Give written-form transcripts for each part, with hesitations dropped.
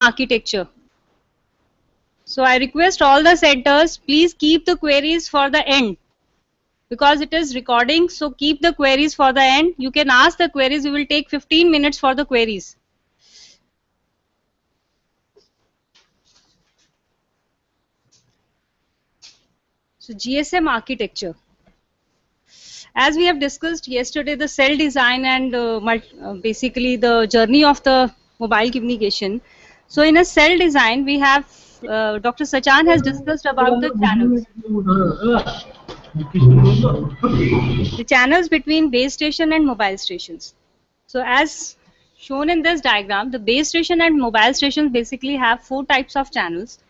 architecture. So I request all the centers, please keep the queries for the end because it is recording. So keep the queries for the end. You can ask the queries. We will take 15 minutes for the queries. So GSM architecture. As we have discussed yesterday, the cell design and basically the journey of the mobile communication. So in a cell design, we have Dr. Sachan has discussed about the channels. The channels between base station and mobile stations. So as shown in this diagram, the base station and mobile stations basically have 4 types of channels,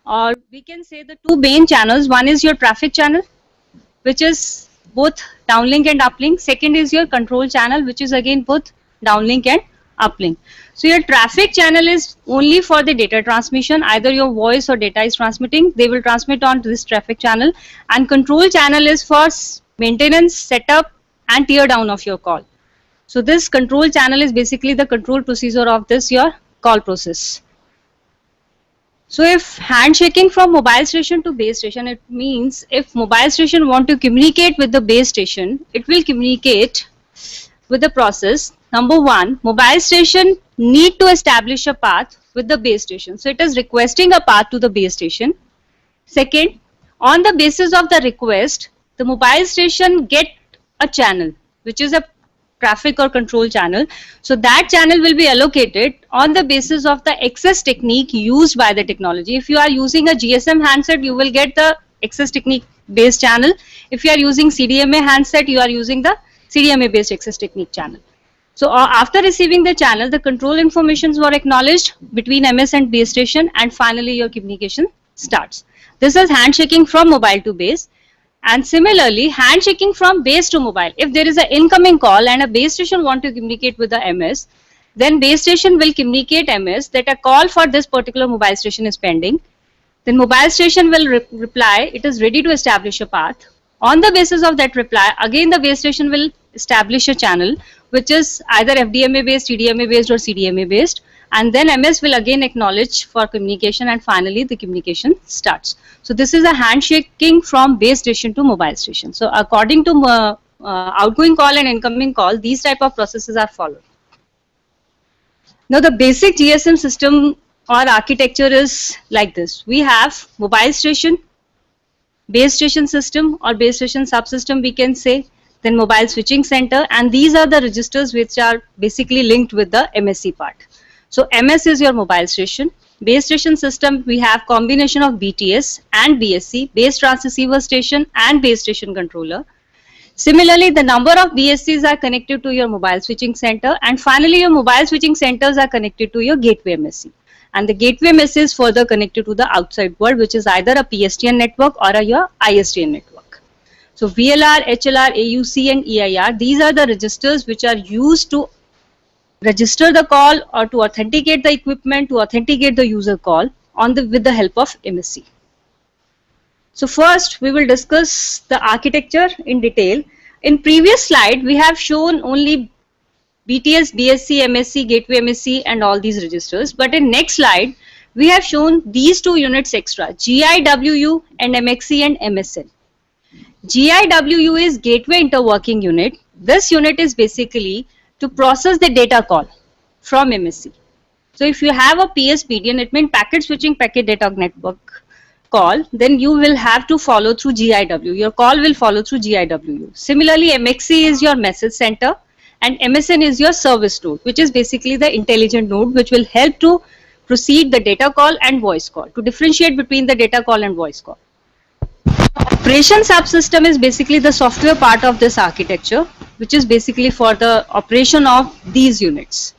or we can say the 2 main channels. One is your traffic channel, which is both downlink and uplink. Second is your control channel, which is again both downlink and uplink. So your traffic channel is only for the data transmission. Either your voice or data is transmitting, they will transmit on this traffic channel. And control channel is for maintenance, setup and tear down of your call. So this control channel is basically the control procedure of this your call process. So if handshaking from mobile station to base station, it means if mobile station want to communicate with the base station, it will communicate with the process. Number 1, mobile station need to establish a path with the base station. So it is requesting a path to the base station. Second, on the basis of the request, the mobile station get a channel, which is a traffic or control channel. So that channel will be allocated on the basis of the access technique used by the technology. If you are using a GSM handset, you will get the access technique based channel. If you are using CDMA handset, you are using the CDMA based access technique channel. So after receiving the channel, the control informations were acknowledged between MS and base station, and finally your communication starts. This is handshaking from mobile to base. And similarly, handshaking from base to mobile. If there is an incoming call and a base station want to communicate with the MS, then base station will communicate MS that a call for this particular mobile station is pending. Then mobile station will reply, it is ready to establish a path. On the basis of that reply, again the base station will establish a channel, which is either FDMA based, TDMA based or CDMA based. And then MS will again acknowledge for communication, and finally the communication starts. So this is a handshaking from base station to mobile station. So according to outgoing call and incoming call, these type of processes are followed. Now the basic GSM system or architecture is like this. We have mobile station, base station system or base station subsystem we can say, then mobile switching center, and these are the registers which are basically linked with the MSC part. So MS is your mobile station. Base station system, we have combination of BTS and BSC, base transceiver station and base station controller. Similarly, the number of BSCs are connected to your mobile switching center, and finally your mobile switching centers are connected to your gateway MSC. And the gateway MSC is further connected to the outside world, which is either a PSTN network or your ISTN network. So VLR, HLR, AUC and EIR, these are the registers which are used to register the call or to authenticate the equipment, to authenticate the user call with the help of MSC. So first we will discuss the architecture in detail. In previous slide we have shown only BTS, BSC, MSC, gateway MSC and all these registers, but in next slide we have shown these 2 units extra, GIWU and MXC and MSN. GIWU is gateway interworking unit. This unit is basically to process the data call from MSC. So if you have a PSPDN, it means packet switching packet data network call, then you will have to follow through GIW. Your call will follow through GIWU. Similarly, MXC is your message center and MSN is your service node, which is basically the intelligent node which will help to proceed the data call and voice call, to differentiate between the data call and voice call. Operation subsystem is basically the software part of this architecture, which is basically for the operation of these units.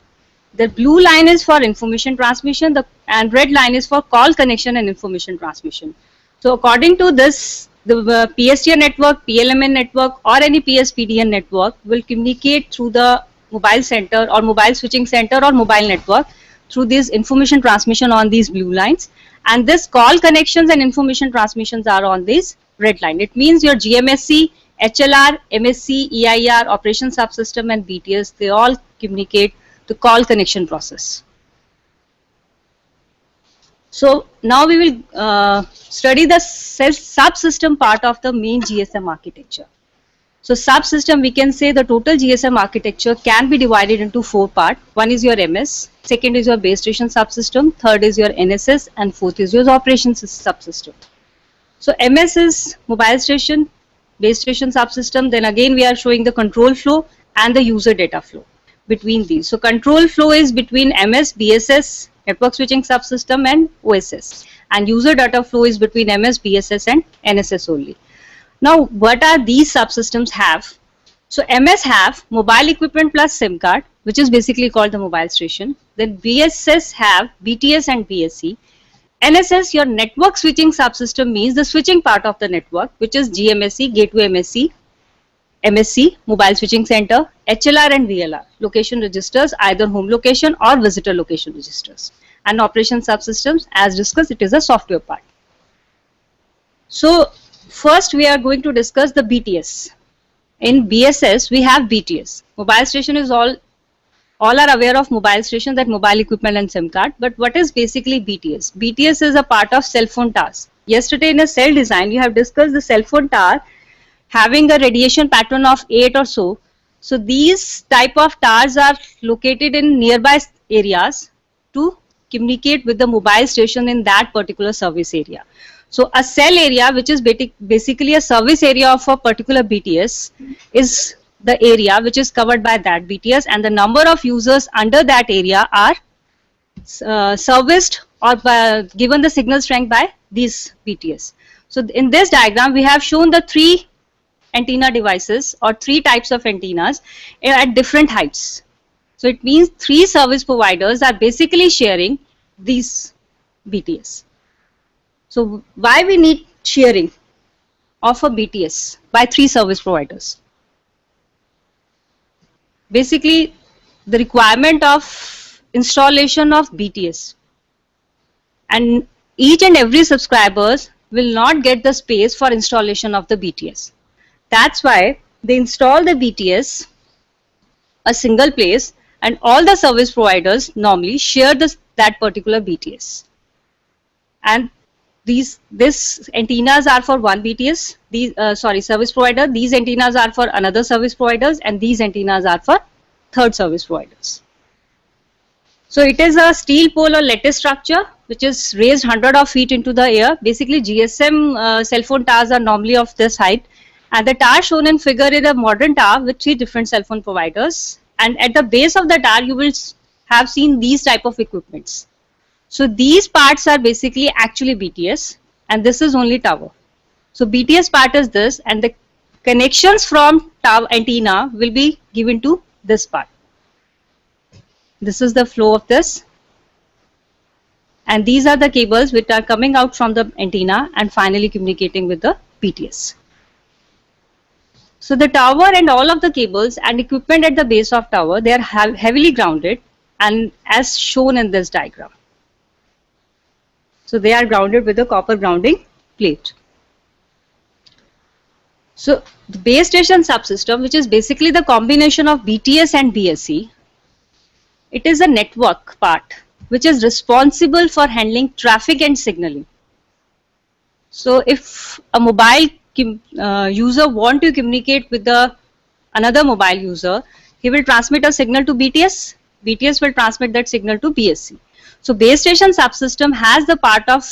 The blue line is for information transmission, and red line is for call connection and information transmission. So according to this, the PSTN network, PLMN network or any PSPDN network will communicate through the mobile center or mobile switching center or mobile network through this information transmission on these blue lines, and this call connections and information transmissions are on this red line. It means your GMSC, HLR, MSC, EIR, operation subsystem and BTS, they all communicate the call connection process. So now we will study the subsystem part of the main GSM architecture. So subsystem, we can say the total GSM architecture can be divided into 4 parts. One is your MS, second is your base station subsystem, third is your NSS, and fourth is your operations subsystem. So MS is mobile station, base station subsystem. Then again we are showing the control flow and the user data flow between these. So control flow is between MS, BSS, network switching subsystem, and OSS. And user data flow is between MS, BSS, and NSS only. Now, what are these subsystems have? So MS have mobile equipment plus SIM card, which is basically called the mobile station. Then BSS have BTS and BSC. NSS, your network switching subsystem, means the switching part of the network, which is GMSC, Gateway MSC, MSC, Mobile Switching Center, HLR and VLR, location registers, either home location or visitor location registers. And operation subsystems, as discussed, it is a software part. So first we are going to discuss the BTS. In BSS, we have BTS. Mobile station is all are aware of mobile station, that mobile equipment and SIM card. But what is basically BTS? BTS is a part of cell phone towers. Yesterday in a cell design, you have discussed the cell phone tower having a radiation pattern of 8 or so. So these type of towers are located in nearby areas to communicate with the mobile station in that particular service area. So a cell area, which is basically a service area of a particular BTS, is the area which is covered by that BTS, and the number of users under that area are serviced or given the signal strength by these BTS. So in this diagram, we have shown the 3 antenna devices or 3 types of antennas at different heights. So it means 3 service providers are basically sharing these BTS. So why we need sharing of a BTS by 3 service providers? Basically, the requirement of installation of BTS, and each and every subscribers will not get the space for installation of the BTS. That's why they install the BTS a single place, and all the service providers normally share that particular BTS. And these antennas are for one BTS, service provider. These antennas are for another service providers, and these antennas are for third service providers. So it is a steel pole or lattice structure which is raised hundreds of feet into the air. Basically, GSM cell phone towers are normally of this height, and the tower shown in figure is a modern tower with 3 different cell phone providers. And at the base of the tower, you will have seen these type of equipments. So these parts are basically actually BTS, and this is only tower. So BTS part is this, and the connections from tower antenna will be given to this part. This is the flow of this, and these are the cables which are coming out from the antenna and finally communicating with the BTS. So the tower and all of the cables and equipment at the base of tower, they are heavily grounded, and as shown in this diagram. So they are grounded with a copper grounding plate. So the base station subsystem, which is basically the combination of BTS and BSC, it is a network part which is responsible for handling traffic and signaling. So if a mobile user want to communicate with another mobile user, he will transmit a signal to BTS. BTS will transmit that signal to BSC. So base station subsystem has the part of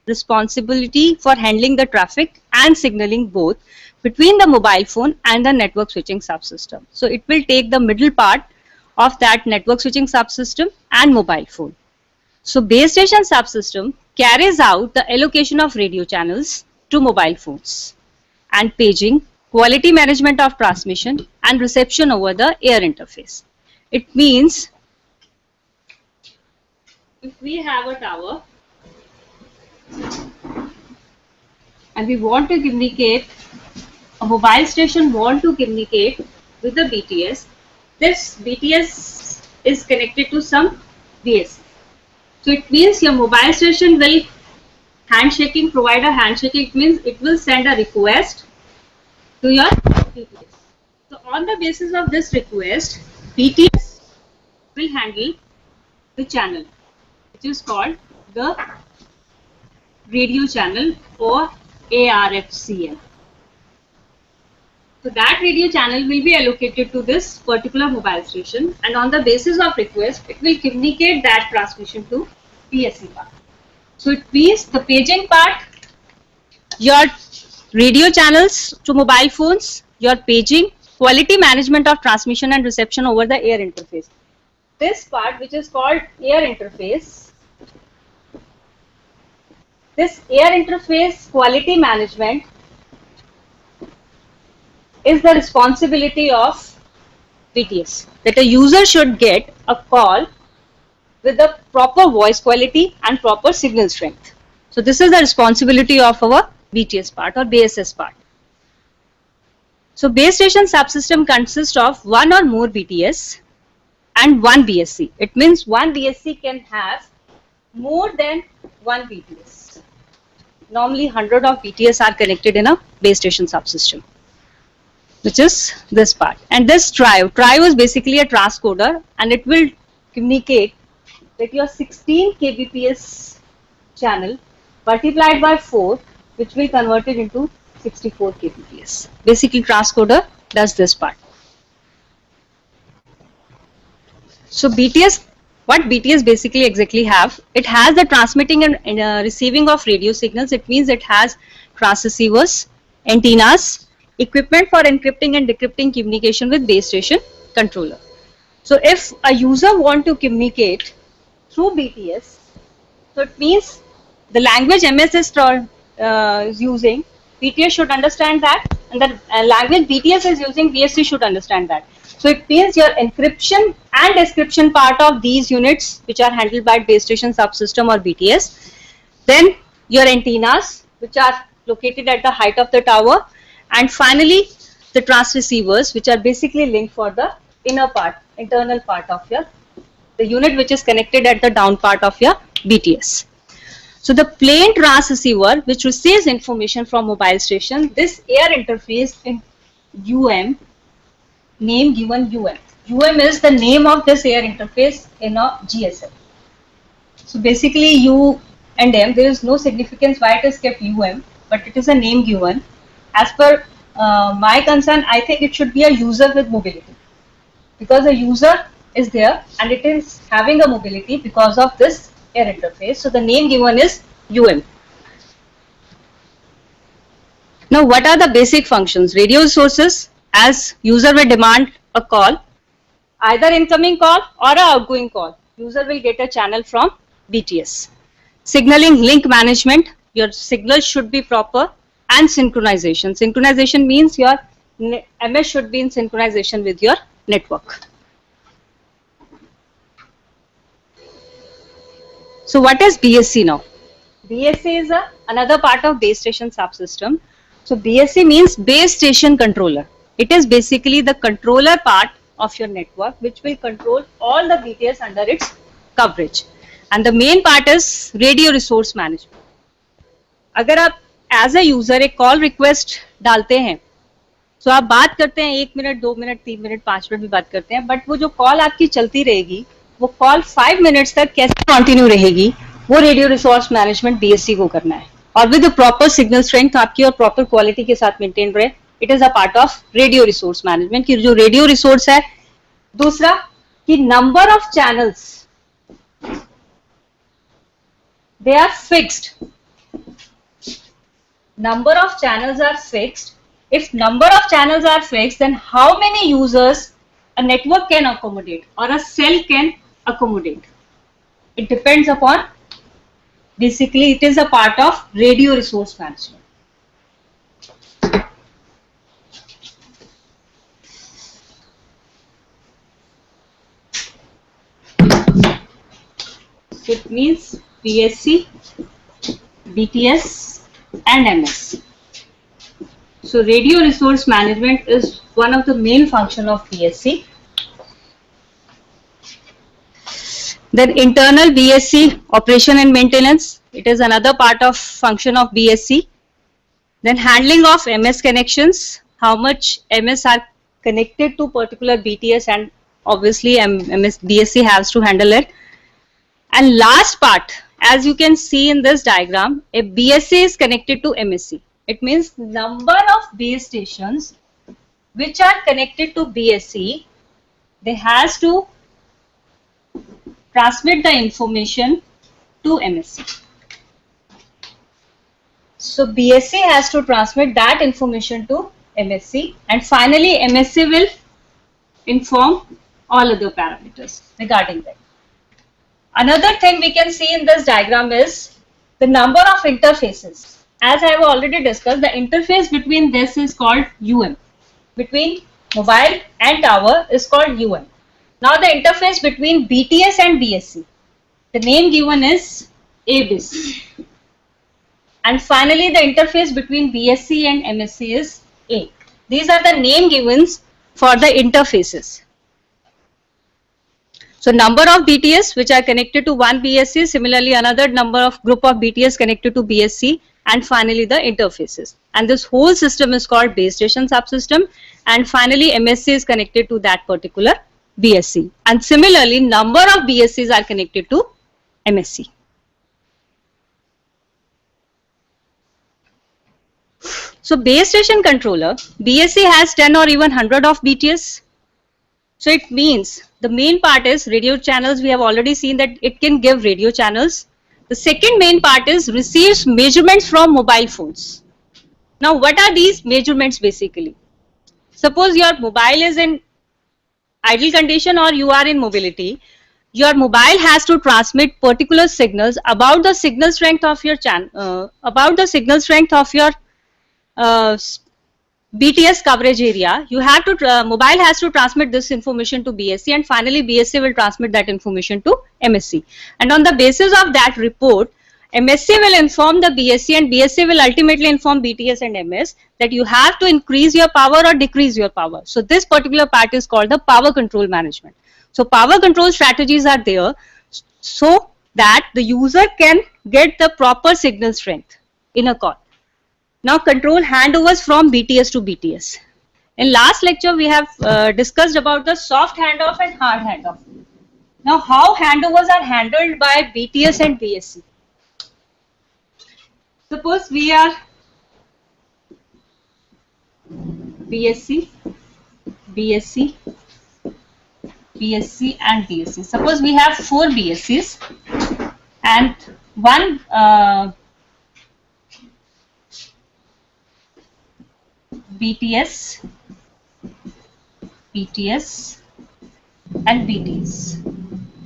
responsibility for handling the traffic and signaling both between the mobile phone and the network switching subsystem. So it will take the middle part of that network switching subsystem and mobile phone. So base station subsystem carries out the allocation of radio channels to mobile phones and paging, quality management of transmission and reception over the air interface. It means if we have a tower and we want to communicate, a mobile station want to communicate with the BTS, this BTS is connected to some BSC. So it means your mobile station will handshaking, provide a handshaking. It means it will send a request to your BTS. So on the basis of this request, BTS will handle the channel, which is called the radio channel or ARFCL. So that radio channel will be allocated to this particular mobile station, and on the basis of request, it will communicate that transmission to PSC part. So it means the paging part, your radio channels to mobile phones, your paging, quality management of transmission and reception over the air interface. This part, which is called air interface, this air interface quality management is the responsibility of BTS, that a user should get a call with the proper voice quality and proper signal strength. So this is the responsibility of our BTS part or BSS part. So base station subsystem consists of one or more BTS and one BSC. It means one BSC can have more than one BTS. Normally 100 of BTS are connected in a base station subsystem, which is this part. And this trio is basically a transcoder, and it will communicate that your 16 kbps channel multiplied by 4, which will convert it into 64 kbps. Basically transcoder does this part. So BTS, what BTS basically exactly have, it has the transmitting and receiving of radio signals. It means it has transceivers, antennas, equipment for encrypting and decrypting communication with base station controller. So if a user want to communicate through BTS, so it means the language MS is using, BTS should understand that, and the language BTS is using, BSC should understand that. So it means your encryption and description part of these units, which are handled by base station subsystem or BTS, then your antennas, which are located at the height of the tower, and finally the transceivers, which are basically linked for the inner part, internal part of the unit, which is connected at the down part of your BTS. So the plain transceiver, which receives information from mobile station, this air interface in UM, name given UM. UM is the name of this air interface in a GSM. So basically U and M, there is no significance why it is kept UM, but it is a name given. As per my concern, I think it should be a user with mobility, because a user is there and it is having a mobility because of this air interface. So the name given is UM. Now what are the basic functions? Radio sources, as user will demand a call, either incoming call or an outgoing call, user will get a channel from BTS. Signaling, link management, your signal should be proper, and synchronization. Synchronization means your MS should be in synchronization with your network. So what is BSC now? BSC is another part of base station subsystem. So BSC means base station controller. It is basically the controller part of your network, which will control all the BTS under its coverage. And the main part is radio resource management. अगर आप as a user एक call request डालते हैं, तो आप बात करते हैं 1 मिनट 2 मिनट 3 मिनट 5 मिनट भी बात करते हैं, बट वो जो कॉल आपकी चलती रहेगी, वो कॉल 5 मिनट्स तक कैसे कंटिन्यू रहेगी, वो रेडियो रिसोर्स मैनेजमेंट बीएससी को करना है, और विद प्रॉपर सिग्नल स्ट्रेंथ आपकी और प्रॉपर क्वालिटी के साथ मेंटेन रहे. It is a part of radio resource management की जो रेडियो रिसोर्स है. दूसरा कि number of channels they are fixed. Number of channels are fixed. If number of channels are fixed, then how many users a network can accommodate or a cell can accommodate? It depends upon, basically it is a part of radio resource management. So it means PSC, BTS and MS. So radio resource management is one of the main function of BSC. Then internal BSC, operation and maintenance, it is another part of function of BSC. Then handling of MS connections, how much MS are connected to particular BTS, and obviously BSC has to handle it. And last part As you can see in this diagram, a BSC is connected to MSC. It means number of base stations which are connected to BSC, they has to transmit the information to MSC. So BSC has to transmit that information to MSC, and finally MSC will inform all other parameters regarding that. Another thing we can see in this diagram is the number of interfaces. As I have already discussed, the interface between this is called UM. Between mobile and tower is called UM. Now the interface between BTS and BSC, the name given is ABIS. And finally the interface between BSC and MSC is A. These are the name givens for the interfaces. So number of BTS which are connected to one BSC, similarly another number of group of BTS connected to BSC, and finally the interfaces. And this whole system is called base station subsystem, and finally MSC is connected to that particular BSC. And similarly number of BSCs are connected to MSC. So base station controller, BSC has 10 or even 100 of BTS. So it means the main part is radio channels. We have already seen that it can give radio channels. The second main part is receives measurements from mobile phones. Now what are these measurements basically? Suppose your mobile is in idle condition or you are in mobility. Your mobile has to transmit particular signals about the signal strength of your BTS coverage area. You have to mobile has to transmit this information to BSC, and finally BSC will transmit that information to MSC. And on the basis of that report, MSC will inform the BSC, and BSC will ultimately inform BTS and MS that you have to increase your power or decrease your power. So this particular part is called the power control management. So power control strategies are there so that the user can get the proper signal strength in a call. Now control handovers from BTS to BTS. In last lecture we have discussed about the soft handoff and hard handoff. Now how handovers are handled by BTS and BSC. Suppose we are BSC, BSC, BSC and BSC. Suppose we have 4 BSCs and one BTS, BTS and BTS.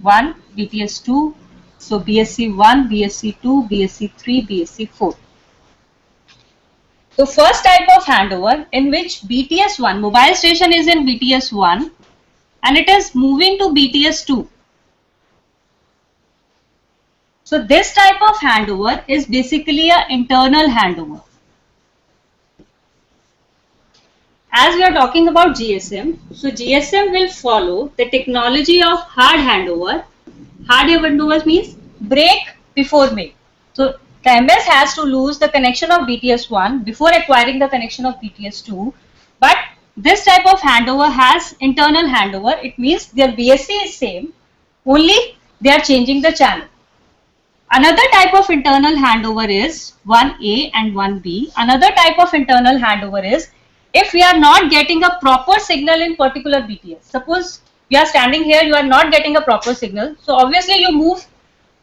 1, BTS 2, so BSC 1, BSC 2, BSC 3, BSC 4. So first type of handover in which BTS 1, mobile station is in BTS 1 and it is moving to BTS 2. So this type of handover is basically an internal handover. As we are talking about GSM, so GSM will follow the technology of hard handover. Hard handover means break before make. So the MS has to lose the connection of BTS 1 before acquiring the connection of BTS 2. But this type of handover has internal handover. It means their BSC is same, only they are changing the channel. Another type of internal handover is 1A and 1B. Another type of internal handover is if we are not getting a proper signal in particular BTS. Suppose you are standing here, you are not getting a proper signal. So obviously you move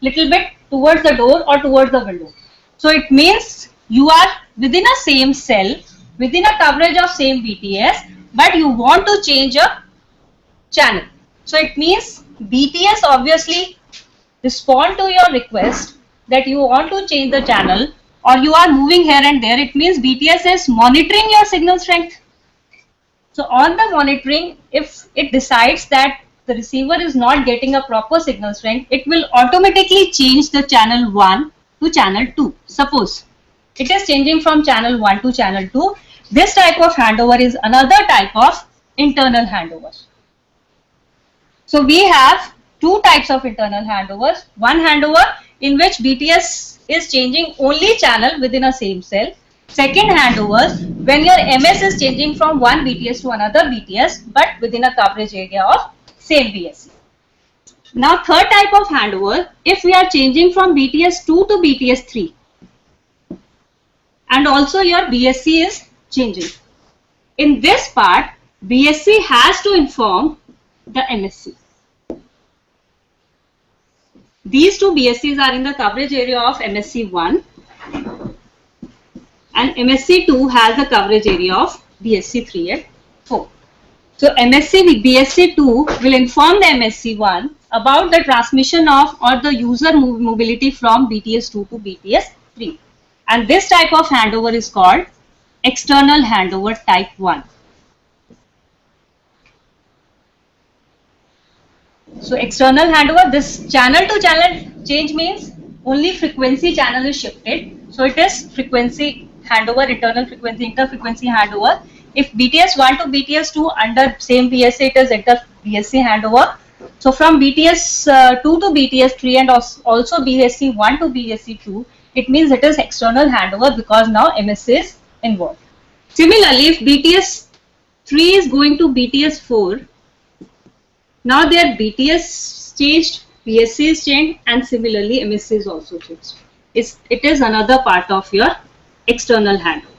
little bit towards the door or towards the window. So it means you are within a same cell, within a coverage of same BTS, but you want to change a channel. So it means BTS obviously respond to your request that you want to change the channel, or you are moving here and there. It means BTS is monitoring your signal strength. So on the monitoring, if it decides that the receiver is not getting a proper signal strength, it will automatically change the channel 1 to channel 2. Suppose it is changing from channel 1 to channel 2. This type of handover is another type of internal handover. So we have two types of internal handovers. One handover in which BTS is changing only channel within a same cell. Second handover when your MS is changing from one BTS to another BTS but within a coverage area of same BSC. Now third type of handover, if we are changing from BTS2 to BTS3 and also your BSC is changing. In this part, BSC has to inform the MSC. These two BSCs are in the coverage area of MSC1 and MSC2 has the coverage area of BSC3 and 4. So MSC BSC2 will inform the MSC1 about the transmission of or the user mobility from BTS2 to BTS3. And this type of handover is called external handover type 1. So external handover, this channel to channel change means only frequency channel is shifted. So it is frequency handover, internal frequency, interfrequency handover. If BTS1 to BTS2 under same BSC, it is inter BSC handover. So from BTS2 to BTS3 and also BSC1 to BSC2, it means it is external handover because now MSC is involved. Similarly, if BTS3 is going to BTS4, now their BTS changed, BSC is changed, and similarly MSC is also changed. It is another part of your external handover.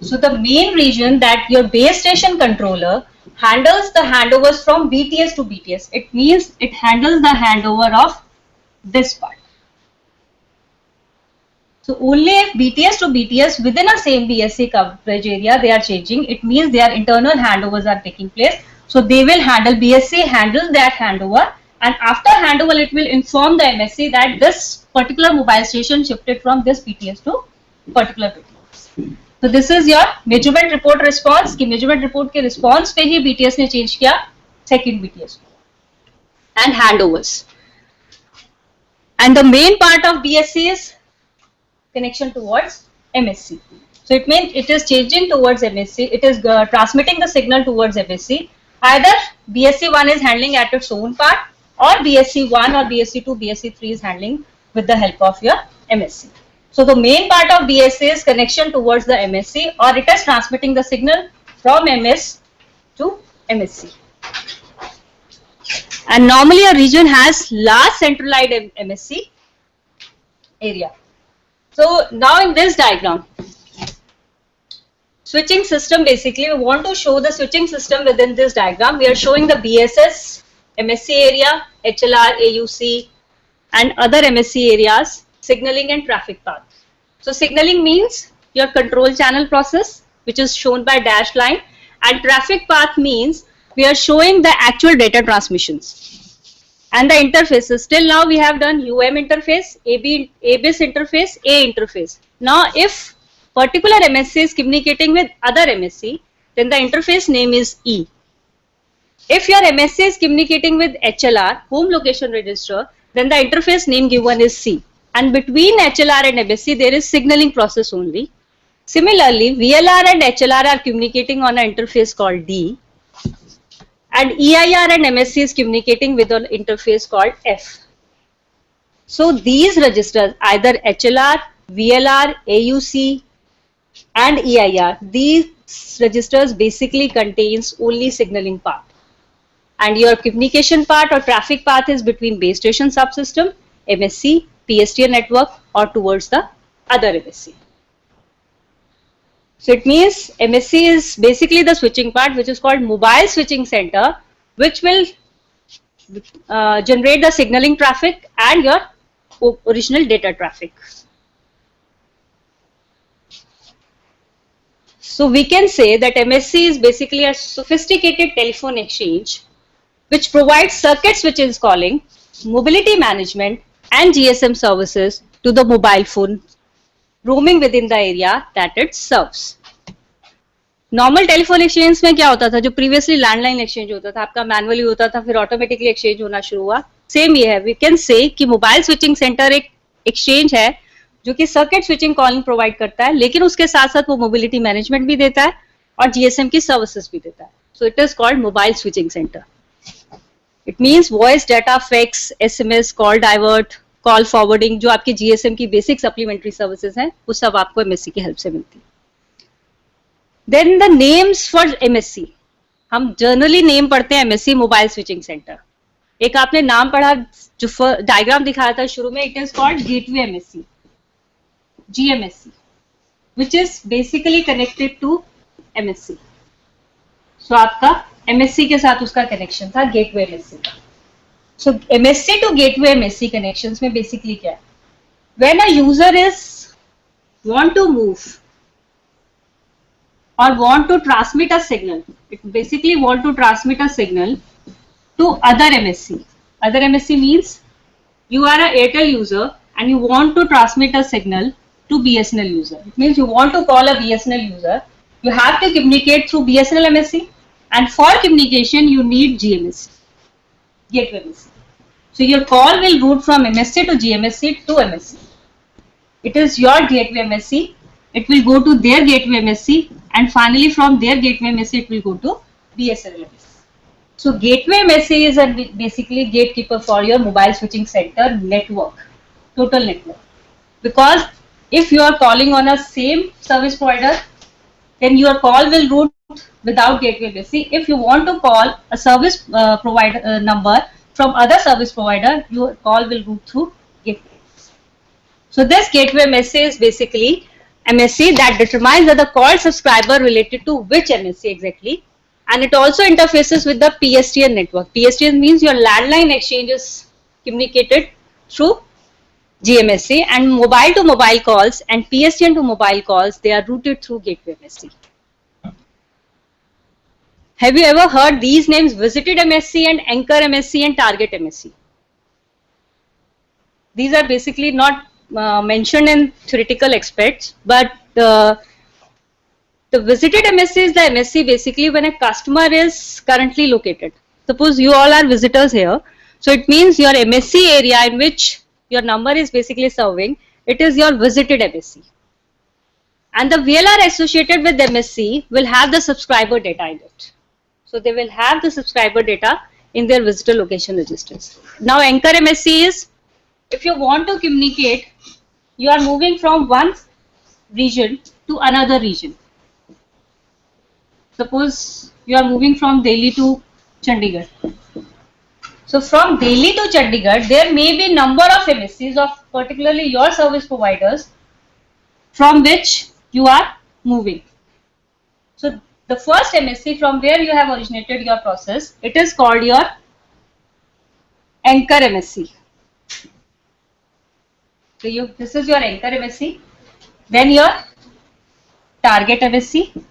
So the main region that your base station controller handles the handovers from BTS to BTS. It means it handles the handover of this part. So only if BTS to BTS within a same BSC coverage area they are changing, it means their internal handovers are taking place. So they will handle, BSC handle that handover, and after handover it will inform the MSC that this particular mobile station shifted from this BTS to particular BTS. So this is your measurement report response कि measurement report के response पे ही BTS ने change किया second BTS and handovers. And the main part of BSC is connection towards MSC. So it means it is changing towards MSC. It is transmitting the signal towards MSC. Either BSC1 is handling at its own part, or BSC1 or BSC2, BSC3 is handling with the help of your MSC. So the main part of BSC is connection towards the MSC, or it is transmitting the signal from MS to MSC. And normally a region has large centralized MSC area. So now in this diagram, switching system, basically we want to show the switching system within this diagram. We are showing the BSS, MSC area, HLR, AUC and other MSC areas, signaling and traffic path. So signaling means your control channel process, which is shown by dashed line, and traffic path means we are showing the actual data transmissions and the interfaces. Till now we have done UM interface, ABIS interface, A interface. Now if particular MSC is communicating with other MSC, then the interface name is E. If your MSC is communicating with HLR, home location register, then the interface name given is C. And between HLR and MSC there is signaling process only. Similarly, VLR and HLR are communicating on an interface called D, and EIR and MSC is communicating with an interface called F. So these registers, either HLR, VLR, AUC and EIR, these registers basically contains only signaling part, and your communication part or traffic path is between base station subsystem, MSC, PSTN network or towards the other MSC. So it means MSC is basically the switching part, which is called mobile switching center, which will generate the signaling traffic and your original data traffic. So we can say that MSC is basically a sophisticated telephone exchange which provides circuit switches calling, mobility management and GSM services to the mobile phone roaming within the area that it serves. Normal telephone exchange में क्या होता था, जो previously landline exchange होता था, आपका manually होता था, फिर ऑटोमेटिकली एक्सचेंज होना शुरू हुआ. सेम ये है, वी कैन से कि मोबाइल स्विचिंग सेंटर एक एक्सचेंज है जो कि सर्किट स्विचिंग कॉलिंग प्रोवाइड करता है, लेकिन उसके साथ साथ वो मोबिलिटी मैनेजमेंट भी देता है और जीएसएम की सर्विसेज भी देता है. So it is called mobile switching centre. It means voice, data, fax, SMS, call divert, call forwarding, जो आपकी जीएसएम की बेसिक सप्लीमेंट्री सर्विसेज हैं, वो सब आपको एमएससी की हेल्प से मिलती है. Then the names for MSC. हम जनरली नेम पढ़ते हैं एमएससी मोबाइल स्विचिंग सेंटर. एक आपने नाम पढ़ा जो डायग्राम दिखाया था शुरू में, it is called gateway MSC, GMSC, which is basically connected to MSC. So आपका MSC के साथ उसका कनेक्शन था गेटवे MSC का. So MSC to gateway MSC connections में basically क्या है? When a user is want to move or want to transmit a signal, it basically want to transmit a signal to other MSC. Other MSC means you are a Airtel user and you want to transmit a signal to BSNL user. It means you want to call a BSNL user. You have to communicate through BSNL MSC, and for communication you need GMSC, gateway MSC. So your call will route from MSC to GMSC to MSC. It is your gateway MSC. It will go to their gateway MSC, and finally from their gateway MSC it will go to BSNL MSC. So gateway MSC is basically gatekeeper for your mobile switching center network, total network. Because if you are calling on a same service provider, then your call will route without gateway MSC. If you want to call a service provider number from other service provider, your call will route through gateway. So this gateway MSC is basically MSC that determines that the called subscriber related to which MSC exactly, and it also interfaces with the PSTN network. PSTN means your landline exchange is communicated through GMSC, and mobile to mobile calls and PSTN to mobile calls, they are routed through gateway MSC. Have you ever heard these names, visited MSC and anchor MSC and target MSC? These are basically not mentioned in theoretical aspects, but the visited MSC is the MSC basically when a customer is currently located. Suppose you all are visitors here, so it means your MSC area in which your number is basically serving, it is your visited MSC. And the VLR associated with MSC will have the subscriber data in it. So they will have the subscriber data in their visitor location registers. Now anchor MSC is, if you want to communicate, you are moving from one region to another region. Suppose you are moving from Delhi to Chandigarh. So from Delhi to Chandigarh, there may be number of MSCs of particularly your service providers from which you are moving. So the first MSC from where you have originated your process, it is called your anchor MSC. So this is your anchor MSC. Then your target MSC.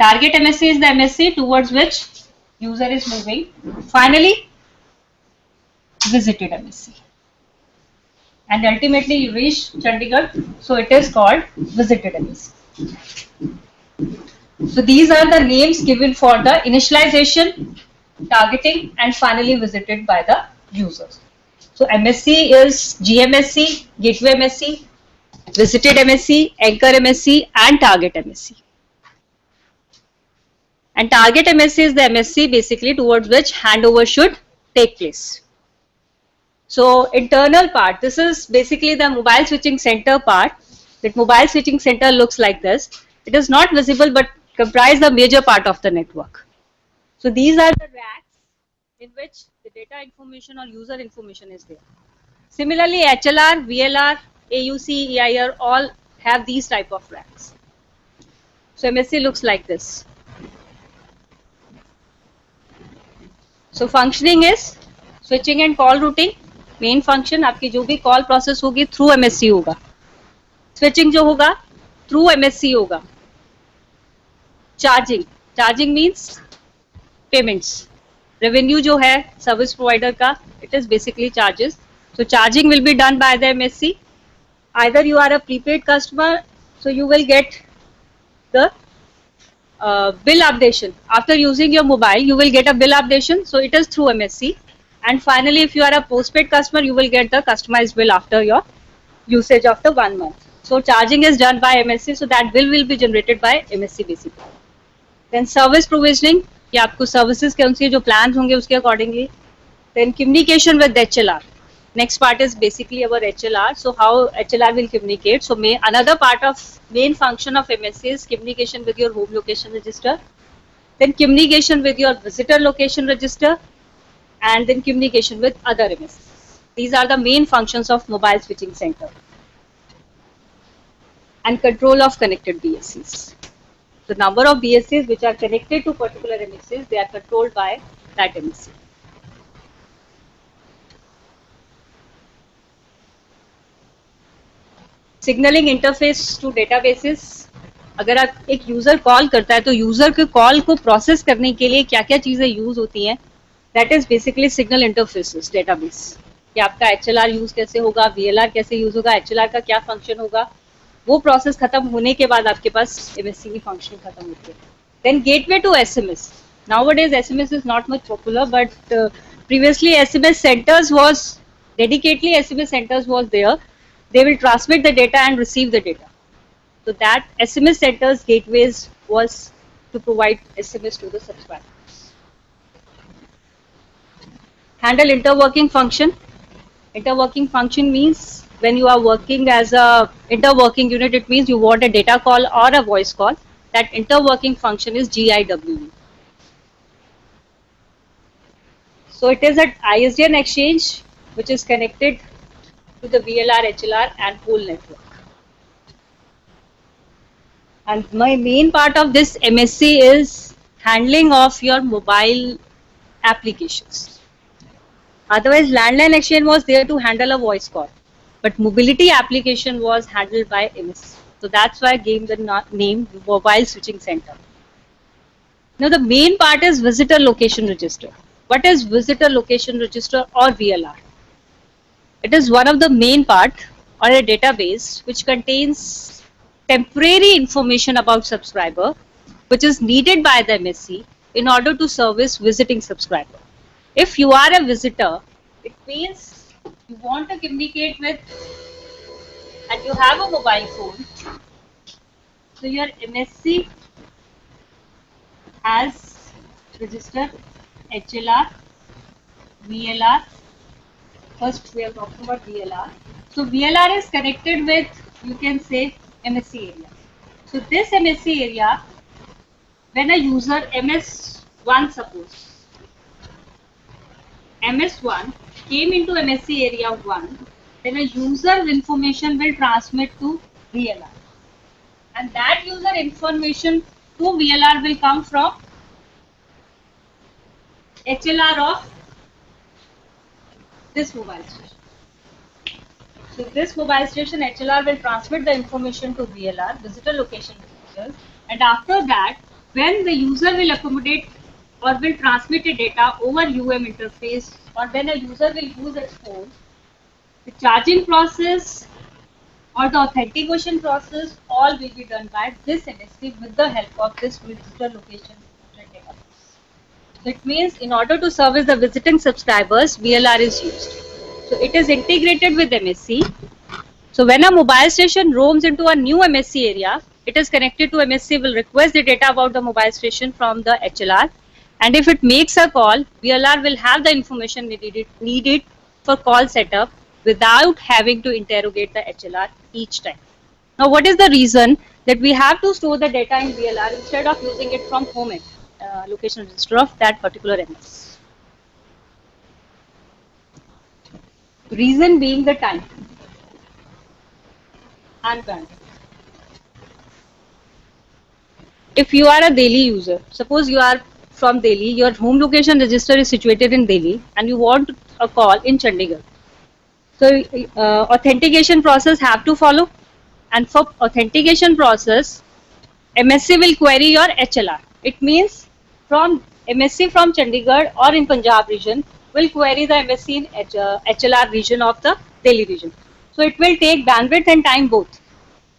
Target MSC is the MSC towards which user is moving. Finally, visited MSC. And ultimately you reach Chandigarh, so it is called visited MSC. So these are the names given for the initialization, targeting, and finally visited by the users. So MSC is GMSC, gateway MSC, visited MSC, anchor MSC, and target MSC. And target MSC is the MSC basically towards which handover should take place. So internal part, this is basically the mobile switching center part. That mobile switching center looks like this. It is not visible but comprise the major part of the network. So these are the racks in which the data information or user information is there. Similarly, HLR, VLR, AUC, EIR all have these type of racks. So MSC looks like this. So functioning is switching and call routing. Main function आपकी जो भी call process होगी through MSC होगा. Switching जो होगा through MSC होगा. Charging means payments. Revenue जो है service provider का, it is basically charges. So charging will be done by the MSC. Either you are a prepaid customer, so you will get the bill updation. After using your mobile, you will get a bill updation. So it is through MSC. And finally, if you are a postpaid customer, you will get the customized bill after your usage after 1 month. So charging is done by MSC. So that bill will be generated by MSC basically. Then service provisioning, कि आपको services के उनके जो plans होंगे उसके accordingly. Then communication with HLR. Next part is basically our HLR. So how HLR will communicate. So another part of main function of MSC is communication with your home location register. then communication with your visitor location register, and then communication with other MSCs. These are the main functions of mobile switching center, and control of connected BSCs. The number of BSCs which are connected to particular MSCs, they are controlled by that MSC. Signalling interface to databases. अगर आप एक user call करता है तो user के call को process करने के लिए क्या क्या चीजें यूज होती हैं, that is basically signal interfaces database. कि आपका एचएलआर यूज कैसे होगा, वीएलआर कैसे यूज होगा, एचएलआर का क्या फंक्शन होगा, वो प्रोसेस खत्म होने के बाद आपके पास एमएससी की फंक्शन खत्म होती है. Then gateway to SMS. Nowadays SMS is not much popular, but previously SMS centers was dedicatedly SMS centers was there. They will transmit the data and receive the data. So that SMS centers gateways was to provide SMS to the subscribers. Handle interworking function. Interworking function means when you are working as a interworking unit, it means you want a data call or a voice call. That interworking function is GIWE. So it is an ISDN exchange which is connected to the VLR, HLR and whole network. And my main part of this MSC is handling of your mobile applications. Otherwise, landline exchange was there to handle a voice call, but mobility application was handled by MSC. So that's why I gave the name Mobile Switching Center. Now the main part is Visitor Location Register. What is Visitor Location Register or VLR? It is one of the main part or a database which contains temporary information about subscriber which is needed by the MSC in order to service visiting subscriber. If you are a visitor, it means you want to communicate with and you have a mobile phone. So your MSC has registered HLR, VLR. First we are talking about VLR. So VLR is connected with, you can say, MSC area. So this MSC area, when a user MS1, suppose MS1 came into MSC area 1, then a user information will transmit to VLR. And that user information to VLR will come from HLR of this mobile station. So this mobile station HLR will transmit the information to VLR, visitor location registers, and after that, when the user will accommodate or will transmit a data over UM interface, or when a user will use its phone, the charging process or the authentication process all will be done by this MSC with the help of this visitor location database. So it means in order to service the visiting subscribers, VLR is used. So it is integrated with MSC. So when a mobile station roams into a new MSC area, it is connected to MSC, will request the data about the mobile station from the HLR. And if it makes a call, VLR will have the information needed for call setup without having to interrogate the HLR each time. Now what is the reason that we have to store the data in VLR instead of using it from home location register of that particular MS? Reason being the time and bandwidth. If you are a Delhi user, suppose you are from Delhi, your home location register is situated in Delhi and you want a call in Chandigarh. So authentication process have to follow, and for authentication process, MSC will query your HLR. It means from MSC from Chandigarh or in Punjab region will query the MSC in HLR region of the Delhi region. So it will take bandwidth and time both,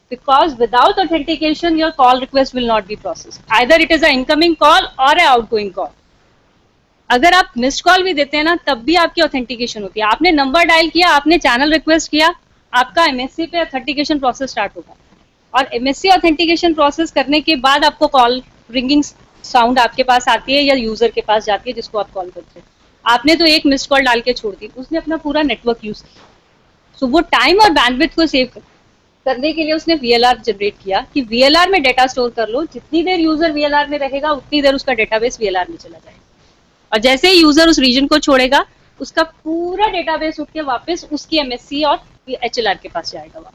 because without authentication your call request will not be processed. Either it is an incoming call or an outgoing call. अगर आप missed call भी देते हैं ना, तब भी आपकी authentication होती है. आपने नंबर डायल किया, आपने चैनल रिक्वेस्ट किया, आपका एमएससी पे ऑथेंटिकेशन प्रोसेस स्टार्ट होगा. और एमएससी ऑथेंटिकेशन प्रोसेस करने के बाद आपको कॉल रिंगिंग साउंड आपके पास आती है या यूजर के पास जाती है जिसको आप कॉल करते हैं. आपने तो एक मिस्ड कॉल डाल के छोड़ दी, उसने अपना पूरा नेटवर्क यूज किया. सो वो टाइम और बैंडविड्थ को सेव कर. करने के लिए उसने VLR जनरेट किया कि VLR में डेटा स्टोर कर लो, जितनी देर यूजर VLR में रहेगा उतनी देर उसका डेटाबेस VLR में चला जाएगा, और जैसे ही यूजर उस रीजन को छोड़ेगा उसका पूरा डेटाबेस उठ के वापस उसकी MSC और HLR के पास जाएगा।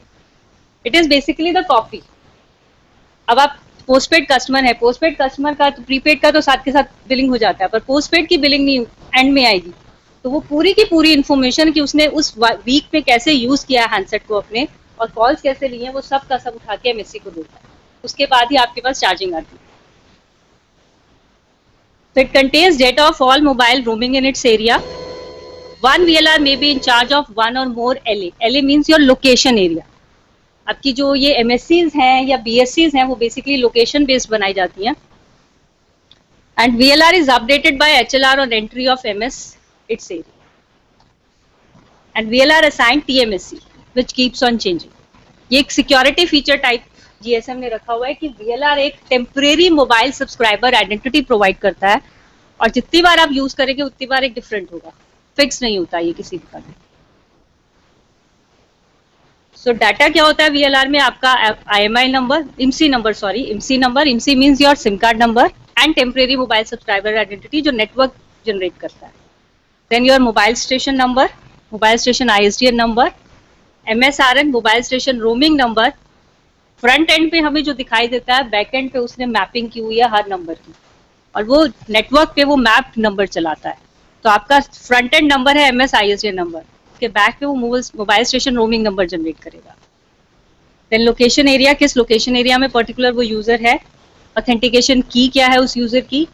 It is basically the copy. अब आप पोस्टपेड कस्टमर है, पोस्टपेड कस्टमर का तो प्रीपेड का तो साथ के साथ बिलिंग हो जाता है, पर पोस्टपेड की बिलिंग नहीं एंड में आएगी, तो वो पूरी की पूरी इन्फॉर्मेशन कि उसने उस वीक में कैसे यूज किया हैंडसेट को अपने और कॉल्स कैसे लिए हैं, वो सब का सब उठा के MSC को देता है, उसके बाद ही आपके पास चार्जिंग आती है। So it contains data of all mobile roaming in its area. One VLR may be in charge of one or more LA. LA means your location area. आपकी जो ये MSCs हैं या BSCs हैं वो बेसिकली लोकेशन बेस्ड बनाई जाती हैं। And VLR is updated by HLR on entry of MS its area. And VLR assigned TMSC, which keeps on changing. ये एक सिक्योरिटी फीचर टाइप GSM ने रखा हुआ है कि VLR एक temporary mobile subscriber identity provide करता है, और जितनी बार आप यूज करेंगे उतनी बार एक डिफरेंट होगा, फिक्स नहीं होता ये किसी भी कारण। सो डाटा क्या होता है VLR में, आपका IMI number, IMSI number, sorry IMSI number, IMSI means your SIM card number and temporary mobile subscriber identity जो नेटवर्क जनरेट करता है। Then your mobile station number, mobile station ISDN number, MSRN mobile station roaming number. Front end पे हमें जो दिखाई देता है, back and पे उसने मैपिंग की हुई है हर नंबर की, और वो नेटवर्क पे वो मैप्ड नंबर चलाता है। तो आपका फ्रंट एंड नंबर है MS ISDN नंबर, के बैक पे वो mobile station roaming number generate करेगा। देन लोकेशन एरिया, किस लोकेशन एरिया में पर्टिकुलर वो यूजर है, ऑथेंटिकेशन की क्या है उस यूजर की,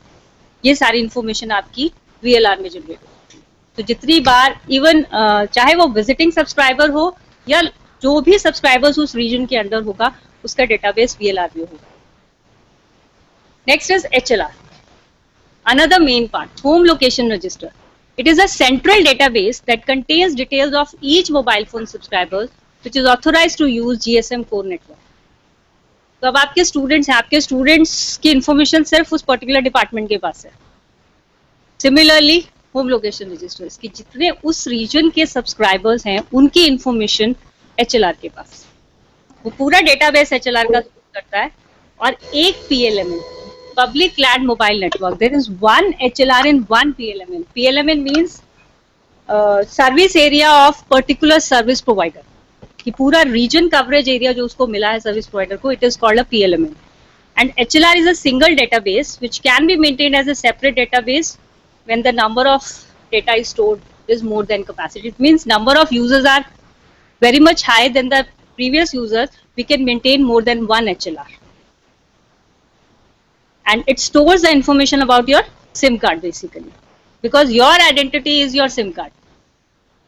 ये सारी इंफॉर्मेशन आपकी VLR में जनरेट होगी। तो जितनी बार इवन चाहे वो विजिटिंग सब्सक्राइबर हो या जो भी सब्सक्राइबर्स उस रीजन के अंदर होगा उसका डेटाबेस VLR में होगा। Next is HLR, another main part, home location register. It is a central database that contains details of each mobile phone subscriber which is authorized to use GSM core network. तो अब आपके students हैं, आपके students की information सिर्फ उस particular department के पास है। सिमिलरली होम लोकेशन रजिस्टर्स की जितने उस रीजन के सब्सक्राइबर्स हैं उनकी इंफॉर्मेशन HLR के पास, वो पूरा डेटाबेस HLR का करता है। और एक PLMN, public land mobile network, there is one HLR in one PLMN. PLMN means service area of particular service provider, कि पूरा region coverage area जो उसको मिला है service provider को, it is called a PLMN. And HLR is a single database which can be maintained as a separate database when the number of data is stored is more than capacity. It means number of users are very much higher than the previous users, we can maintain more than one HLR. And it stores the information about your SIM card basically, because your identity is your SIM card.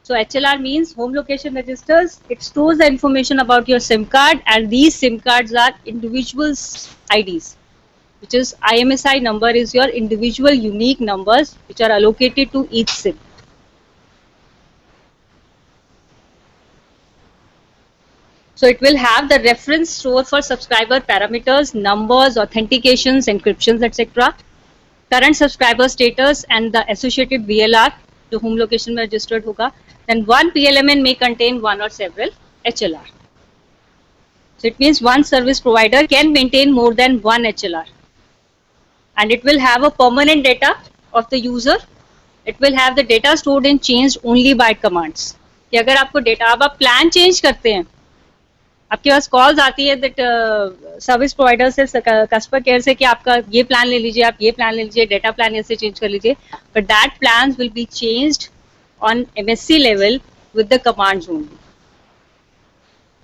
So HLR means home location registers. It stores the information about your SIM card, and these SIM cards are individuals IDs, which is IMSI number is your individual unique numbers which are allocated to each SIM. So it will have the reference store for subscriber parameters, numbers, authentications, encryptions, etc. Current subscriber status and the associated VLR जो home location में registered होगा. Then one PLMN may contain one or several HLR. So it means one service provider can maintain more than one HLR. And it will have a permanent data of the user. It will have the data stored and changed only by commands. कि अगर आपको data, अब आप plan change करते हैं, आपके पास calls आती है दैट सर्विस प्रोवाइडर से, कस्टमर केयर से कि आपका ये प्लान ले लीजिए, आप ये प्लान ले लीजिए, डेटा प्लान ऐसे चेंज कर लीजिए, but that plan will be changed on MSC level with the commands only.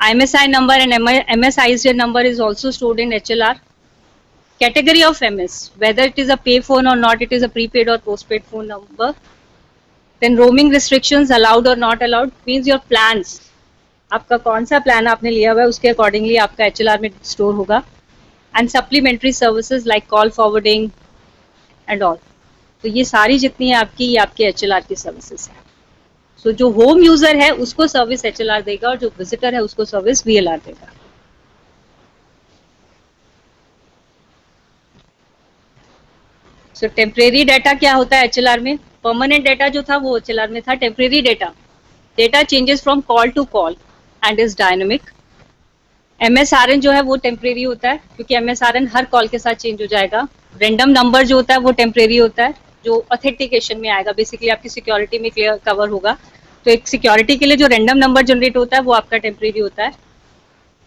IMSI number and MS ISDN number is also stored in HLR. Category of MS, whether it is a pay phone or not, it is a prepaid or postpaid phone number. Then roaming restrictions, allowed or not allowed, means your plans, आपका कौन सा plan आपने लिया हुआ है उसके accordingly आपका HLR में स्टोर होगा. And supplementary services like call forwarding and all. तो ये सारी जितनी है आपकी, ये आपके HLR की सर्विसेज है. सो जो होम यूजर है उसको सर्विस HLR देगा और जो विजिटर है उसको सर्विस VLR देगा. सो टेम्परेरी डाटा क्या होता है HLR में? परमानेंट डाटा जो था वो HLR में था. Temporary data, data changes from call to call and is dynamic. MSRN जो है वो टेम्परेरी होता है, क्योंकि MSRN हर कॉल के साथ चेंज हो जाएगा. रेंडम नंबर जो होता है वो टेम्परेरी होता है, जो ऑथेंटिकेशन में आएगा, बेसिकली आपकी सिक्योरिटी में क्लियर कवर होगा. तो एक सिक्योरिटी के लिए जो रेंडम नंबर जनरेट होता है वो आपका टेम्परेरी होता है.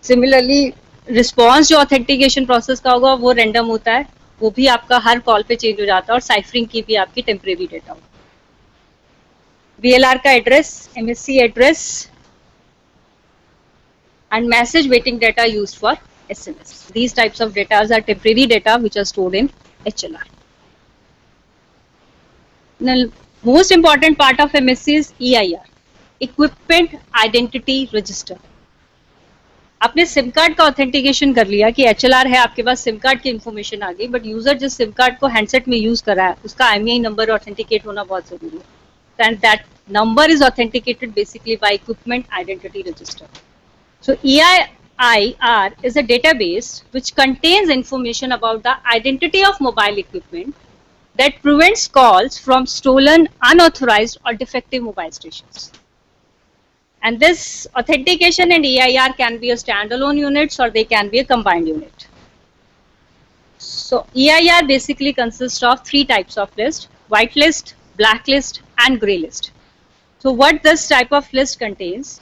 सिमिलरली रिस्पॉन्स जो ऑथेंटिकेशन प्रोसेस का होगा वो रेंडम होता है, वो भी आपका हर कॉल पे चेंज हो जाता है, और साइफरिंग की भी आपकी टेम्परेरी डेटा होगा. VLR का address, MSC address and message waiting data used for SMS. These types of data are temporary data which are stored in HLR. The most important part of MSC is EIR, Equipment Identity Register. आपने SIM card का authentication कर लिया कि HLR है, आपके पास SIM card की information आ गई, but user जिस सिम कार्ड को हैंडसेट में यूज कर रहा है उसका IMEI नंबर ऑथेंटिकेट होना बहुत जरूरी है. And that number is authenticated basically bye equipment identity register. So EIR is a database which contains information about the identity of mobile equipment that prevents calls from stolen, unauthorized or defective mobile stations. And this authentication and EIR can be a standalone units or they can be a combined unit. So EIR basically consists of three types of list: white list, black list and gray list. So what this type of list contains?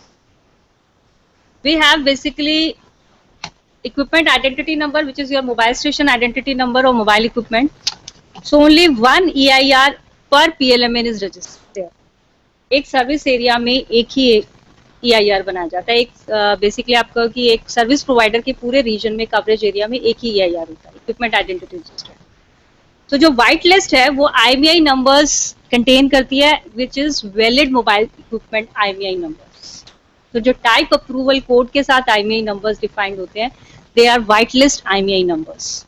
We have basically equipment identity number, which is your mobile station identity number or mobile equipment. So only one EIR per PLMN is registered. एक service area में एक ही EIR बनाया जाता है. एक basically आपका कि एक सर्विस प्रोवाइडर के पूरे रीजन में कवरेज एरिया में एक ही EIR होता है, इक्विपमेंट आइडेंटिटी रजिस्टर. तो जो व्हाइट लिस्ट है वो IMEI नंबर्स कंटेन करती है, which is valid mobile equipment IMEI number. तो जो टाइप अप्रूवल कोड के साथ IMEI नंबर्स डिफाइंड होते हैं, they are white list IMEI numbers.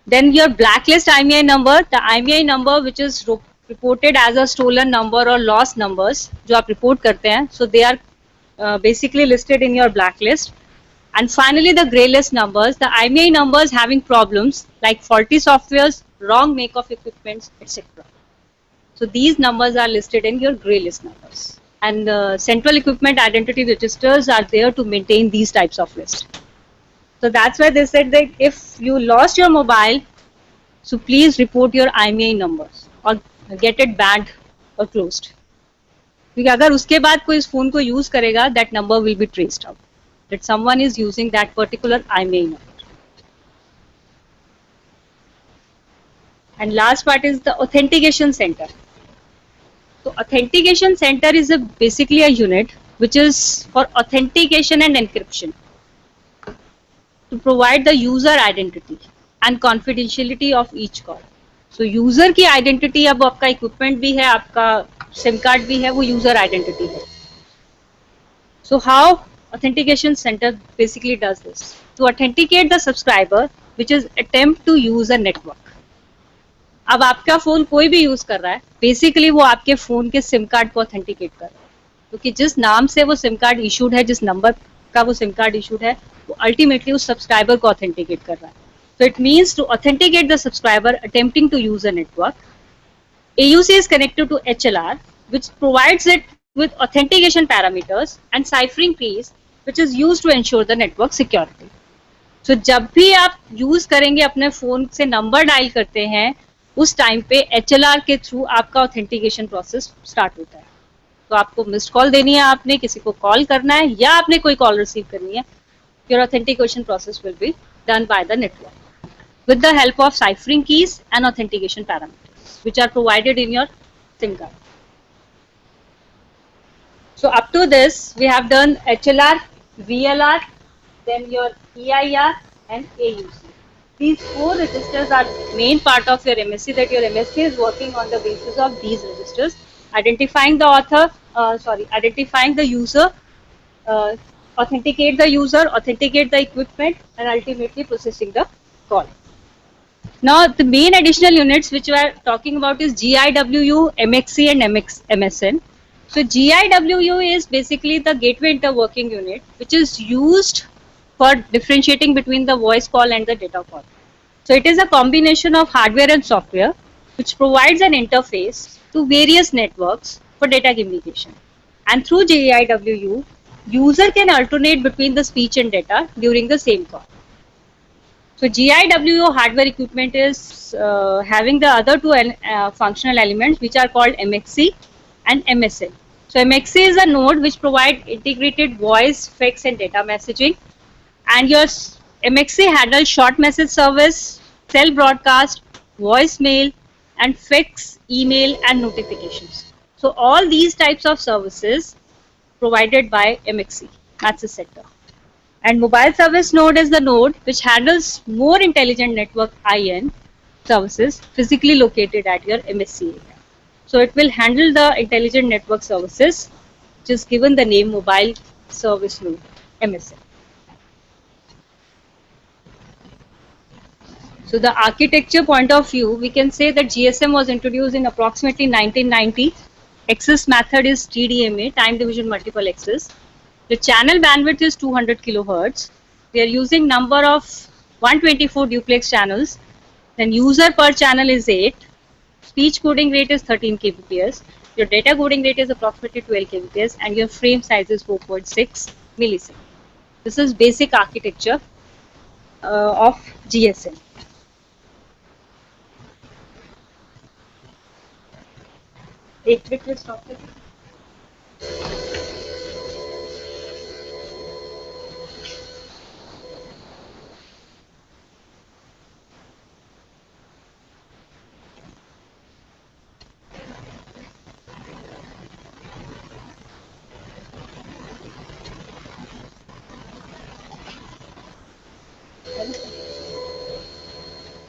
Then your black list IMEI number, the IMEI number which is reported as a stolen number और lost numbers जो आप report करते हैं, so they are basically listed in your blacklist. And finally the gray list numbers, the IMEI numbers having problems like faulty softwares, wrong make of equipments, etc. So these numbers are listed in your gray list numbers. And central equipment identity registers are there to maintain these types of lists. So that's why they said that if you lost your mobile, so please report your IMEI numbers or get it banned or closed. क्योंकि अगर उसके बाद कोई इस phone को use करेगा, that number will be traced out, that someone is using that particular IMEI number. And last part is the authentication center. So authentication center is basically a unit which is for authentication and encryption to provide the user identity and confidentiality of each call. So user की identity, अब आपका equipment भी है, आपका SIM card भी है, वो user identity है. So how authentication center basically does this? To authenticate the subscriber which is attempt to use a network. अब आपका फोन कोई भी यूज कर रहा है, बेसिकली वो आपके फोन के सिम कार्ड को ऑथेंटिकेट कर रहा है, क्योंकि जिस नाम से वो सिम कार्ड इशूड है, जिस नंबर का वो सिम कार्ड इशूड है, वो अल्टीमेटली उस सब्सक्राइबर को ऑथेंटिकेट कर रहा है. So it means to authenticate the subscriber attempting to use a network, AUC is connected to HLR, which provides it with authentication parameters and ciphering keys, which is used to ensure the network security. So जब भी आप use करेंगे, अपने phone से number dial करते हैं, उस time पे HLR के थ्रू आपका ऑथेंटिकेशन प्रोसेस स्टार्ट होता है. तो आपको मिस्ड कॉल देनी है, आपने किसी को कॉल करना है, या आपने कोई कॉल रिसीव करनी है, your authentication process will be done by the network with the help of ciphering keys and authentication parameters which are provided in your SIM card. So up to this we have done HLR, VLR, then your EIR and AUC. These four registers are main part of your MSC, that your MSC is working on the basis of these registers, identifying the author, identifying the user, authenticate the user, authenticate the equipment, and ultimately processing the call. Now the main additional units which we are talking about is GIWU, MXC and MSN. So GIWU is basically the gateway interworking unit which is used for differentiating between the voice call and the data call. So it is a combination of hardware and software which provides an interface to various networks for data communication. And through GIWU, user can alternate between the speech and data during the same call. So GIWO hardware equipment is having the other two functional elements, which are called MXC and MSN. So MXC is a node which provides integrated voice, fax and data messaging, and your MXC handles short message service, cell broadcast, voicemail, and fax, email and notifications. So all these types of services provided by MXC. That's the sector. And mobile service node is the node which handles more intelligent network IN services physically located at your MSC area. So it will handle the intelligent network services, which is given the name mobile service node, MSN. So the architecture point of view, we can say that GSM was introduced in approximately 1990. Access method is TDMA, time division multiple access. The channel bandwidth is 200 kilohertz. We are using number of 124 duplex channels. Then user per channel is 8. Speech coding rate is 13 kbps. Your data coding rate is approximately 12 kbps, and your frame size is 4.6 milliseconds. This is basic architecture of GSM. एक minute में stop करें.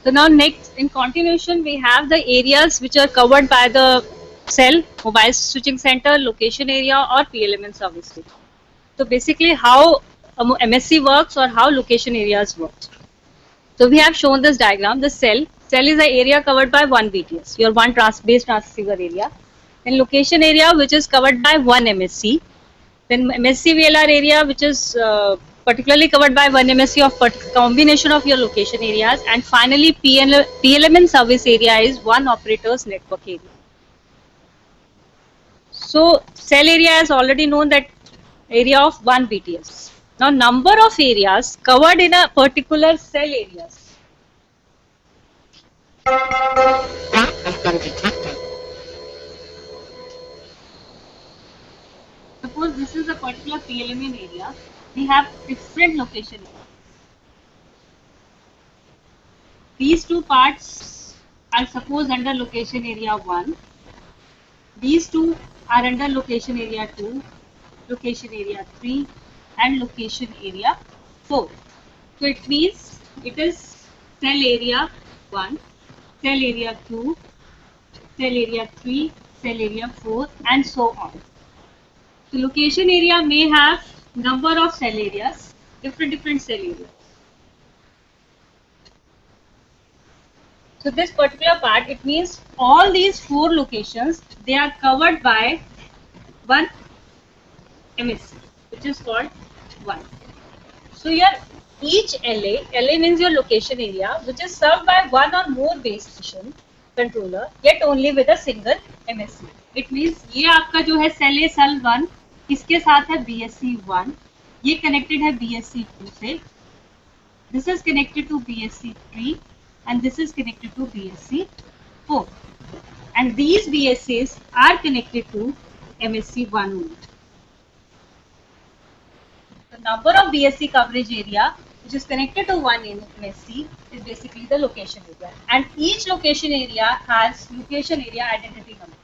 So now next, in continuation, we have the areas which are covered by the cell, mobile switching center, location area or PLMN service. So basically how MSC works or how location areas work. So we have shown this diagram. The cell is the area covered by 1 BTS, your one base transceiver area. Then location area which is covered by 1 MSC. Then MSC VLR area which is particularly covered by 1 MSC of combination of your location areas, and finally PLMN service area is one operator's network area. So cell area is already known, that area of 1 BTS. Now number of areas covered in a particular cell areas. Suppose this is a particular PLMN area. We have different location areas. These two parts are suppose under location area 1. These two are under location area 2, location area 3 and location area 4. So it means it is cell area 1, cell area 2, cell area 3, cell area 4 and so on. So location area may have number of cell areas, different cell areas. So this particular part, it means all these 4 locations, they are covered by one MSC, which is called 1. So your each LA means your location area, which is served by one or more base station controller, yet only with a single MSC. It means ये आपका जो है cell A cell 1 इसके साथ है BSC 1, ये connected है BSC 2 से, this is connected to BSC 3 and this is connected to BSC 4, and these BSCs are connected to MSC 1 only. The number of BSC coverage area which is connected to one MSC is basically the location area, and each location area has location area identity number.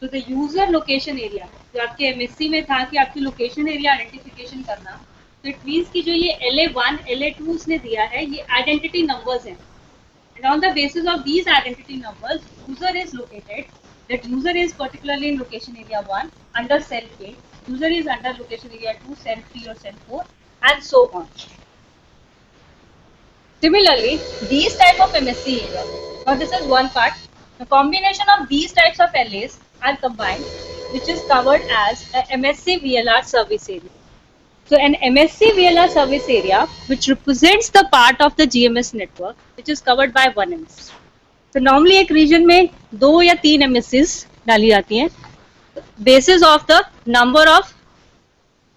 So the user location area, जो आपके MSC में था कि आपकी location area identification करना, तो it means कि जो ये LA1, LA2 उसने दिया है, ये identity numbers हैं, and on the basis of these identity numbers, user is located. That user is particularly in location area 1 under cell K, user is under location area 2, cell 3 or cell 4 and so on. Similarly, these type of MSC areas, now this is one part, the combination of these types of LAs are combined, which is covered as a MSC VLR service area. So an MSC VLR service area which represents the part of the GMS network which is covered by one MSC. So normally एक region में 2 या 3 MSCs डाली जाती हैं basis of the number of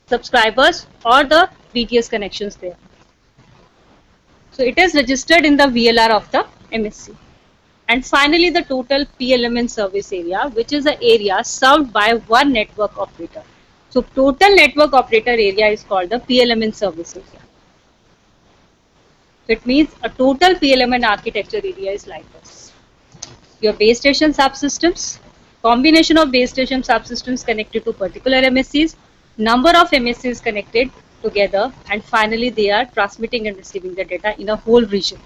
subscribers or the BTS connections there. So it is registered in the VLR of the MSC. And finally, the total PLMN service area, which is the area served by one network operator. So total network operator area is called the PLMN service area. So it means a total PLMN architecture area is like this. Your base station subsystems, combination of base station subsystems connected to particular MSCs, number of MSCs connected together, and finally they are transmitting and receiving the data in a whole region.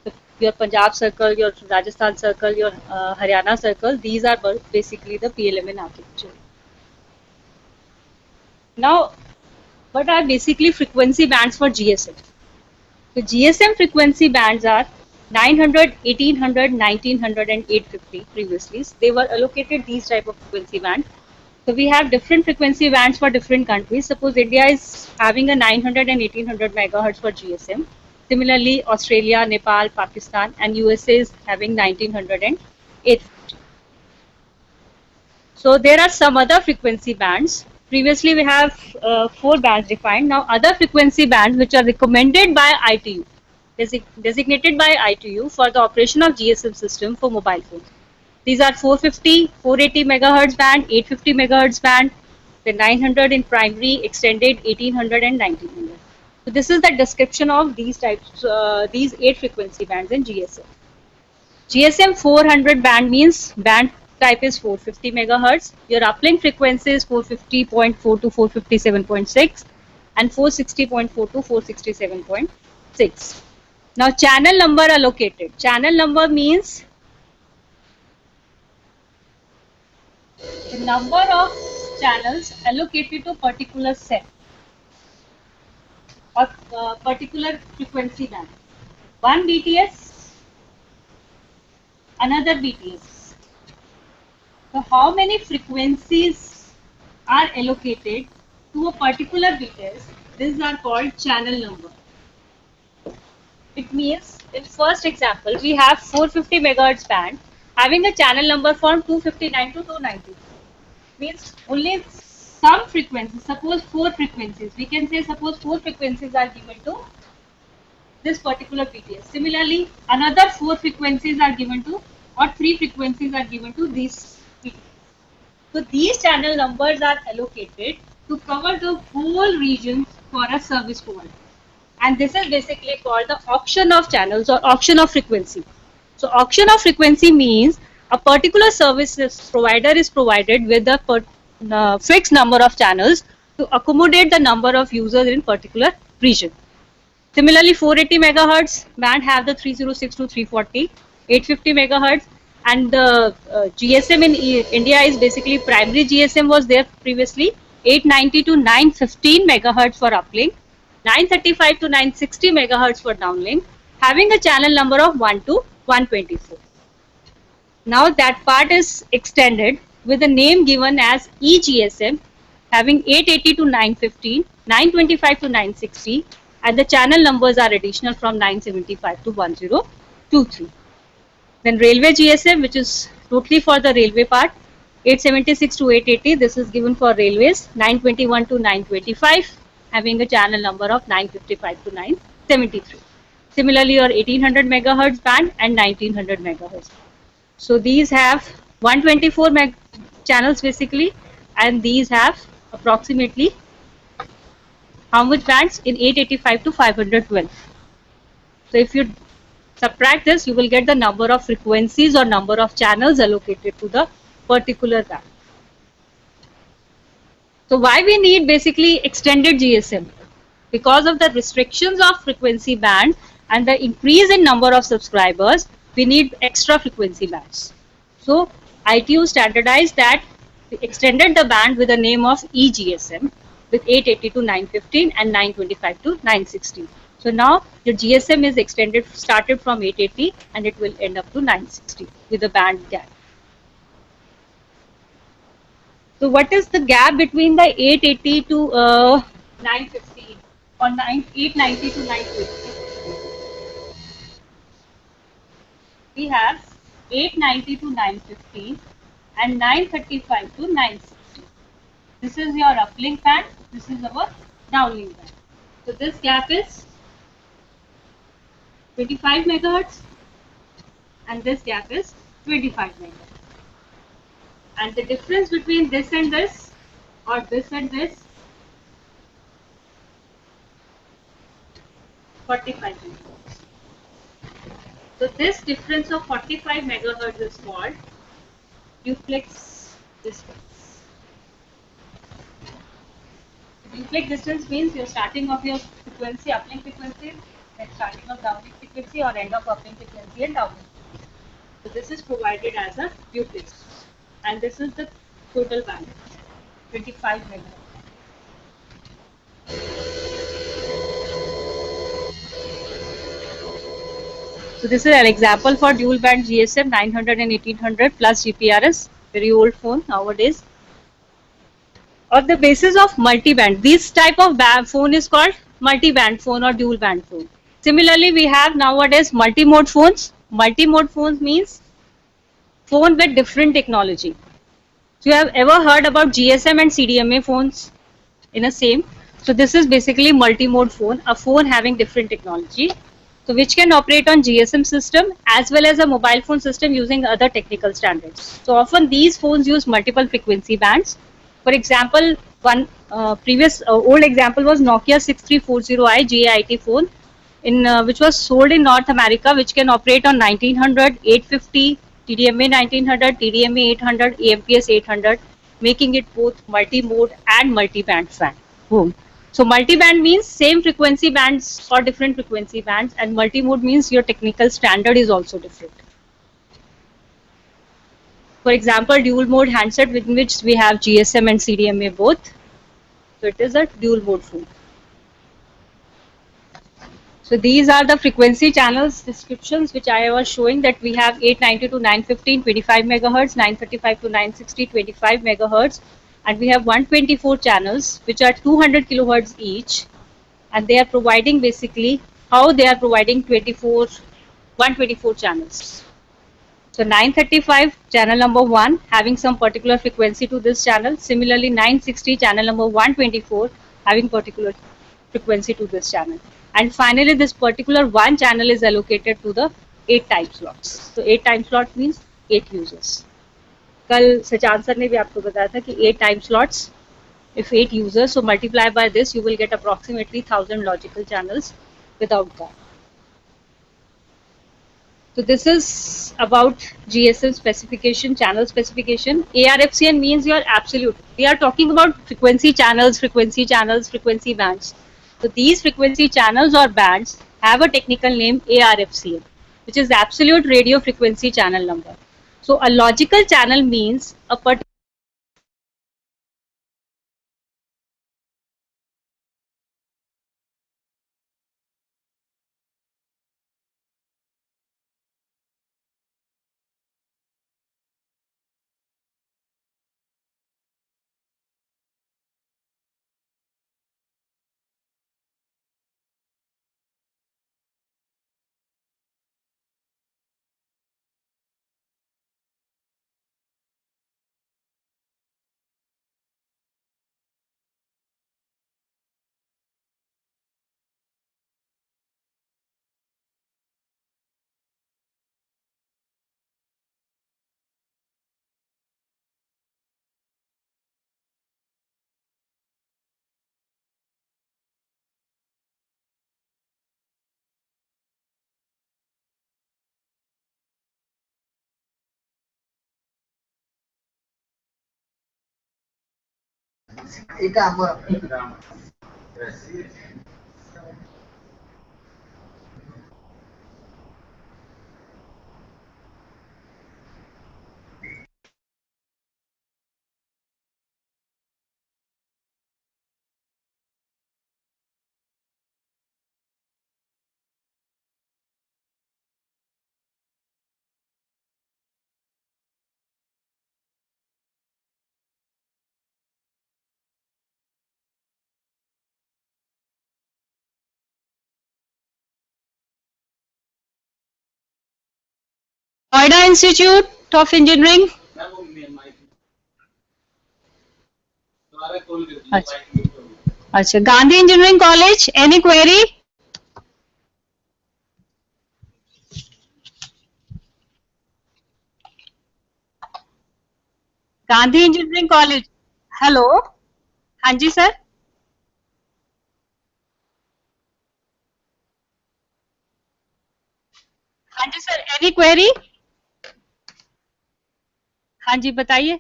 So your Punjab circle, your Rajasthan circle, your Haryana circle, these are basically the PLMN architecture. Now, what are basically frequency bands for GSM? So GSM frequency bands are 900, 1800, 1900 and 850 previously. They were allocated these type of frequency bands. So we have different frequency bands for different countries. Suppose India is having a 900 and 1800 megahertz for GSM. Similarly, Australia, Nepal, Pakistan and USA is having 1900 and 850. So there are some other frequency bands. Previously we have 4 bands defined. Now other frequency bands which are recommended by ITU, designated by ITU for the operation of GSM system for mobile phones. These are 450, 480 megahertz band, 850 megahertz band, the 900 in primary, extended 1800 and 1900. So this is the description of these types, these 8 frequency bands in GSM. GSM 400 band means band type is 450 megahertz. Your uplink frequency is 450.4 to 457.6 and 460.4 to 467.6. Now channel number allocated. Channel number means the number of channels allocated to particular set or particular frequency band. One BTS, another BTS. So how many frequencies are allocated to a particular BTS? These are called channel number. It means in first example we have 450 megahertz band having a channel number from 259 to 290. Means only some frequencies, suppose 4 frequencies, we can say suppose 4 frequencies are given to this particular BTS. Similarly, another 4 frequencies are given to or 3 frequencies are given to these BTS. So these channel numbers are allocated to cover the whole region for a service provider. And this is basically called the auction of channels or auction of frequency. So auction of frequency means a particular service provider is provided with a fixed number of channels to accommodate the number of users in particular region. Similarly, 480 megahertz band have the 306 to 340, 850 megahertz, and the GSM in India is basically primary GSM was there previously, 890 to 915 megahertz for uplink, 935 to 960 megahertz for downlink, having a channel number of 1 to 124. Now that part is extended with a name given as eGSM, having 880 to 915, 925 to 960, and the channel numbers are additional from 975 to 1023. Then railway GSM, which is totally for the railway part, 876 to 880, this is given for railways, 921 to 925, having a channel number of 955 to 973. Similarly, your 1800 megahertz band and 1900 megahertz. So these have 124 channels basically, and these have approximately how much bands in 885 to 512. So if you subtract this, you will get the number of frequencies or number of channels allocated to the particular band. So why we need basically extended GSM? Because of the restrictions of frequency band and the increase in number of subscribers, we need extra frequency bands. So ITU standardized that, extended the band with the name of eGSM with 880 to 915 and 925 to 960. So now your GSM is extended, started from 880 and it will end up to 960 with a band gap. So what is the gap between the 880 to 950 or 890 to 950? We have 890 to 950 and 935 to 960. This is your uplink band. This is our downlink band. So this gap is 25 megahertz and this gap is 25 megahertz. And the difference between this and this, or this and this, 45 megahertz. So this difference of 45 megahertz is called duplex distance. Duplex distance means you're starting of your frequency, uplink frequency, then starting of downlink frequency, or end of uplink frequency and downlink. So this is provided as a duplex, and this is the total band, 25 megahertz. So this is an example for dual band GSM 900 and 1800 plus GPRS, very old phone nowadays. On the basis of multi-band, this type of phone is called multi-band phone or dual band phone. Similarly, we have nowadays multi-mode phones. Multi-mode phones means phone with different technology. So you have ever heard about GSM and CDMA phones in a same? So this is basically multi-mode phone, a phone having different technology. So which can operate on GSM system as well as a mobile phone system using other technical standards. So often these phones use multiple frequency bands. For example, one previous old example was Nokia 6340i GAIT phone, in which was sold in North America, which can operate on 1900, 850, TDMA 1900, TDMA 800, AMPS 800, making it both multi-mode and multi-band phone. So multi-band means same frequency bands or different frequency bands, and multi-mode means your technical standard is also different. For example, dual mode handset with which we have GSM and CDMA both. So it is a dual mode phone. So these are the frequency channels descriptions which I was showing, that we have 890 to 915 25 megahertz, 935 to 960 25 megahertz, and we have 124 channels which are 200 kilohertz each, and they are providing basically how they are providing 124 channels. So 935 channel number 1 having some particular frequency to this channel. Similarly 960 channel number 124 having particular frequency to this channel. And finally this particular one channel is allocated to the 8 time slots. So 8 time slot means 8 users. कल Sachan sir ने भी आपको बताया था कि 8 time slots, if 8 users, so multiply by this, you will get approximately 1000 logical channels without that. So this is about GSM specification, channel specification. ARFCN means your absolute. We are talking about frequency channels, frequency bands. So these frequency channels or bands have a technical name ARFCN, which is absolute radio frequency channel number. So a logical channel means a particular Noida Institute of Engineering. अच्छा अच्छा, Gandhi engineering college, any query? Gandhi engineering college, hello, हाँ जी sir, हाँ जी sir, any query? हाँ जी बताइए।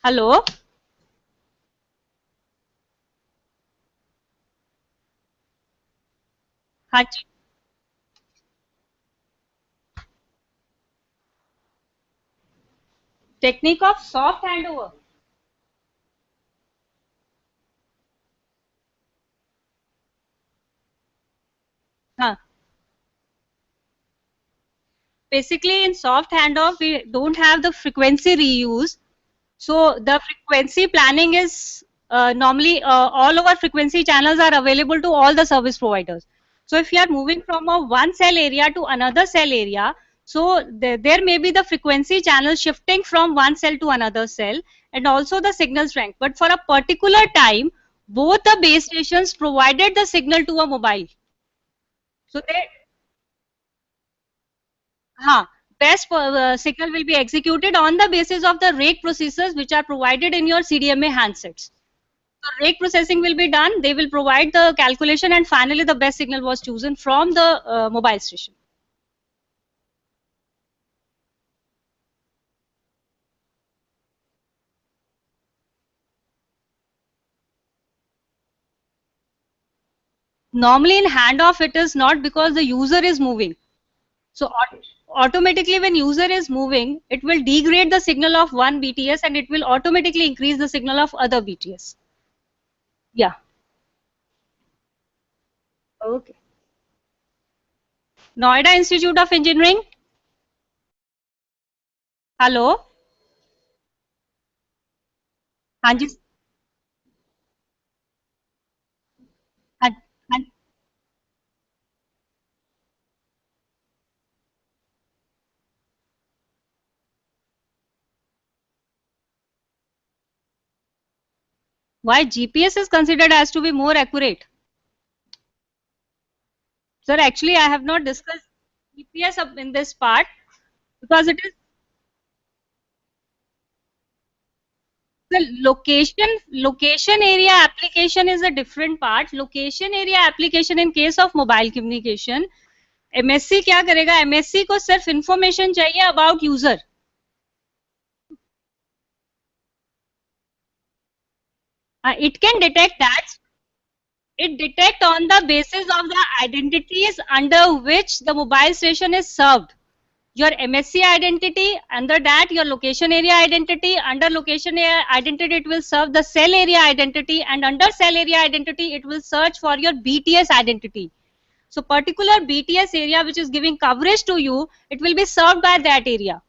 Hello, हाँ जी, technique of soft hand over, हाँ, basically in soft handoff we don't have the frequency reuse. So the frequency planning is normally all our frequency channels are available to all the service providers. So if you are moving from a one cell area to another cell area, so there may be the frequency channel shifting from one cell to another cell, and also the signal strength. But for a particular time, both the base stations provided the signal to a mobile. So they, हाँ, best signal will be executed on the basis of the rake processors which are provided in your CDMA handsets. So rake processing will be done. They will provide the calculation, and finally the best signal was chosen from the mobile station. Normally in handoff it is not, because the user is moving. So automatically when user is moving, it will degrade the signal of one BTS and it will automatically increase the signal of other BTS. Yeah. Okay. Noida Institute of Engineering. Hello. हाँ जी, हाँ, हाँ, why GPS is considered as to be more accurate? Sir, actually I have not discussed GPS in this part, because it is the location area application is a different part. Location area application in case of mobile communication, MSC क्या करेगा, MSC को सिर्फ information चाहिए about user. It can detect that. It detect on the basis of the identities under which the mobile station is served. Your MSC identity, under that your location area identity, under location area identity it will serve the cell area identity, and under cell area identity it will search for your BTS identity. So particular BTS area which is giving coverage to you, it will be served by that area.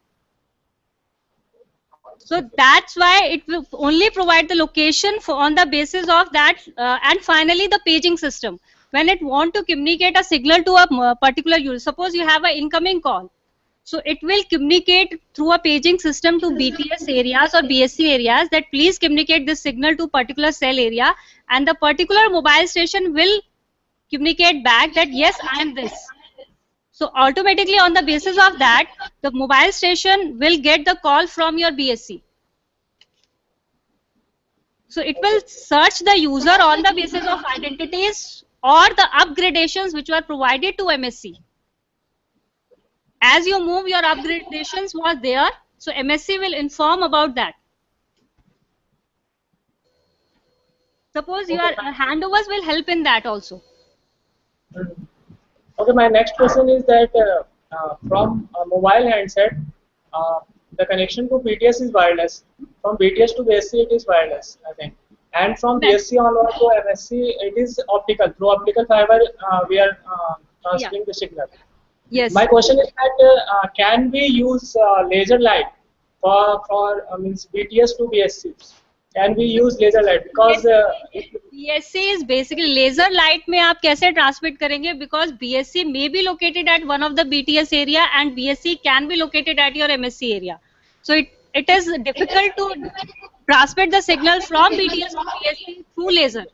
So that's why it will only provide the location for, on the basis of that. And finally the paging system, when it want to communicate a signal to a particular user, suppose you have an incoming call, so it will communicate through a paging system to BTS areas or BSC areas that please communicate this signal to particular cell area, and the particular mobile station will communicate back that yes, I am this. So automatically on the basis of that, the mobile station will get the call from your BSC. So it will search the user on the basis of identities or the upgradations which were provided to MSC. As you move, your upgradations was there, so MSC will inform about that. Suppose your Okay. handovers will help in that also. Mhm. Okay, my next question is that from a mobile handset, uh, the connection to BTS is wireless. From BTS to BSC, it is wireless, I think. And from BSC onward to MSC, it is optical. Through optical fiber, we are Yeah. transferring the signal. My Yes. question is that can we use laser light for means BTS to BSC? Can we use laser light because BSC is basically laser light में आप कैसे transmit करेंगे, because BSC may be located at one of the BTS area and BSC can be located at your MSC area. So it is difficult to transmit the signal from BTS to BSC through laser.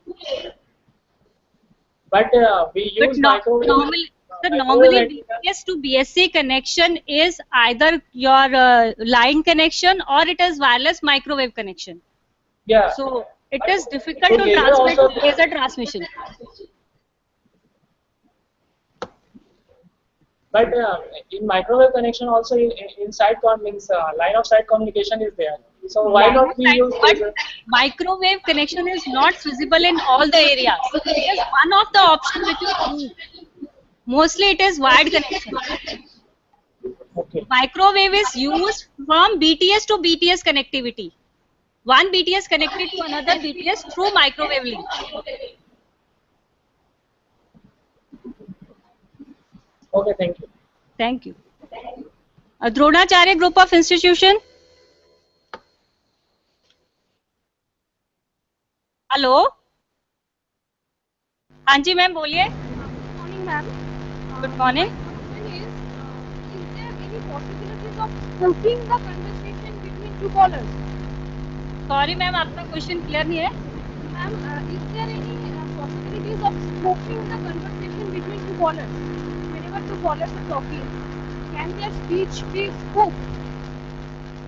But we But use microwave microwave normally antenna. BTS to BSC connection is either your line connection or it is wireless microwave connection. Yeah. So it But is difficult to to laser transmit also. laser transmission. But in microwave connection also inside means line of sight communication is there. So why Line not of we sight, use but laser? microwave connection is not feasible in all the areas. It is one of the options which is used. Mostly it is wired connection. Okay. Microwave is used from BTS to BTS connectivity. One BTS connected to another BTS through microwave link. Okay. Thank you. Thank you. Dronacharya Group of Institution. Hello. हाँ जी ma'am बोलिए. Morning, ma'am. Good My morning. question is there any possibilities of spoofing the conversation between two callers? Sorry ma'am आपका question clear नहीं है. Ma'am, is there any possibilities of spoofing the conversation between two callers? Whenever two callers are talking, can their speech be spoofed?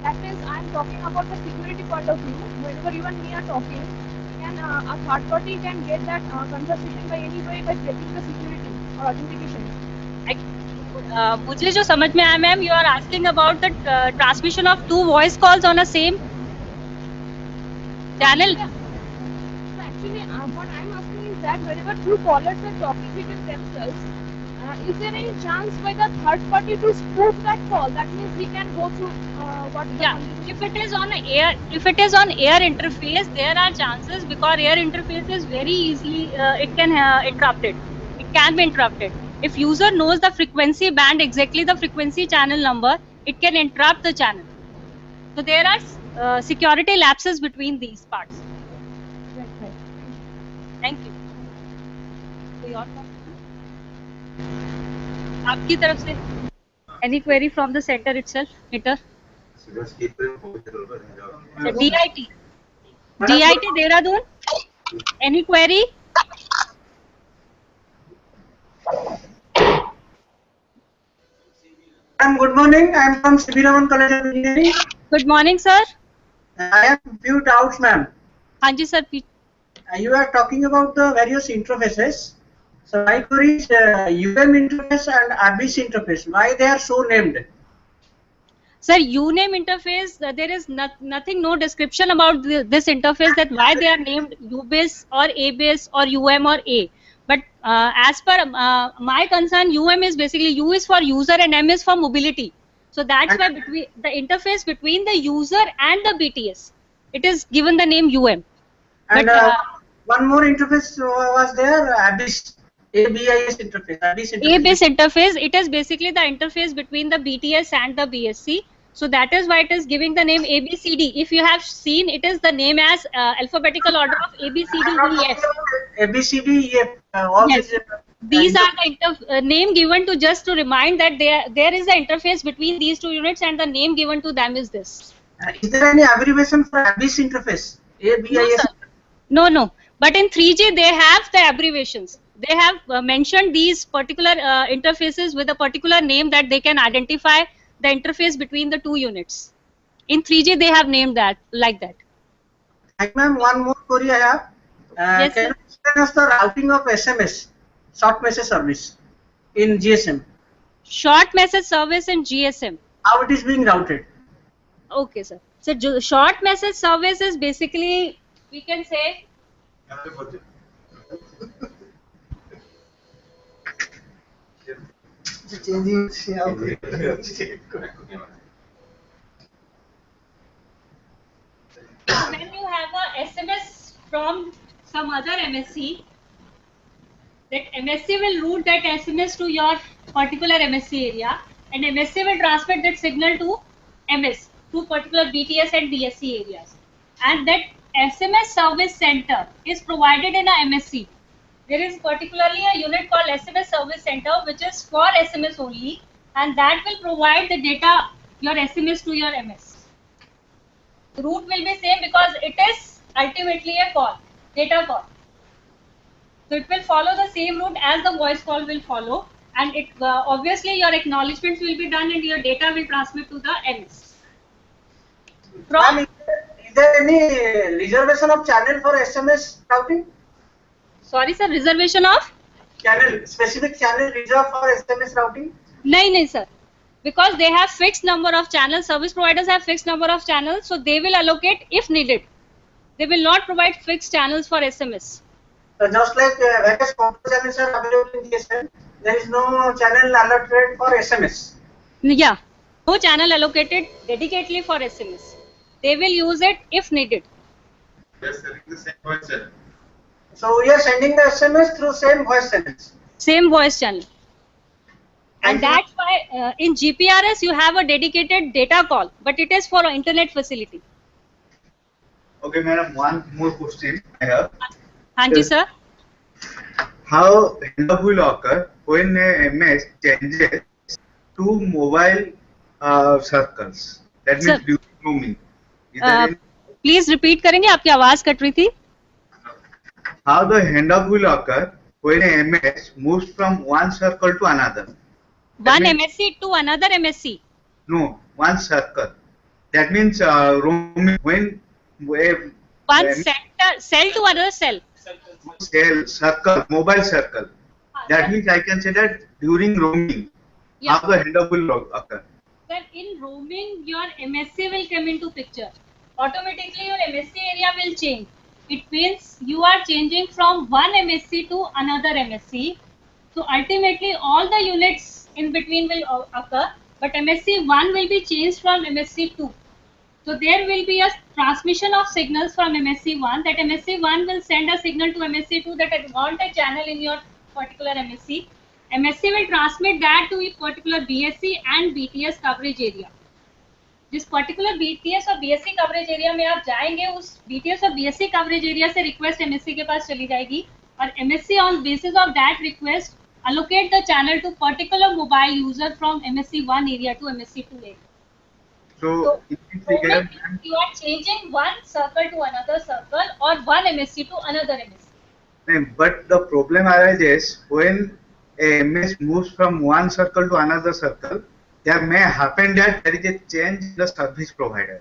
That is, I am talking about the security point of view. Whenever you and me are talking, can a third party can get that conversation by any way by breaking the security or authentication? मुझे जो समझ में आया ma'am, you are asking about the transmission of two voice calls on a same channel. So actually, what I'm asking is that whenever two callers are talking between themselves, is there any chance by the third party to spoof that call? That means we can go through what the Yeah, if it is on air, if it is on air interface, there are chances because air interface is very easily it can interrupt it. It can be interrupted. If user knows the frequency band, exactly the frequency channel number, it can interrupt the channel. So there are security lapses between these parts. Right. Thank you. कोई और बात? आपकी तरफ से any query from the center itself, Nitter? DIT. DIT Dehradun. Any query? Ma'am, good morning. I am from Sibiraman College of Engineering. Good morning, sir. I have few doubts, ma'am. हाँ जी sir. You are talking about the various interfaces. So my query is UM interface and ABIS interface. Why they are so named? Sir, UNAME interface, there is nothing, no description about this interface that why they are named UBIS or ABIS or UM or A. But as per my concern, UM is basically U is for user and M is for mobility. So that's why between the interface between the user and the BTS, it is given the name UM. And But one more interface was there, ABIS, ABIS interface. ABIS interface. A-base interface, it is basically the interface between the BTS and the BSC. So that is why it is giving the name ABCD. If you have seen, it is the name as alphabetical order of ABCDEF. ABCDEF. All Yes. these, These are the name given to just to remind that there is an interface between these two units and the name given to them is this. is there any abbreviation for ABIS interface? No, ABIS. sir. No. But in 3G, they have the abbreviations. They have mentioned these particular interfaces with a particular name that they can identify the interface between the two units. In 3G, they have named that like that. Thank you, ma'am. One more query I have. Yes, Can sir. you explain us the routing of SMS, short message service, in GSM? Short message service in GSM. How it is being routed? Okay, sir. So short message service is basically, we can say, when you have a SMS from some other MSC, that MSC will route that SMS to your particular MSC area, and MSC will transmit that signal to MS, to particular BTS and DSC areas. And that SMS service center is provided in a MSC. There is particularly a unit called SMS service center, which is for SMS only, and that will provide the data, your SMS to your MS. The route will be same because it is ultimately a call, data call. So it will follow the same route as the voice call will follow, and it obviously your acknowledgements will be done and your data will transmit to the MS. Ma'am, From is there any reservation of channel for SMS routing? sorry sir, reservation of Channel, specific channel reserved for SMS routing? nahi sir, because they have fixed number of channels. Service providers have fixed number of channels, so they will allocate if needed. They will not provide fixed channels for SMS. So just like various control channels are available in DSL, there is no channel allotted for SMS. Yeah, no channel allocated dedicatedly for SMS. They will use it if needed. We are selling the same voice channel. So we are sending the SMS through same voice channels. Same voice channel. And Thank you. that's why in GPRS you have a dedicated data call, but it is for internet facility. Okay, madam, one more question I have. Hanji sir. How handoff will occur when a MS changes to mobile circles? That means Sir, during roaming. Is there any, please repeat करेंगे, आपकी आवाज cut रही थी. how the handoff will occur when a MS moves from one circle to another? That One means, MSC to another MSC. no, one circle. That means roaming when One cell to another cell. cell circle, mobile circle. That means I can say that during roaming, Yeah. how the handoff will occur. Sir, in roaming, your MSC will come into picture. Automatically, your MSC area will change. It means you are changing from one MSC to another MSC. So ultimately, all the units in between will occur, but MSC 1 will be changed from MSC 2. So there will be a transmission of signals from MSC 1, that MSC 1 will send a signal to MSC 2 that I want a channel in your particular MSC. MSC will transmit that to a particular BSC and BTS coverage area. जिस particular BTS और BSC coverage area में आप जाएंगे, उस BTS और BSC coverage area से request MSC के पास चली जाएगी, और MSC on basis of that request allocate the channel to particular mobile user from MSC 1 area to MSC 2 area. So, So, in this figure, you are changing one circle to another circle or one MSC to another MSC. but the problem arises when a MS moves from one circle to another circle. There may happen that there is a change in the service provider.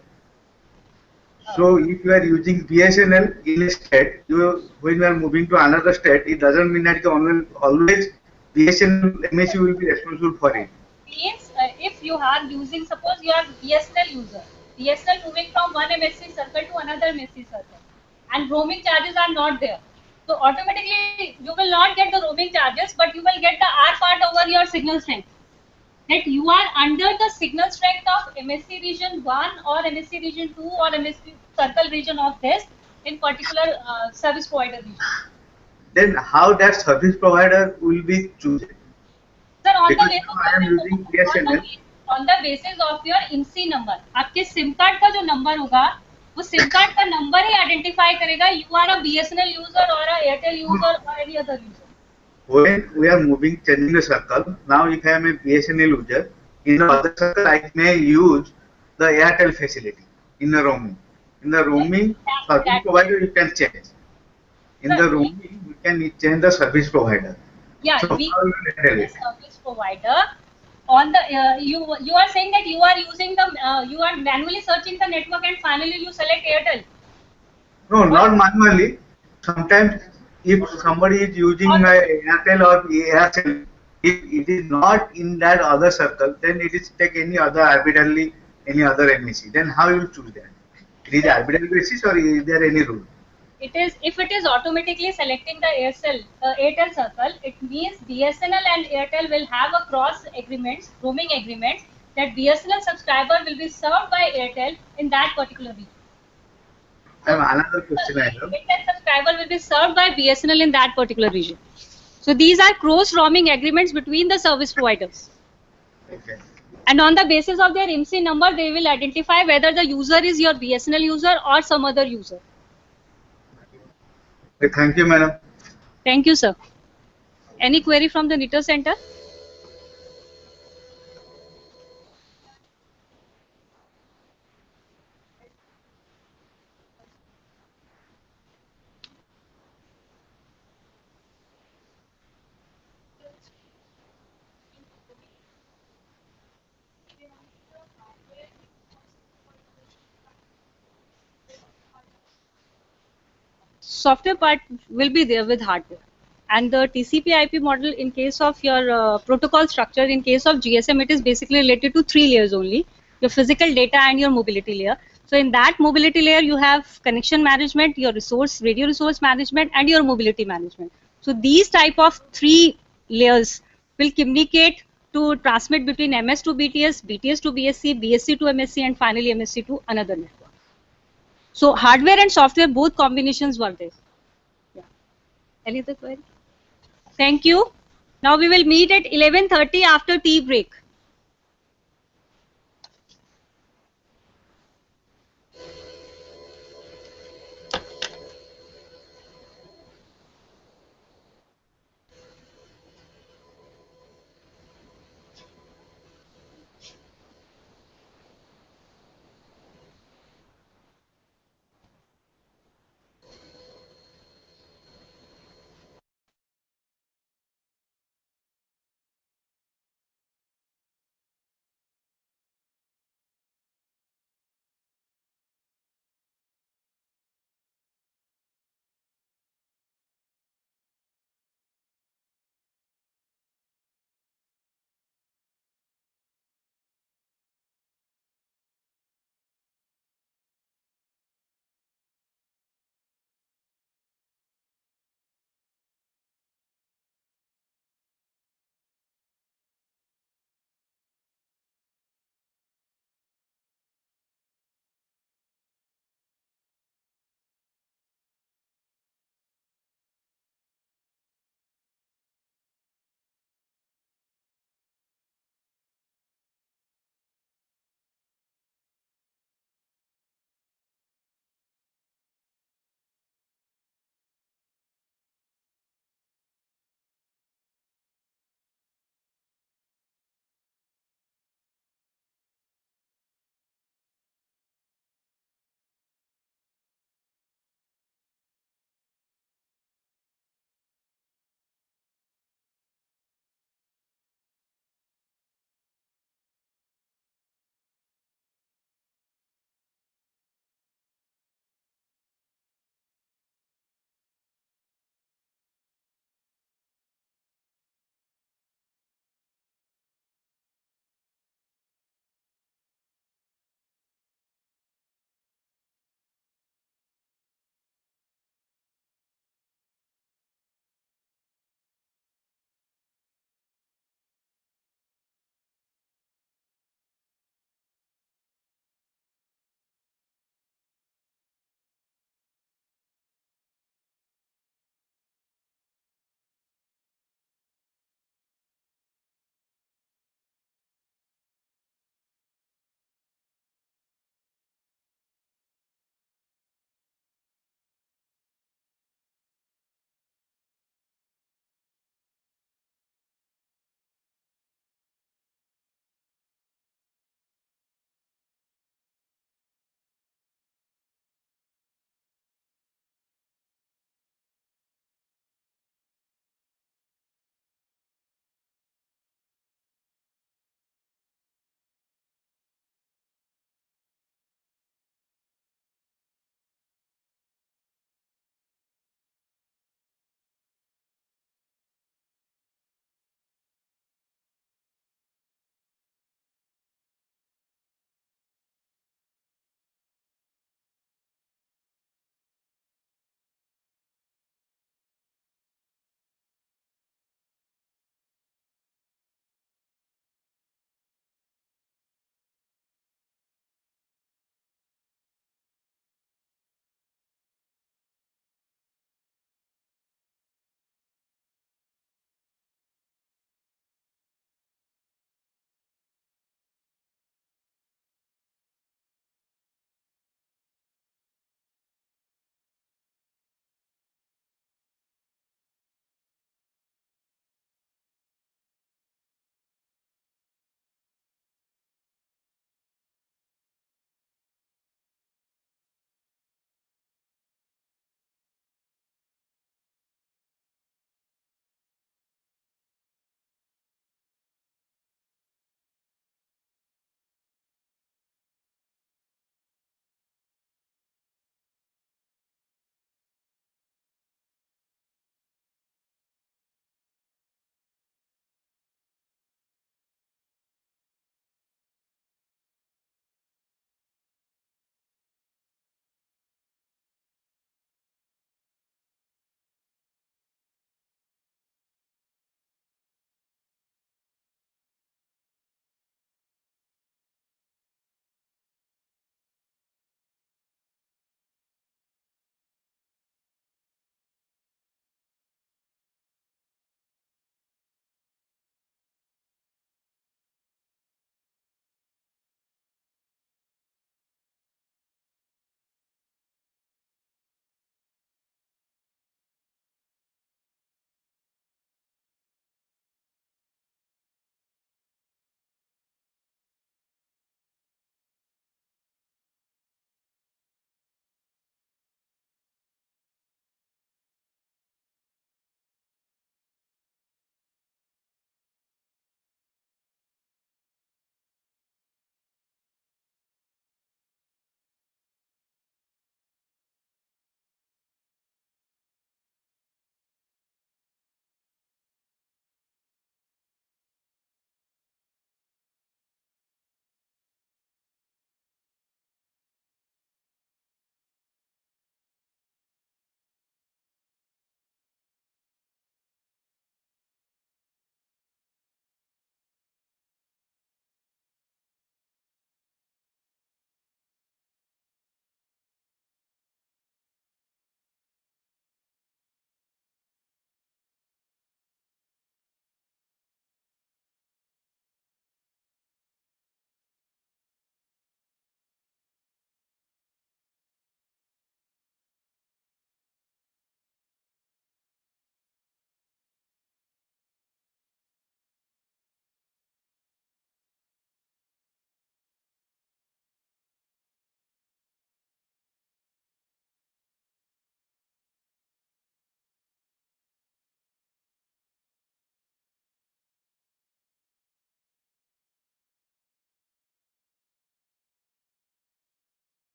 So, if you are using BSNL in a state, when you are moving to another state, it doesn't mean that always BSNL MSC will be responsible for it. Means if you are using, suppose you are BSNL user, BSNL moving from one MSC circle to another MSC circle, and roaming charges are not there. So automatically you will not get the roaming charges, but you will get the R part over your signal strength. That you are under the signal strength of MSC region 1 or MSC region 2 or MSC circle region of this in particular service provider region. Then how that service provider will be chosen? Sir, on Because the now I am using BSNL. on the basis of your IMSI number, आपके SIM card का जो number होगा, वो SIM card का number ही identify करेगा you are a BSNL user or a Airtel user or any other user. When we are changing the circle, now if I am a BSNL user, in the other circle I may use the Airtel facility in the roaming. In the roaming, service provider you can change. In the roaming, you can change the service provider. Yeah, So we how you handle it? service provider on the you are saying that you are using the you are manually searching the network and finally you select Airtel. No, not manually. Sometimes if somebody is using Airtel or Airtel, if it is not in that other circle, then it is take any other arbitrarily any other MSC. Then how you will choose that? It is arbitrary basis or is there any rule? It is, if it is automatically selecting the Airtel circle, it means BSNL and Airtel will have a cross agreements, roaming agreements, that BSNL subscriber will be served by Airtel in that particular region. So, Another question I have. Airtel subscriber will be served by BSNL in that particular region. So these are cross roaming agreements between the service providers. Okay. And on the basis of their IMSI number, they will identify whether the user is your BSNL user or some other user. Okay, thank you, madam. Thank you, sir. Any query from the NITTTR center? software part will be there with hardware. And the TCP/IP model, in case of your protocol structure, in case of GSM, it is basically related to three layers only: your physical data and your mobility layer. So in that mobility layer, you have connection management, your radio resource management, and your mobility management. So these type of three layers will communicate to transmit between MS to BTS, BTS to BSC, BSC to MSC, and finally MSC to another network. So hardware and software, both combinations were there. Yeah. Any other query? Thank you. Now we will meet at 11:30 after tea break.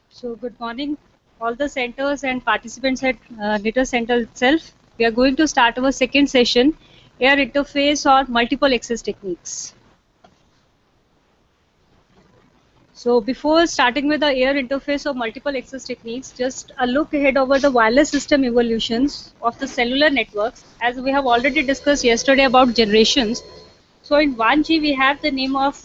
So good morning, all the centers and participants at NITTTR Center itself. We are going to start our second session, air interface or multiple access techniques. So before starting with the air interface or multiple access techniques, just a look ahead over the wireless system evolutions of the cellular networks. As we have already discussed yesterday about generations. So in 1G we have the name of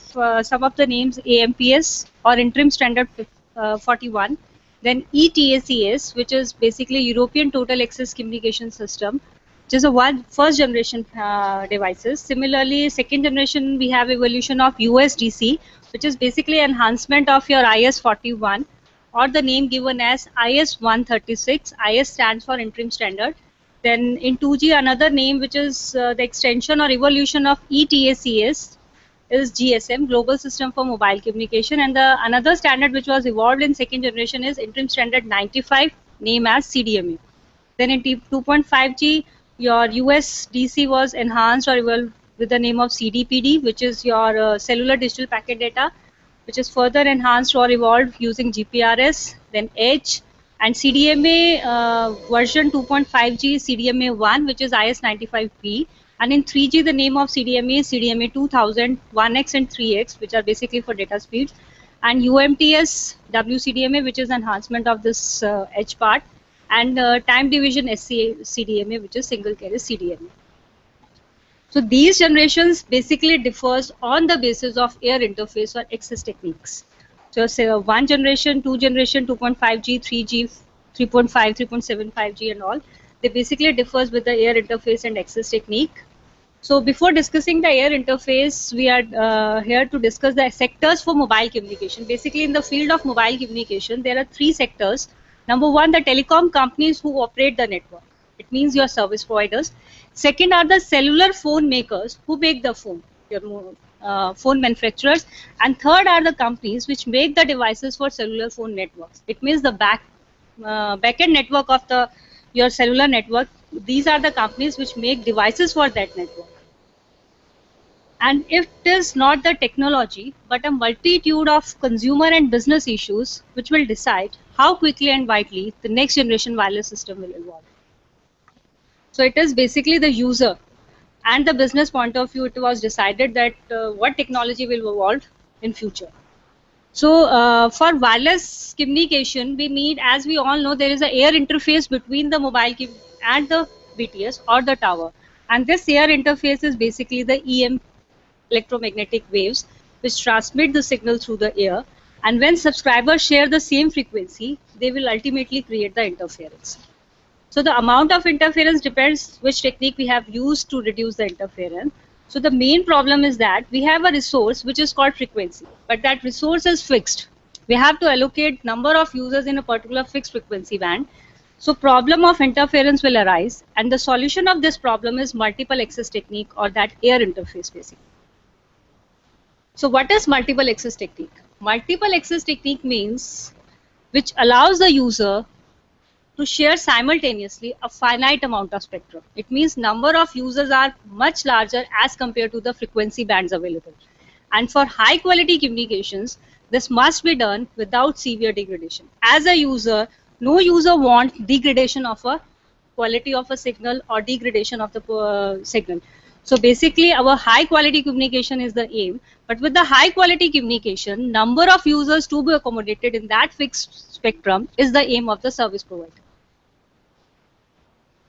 some of the names AMPS or Interim Standard 41, then ETACS, which is basically European Total Access Communication System, which is a first generation devices. Similarly, second generation we have evolution of USDC, which is basically enhancement of your IS-41 or the name given as IS-136. IS stands for interim standard. Then in 2G another name which is the extension or evolution of ETACS is GSM, Global System for Mobile Communication, and the another standard which was evolved in second generation is interim standard 95, named as CDMA. Then in 2.5G, your USDC was enhanced or evolved with the name of CDPD, which is your cellular digital packet data, which is further enhanced or evolved using GPRS, then Edge, and CDMA version 2.5G CDMA 1, which is IS95P. And in 3G, the name of CDMA is CDMA 2000, 1X and 3X, which are basically for data speeds. And UMTS WCDMA, which is enhancement of this Edge part, and time division CDMA, which is single carrier CDMA. So these generations basically differs on the basis of air interface or access techniques. So say one generation, two generation, 2.5G, 3G, 3.5, 3.75G and all, they basically differs with the air interface and access technique. So before discussing the air interface, we are here to discuss the sectors for mobile communication. Basically in the field of mobile communication, there are three sectors. Number one, the telecom companies who operate the network. It means your service providers. Second are the cellular phone makers who make the phone, your phone manufacturers. And third are the companies which make the devices for cellular phone networks. It means the backend network of your cellular network. These are the companies which make devices for that network. And if it is not the technology, but a multitude of consumer and business issues which will decide how quickly and widely the next generation wireless system will evolve. So it is basically the user and the business point of view, it was decided that what technology will evolve in future. So for wireless communication, we need, as we all know, there is an air interface between the mobile and the BTS or the tower. And this air interface is basically the EM, electromagnetic waves, which transmit the signal through the air. And when subscribers share the same frequency, they will ultimately create the interference. So the amount of interference depends which technique we have used to reduce the interference. So the main problem is that we have a resource which is called frequency, but that resource is fixed. We have to allocate number of users in a particular fixed frequency band. So problem of interference will arise, and the solution of this problem is multiple access technique or that air interface basically. So what is multiple access technique? Multiple access technique means which allows the user to share simultaneously a finite amount of spectrum. It means number of users are much larger as compared to the frequency bands available. And for high quality communications, this must be done without severe degradation. As a user, no user wants degradation of a quality of a signal or degradation of the signal. So basically our high quality communication is the aim, but with the high quality communication, number of users to be accommodated in that fixed spectrum is the aim of the service provider.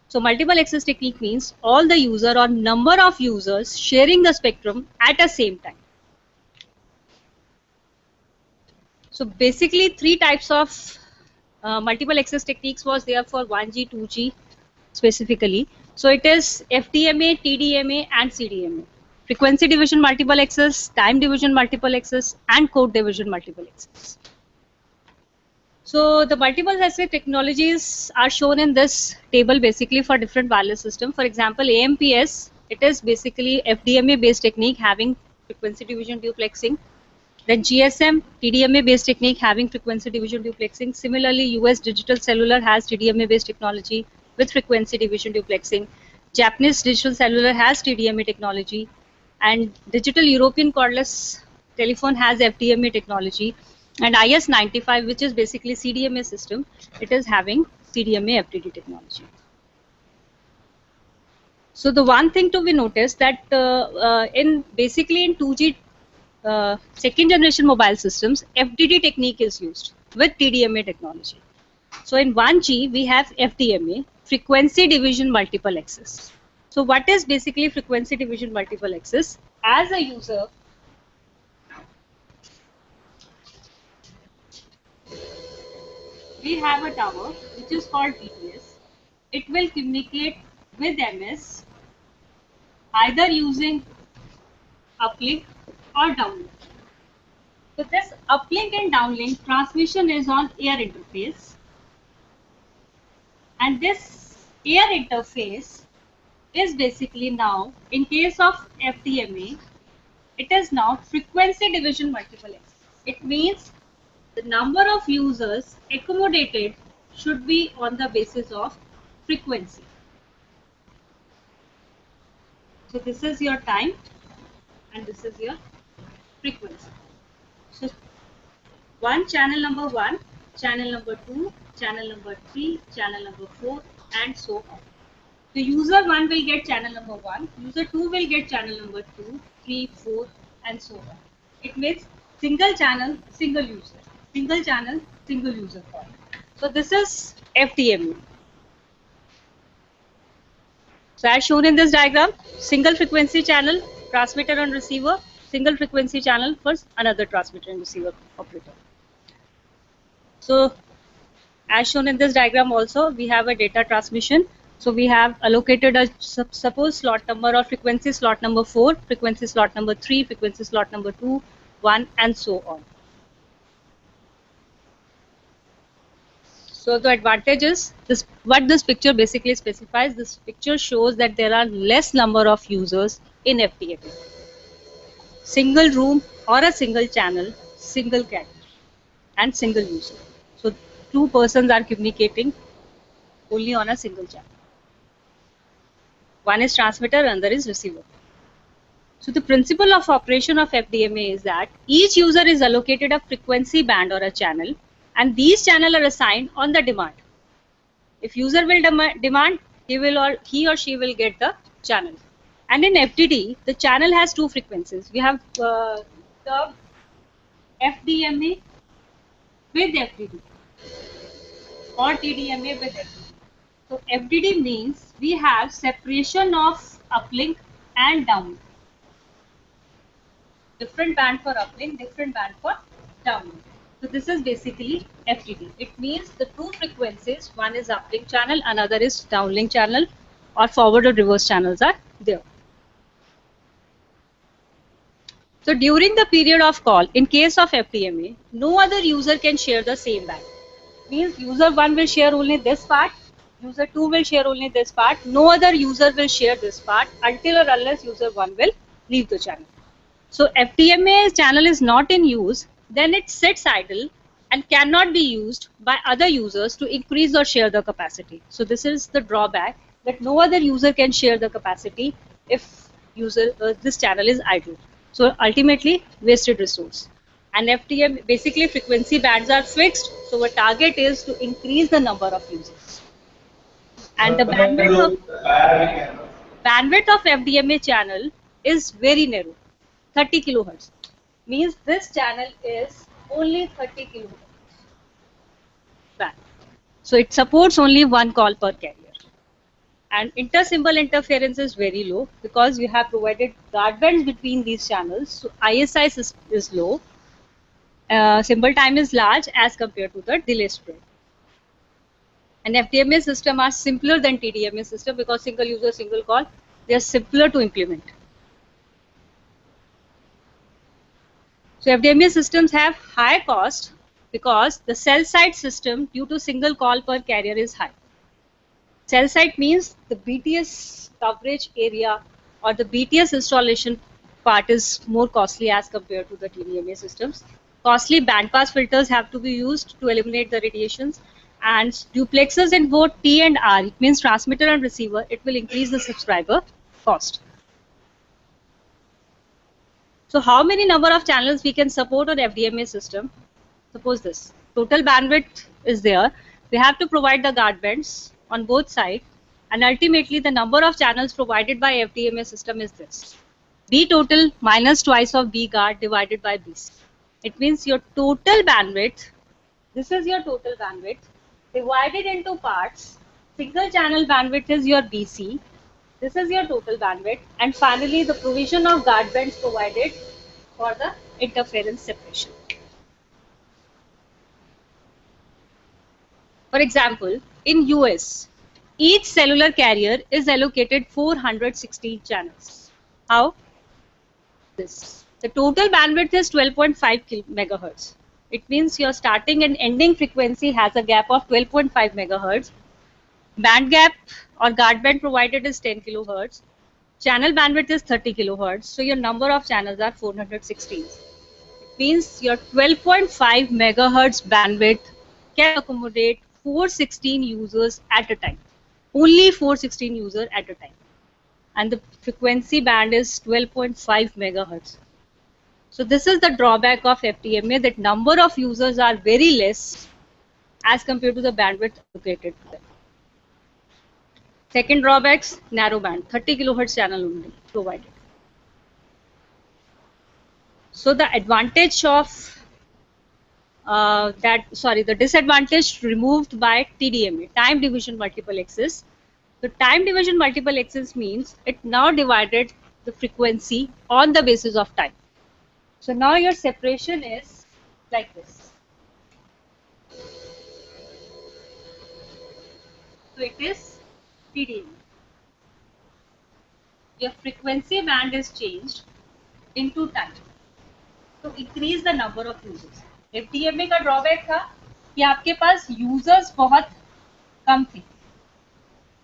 So multiple access technique means all the user or number of users sharing the spectrum at the same time. So basically three types of multiple access techniques was there for 1G, 2G specifically. So it is FDMA, TDMA and CDMA. Frequency division multiple access, time division multiple access and code division multiple access. So the multiple access technologies are shown in this table basically for different wireless system. For example, AMPS, it is basically FDMA based technique having frequency division duplexing. Then GSM, TDMA based technique having frequency division duplexing. Similarly, US Digital Cellular has TDMA based technology with frequency division duplexing. Japanese digital cellular has TDMA technology, and digital European cordless telephone has FDMA technology, and IS 95, which is basically CDMA system, it is having CDMA FDD technology. So the one thing to be noticed that in 2G second generation mobile systems, FDD technique is used with TDMA technology. So in 1G we have FDMA, frequency division multiple access. So what is basically frequency division multiple access? As a user, we have a tower which is called BTS. It will communicate with MS either using uplink or downlink. So this uplink and downlink transmission is on air interface, and this air interface is basically now, in case of FDMA, it is now frequency division multiple access. It means the number of users accommodated should be on the basis of frequency. So this is your time and this is your frequency. So channel number 1, channel number 2, channel number 3, channel number 4, and so on. So user 1 will get channel number 1, user 2 will get channel number 2, 3, 4, and so on. It means single channel, single user, single channel, single user call. So this is FDMA. So as shown in this diagram, single frequency channel, transmitter and receiver, single frequency channel for another transmitter and receiver operator. So as shown in this diagram also, we have a data transmission. So we have allocated a suppose slot number or frequency slot number 4, frequency slot number 3, frequency slot number 2, 1, and so on. So the advantage is this, what this picture basically specifies. This picture shows that there are less number of users in FDMA. Single room or a single channel, single carrier, and single user. So two persons are communicating only on a single channel. One is transmitter, another is receiver. So the principle of operation of FDMA is that each user is allocated a frequency band or a channel, and these channels are assigned on the demand. If user will demand, he or she will get the channel. And in FDD, the channel has two frequencies. We have the FDMA with FDD or TDMA with FDD. So FDD means we have separation of uplink and downlink. Different band for uplink, different band for downlink. So this is basically FDD. It means the two frequencies, one is uplink channel, another is downlink channel, or forward or reverse channels are there. So during the period of call, in case of FDMA, no other user can share the same band. Means user 1 will share only this part, user 2 will share only this part, no other user will share this part until or unless user 1 will leave the channel. So FDMA channel is not in use, then it sits idle and cannot be used by other users to increase or share the capacity. So this is the drawback, that no other user can share the capacity if this channel is idle. So ultimately wasted resource. And FDM basically frequency bands are fixed, so our target is to increase the number of users. And the bandwidth of FDMA channel is very narrow, 30 kilohertz. Means this channel is only 30 kilohertz band. So it supports only one call per carrier. And inter-symbol interference is very low because you have provided guardbands between these channels. So ISI is low. Symbol time is large as compared to the delay spread. And FDMA system are simpler than TDMA system because single user, single call, they are simpler to implement. So FDMA systems have high cost because the cell site system due to single call per carrier is high. Cell site means the BTS coverage area or the BTS installation part is more costly as compared to the TDMA systems. Costly bandpass filters have to be used to eliminate the radiations, and duplexers in both T and R, it means transmitter and receiver, it will increase the subscriber cost. So how many number of channels we can support on FDMA system? Suppose this total bandwidth is there. We have to provide the guard bands on both sides, and ultimately the number of channels provided by FDMA system is this: B total minus twice of B guard divided by BC. It means your total bandwidth, this is your total bandwidth divided into parts. Single channel bandwidth is your BC. This is your total bandwidth, and finally the provision of guard bands provided for the interference separation. For example, in US, each cellular carrier is allocated 416 channels. How? This. The total bandwidth is 12.5 megahertz. It means your starting and ending frequency has a gap of 12.5 megahertz. Band gap or guard band provided is 10 kilohertz. Channel bandwidth is 30 kilohertz. So your number of channels are 416. It means your 12.5 megahertz bandwidth can accommodate 416 users at a time. Only 416 users at a time. And the frequency band is 12.5 megahertz. So this is the drawback of FDMA, that number of users are very less as compared to the bandwidth allocated to them. Second drawbacks, narrow band, 30 kilohertz channel only provided. So the advantage of the disadvantage removed by TDMA, time division multiple axis. The time division multiple axis means it now divided the frequency on the basis of time. So now your separation is like this. So it is TDMA. Your frequency band is changed into time to increase the number of users. FDMA का drawback था कि आपके पास users बहुत कम थे.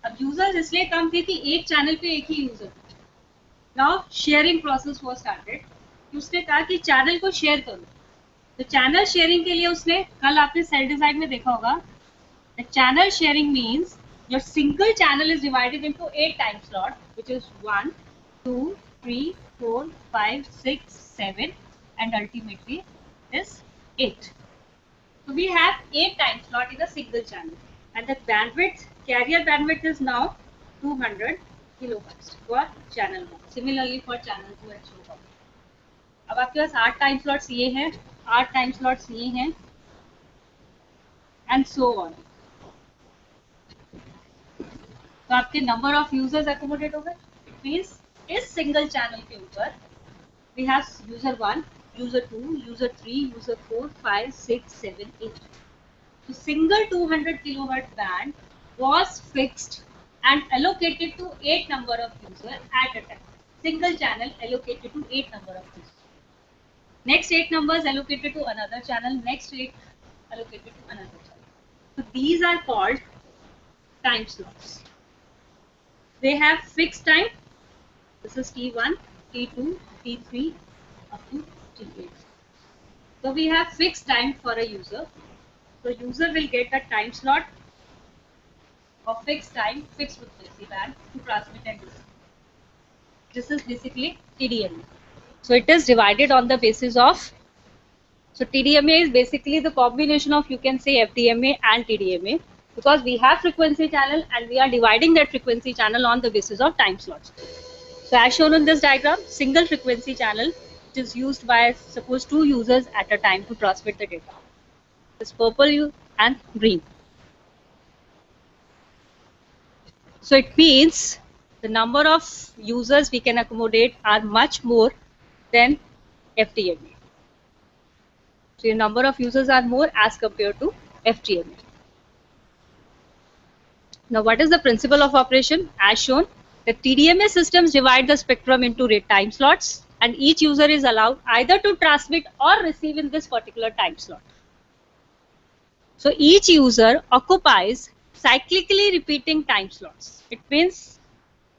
अब users इसलिए कम थे कि एक चैनल पे एक ही user. Now sharing process was started. उसने कहा कि चैनल को शेयर करो. तो चैनल शेयरिंग के लिए उसने, कल आपने सेल डिजाइन में देखा होगा, channel sharing means your single channel is divided into 8 time slot, which is 1, 2, 3, 4, 5, 6, 7, and ultimately is 8. So we have 8 time slot in a single channel, and the bandwidth, carrier bandwidth is now 200 kilohertz for channel 1. Similarly for channel 2 and so on. अब आपके पास 8 time slots ये हैं, 8 time slots ये हैं, and so on. तो आपके number of users accommodate हो गए. इट मींस इस सिंगल चैनल के ऊपर we have user 1, user 2, user 3, user 4, 5, 6, 7, 8. So single 200 kilohertz band was fixed and allocated to 8 number of users at a time. Single channel allocated to 8 number of users. Next 8 numbers allocated to another channel. Next 8 allocated to another channel. So these are called time slots. They have fixed time. This is T1, T2, T3 up to T8. So we have fixed time for a user. So user will get a time slot of fixed time, fixed frequency band to transmit and receive. This is basically TDMA. So it is divided on the basis of, so TDMA is basically the combination of, you can say, FDMA and TDMA, because we have frequency channel and we are dividing that frequency channel on the basis of time slots. So as shown in this diagram, single frequency channel, which is used by, suppose, 2 users at a time to transmit the data. This purple and green. So it means the number of users we can accommodate are much more than FDMA. So your number of users are more as compared to FDMA. Now what is the principle of operation? As shown, the TDMA systems divide the spectrum into time slots, and each user is allowed either to transmit or receive in this particular time slot. So each user occupies cyclically repeating time slots. It means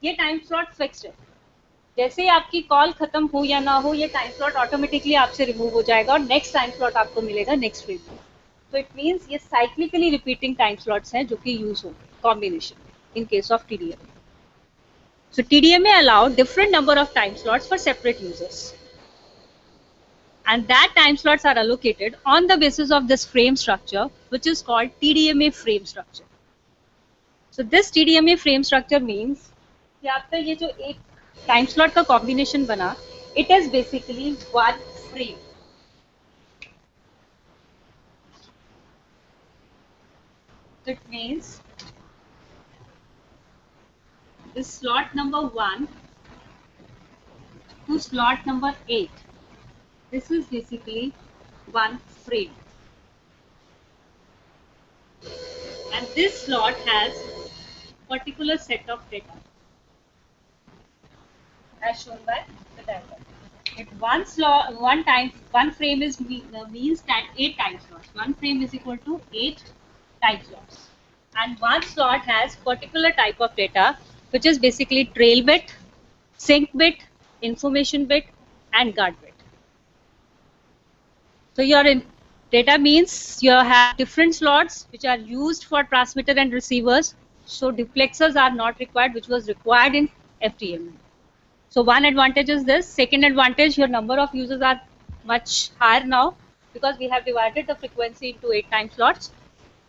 ये time slot fixed है. जैसे ही आपकी call खत्म हो या ना हो, ये टाइम स्लॉट ऑटोमेटिकली आपसे रिमूव हो जाएगा और नेक्स्ट टाइम स्लॉट आपको मिलेगा नेक्स्ट वेव में. तो इट मीन्स ये साइक्लिकली रिपीटिंग टाइम स्लॉट्स हैं जो कि यूज होंगे combination in case of TDMA. So TDMA allow different number of time slots for separate users, and that time slots are allocated on the basis of this frame structure, which is called TDMA frame structure. So this TDMA frame structure means कि आपका ये जो एक time slot का combination बना, it is basically one frame. So it means this slot number 1 to slot number 8. This is basically one frame. And this slot has particular set of data as shown by the diagram. If one frame is means that 8 time slots. One frame is equal to 8 time slots. And one slot has particular type of data, which is basically trail bit, sync bit, information bit, and guard bit. So your data means you have different slots which are used for transmitter and receivers. So duplexers are not required, which was required in FTMA. So one advantage is this. Second advantage, your number of users are much higher now because we have divided the frequency into 8 time slots.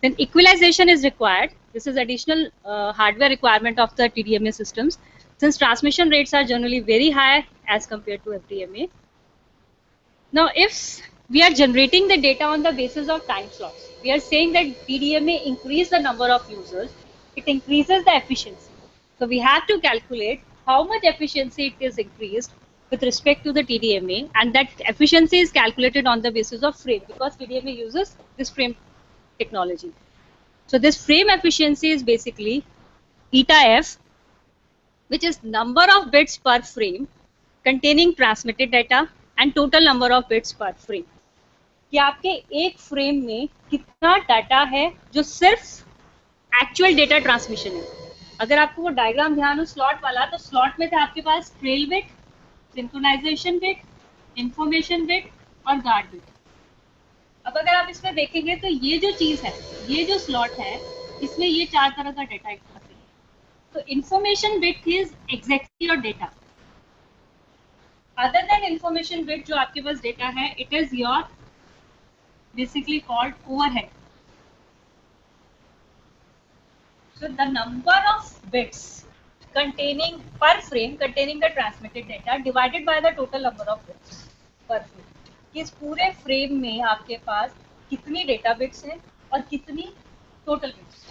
Then equalization is required. This is additional hardware requirement of the TDMA systems, since transmission rates are generally very high as compared to FDMA. Now, if we are generating the data on the basis of time slots, we are saying that TDMA increase the number of users, it increases the efficiency. So we have to calculate how much efficiency it is increased with respect to the TDMA, and that efficiency is calculated on the basis of frame because TDMA uses this frame technology. So this frame efficiency is basically eta f, which is number of bits per frame containing transmitted data and total number of bits per frame. कि आपके एक frame में कितना data है जो सिर्फ actual data transmission है. अगर आपको वो डायग्राम ध्यान हो स्लॉट वाला, तो स्लॉट में था आपके पास trail bit, synchronization bit, information bit और गार्ड बिट. अब अगर आप इसमें देखेंगे तो ये जो चीज है, ये जो स्लॉट है, इसमें ये 4 तरह का डेटा एक साथ है. तो information bit is exactly your data. Other than information bit जो आपके पास डेटा है, it is your basically called overhead. So the number of bits containing per frame containing the transmitted data divided by the total number of bits per frame. कि इस पूरे frame में आपके पास कितनी data bits हैं और कितनी टोटल बिट्स.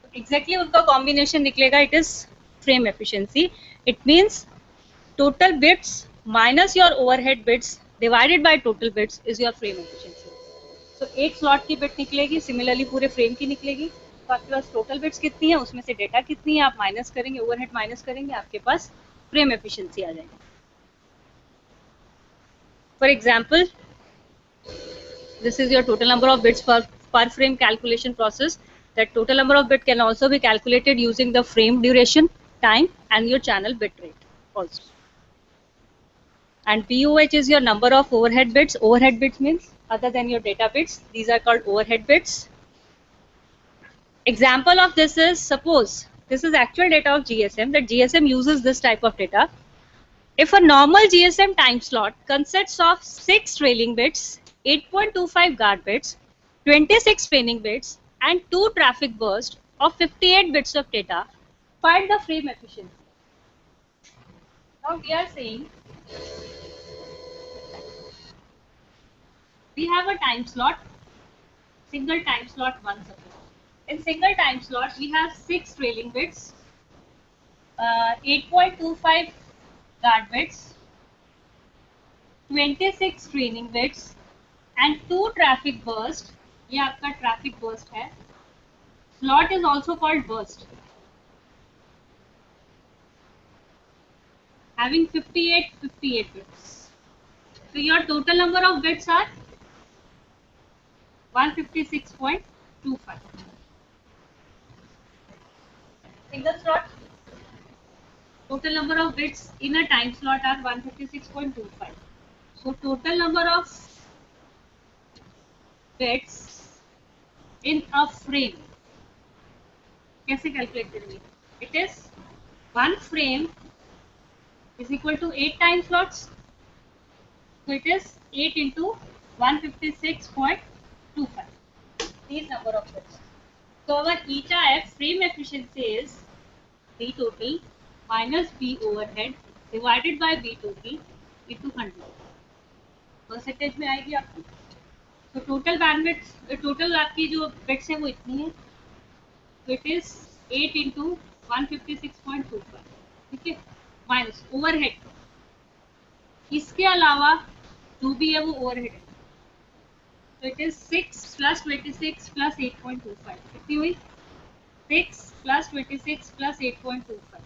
तो एग्जैक्टली उनका कॉम्बिनेशन निकलेगा. It is frame efficiency. It means total bits minus your overhead bits divided by total bits is your frame efficiency. तो एक स्लॉट की बिट निकलेगी, सिमिलरली पूरे फ्रेम की निकलेगी. तो आपके पास टोटल बिट्स कितनी है, उसमें से डेटा कितनी है, आप माइनस करेंगे, ओवरहेड माइनस करेंगे, आपके पास फ्रेम एफिशिएंसी आ जाएगी. For example, this is your total number of bits per frame calculation process. That total number of bit can also be calculated using the frame duration, time and your channel bit rate also. And VOH is your number of overhead bits. Overhead bits means other than your data bits. These are called overhead bits. Example of this is, suppose this is actual data of GSM, that GSM uses this type of data. If a normal GSM time slot consists of 6 trailing bits, 8.25 guard bits, 26 training bits, and 2 traffic bursts of 58 bits of data, find the frame efficiency. Now we are saying we have a time slot, single time slot 1 suppose. In single time slot, we have 6 trailing bits, 8.25 guard bits, 26 trailing bits, and 2 traffic burst. ये आपका traffic burst है. Slot is also called burst. Having 58 bits. So your total number of bits are 156.25. Single slot, total number of bits in a time slot are 156.25. So total number of bits in a frame. कैसे calculate करेंगे? It is 1 frame is equal to 8 time slots. So it is 8 into 156.25. These number of bits. So our eta f frame efficiency is B total minus B overhead divided by B total into 100. Percentage में आएगी आपकी. तो total bandwidth total आपकी जो bits है वो इतनी है. तो इट इज 8 इंटू 156.25. ठीक है, माइनस ओवरहेड. इसके अलावा जो भी है वो ओवरहेड है. तो इट इज 6 प्लस 26 प्लस 8.25. कितनी हुई? 6 प्लस 26 प्लस 8.25.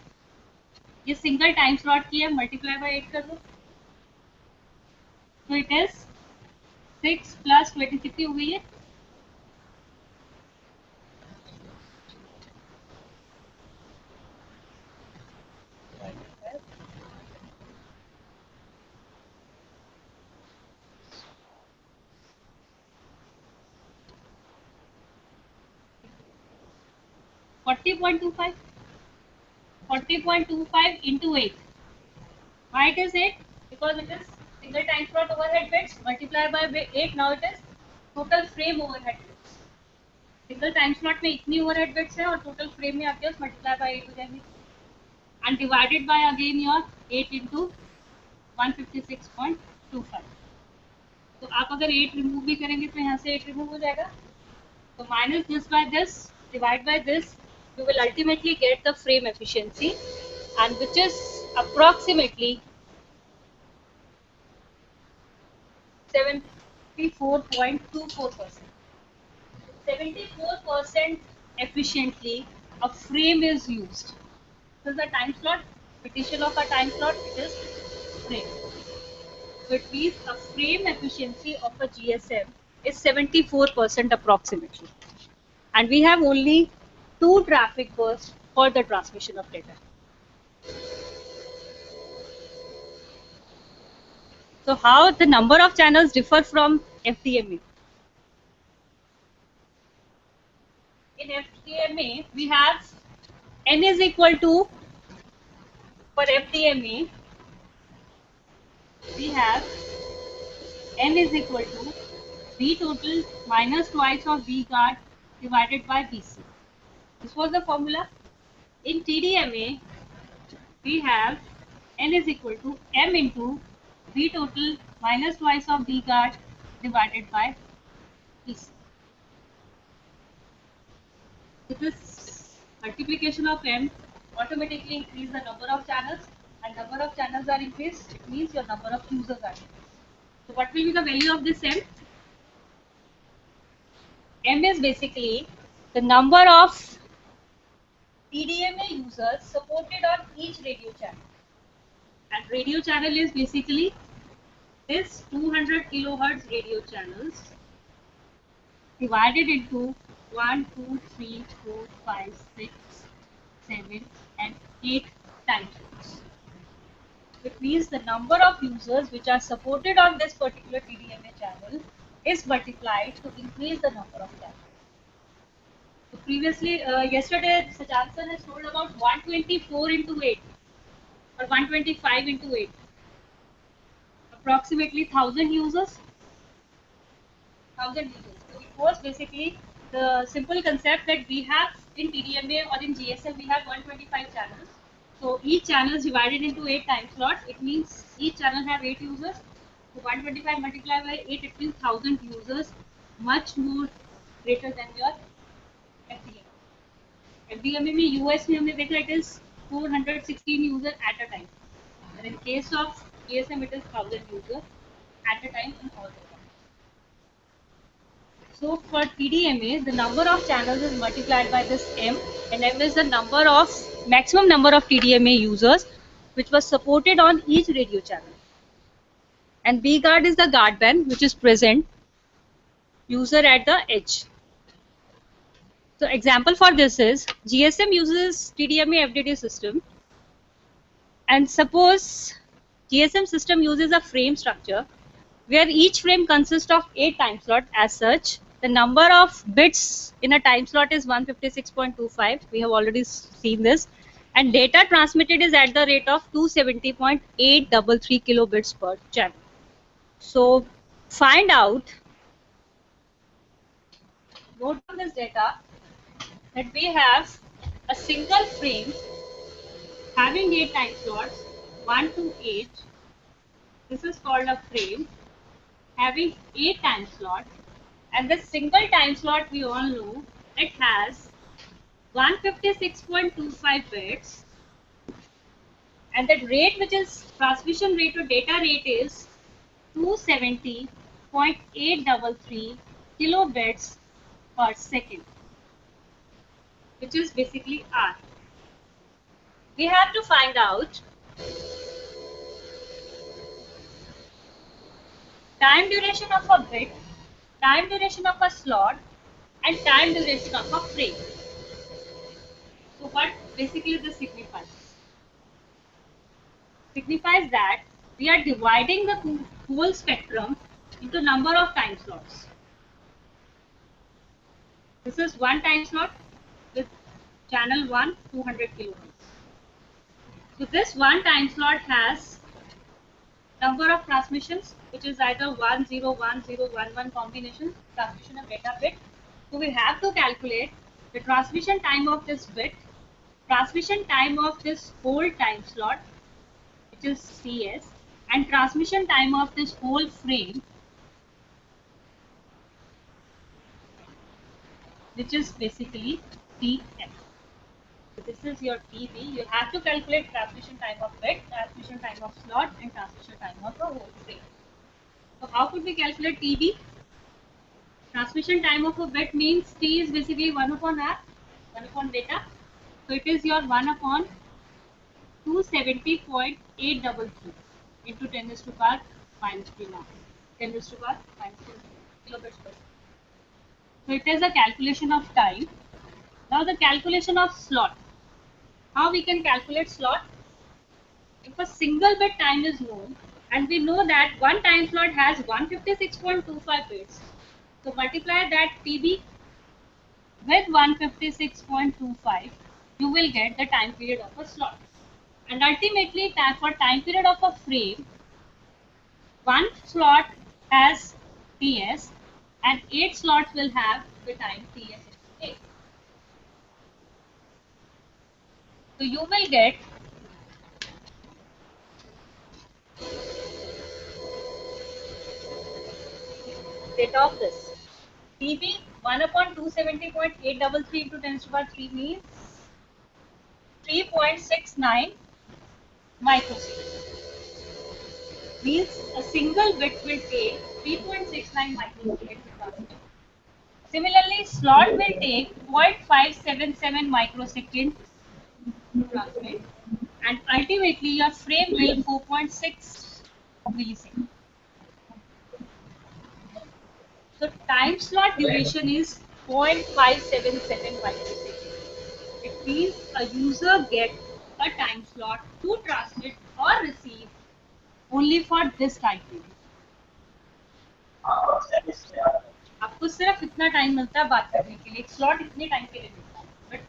ये सिंगल टाइम स्लॉट की है, मल्टीप्लाई बाय 8 कर दो. तो इट इज 6 प्लस 20 कितनी हो गई है? 40.25. 40.25 into 8. Why it is 8? Because it is single time slot overhead bits multiplied by 8. Now it is total frame overhead bits. Single time slot में इतनी ओवरहेड बिट्स है और टोटल फ्रेम में आपके पास मल्टीप्लाई बाय 8 हो जाएंगे and divided by again your 8 into 156.25. तो आप अगर 8 रिमूव भी करेंगे तो यहाँ से 8 रिमूव हो जाएगा. तो minus this by this divide by this you will ultimately get the frame efficiency and which is approximately 74.24%. 74% efficiently a frame is used. So the time slot, petition of a time slot, it is frame. So it means a frame efficiency of a GSM is 74% approximately. And we have only 2 traffic bursts for the transmission of data. So how the number of channels differ from FDMA? In FDMA we have n is equal to, for FDMA we have n is equal to B total minus twice of B guard divided by BC. This was the formula. In TDMA, we have n is equal to m into B total minus twice of B guard divided by BC. So this multiplication of m automatically increase the number of channels, and number of channels are increased, it means your number of users are increased. So what will be the value of this m? M is basically the number of TDMA users supported on each radio channel, and radio channel is basically this 200 kilohertz radio channels divided into 1, 2, 3, 4, 5, 6, 7 and 8 time slots. It means the number of users which are supported on this particular TDMA channel is multiplied to increase the number of channels. So previously, yesterday, Sajjad sir has told about 124 into 8 or 125 into 8. Approximately 1000 users. 1000 users. So it was basically the simple concept that we have in TDMA or in GSM, we have 125 channels. So each channel is divided into 8 time slots. It means each channel have 8 users. So 125 multiplied by 8, it means 1000 users, much more greater than your FDMA. FDMA में US में हमने देखा it is 416 user at a time. And in case of GSM it is 1000 user at a time in all the channels. So for TDMA the number of channels is multiplied by this M, and M is the number of maximum number of TDMA users which was supported on each radio channel. And B guard is the guard band which is present user at the edge. So example for this is GSM uses TDMA FDD system, and suppose GSM system uses a frame structure where each frame consists of 8 time slots as such. The number of bits in a time slot is 156.25. We have already seen this. And data transmitted is at the rate of 270.833 kilobits per channel. So find out, note down this data, that we have a single frame having 8 time slots, 1 to 8. This is called a frame having 8 time slots, and this single time slot we all know it has 156.25 bits, and that rate, which is transmission rate or data rate, is 270.833 kilobits per second, which is basically R. We have to find out time duration of a bit, time duration of a slot, and time duration of a frame. So what basically this signifies? Signifies that we are dividing the whole spectrum into number of time slots. This is one time slot with channel 1, 200 kilohertz. So this one time slot has number of transmissions, which is either 1, 0, 1, 0, 1, 1 combination, transmission of data bit. So we have to calculate the transmission time of this bit, transmission time of this whole time slot, which is CS, and transmission time of this whole frame, which is basically TF. So this is your TB. You have to calculate transmission time of bit, transmission time of slot, and transmission time of the whole frame. So how could we calculate TB? Transmission time of a bit means T is basically 1 upon R, 1 upon data. So it is your 1 upon 270.833 into 10 raised to power minus 3 now. 10 raised to power minus 3 kilobits per second. So it is a calculation of time. Now the calculation of slot. How we can calculate slot? If a single bit time is known, and we know that one time slot has 156.25 bits, so multiply that TB with 156.25, you will get the time period of a slot. And ultimately, for time period of a frame, one slot has TS and 8 slots will have the time TS into 8. So you will get data of this. TB 1 upon 270.833 into 10 to the power 3 means 3.69 microseconds. Means a single bit will take 3.69 microseconds to transmit. Similarly, slot will take 0.577 microseconds to transmit, and ultimately your frame will 4.6 milliseconds. So time slot duration is 0.577 microseconds. It means a user gets a time slot to transmit or receive only for this time period. आपको सिर्फ इतना time मिलता है बात करने के लिए, एक स्लॉट इतने टाइम के लिए मिलता है, बट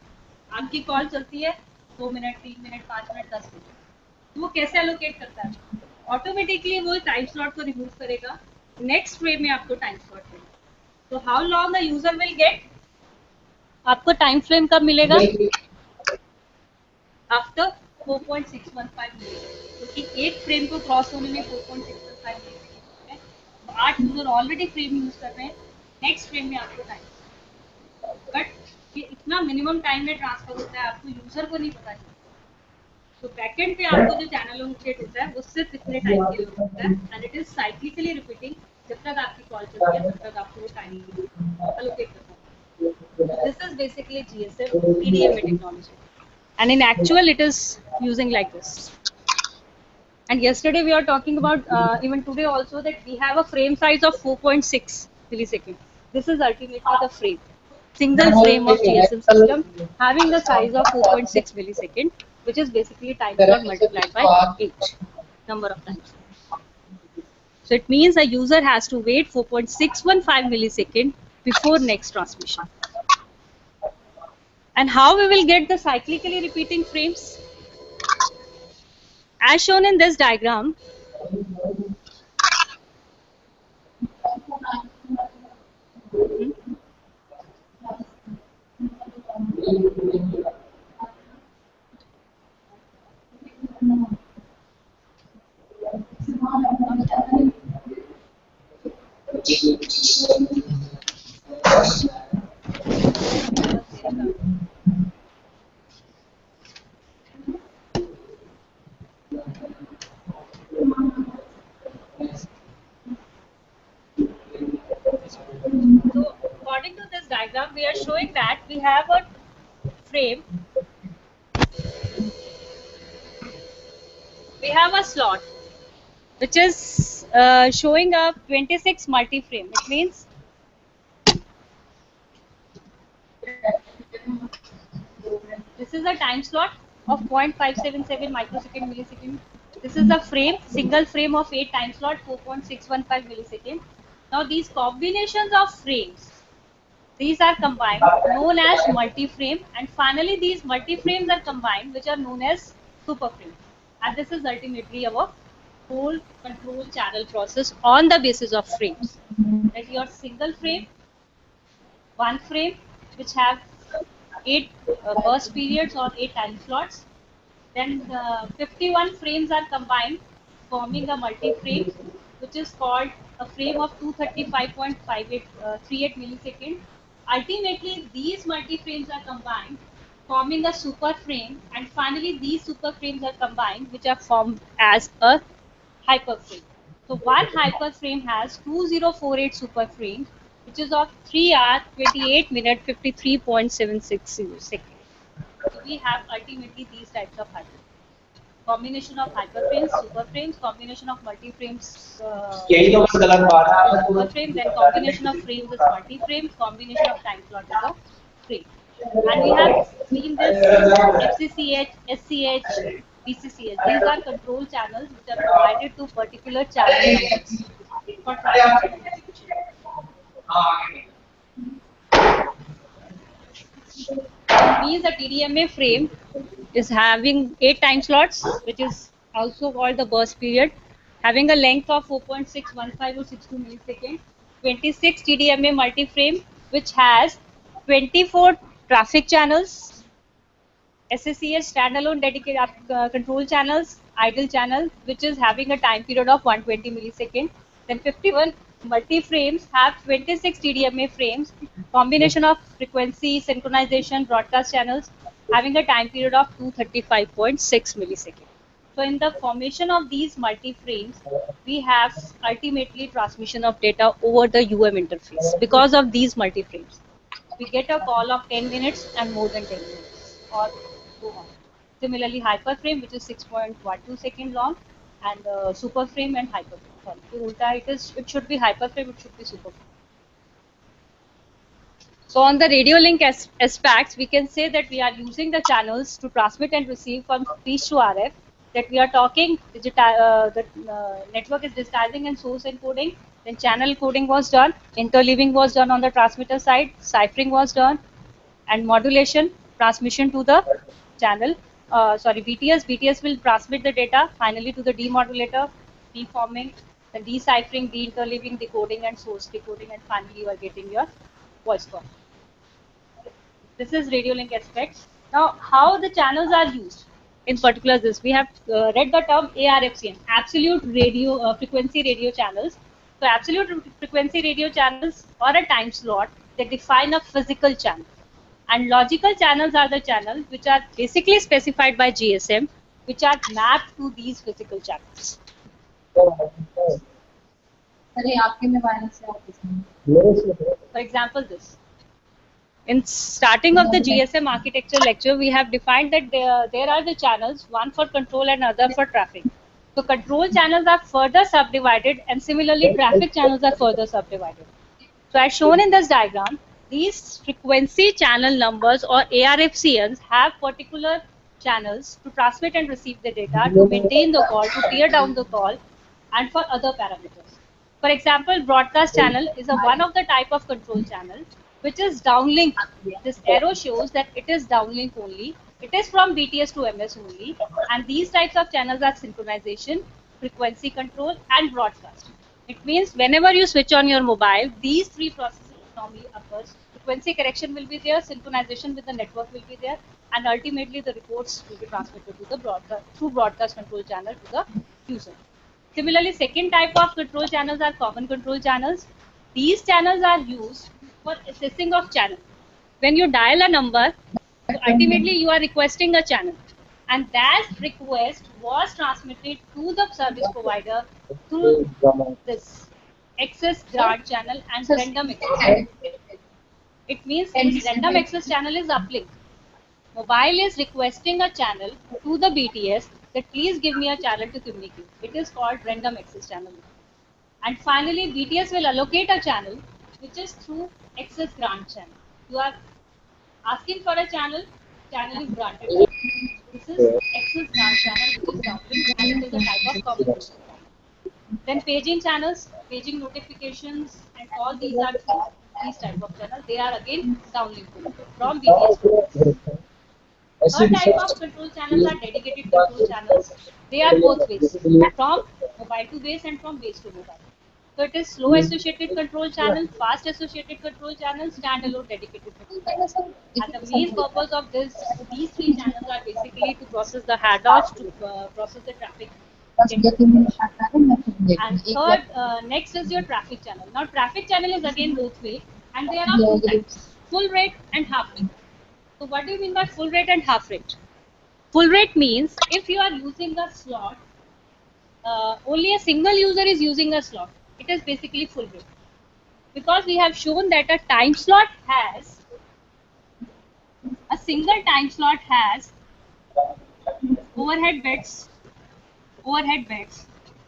आपकी कॉल चलती है 2 मिनट 3 मिनट 5 मिनट 10 मिनट, तो वो कैसे एलोकेट करता है? ऑटोमेटिकली वो टाइम स्लॉट को रिमूव करेगा, नेक्स्ट फ्रेम में आपको टाइम स्लॉट मिलेगा. तो how long the user will get? आपको टाइम फ्रेम कब मिलेगा? आफ्टर 4.615 मिलेगा, क्योंकि एक फ्रेम को क्रॉस होने में 4.615 मिलेगा. 8 यूजर ऑलरेडी फ्रेम यूज कर रहे हैं, नेक्स्ट फ्रेम में आपको टाइम, बट ये इतना मिनिमम टाइम में ट्रांसफर होता है, आपको यूजर को नहीं पता चलता. तो बैकएंड पे आपको जो चैनल लोकेट होता है वो सिर्फ इतने टाइम के लिए होता है, and it is cyclically repeating. जब तक आपकी कॉल चलती है तब तक आपको टाइम एलोकेट करना है. This is basically GSM PDMA technology, and in actual it is using like this. And yesterday we are talking about, even today also, that we have a frame size of 4.6 millisecond. This is ultimately the frame, single frame of GSM system having the size of 4.6 millisecond, which is basically time slot multiplied by 8 number of times. So it means a user has to wait 4.615 millisecond before next transmission. And how we will get the cyclically repeating frames? As shown in this diagram, so according to this diagram, we are showing that we have a frame, we have a slot which is showing a 26 multi-frame. It means this is a time slot of 0.577 microsecond millisecond. This is a frame, single frame of 8 time slot, 4.615 millisecond. Now these combinations of frames, these are combined, known as multi-frame, and finally these multi-frames are combined, which are known as super-frame. And this is ultimately our whole control channel process on the basis of frames. That your single frame, one frame, which have 8 burst periods or 8 time slots. Then 51 frames are combined, forming a multi-frame, which is called a frame of 235.5838 millisecond. Ultimately, these multi-frames are combined, forming a super frame, and finally these super frames are combined, which are formed as a hyperframe. So one hyperframe has 2048 superframes, which is of 3 hours 28 minutes 53.760 seconds. So we have ultimately these types of hyperframes. Combination of hyperframes, superframes, combination of multiframes, superframe, then combination of frames is multiframes, combination of time slot is a frame. And we have seen this FCCH, SCH, BCCH. These are control channels which are provided to particular channel numbers for transmission and distribution. Means a TDMA frame is having 8 time slots, which is also called the burst period, having a length of 4.615 or 62 milliseconds, 26 TDMA multi-frame, which has 24 traffic channels, SSCS standalone dedicated control channels, idle channel, which is having a time period of 120 milliseconds. Then 51 multi-frames have 26 TDMA frames, combination of frequency, synchronization, broadcast channels, having a time period of 235.6 milliseconds. So in the formation of these multi-frames, we have ultimately transmission of data over the UM interface because of these multi-frames. We get a call of 10 minutes and more than 10 minutes or go on. Similarly, hyperframe, which is 6.12 second long, and superframe and hyperframe. Sorry, so it should be hyperframe, it should be superframe. So on the radio link aspects, we can say that we are using the channels to transmit and receive from speech to RF. That we are talking, the network is digitizing and source encoding. Then channel coding was done, interleaving was done on the transmitter side, ciphering was done, and modulation, transmission to the channel. BTS will transmit the data finally to the demodulator, beamforming, then deciphering, deinterleaving, decoding, and source decoding, and finally you are getting your voice call. This is radio link aspects. Now, how the channels are used? In particular, this we have read the term ARFCN, absolute radio frequency radio channels. So, absolute frequency radio channels or a time slot, they define a physical channel. And logical channels are the channels which are basically specified by GSM, which are mapped to these physical channels. For example, this. In starting of the GSM architecture lecture, we have defined that there are the channels, one for control and other for traffic. So control channels are further subdivided, and similarly traffic channels are further subdivided. So as shown in this diagram, these frequency channel numbers or ARFCNs have particular channels to transmit and receive the data, to maintain the call, to tear down the call, and for other parameters. For example, broadcast channel is a one of the type of control channel which is downlink. This arrow shows that it is downlink only. It is from BTS to MS only, and these types of channels are synchronization, frequency control, and broadcast. It means whenever you switch on your mobile, these three processes normally occurs. Frequency correction will be there, synchronization with the network will be there, and ultimately the reports will be transmitted to the broadcast through broadcast control channel to the user. Similarly, second type of control channels are common control channels. These channels are used for assessing of channel. When you dial a number, so ultimately you are requesting a channel, and that request was transmitted to the service provider through this access grant channel and random access channel. It means this random access channel is uplink. Mobile is requesting a channel to the BTS that please give me a channel to communicate. It is called random access channel. And finally, BTS will allocate a channel which is through access grant channel. You are asking for a channel, channel is granted. This is access grant channel which is downlink, and it is a type of common control channel. Then paging channels, paging notifications, and all these are through these type of channels. They are again downlink from BTS to MS. Third type of control channels are dedicated control channels. They are both ways, from mobile to base and from base to mobile. So it is slow associated control channel, fast associated control channel, standalone dedicated control channel. And the main purpose of these three channels are basically to process the handoffs, to process the traffic. And third, next is your traffic channel. Now traffic channel is again both way, and there are two types: full rate and half rate. So what do you mean by full rate and half rate? Full rate means if you are using a slot, only a single user is using a slot. It is basically full rate. Because we have shown that a single time slot has overhead bits,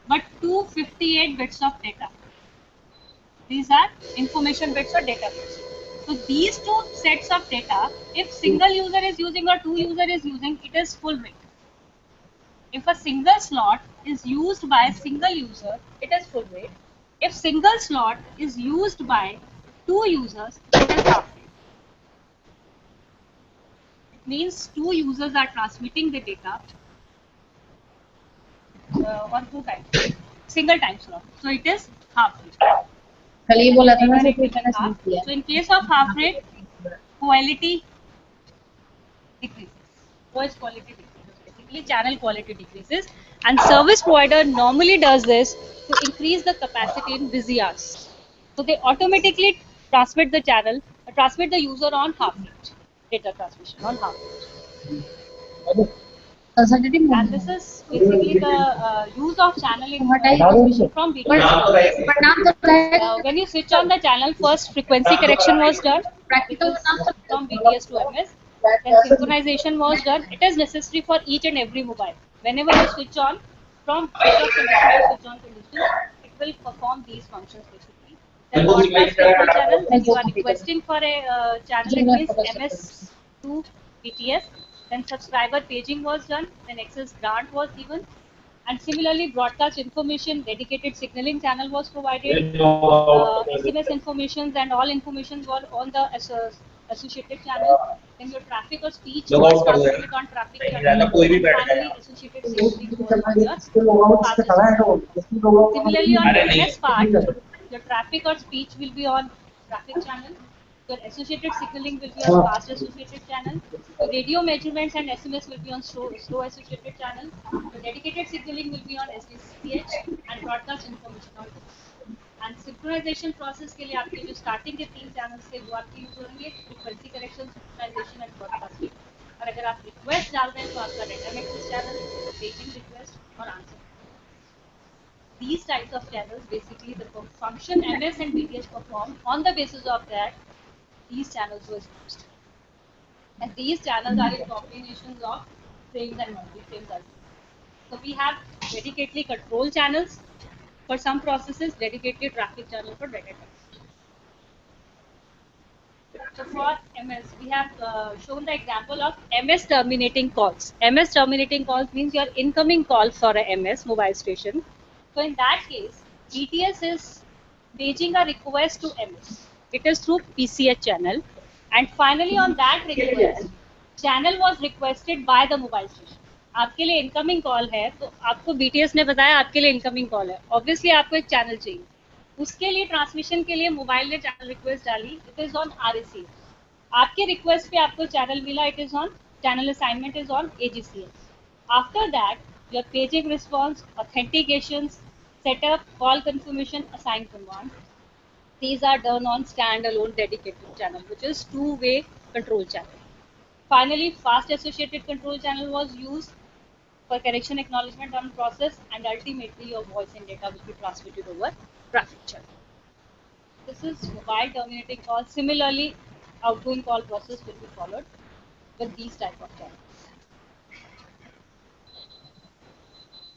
but 258 bits of data. These are information bits or data bits. So these two sets of data, if single user is using or two user is using, it is full rate. If a single slot is used by a single user, it is full rate. If single slot is used by two users, it is half rate. It means two users are transmitting the data on two times, single time slot. So it is half rate. कल ये बोला था ना कि मैंने समझ लिया So in case of half rate, quality decreases. Voice quality decreases. Basically, channel quality decreases, and service provider normally does this to increase the capacity in busy hours. So they automatically transmit the user on half rate, data transmission on half rate. And this is basically the use of channel in transmission from BTS. When you switch on the channel, first frequency correction was done from BTS to MS. Then synchronization was done. It is necessary for each and every mobile. Whenever you switch on from switch off condition to switch on condition, it will perform these functions basically. Then broadcast control channel, when you are requesting for a channel, it means MS to BTS. Then subscriber paging was done. Then access grant was given. And similarly, broadcast information, dedicated signaling channel was provided. SMS informations and all information were on the associated channel. Then your traffic or speech was transmitted on traffic channel. And finally, associated signaling was on your fastest channel. Similarly, on the MS part, your traffic or speech will be on traffic channel. Your associated signaling will be on fast associated channel. The radio measurements and SMS will be on slow associated channel. The dedicated signaling will be on SDCH and broadcast information on this. And synchronization process के लिए आपके जो starting के 3 channels थे वो आपके use होंगे frequency correction, synchronization and broadcasting. और अगर आप request डाल रहे हैं तो आपका random access channel, paging request और answer. These types of channels basically the function MS and BTS perform. On the basis of that, these channels were used. And these channels are in combinations of frames and multi-frames as well. So we have dedicatedly control channels for some processes, dedicated traffic channel for data transmission. So for MS, we have shown the example of MS terminating calls. MS terminating calls means your incoming call for a MS mobile station. So in that case, BTS is paging a request to MS. It is through PCH channel, and finally on that request, channel was requested by the mobile station. आपके लिए incoming call है तो आपको BTS ने बताया आपके लिए incoming call है, ऑब्वियसली आपको एक चैनल चाहिए, उसके लिए ट्रांसमिशन के लिए मोबाइल ने चैनल रिक्वेस्ट डाली, इट इज ऑन RAC, आपके रिक्वेस्ट पे आपको चैनल मिला, it is on channel assignment is on AGCS. After that, your paging response, authentications, setup, call confirmation, assign command. These are done on standalone dedicated channel, which is two-way control channel. Finally, fast associated control channel was used for connection acknowledgement on process, and ultimately your voice and data will be transmitted over traffic channel. This is mobile terminating call. Similarly, outgoing call process will be followed with these type of channels.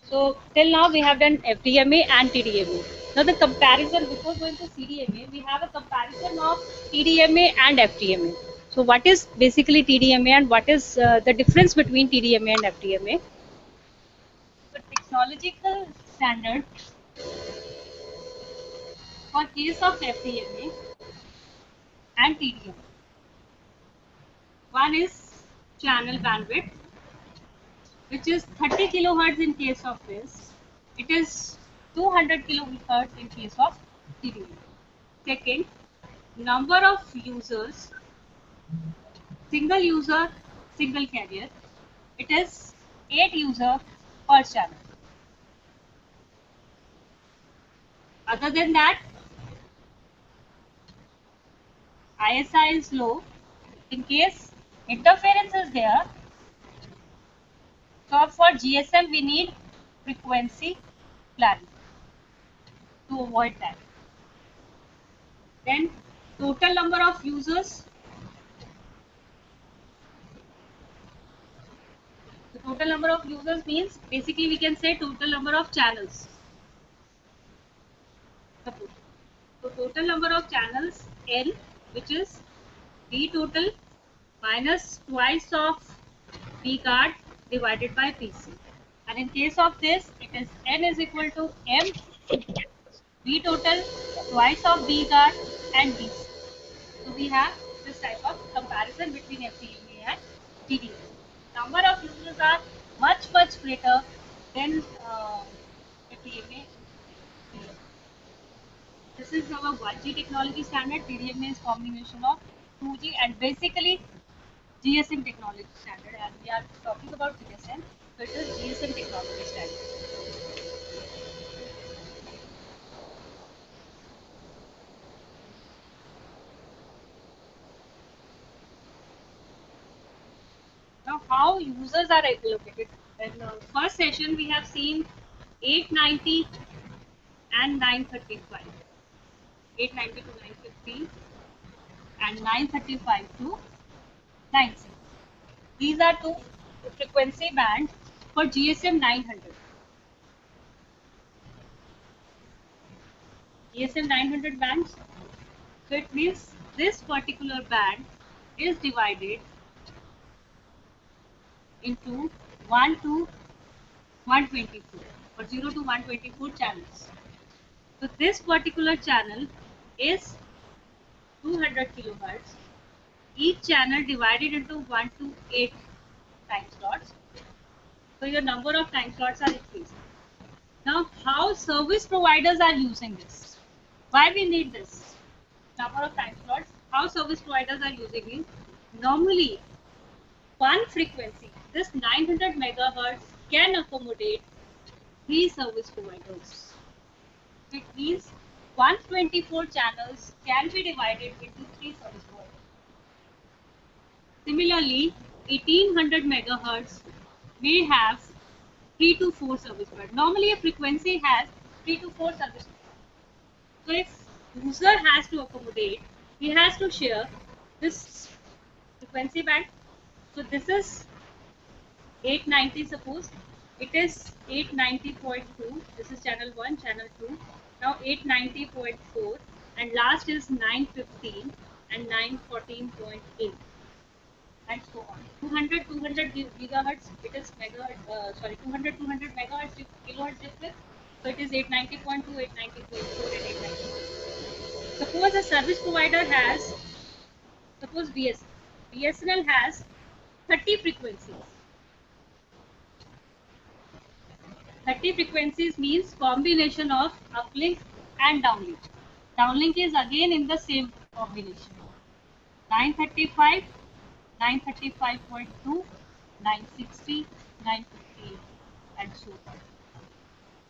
So till now we have done FDMA and TDMA. Now the comparison, before going to CDMA, we have a comparison of TDMA and FDMA. So what is basically TDMA and what is the difference between TDMA and FDMA? The technological standard for case of FDMA and TDMA. One is channel bandwidth, which is 30 kilohertz in case of this. It is 200 kilohertz in case of TDMA. Second, number of users, single user, single carrier. It is 8 user per channel. Other than that, ISI is low. In case interference is there, so for GSM we need frequency planning to avoid that. Then total number of users. The total number of users means basically we can say total number of channels. Suppose. So total number of channels N, which is B total minus twice of B guard divided by PC. And in case of this, it is N is equal to M B total twice of B guard and BC. So we have this type of comparison between FDMA and TDMA. Number of users are much greater than FDMA. This is our 1G technology standard. TDMA is combination of 2G and basically GSM technology standard. And we are talking about GSM, so it is GSM technology standard. Now, how users are allocated? In the first session, we have seen 890 and 935, 890 to 950, and 935 to 96. These are two frequency bands for GSM 900. GSM 900 bands. So it means this particular band is divided into 1 to 124 or 0 to 124 channels. So this particular channel is 200 kilohertz. Each channel divided into 1 to 8 time slots. So your number of time slots are increasing. Now, how service providers are using this? Why we need this number of time slots? How service providers are using it? Normally, one frequency, this 900 megahertz, can accommodate 3 service providers. It means 124 channels can be divided into 3 service providers. Similarly, 1800 megahertz may have 3 to 4 service providers. Normally, a frequency has 3 to 4 service providers. So if user has to accommodate, he has to share this frequency band. So this is 890, suppose it is 890.2. This is channel 1, channel 2. Now 890.4 and last is 915 and 914.8 and so on. 200 gigahertz, it is megahertz, 200 megahertz kilohertz difference. So it is 890.2, 890.4 and 890. Suppose a service provider has, suppose BSNL has 30 frequencies. 30 frequencies means combination of uplink and downlink. Downlink is again in the same combination. 935, 935.2, 960, 958 and so on.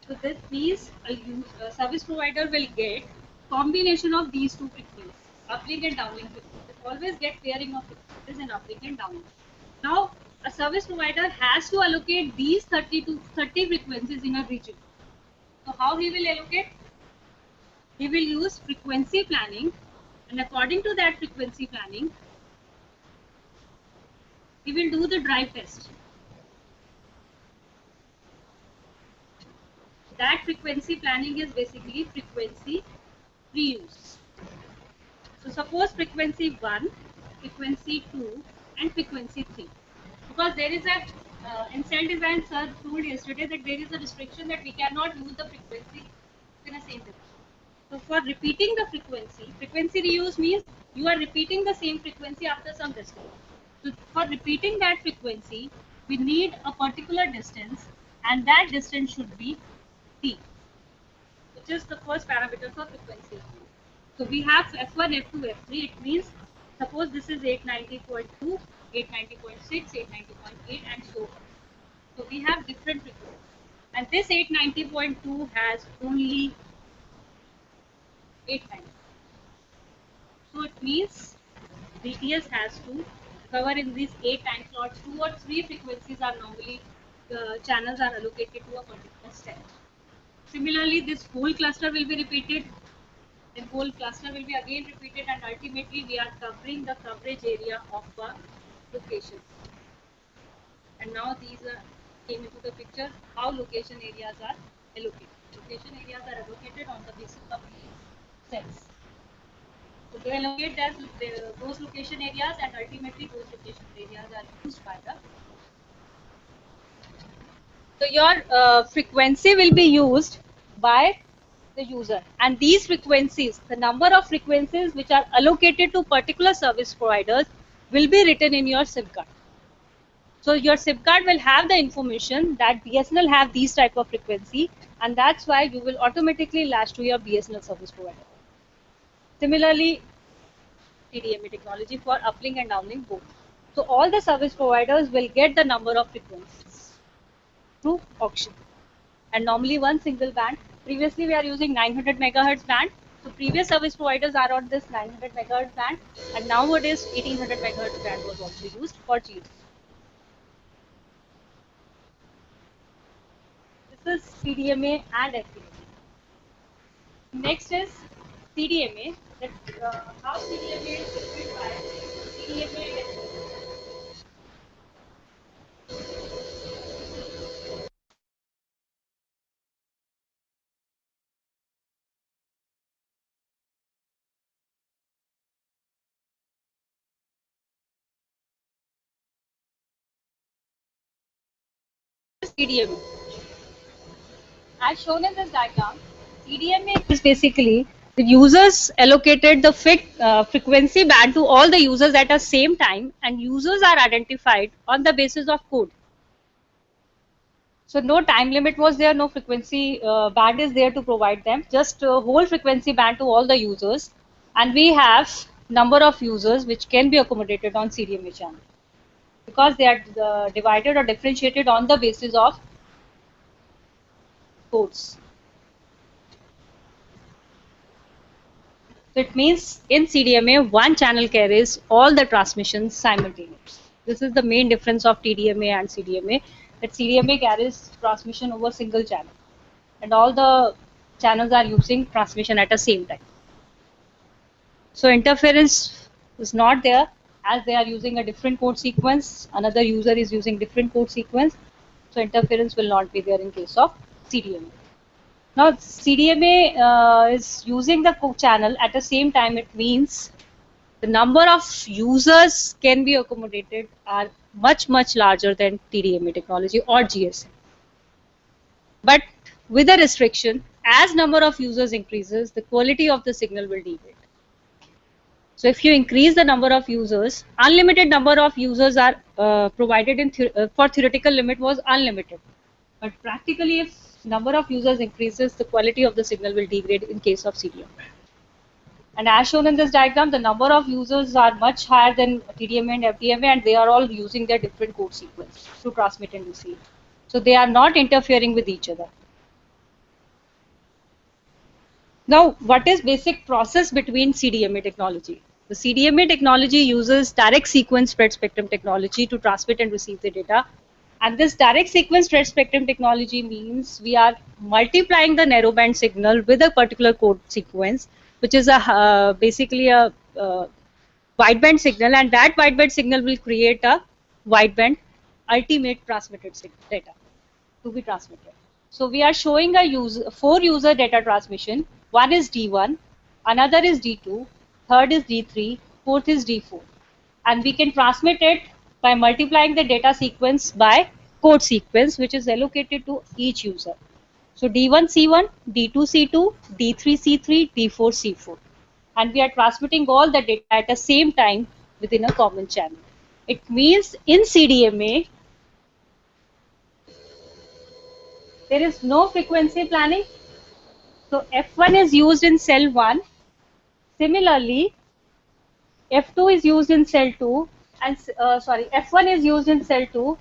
So this means a service provider will get combination of these two frequencies, uplink and downlink frequencies. They always get pairing of frequencies in uplink and downlink. Now, a service provider has to allocate these 30 to 30 frequencies in a region. So how he will allocate? He will use frequency planning, and according to that frequency planning, he will do the drive test. That frequency planning is basically frequency reuse. So suppose frequency 1, frequency 2 and frequency 3. Because there is a, in cell design sir told yesterday that there is a restriction that we cannot use the frequency in a same device. So for repeating the frequency reuse means you are repeating the same frequency after some distance. So for repeating that frequency, we need a particular distance, and that distance should be T, which is the first parameter for frequency. So we have F1, F2, F3. It means suppose this is 890.2, 890.6, 890.8 and so on. So we have different frequencies. And this 890.2 has only 890. So it means BTS has to cover in these 8 time slots. 2 or 3 frequencies are normally, channels are allocated to a particular set. Similarly, this whole cluster will be repeated. The whole cluster will be again repeated, and ultimately we are covering the coverage area of a location. And now these came into the picture how location areas are allocated. Location areas are allocated on the basis of these cells. So they allocate those location areas, and ultimately those location areas are used by the. So your frequency will be used by the user, and these frequencies, the number of frequencies which are allocated to particular service providers, will be written in your SIM card. So your SIM card will have the information that BSNL have these type of frequency, and that's why you will automatically latch to your BSNL service provider. Similarly, TDMA technology for uplink and downlink both. So all the service providers will get the number of frequencies through auction, and normally one single band. Previously we are using 900 megahertz band. So previous service providers are on this 900 megahertz band, and nowadays 1800 megahertz band was also used for GS. This is CDMA and FDMA. Next is CDMA. That, how CDMA is different by CDMA and FDMA. CDMA. As shown in this diagram, CDMA is basically the users allocated the frequency band to all the users at the same time, and users are identified on the basis of code. So no time limit was there, no frequency band is there to provide them, just whole frequency band to all the users, and we have number of users which can be accommodated on CDMA channel because they are divided or differentiated on the basis of codes. So it means in CDMA, one channel carries all the transmissions simultaneously. This is the main difference of TDMA and CDMA, that CDMA carries transmission over single channel, and all the channels are using transmission at the same time. So interference is not there, as they are using a different code sequence, another user is using different code sequence, so interference will not be there in case of CDMA. Now CDMA is using the channel at the same time. It means the number of users can be accommodated are much larger than TDMA technology or GSM. But with a restriction, as number of users increases, the quality of the signal will degrade. So if you increase the number of users, unlimited number of users are provided in for theoretical limit was unlimited. But practically, if number of users increases, the quality of the signal will degrade in case of CDMA. And as shown in this diagram, the number of users are much higher than TDMA and FDMA, and they are all using their different code sequence to transmit and receive. So they are not interfering with each other. Now, what is basic process between CDMA technology? The CDMA technology uses direct sequence spread spectrum technology to transmit and receive the data. And this direct sequence spread spectrum technology means we are multiplying the narrowband signal with a particular code sequence, which is a basically a wideband signal, and that wideband signal will create a wideband ultimate transmitted data to be transmitted. So we are showing a 4 user data transmission. One is D1, another is D2, third is D3, fourth is D4. And we can transmit it by multiplying the data sequence by code sequence, which is allocated to each user. So D1 C1, D2 C2, D3 C3, D4 C4. And we are transmitting all the data at the same time within a common channel. It means in CDMA, there is no frequency planning. So F1 is used in cell 1. Similarly, F2 is used in cell 2, and F1 is used in cell 2,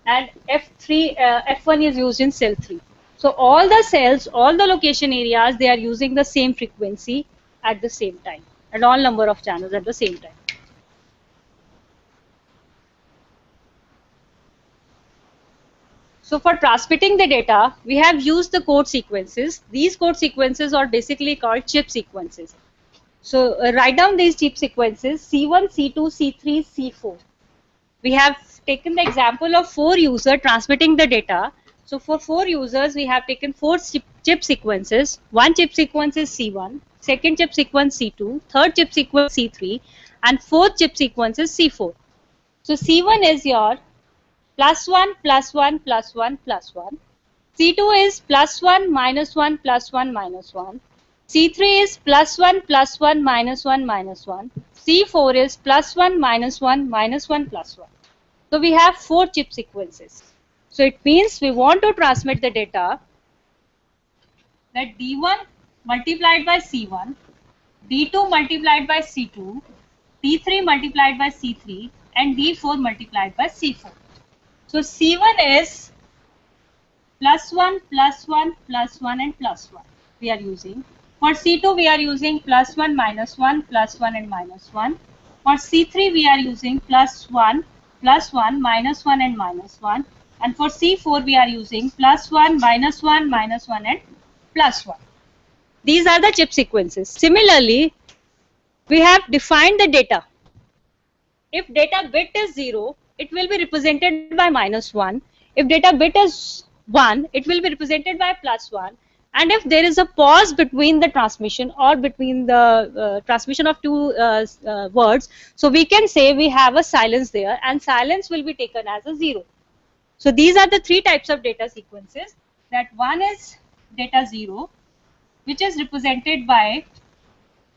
and F1 is used in cell 3. So all the cells, all the location areas, they are using the same frequency at the same time, and all number of channels at the same time. So for transmitting the data, we have used the code sequences. These code sequences are basically called chip sequences. So write down these chip sequences: C1, C2, C3, C4. We have taken the example of 4 users transmitting the data. So for 4 users, we have taken 4 chip sequences. One chip sequence is C1, second chip sequence C2, third chip sequence C3, and fourth chip sequence is C4. So C1 is your +1, +1, +1, +1. C2 is +1, -1, +1, -1. C3 is +1, +1, -1, -1. C4 is +1, -1, -1, +1. So we have 4 chip sequences. So it means we want to transmit the data that D1 multiplied by C1, D2 multiplied by C2, D3 multiplied by C3, and D4 multiplied by C4. So C1 is +1, +1, +1, and +1 we are using. For C2 we are using +1, -1, +1, and -1. For C3 we are using +1, +1, -1, and -1. And for C4 we are using +1, -1, -1, and +1. These are the chip sequences. Similarly, we have defined the data. If data bit is 0, it will be represented by -1. If data bit is 1, it will be represented by +1. And if there is a pause between the transmission or between the transmission of 2 words, so we can say we have a silence there, and silence will be taken as a 0. So these are the 3 types of data sequences. That one is data 0, which is represented by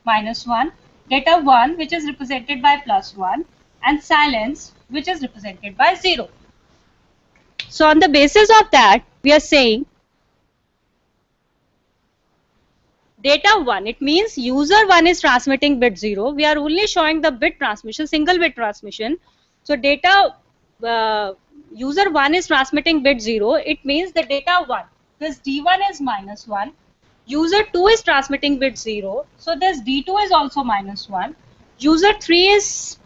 -1, data 1, which is represented by +1, and silence, which is represented by 0. So on the basis of that, we are saying data 1, it means user 1 is transmitting bit 0. We are only showing the bit transmission, single bit transmission. So data user 1 is transmitting bit 0. It means the data 1, this D1 is -1. User 2 is transmitting bit 0. So this D2 is also -1. User 3 is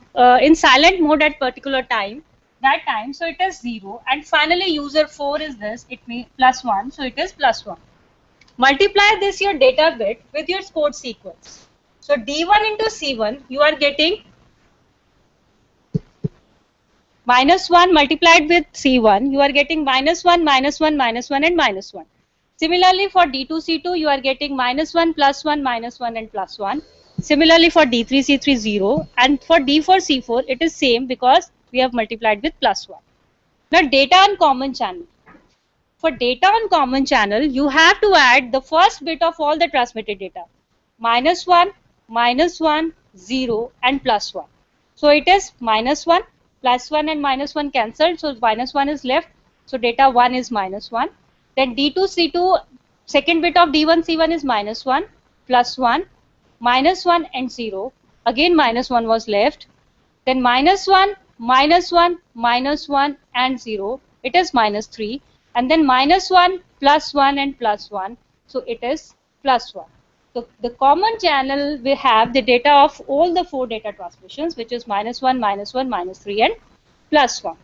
in silent mode at particular time, that time, so it is 0. And finally user 4 is this, it means +1, so it is +1. Multiply this your data bit with your code sequence. So D1 into C1, you are getting -1 multiplied with C1, you are getting -1, -1, -1, and -1. Similarly for D2 C2, you are getting -1, +1, -1, and +1. Similarly for D3 C3 0, and for D4 C4 it is same because we have multiplied with +1. Now data on common channel. for data on common channel, you have to add the first bit of all the transmitted data. -1, -1, 0 and +1. So it is -1, +1 and -1 cancelled. So -1 is left. So data 1 is -1. Then D2, C2, second bit of D1, C1 is -1, +1, -1 and 0. Again -1 was left. Then -1, -1, -1 and 0. It is -3. And then -1, +1 and +1. So it is +1. So the common channel we have the data of all the 4 data transmissions, which is -1, -1, -3 and +1.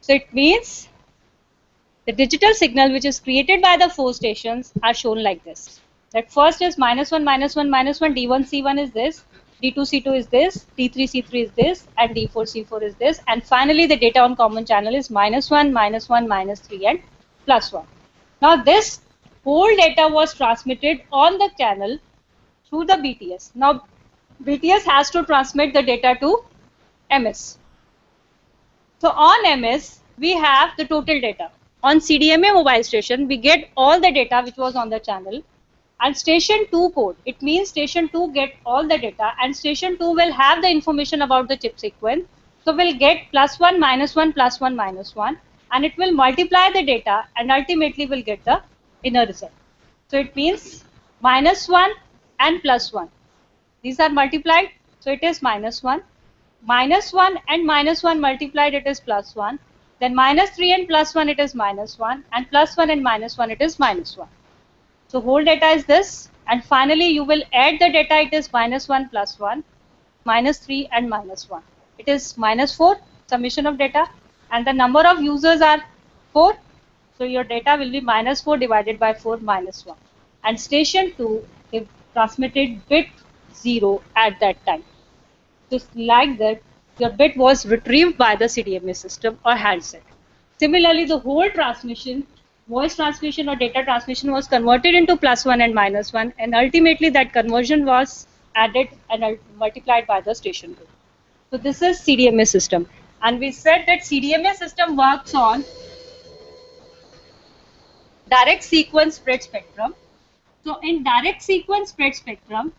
So it means the digital signal which is created by the 4 stations are shown like this. That first is -1, -1, -1, D1, C1 is this, D2, C2 is this, D3, C3 is this, and D4, C4 is this. And finally the data on common channel is -1, -1, -3 and +1. Now this whole data was transmitted on the channel through the BTS. Now BTS has to transmit the data to MS. So on MS, we have the total data. On CDMA mobile station, we get all the data which was on the channel. And station 2 code, it means station 2 get all the data and station 2 will have the information about the chip sequence. So we'll get +1, -1, +1, -1 and it will multiply the data and ultimately will get the inner result. So it means -1 and +1. These are multiplied, so it is -1. -1 and -1 multiplied, it is +1. Then -3 and +1, it is -1. And +1 and -1, it is -1. So whole data is this. And finally, you will add the data, it is -1 +1, -3 and -1. It is -4, summation of data. And the number of users are 4. So your data will be -4 divided by 4, -1. And station 2, they transmitted bit 0 at that time. Just like that, your bit was retrieved by the CDMA system or handset. Similarly, the whole transmission, voice transmission or data transmission was converted into +1 and -1, and ultimately that conversion was added and multiplied by the station 2. So this is CDMA system. And we said that CDMA system works on direct sequence spread spectrum. So in direct sequence spread spectrum,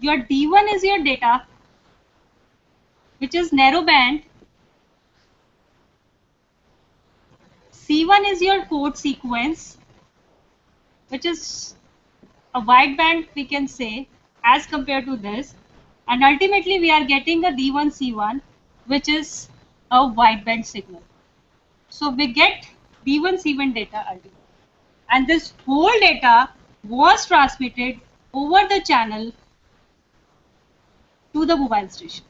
your D1 is your data, which is narrow band. C1 is your code sequence, which is a wide band, we can say, as compared to this. And ultimately, we are getting a D1, C1, which is a wide band signal. So we get D1, C1 data ultimately. And this whole data was transmitted over the channel to the mobile station.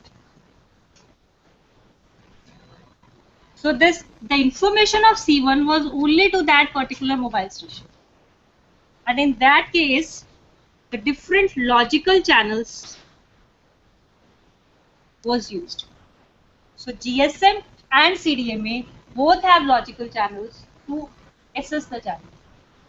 So the information of C1 was only to that particular mobile station. And in that case, the different logical channels was used. So GSM and CDMA both have logical channels to assess the channel.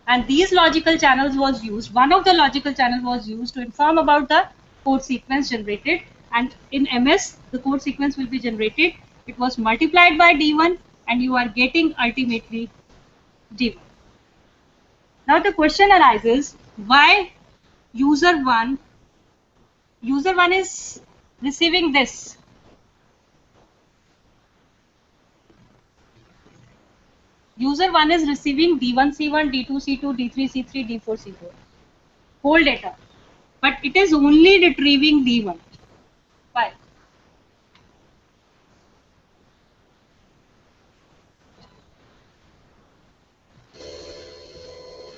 And these logical channels was used, one of the logical channels was used to inform about the code sequence generated. And in MS, the code sequence will be generated. It was multiplied by D1 and you are getting ultimately D1. Now the question arises, why user 1 is receiving this. User 1 is receiving D1, C1, D2, C2, D3, C3, D4, C4. Whole data. But it is only retrieving D1. Why?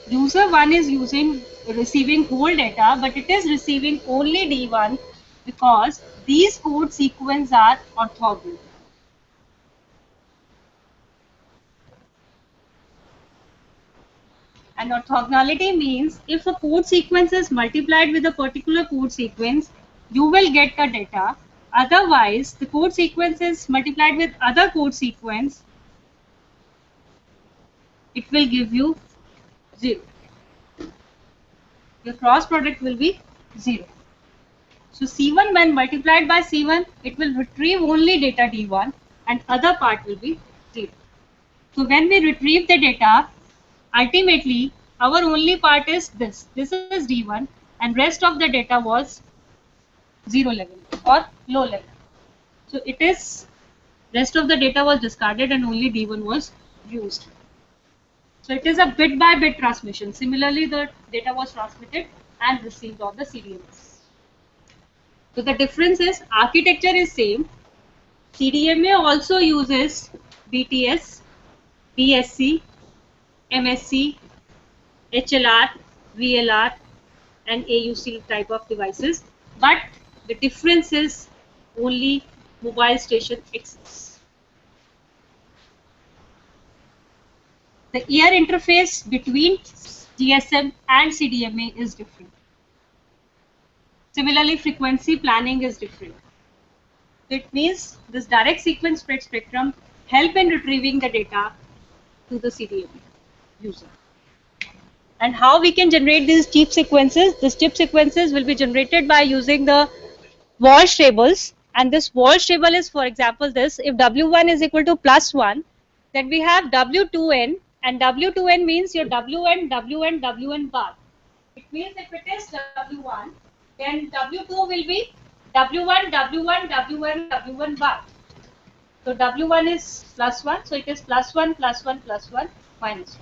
User 1 is receiving whole data, but it is receiving only D1 because these code sequences are orthogonal. And orthogonality means if a code sequence is multiplied with a particular code sequence, you will get the data. Otherwise, the code sequence is multiplied with other code sequence, it will give you 0. Your cross product will be 0. So C1 when multiplied by C1, it will retrieve only data D1 and other part will be 0. So when we retrieve the data, ultimately our only part is this. This is D1 and rest of the data was 0 level or low level. So it is rest of the data was discarded and only D1 was used. So it is a bit by bit transmission. Similarly, the data was transmitted and received on the CDMS. So the difference is architecture is same. CDMA also uses BTS, BSC, MSC, HLR, VLR and AUC type of devices, but the difference is only mobile station access. The air interface between GSM and CDMA is different. Similarly, frequency planning is different. It means this direct sequence spread spectrum help in retrieving the data to the CDMA user. And how we can generate these chip sequences? These chip sequences will be generated by using the Walsh tables, and this Walsh table is, for example, this: if W1 is equal to +1, then we have W2n, and W2n means your Wn, Wn, Wn bar. It means if it is W1, then W2 will be W1, W1, W1, W1 bar. So W1 is +1, so it is +1, +1, +1, -1.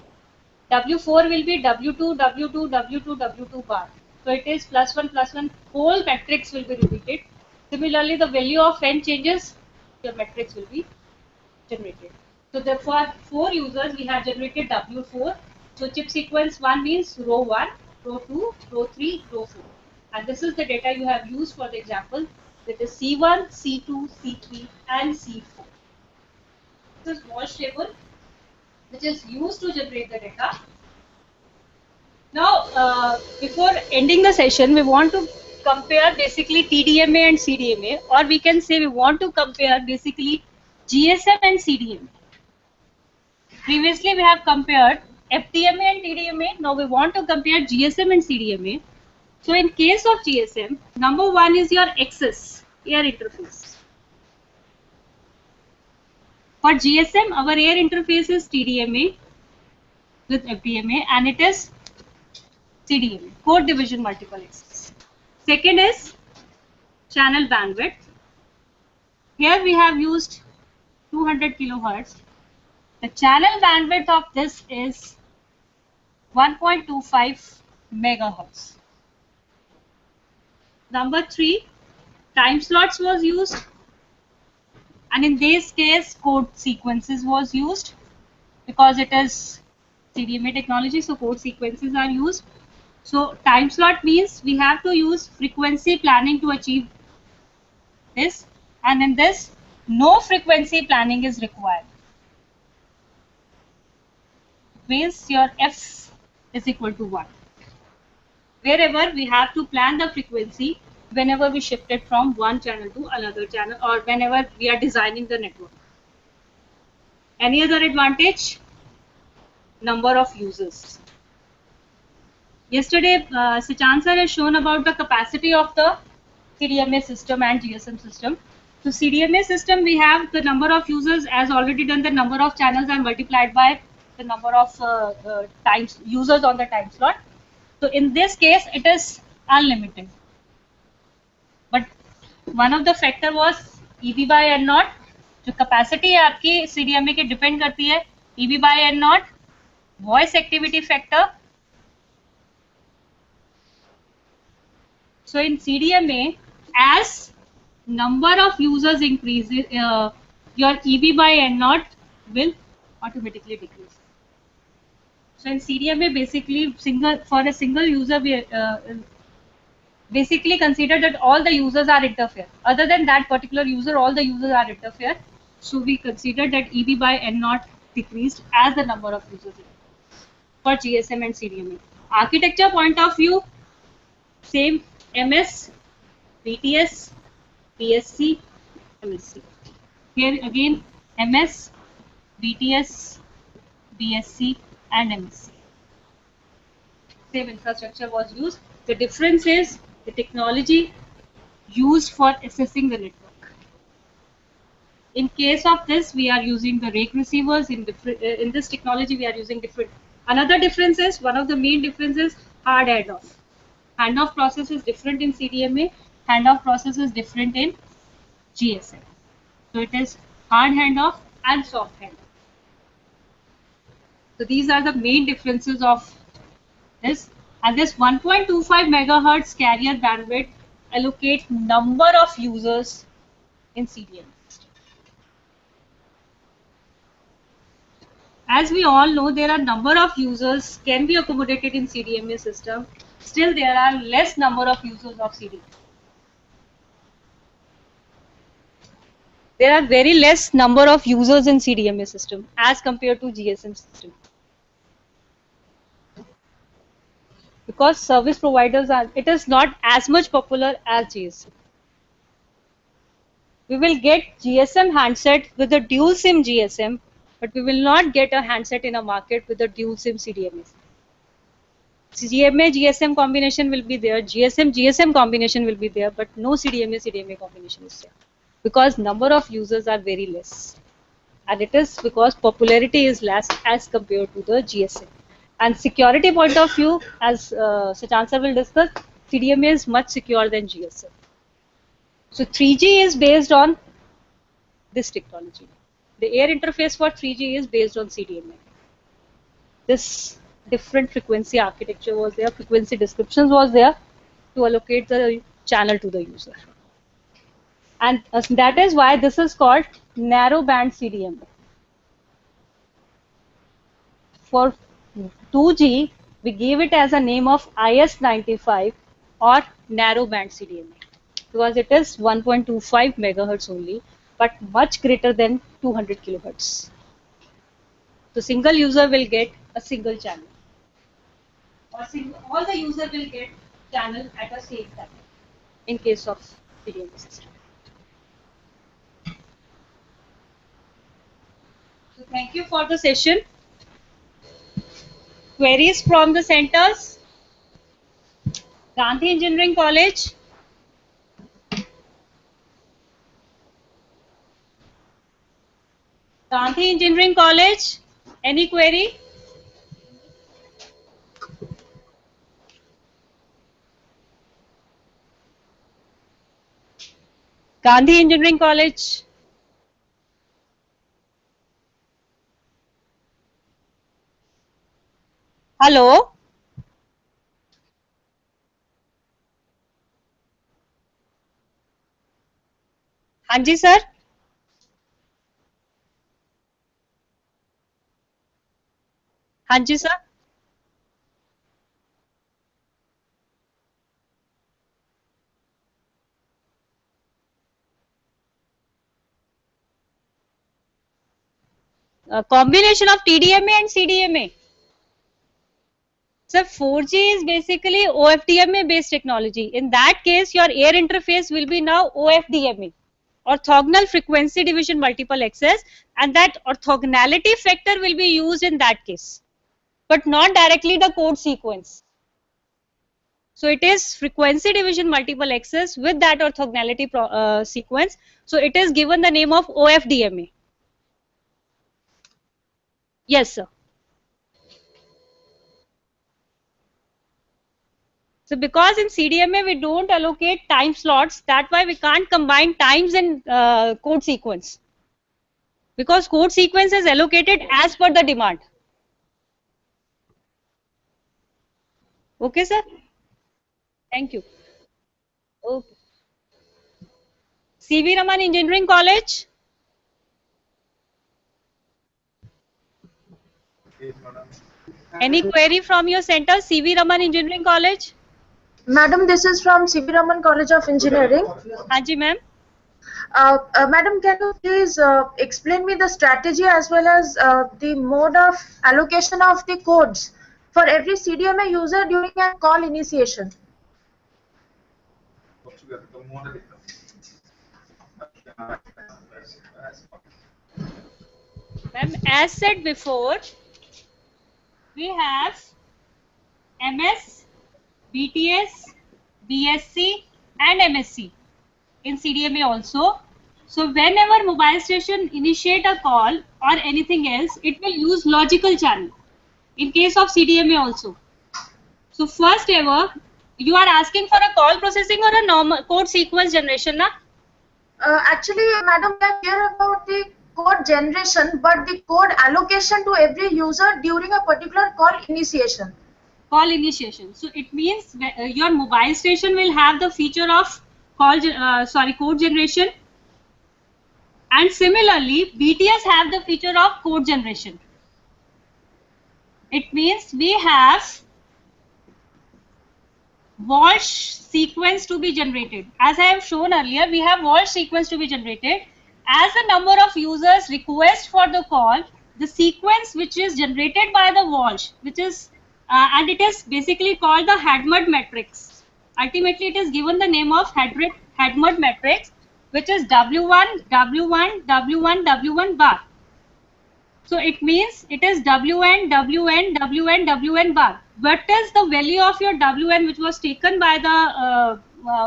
W4 will be W2, W2, W2, W2 bar. So it is +1, +1, whole matrix will be repeated. Similarly, the value of n changes, your matrix will be generated. So therefore, for users, we have generated W4. So chip sequence 1 means row 1, row 2, row 3, row 4. And this is the data you have used for the example. That is C1, C2, C3 and C4. This is Walsh table which is used to generate the data. Now, before ending the session, we want to compare basically TDMA and CDMA, or we can say we want to compare basically GSM and CDMA. Previously, we have compared FDMA and TDMA. Now, we want to compare GSM and CDMA. So, in case of GSM, number one is your access air interface. For GSM, our air interface is TDMA with FDMA, and it is CDMA, code division multiple access. Second is channel bandwidth. Here we have used 200 kilohertz. The channel bandwidth of this is 1.25 megahertz. Number three, time slots was used, and in this case code sequences was used because it is CDMA technology, so code sequences are used. So time slot means we have to use frequency planning to achieve this, and in this no frequency planning is required. It means your F is equal to 1. Wherever we have to plan the frequency whenever we shift it from one channel to another channel, or whenever we are designing the network. Any other advantage? Number of users. Yesterday, Sachan sir has shown about the capacity of the CDMA system and GSM system. So CDMA system, we have the number of users as already done, the number of channels are multiplied by the number of times users on the time slot. So in this case, it is unlimited. But one of the factor was EB by N naught. जो capacity है आपकी CDMA के depend करती है EB by N naught, voice activity factor. So in CDMA, as number of users increases, your EB by N naught will automatically decrease. So in CDMA, basically for a single user, we basically consider that all the users are interfere. Other than that particular user, all the users are interfere. So we consider that EB by N naught decreased as the number of users for GSM and CDMA. Architecture point of view, same MS, BTS, BSC, MSC. Here again MS, BTS, BSC and MSC. Same infrastructure was used. The difference is the technology used for assessing the network. In case of this, we are using the rake receivers. In this technology, we are using different. Another difference is, one of the main differences, hard handoff. Handoff process is different in CDMA. Handoff process is different in GSM. So it is hard handoff and soft handoff. So these are the main differences of this. And this 1.25 megahertz carrier bandwidth allocate number of users in CDMA. As we all know, there are number of users can be accommodated in CDMA system. Still, there are less number of users of CDMA. There are very less number of users in CDMA system as compared to GSM system. Because service providers are, it is not as much popular as GSM. We will get GSM handset with a dual SIM GSM, but we will not get a handset in a market with a dual SIM CDMA. CDMA GSM combination will be there, GSM GSM combination will be there, but no CDMA CDMA combination is there because number of users are very less, and it is because popularity is less as compared to the GSM. And security point of view, as Sachan sir will discuss, CDMA is much secure than GSM. So 3G is based on this technology. The air interface for 3G is based on CDMA. This different frequency architecture was there, frequency descriptions was there to allocate the channel to the user. And that is why this is called narrow band CDMA. For 2G, we gave it as a name of IS95 or narrow band CDMA because it is 1.25 megahertz only, but much greater than 200 kilohertz. So single user will get a single channel, or all the user will get channel at the same time in case of CDMA system. So thank you for the session. Queries from the centers? Gandhi Engineering College. Gandhi Engineering College. Any query? Gandhi Engineering College. Hello. हाँ जी sir. हाँ जी sir. Combination of TDMA and CDMA. So 4G is basically OFDMA based technology. In that case, your air interface will be now OFDMA, orthogonal frequency division multiple access, and that orthogonality factor will be used in that case, but not directly the code sequence. So it is frequency division multiple access with that orthogonality sequence. So it is given the name of OFDMA. Yes, sir. So because in CDMA we don't allocate time slots, that's why we can't combine times and code sequence. Because code sequence is allocated as per the demand. Okay, sir? Thank you. Okay. CV Raman Engineering College. Any query from your center, CV Raman Engineering College? Madam, this is from C.V. Raman College of Engineering. हाँ जी ma'am. Madam, can you please explain me the strategy as well as the mode of allocation of the codes for every CDMA user during a call initiation? Ma'am, as said before, we have MS, BTS, BSc and MSc in CDMA also. So whenever mobile station initiate a call or anything else, it will use logical channel. In case of CDMA also. So first ever, you are asking for a call processing or a normal code sequence generation, na? Actually, madam, we are here about the code generation, but the code allocation to every user during a particular call initiation. Call initiation. So it means your mobile station will have the feature of code generation, and similarly BTS have the feature of code generation. It means we have Walsh sequence to be generated. As I have shown earlier, we have Walsh sequence to be generated. As the number of users request for the call, the sequence which is generated by the Walsh, which is and it is basically called the Hadmard matrix. Ultimately, it is given the name of Hadmard matrix, which is W1, W1, W1, W1 bar. So it means it is Wn, Wn, Wn, Wn bar. What is the value of your Wn which was taken by the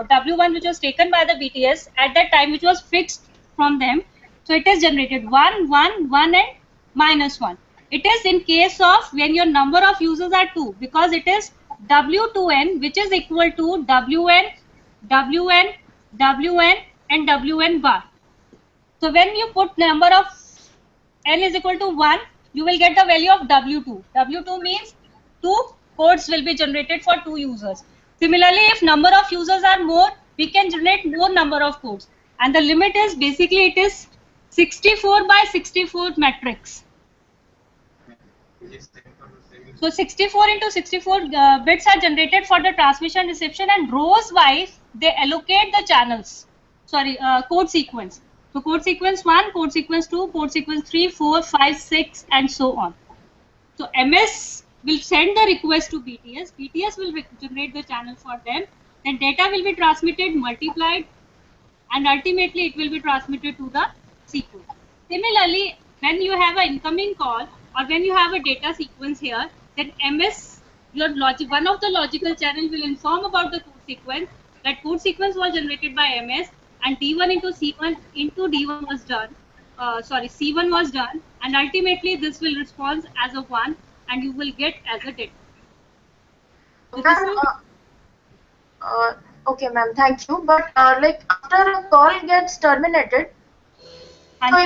W1 which was taken by the BTS at that time, which was fixed from them? So it is generated 1, 1, 1 and -1. It is in case of when your number of users are 2, because it is W2n which is equal to Wn, Wn, Wn and Wn bar. So when you put number of n is equal to 1, you will get the value of W2. W2 means 2 codes will be generated for 2 users. Similarly, if number of users are more, we can generate more number of codes. And the limit is basically it is 64 by 64 matrix. So 64 into 64 bits are generated for the transmission reception, and rows wise they allocate the channels. Sorry, code sequence. So code sequence 1, code sequence 2, code sequence 3, 4, 5, 6 and so on. So MS will send the request to BTS. BTS will generate the channel for them. Then data will be transmitted, multiplied, and ultimately it will be transmitted to the sequence. Similarly, when you have an incoming call or when you have a data sequence here, then MS, one of the logical channel will inform about the code sequence. That code sequence was generated by MS, and D1 into C1 into D1 was done. C1 was done, and ultimately this will respond as a 1, and you will get as a data. So this will, Okay, ma'am, thank you. But like after a call gets terminated, so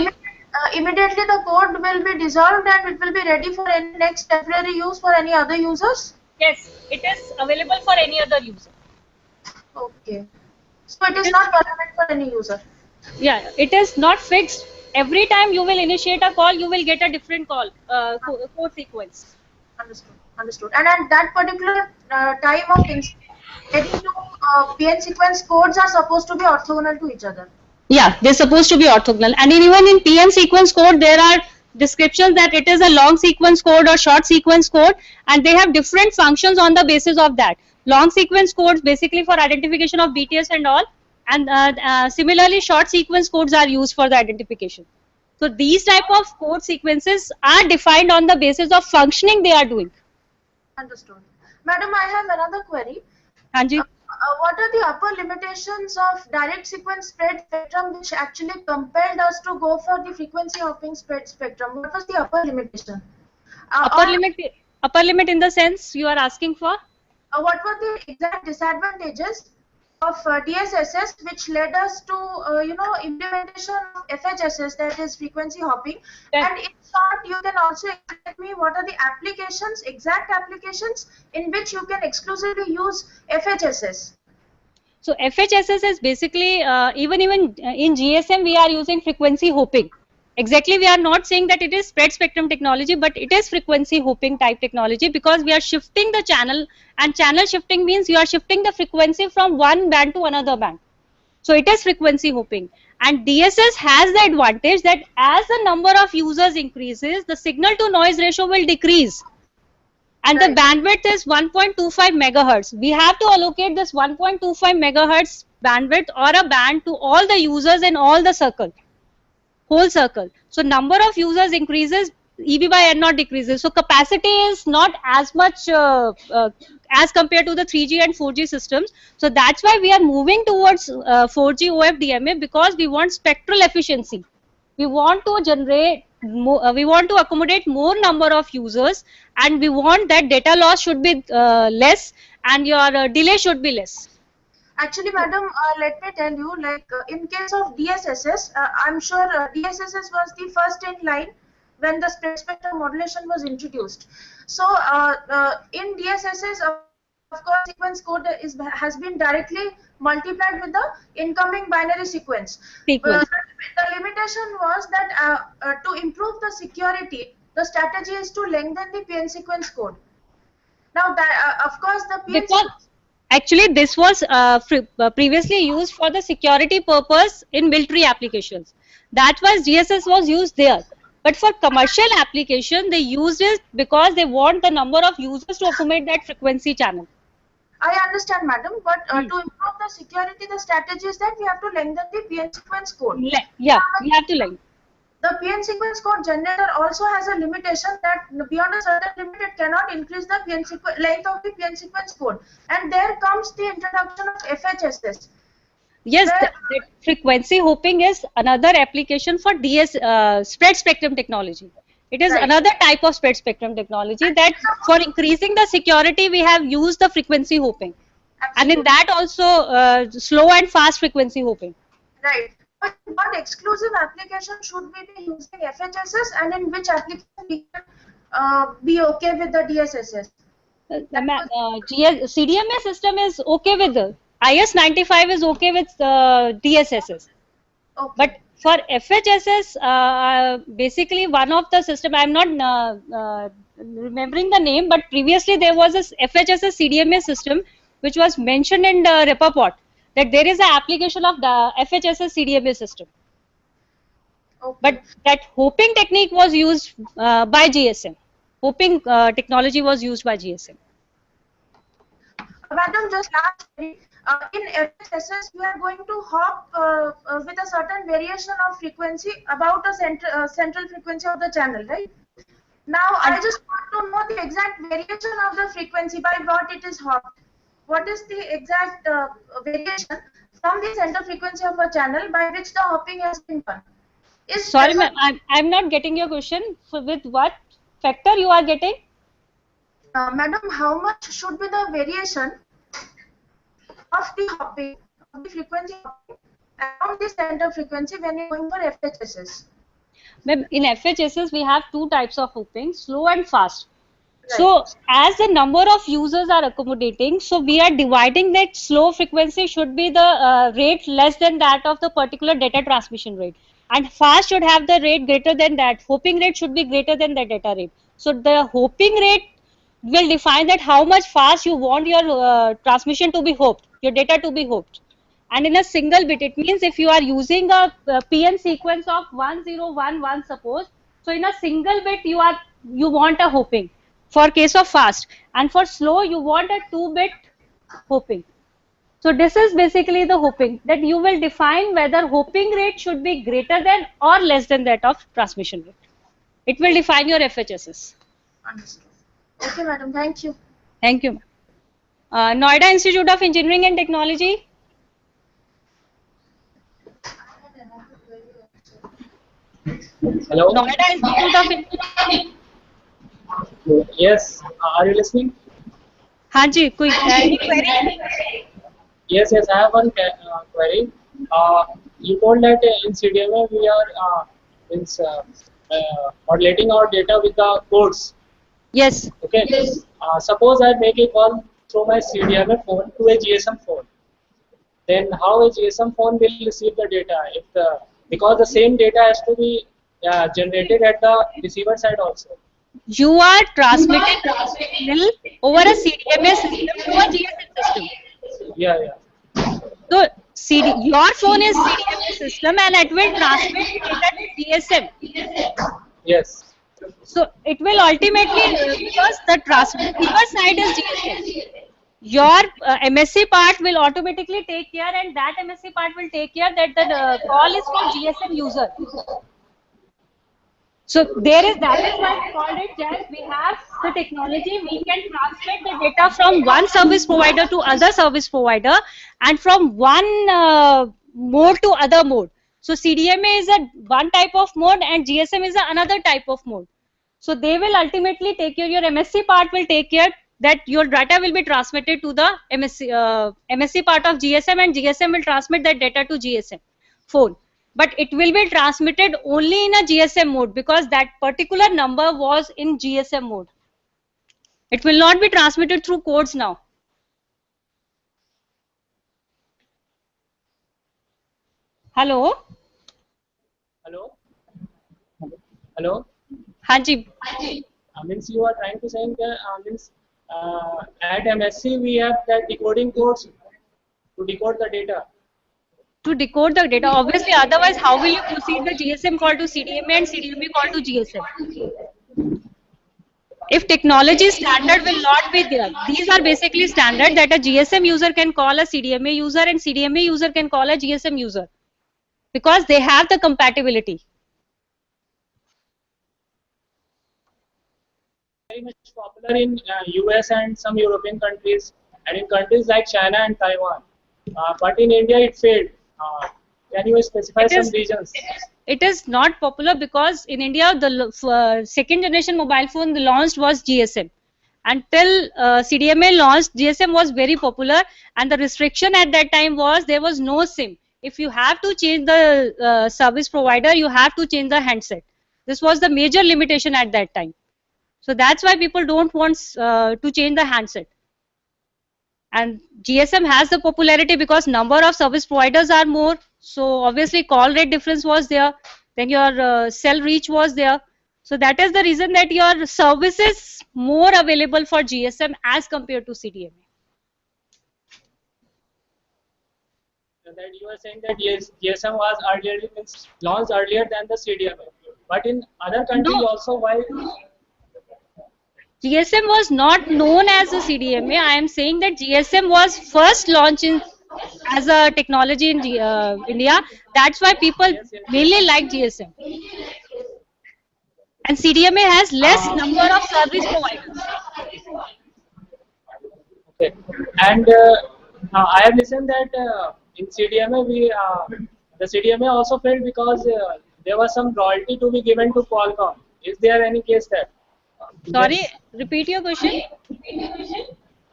immediately the code will be dissolved and it will be ready for any next temporary use for any other users? yes, it is available for any other user. Okay. So it is not permanent for any user? Yeah, it is not fixed. Every time you will initiate a call, you will get a different call, code sequence. Understood. Understood. And at that particular time of things, any two PN sequence codes are supposed to be orthogonal to each other. Yeah, they're supposed to be orthogonal. And even in PN sequence code, there are descriptions that it is a long sequence code or short sequence code, and they have different functions on the basis of that. Long sequence codes basically for identification of BTS and all, and similarly short sequence codes are used for the identification. So these type of code sequences are defined on the basis of functioning they are doing. Understood. Madam, I have another query. Hanji. What are the upper limitations of direct sequence spread spectrum which actually compelled us to go for the frequency hopping spread spectrum? What was the upper limitation? Upper limit in the sense you are asking for? What were the exact disadvantages of DSSS which led us to implementation of FHSS, that is frequency hopping? And in short, you can also explain me what are the applications, exact applications in which you can exclusively use FHSS? So FHSS is basically even in GSM we are using frequency hopping. Exactly, we are not saying that it is spread spectrum technology, but it is frequency hopping type technology, because we are shifting the channel, and channel shifting means you are shifting the frequency from one band to another band. So it is frequency hopping, and DSS has the advantage that as the number of users increases, the signal to noise ratio will decrease, and the bandwidth is 1.25 megahertz. We have to allocate this 1.25 megahertz bandwidth or a band to all the users in all the circle. Whole circle. So number of users increases, EB by N naught decreases. So capacity is not as much as compared to the 3G and 4G systems. So that's why we are moving towards 4G OFDMA, because we want spectral efficiency. We want to generate more, we want to accommodate more number of users, and we want that data loss should be less, and your delay should be less. Actually, madam, let me tell you, like in case of DSSS, I'm sure DSSS was the first in line when the spread spectrum modulation was introduced. So in DSSS, of course, sequence code has been directly multiplied with the incoming binary sequence. Sequence. The limitation was that to improve the security, the strategy is to lengthen the PN sequence code. Now, that, of course, the PN Because actually this was previously used for the security purpose in military applications. That was GSS was used there. But for commercial application, they used it because they want the number of users to accommodate that frequency channel. I understand, madam, but to improve the security, the strategy is that we have to lengthen the PN sequence code. Yeah, we have to lengthen. The PN sequence code generator also has a limitation that beyond a certain limit, it cannot increase the length of the PN sequence code. And there comes the introduction of FHSS. Yes, the frequency hopping is another application for spread spectrum technology. It is another type of spread spectrum technology that for increasing the security, we have used the frequency hopping. And in that also slow and fast frequency hopping. Right. But what exclusive application should we be using FHSS, and in which application we can be okay with the DSSS? CDMA system is okay with IS-95 is okay with DSSS. Okay. But for FHSS, basically one of the system, I'm not remembering the name, but previously there was a FHSS CDMA system which was mentioned in the report, that there is an application of the FHSS CDMA system. Okay. But that hopping technique was used by GSM. Hopping technology was used by GSM. Madam, just last in FHSS, we are going to hop with a certain variation of frequency about a central frequency of the channel, right? Now, I just want to know the exact variation of the frequency by what it is hopped. What is the exact variation from the center frequency of a channel by which the hopping has been done? Sorry, I'm not getting your question. So with what factor you are getting? Madam, how much should be the variation of the hopping, of the frequency hopping around the center frequency when you're going for FHSS? In FHSS, we have two types of hopping, slow and fast. Right. So, as the number of users are accommodating, so we are dividing that slow frequency should be the rate less than that of the particular data transmission rate. And fast should have the rate greater than that. Hopping rate should be greater than the data rate. So, the hopping rate will define that how much fast you want your transmission to be hopped, your data to be hopped. And in a single bit, it means if you are using a PN sequence of 1011, suppose, so in a single bit you want a hopping for case of fast, and for slow you want a 2-bit hopping. So this is basically the hopping, that you will define whether hopping rate should be greater than or less than that of transmission rate. It will define your FHSS. Understood. Okay, madam. Thank you. Thank you. Noida Institute of Engineering and Technology. Hello. Noida Institute of Engineering. Yes. Are you listening? हाँ जी, कोई query? Yes, I have one query. You told that in CDMA we are modulating our data with the codes. Yes. Okay. Yes. Suppose I make a call through my CDMA phone to a GSM phone. Then how a GSM phone will receive the data? Because the same data has to be generated at the receiver side also. You are transmitting signal over a CDMA system to a GSM system. Yeah. So your phone is CDMA system and it will transmit data to GSM. Yes. So it will ultimately, because the receiver side is GSM, your MSC part will automatically take care, and that MSC part will take care that the call is from GSM user. So there is that is why we called it just we have the technology we can transmit the data from one service provider to other service provider and from one mode to other mode. So CDMA is a one type of mode and GSM is another type of mode. So they will ultimately take care, your MSC part will take care that your data will be transmitted to the MSC part of GSM and GSM will transmit that data to GSM phone. But it will be transmitted only in a GSM mode because that particular number was in GSM mode. It will not be transmitted through codes now. Hello? Hello? Hello? हाँ जी. Means you are trying to saying that at MSC we have that decoding codes to decode the data. To decode the data, obviously, otherwise, how will you proceed the GSM call to CDMA and CDMA call to GSM? If technology standard will not be there, these are basically standard that a GSM user can call a CDMA user and CDMA user can call a GSM user because they have the compatibility. Very much popular in US and some European countries and in countries like China and Taiwan. But in India it failed. Can you specify some regions? It is not popular because in India the second generation mobile phone launched was GSM. Until CDMA launched, GSM was very popular and the restriction at that time was there was no SIM. If you have to change the service provider, you have to change the handset. This was the major limitation at that time. So that's why people don't want to change the handset. And GSM has the popularity because number of service providers are more. So obviously call rate difference was there. Then your cell reach was there. So that is the reason that your service is more available for GSM as compared to CDMA. That you are saying that yes, GSM was earlier launched earlier than the CDMA. But in other countries No. also, why? GSM was not known as a CDMA. I am saying that GSM was first launched as a technology in India. That's why people Yes, yes, yes. mainly like GSM. And CDMA has less number of service providers. Okay. And I have listened that in CDMA the CDMA also failed because there was some royalty to be given to Qualcomm. Is there any case that? Sorry, repeat your question.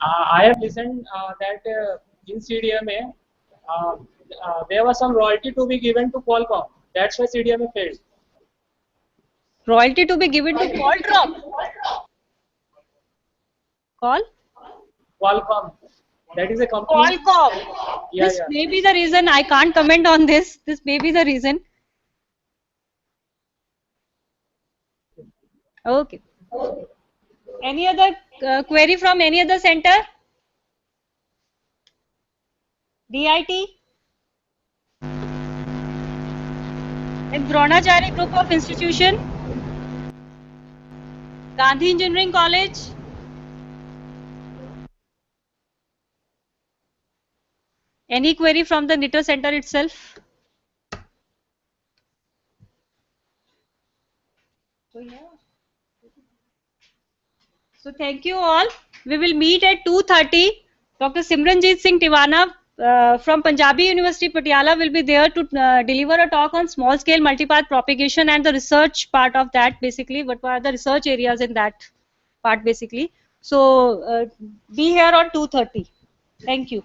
I have listened that in CDMA there was some royalty to be given to Qualcomm. That's why CDMA failed. Royalty to be given to Qualcomm. Call? Qualcomm. That is a company. Qualcomm. Yeah, This yeah. may be the reason. I can't comment on this. This may be the reason. Okay. Any other query from any other center? DIT? In Dronachari Group of Institution? Gandhi Engineering College? Any query from the NITTTR center itself? So thank you all. We will meet at 2:30. Dr. Simranjeet Singh Tiwana from Punjabi University Patiala will be there to deliver a talk on small scale multipath propagation and the research part of that basically. What are the research areas in that part basically. So be here on 2:30. Thank you.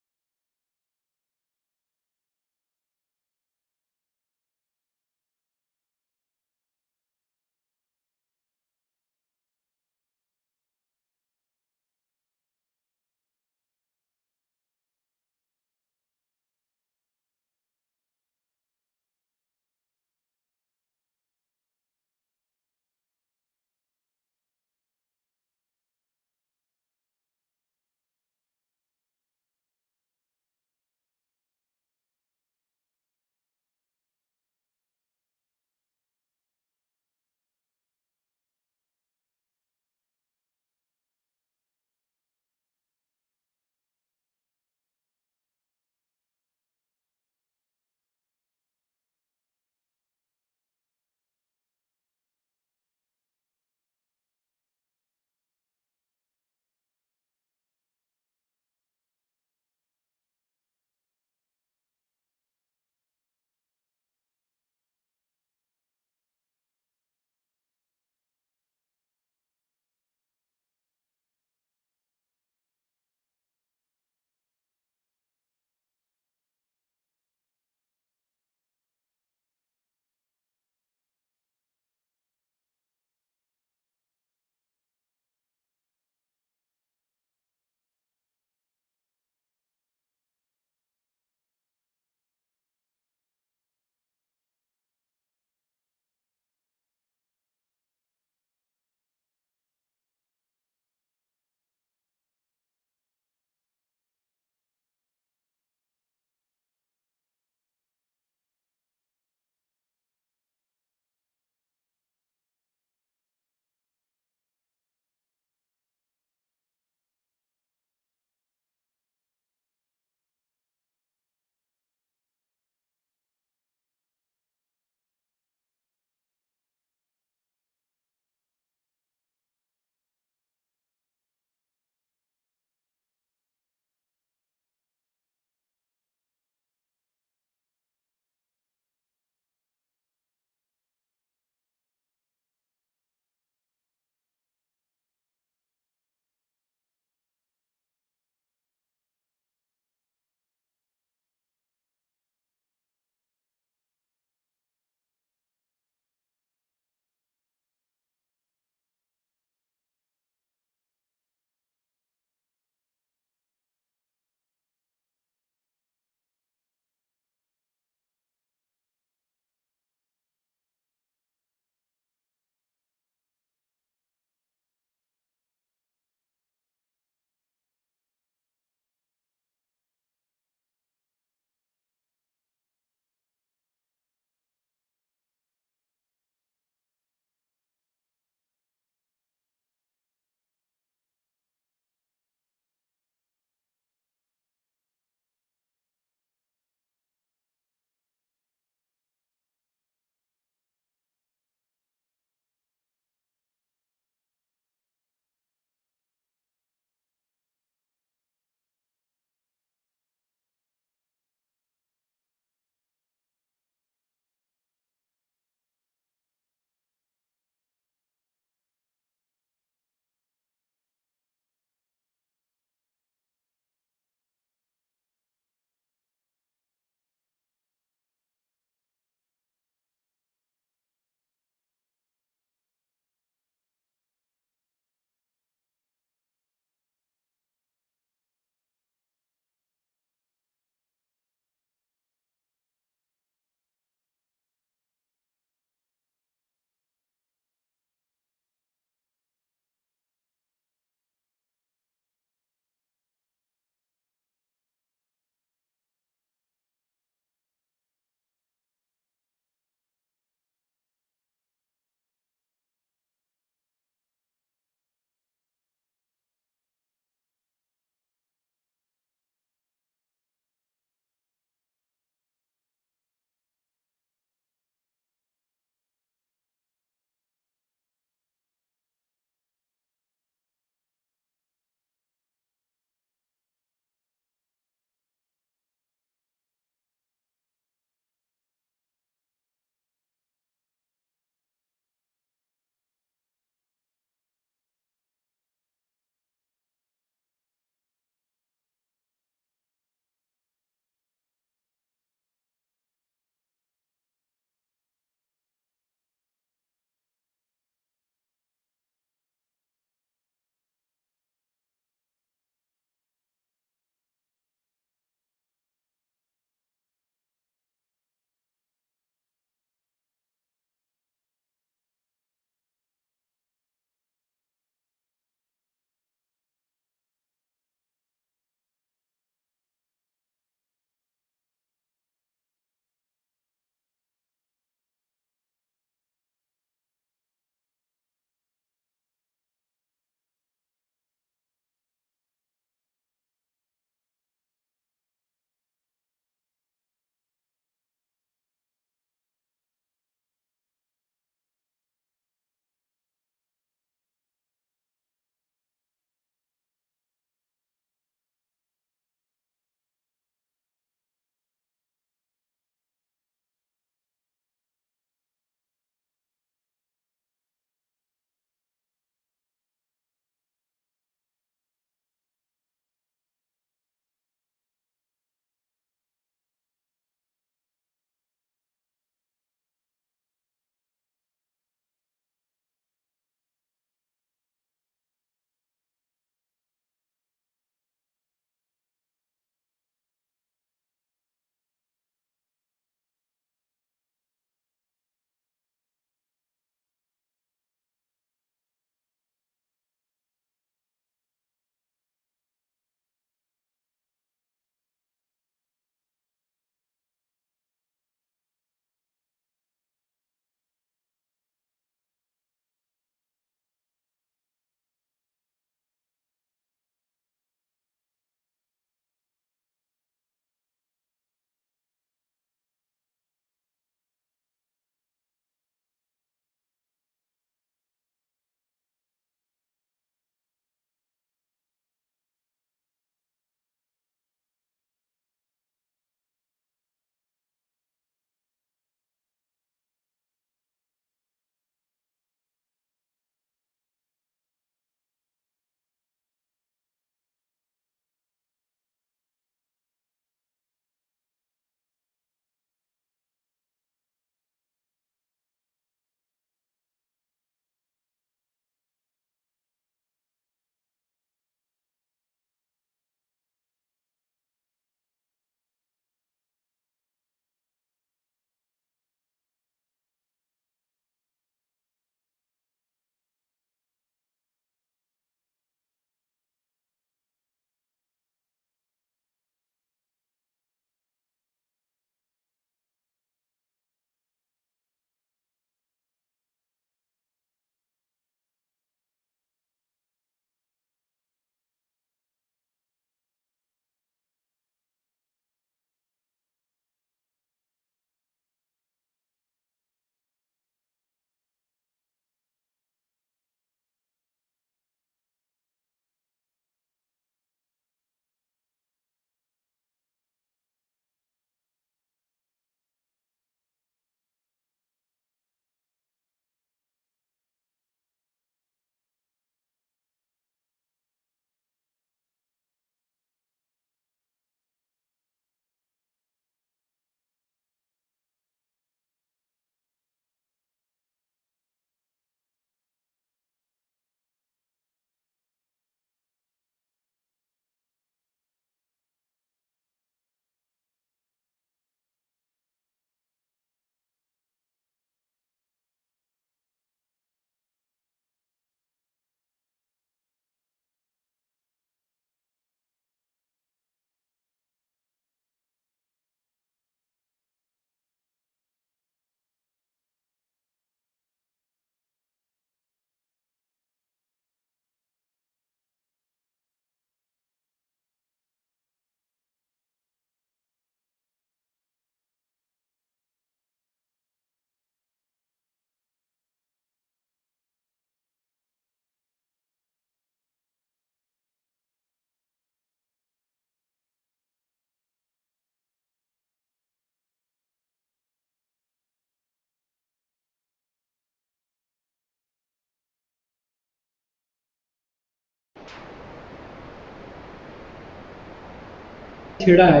छिड़ा है।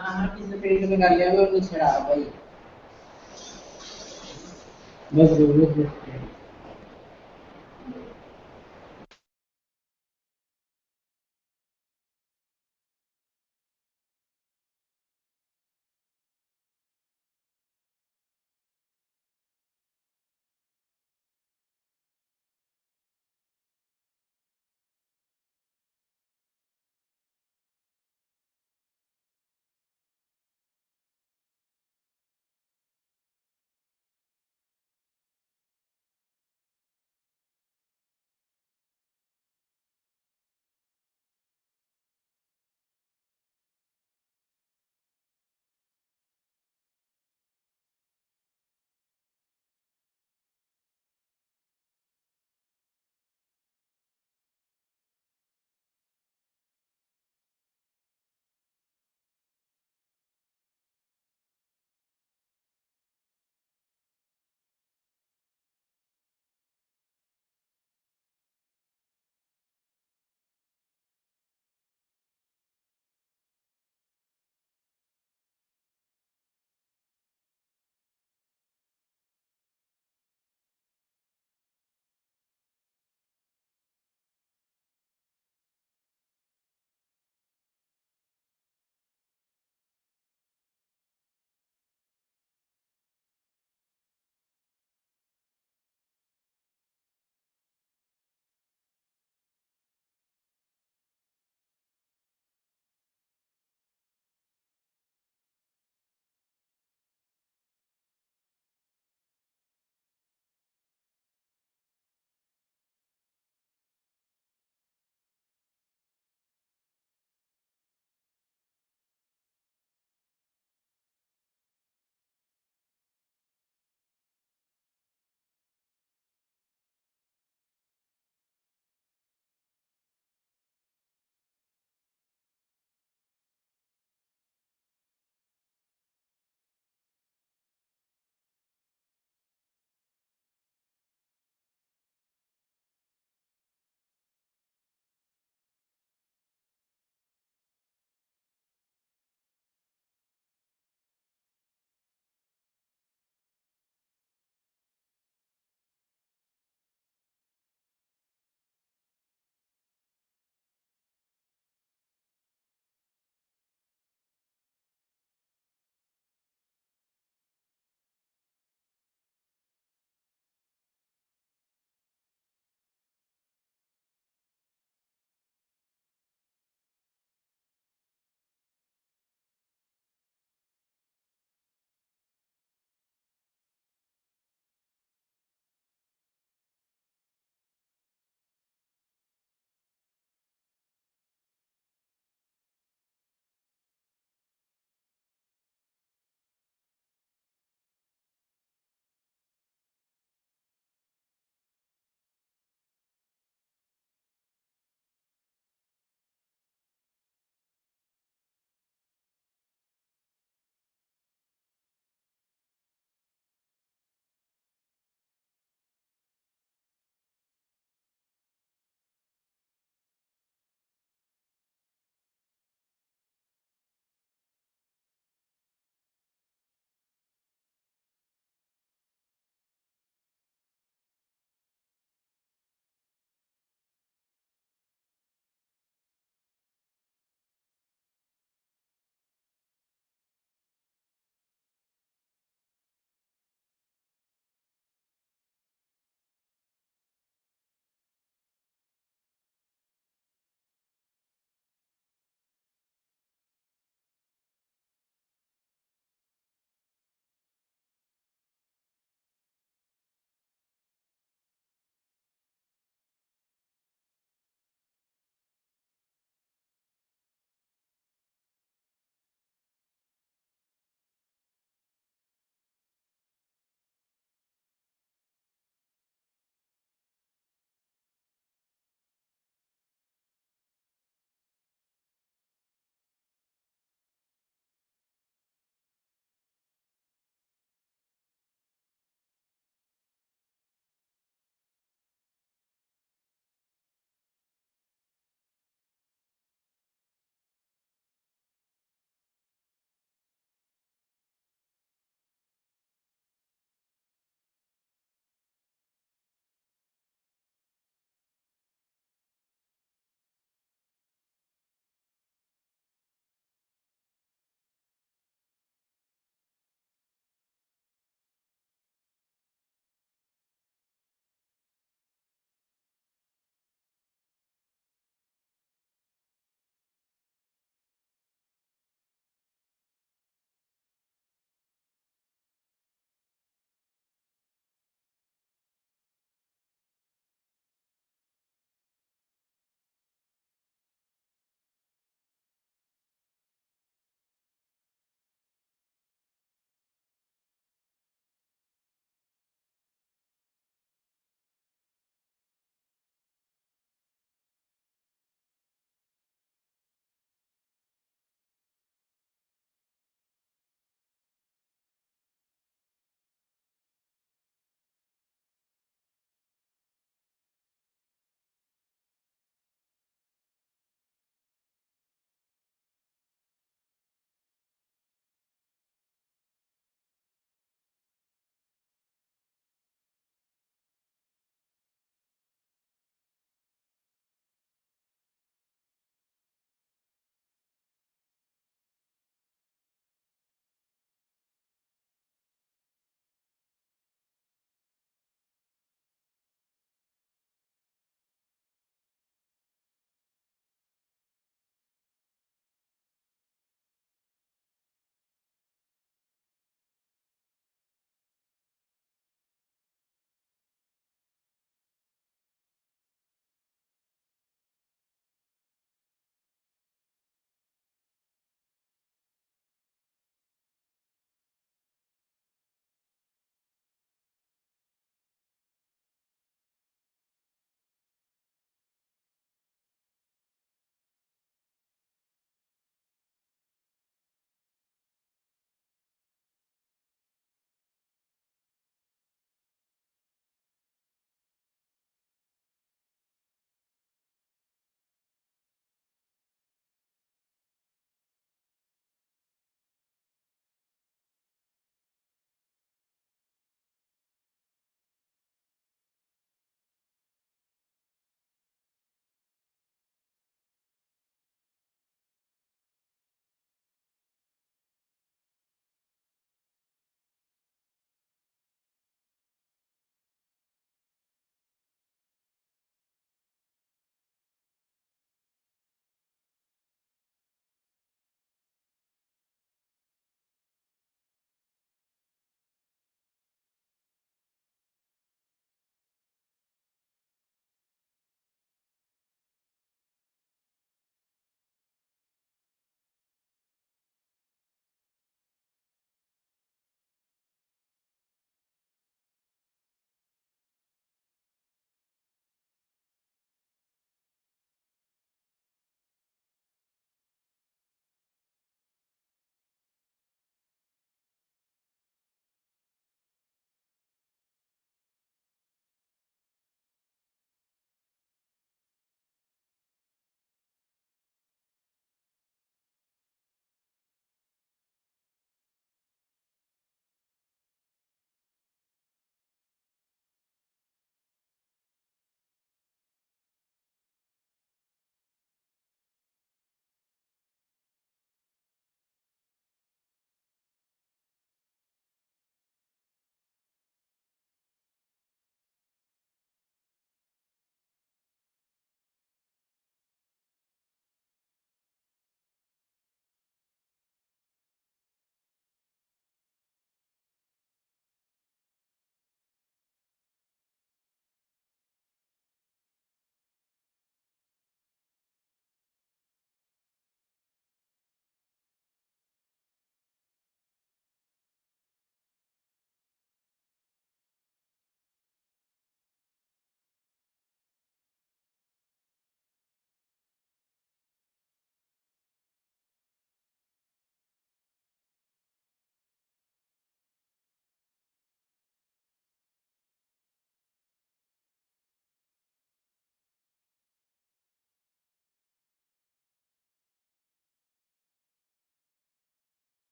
हाँ किसी पेट में कर लिया तो छिड़ा भाई। बस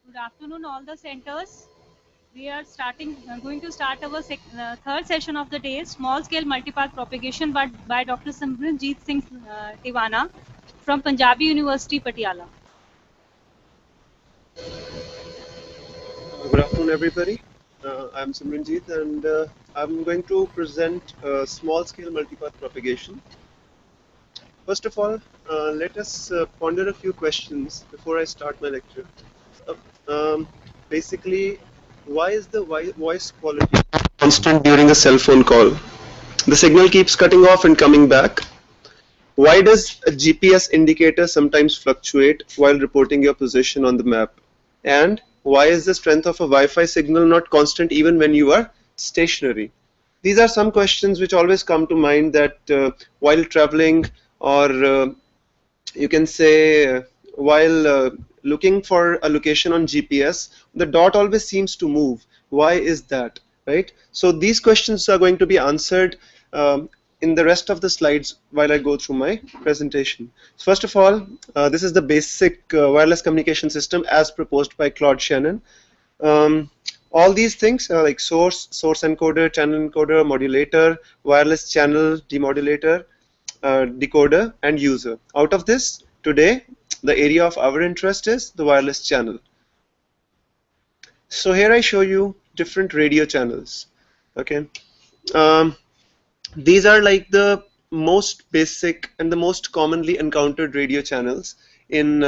Good afternoon, all the centers. We are going to start our third session of the day, small scale multipath propagation by Dr. Simranjeet Singh Tiwana from Punjabi University, Patiala. Good afternoon, everybody. I'm Simranjeet, and I'm going to present small-scale multipath propagation. First of all, let us ponder a few questions before I start my lecture. Uh, um, Basically, why is the voice quality constant during a cell phone call? The signal keeps cutting off and coming back. Why does a GPS indicator sometimes fluctuate while reporting your position on the map? And why is the strength of a Wi-Fi signal not constant even when you are stationary? These are some questions which always come to mind that while traveling, or you can say while looking for a location on GPS, the dot always seems to move. Why is that, right? So these questions are going to be answered in the rest of the slides while I go through my presentation. First of all, this is the basic wireless communication system as proposed by Claude Shannon. Um, all these things are like source encoder, channel encoder, modulator, wireless channel demodulator, decoder, and user. Out of this, today, the area of our interest is the wireless channel. So here I show you different radio channels. Okay, um, these are like the most basic and the most commonly encountered radio channels in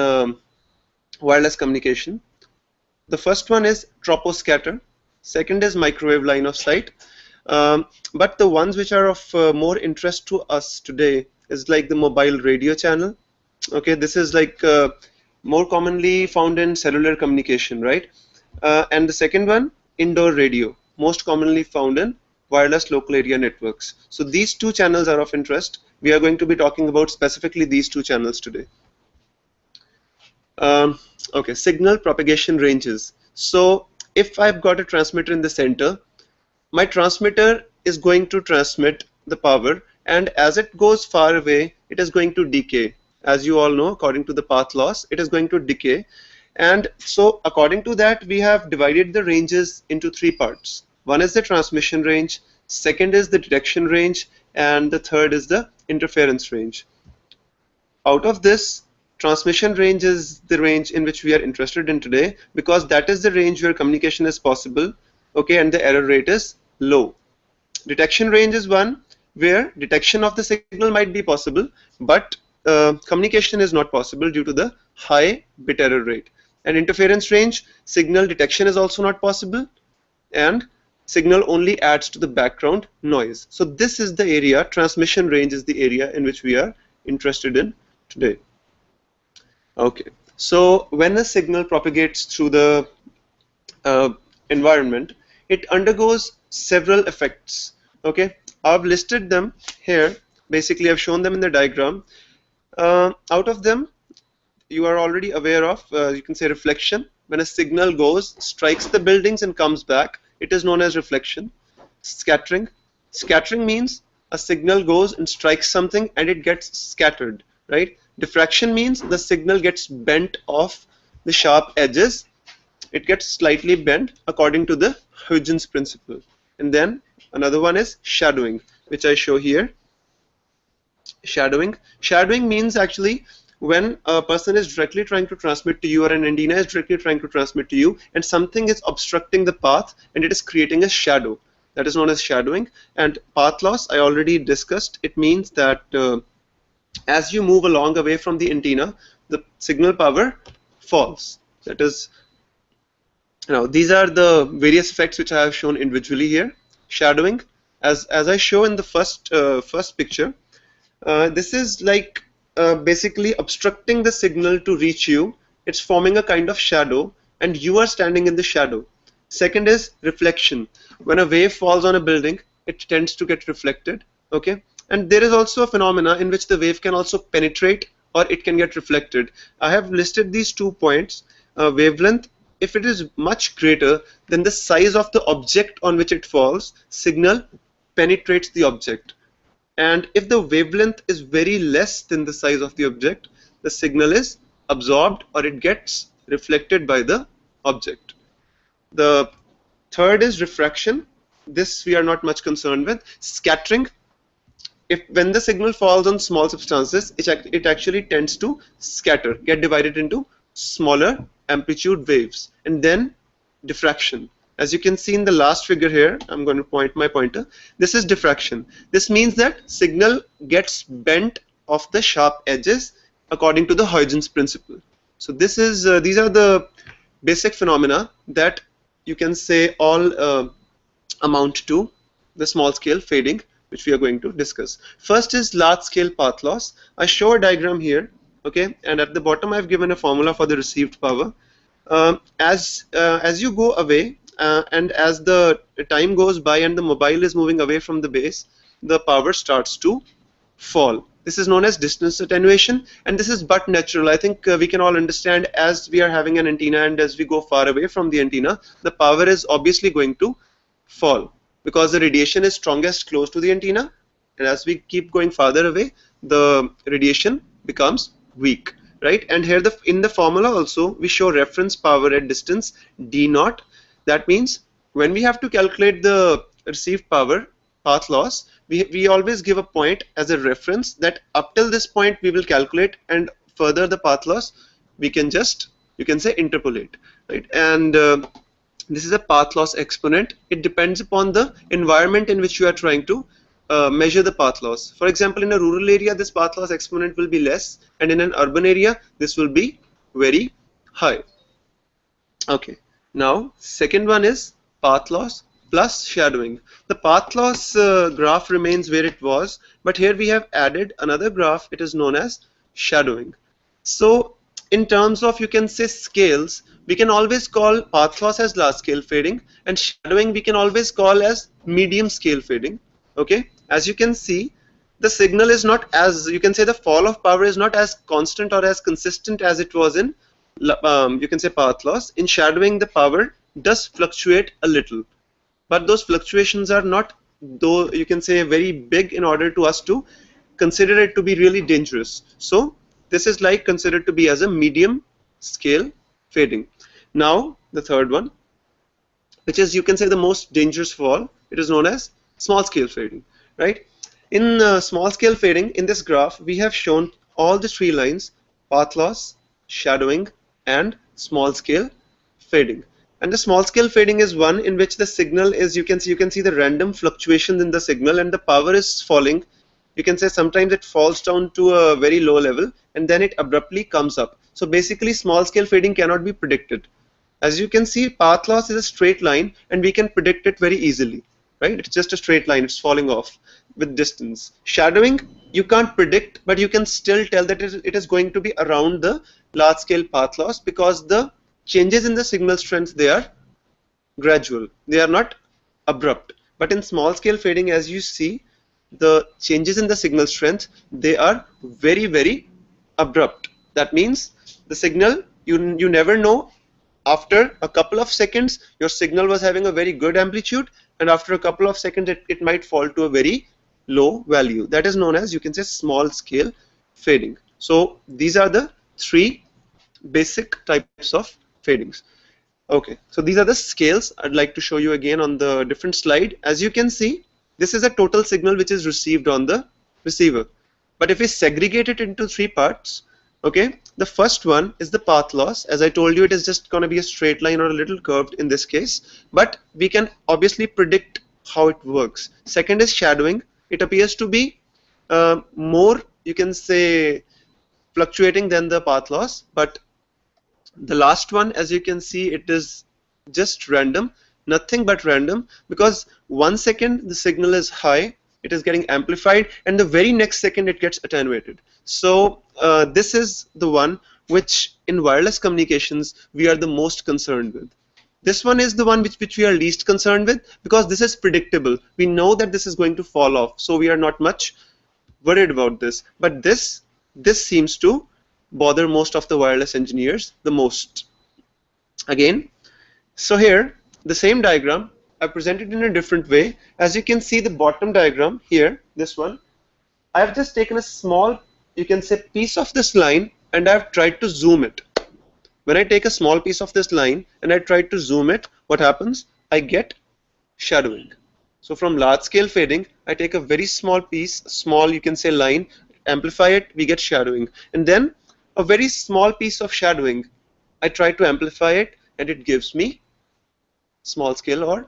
wireless communication. The first one is troposcatter, second is microwave line of sight. But the ones which are of more interest to us today is like the mobile radio channel. Okay, this is like more commonly found in cellular communication, right? And the second one, indoor radio, most commonly found in wireless local area networks. So these two channels are of interest. We are going to be talking about specifically these two channels today. Okay, signal propagation ranges. So if I've got a transmitter in the center, my transmitter is going to transmit the power, and as it goes far away, it is going to decay. As you all know, according to the path laws, it is going to decay. And so according to that, we have divided the ranges into three parts. One is the transmission range, second is the detection range, and the third is the interference range. Out of this, transmission range is the range in which we are interested in today, because that is the range where communication is possible, okay, and the error rate is low. Detection range is one where detection of the signal might be possible, but communication is not possible due to the high bit error rate. And interference range, signal detection is also not possible, and signal only adds to the background noise. So this is the area, transmission range is the area in which we are interested in today. Okay, so when a signal propagates through the environment, it undergoes several effects. Okay, I've listed them here. Basically, I've shown them in the diagram. Out of them, you are already aware of, you can say, reflection. When a signal goes, strikes the buildings and comes back, it is known as reflection. Scattering. Scattering means a signal goes and strikes something and it gets scattered, right? Diffraction means the signal gets bent off the sharp edges. It gets slightly bent according to the Huygens principle. And then another one is shadowing, which I show here. Shadowing. Shadowing means actually when a person is directly trying to transmit to you, or an antenna is directly trying to transmit to you, and something is obstructing the path and it is creating a shadow. That is known as shadowing. And path loss, I already discussed. It means that as you move along away from the antenna, the signal power falls. That is, now these are the various effects which I have shown individually here. Shadowing, as I show in the first picture, this is like basically obstructing the signal to reach you. It's forming a kind of shadow and you are standing in the shadow. Second is reflection. When a wave falls on a building, it tends to get reflected. Okay, and there is also a phenomena in which the wave can also penetrate or it can get reflected. I have listed these 2 points. Wavelength, if it is much greater than the size of the object on which it falls, signal penetrates the object. And if the wavelength is very less than the size of the object, the signal is absorbed or it gets reflected by the object. The third is refraction. This we are not much concerned with. Scattering. When the signal falls on small substances, it actually tends to scatter, get divided into smaller amplitude waves. And then diffraction. As you can see in the last figure here, I'm going to point my pointer. This is diffraction. This means that signal gets bent off the sharp edges according to the Huygens principle. So this is these are the basic phenomena that you can say all amount to the small scale fading, which we are going to discuss. First is large scale path loss. I show a diagram here, okay, and at the bottom I've given a formula for the received power. As you go away and as the time goes by and the mobile is moving away from the base, the power starts to fall. This is known as distance attenuation, and this is but natural. I think we can all understand, as we are having an antenna and as we go far away from the antenna, the power is obviously going to fall because the radiation is strongest close to the antenna, and as we keep going farther away, the radiation becomes weak, right? And here in the formula also we show reference power at distance d naught. That means when we have to calculate the received power, path loss, we always give a point as a reference that up till this point we will calculate, and further the path loss we can just, you can say, interpolate, right? And this is a path loss exponent. It depends upon the environment in which you are trying to measure the path loss. For example, in a rural area this path loss exponent will be less, and in an urban area this will be very high. Okay, now second one is path loss plus shadowing. The path loss graph remains where it was, but here we have added another graph. It is known as shadowing. So in terms of, you can say, scales, we can always call path loss as large scale fading, and shadowing we can always call as medium scale fading. Okay, as you can see, the signal is not, as you can say, the fall of power is not as constant or as consistent as it was in you can say path loss. In shadowing, the power does fluctuate a little, but those fluctuations are not, though you can say, very big in order to us to consider it to be really dangerous. So this is like considered to be as a medium scale fading. Now the third one, which is, you can say, the most dangerous of all, it is known as small scale fading, right? In small scale fading, in this graph, we have shown all the three lines: path loss, shadowing, and small scale fading. And the small scale fading is one in which the signal is, you can see the random fluctuations in the signal, and the power is falling. You can say sometimes it falls down to a very low level and then it abruptly comes up. So basically, small scale fading cannot be predicted. As you can see, path loss is a straight line and we can predict it very easily, right? It's just a straight line, it's falling off with distance. Shadowing, you can't predict, but you can still tell that it is going to be around the large scale path loss, because the changes in the signal strength, they are gradual, they are not abrupt. But in small scale fading, as you see, the changes in the signal strength, they are very, very abrupt. That means the signal, you never know. After a couple of seconds, your signal was having a very good amplitude, and after a couple of seconds, it might fall to a very low value. That is known as, you can say, small scale fading. So these are the three basic types of fadings. Okay, so these are the scales. I'd like to show you again on the different slide. As you can see, this is a total signal which is received on the receiver. But if we segregate it into three parts, okay, the first one is the path loss. As I told you, it is just going to be a straight line or a little curved in this case, but we can obviously predict how it works. Second is shadowing. It appears to be more, you can say, fluctuating than the path loss, but the last one, as you can see, it is just random, nothing but random, because 1 second the signal is high, it is getting amplified, and the very next second it gets attenuated. So this is the one which in wireless communications we are the most concerned with. This one is the one which we are least concerned with, because this is predictable. We know that this is going to fall off, so we are not much worried about this. But this seems to bother most of the wireless engineers the most. Again, so here the same diagram I presented in a different way. As you can see, the bottom diagram here, this one, I have just taken a small, you can say, piece of this line and I have tried to zoom it. When I take a small piece of this line and I try to zoom it, what happens? I get shadowing. So from large scale fading, I take a very small piece, small, you can say, line, amplify it, we get shadowing. And then a very small piece of shadowing, I try to amplify it and it gives me small scale or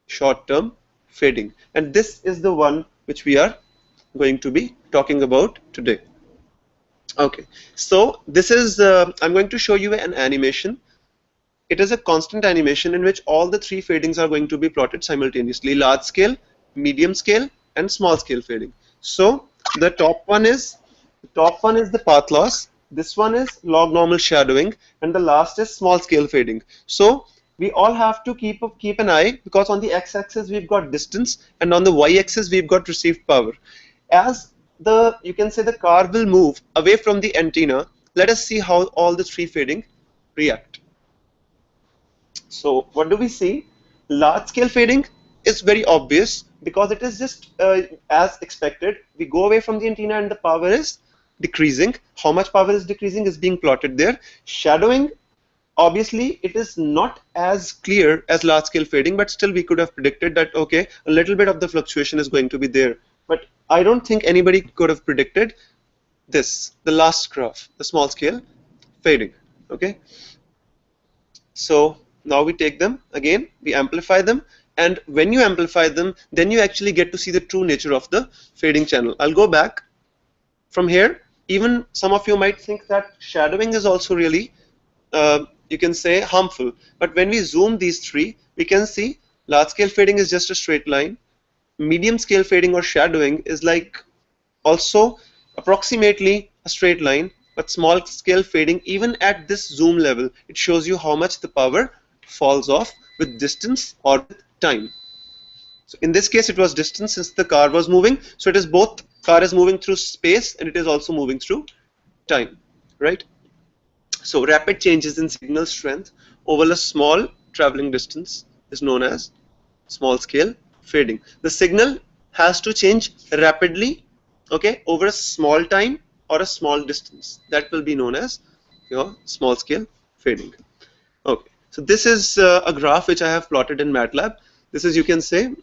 short term fading. And this is the one which we are going to be talking about today. Okay, so this is, I'm going to show you an animation. It is a constant animation in which all the three fadings are going to be plotted simultaneously: large scale, medium scale, and small scale fading. So the top one is the path loss, this one is log normal shadowing, and the last is small scale fading. So we all have to keep an eye, because on the x-axis we've got distance and on the y-axis we've got received power. As you can say, the car will move away from the antenna, let us see how all the three fading react. So what do we see? Large scale fading is very obvious, because it is just as expected. We go away from the antenna and the power is decreasing. How much power is decreasing is being plotted there. Shadowing, obviously it is not as clear as large scale fading, but still we could have predicted that, okay, a little bit of the fluctuation is going to be there. But I don't think anybody could have predicted this, the last graph, the small scale fading. Okay, so now we take them again, we amplify them, and when you amplify them, then you actually get to see the true nature of the fading channel. I'll go back from here. Even some of you might think that shadowing is also really you can say harmful, but when we zoom these three, we can see large scale fading is just a straight line, medium scale fading or shadowing is like also approximately a straight line, but small scale fading, even at this zoom level, it shows you how much the power falls off with distance or with time. So in this case it was distance, since the car was moving, so it is both, car is moving through space and it is also moving through time, right? So rapid changes in signal strength over a small traveling distance is known as small scale fading. The signal has to change rapidly, okay, over a small time or a small distance. That will be known as your small scale fading. Okay, so this is a graph which I have plotted in MATLAB. This is, you can say,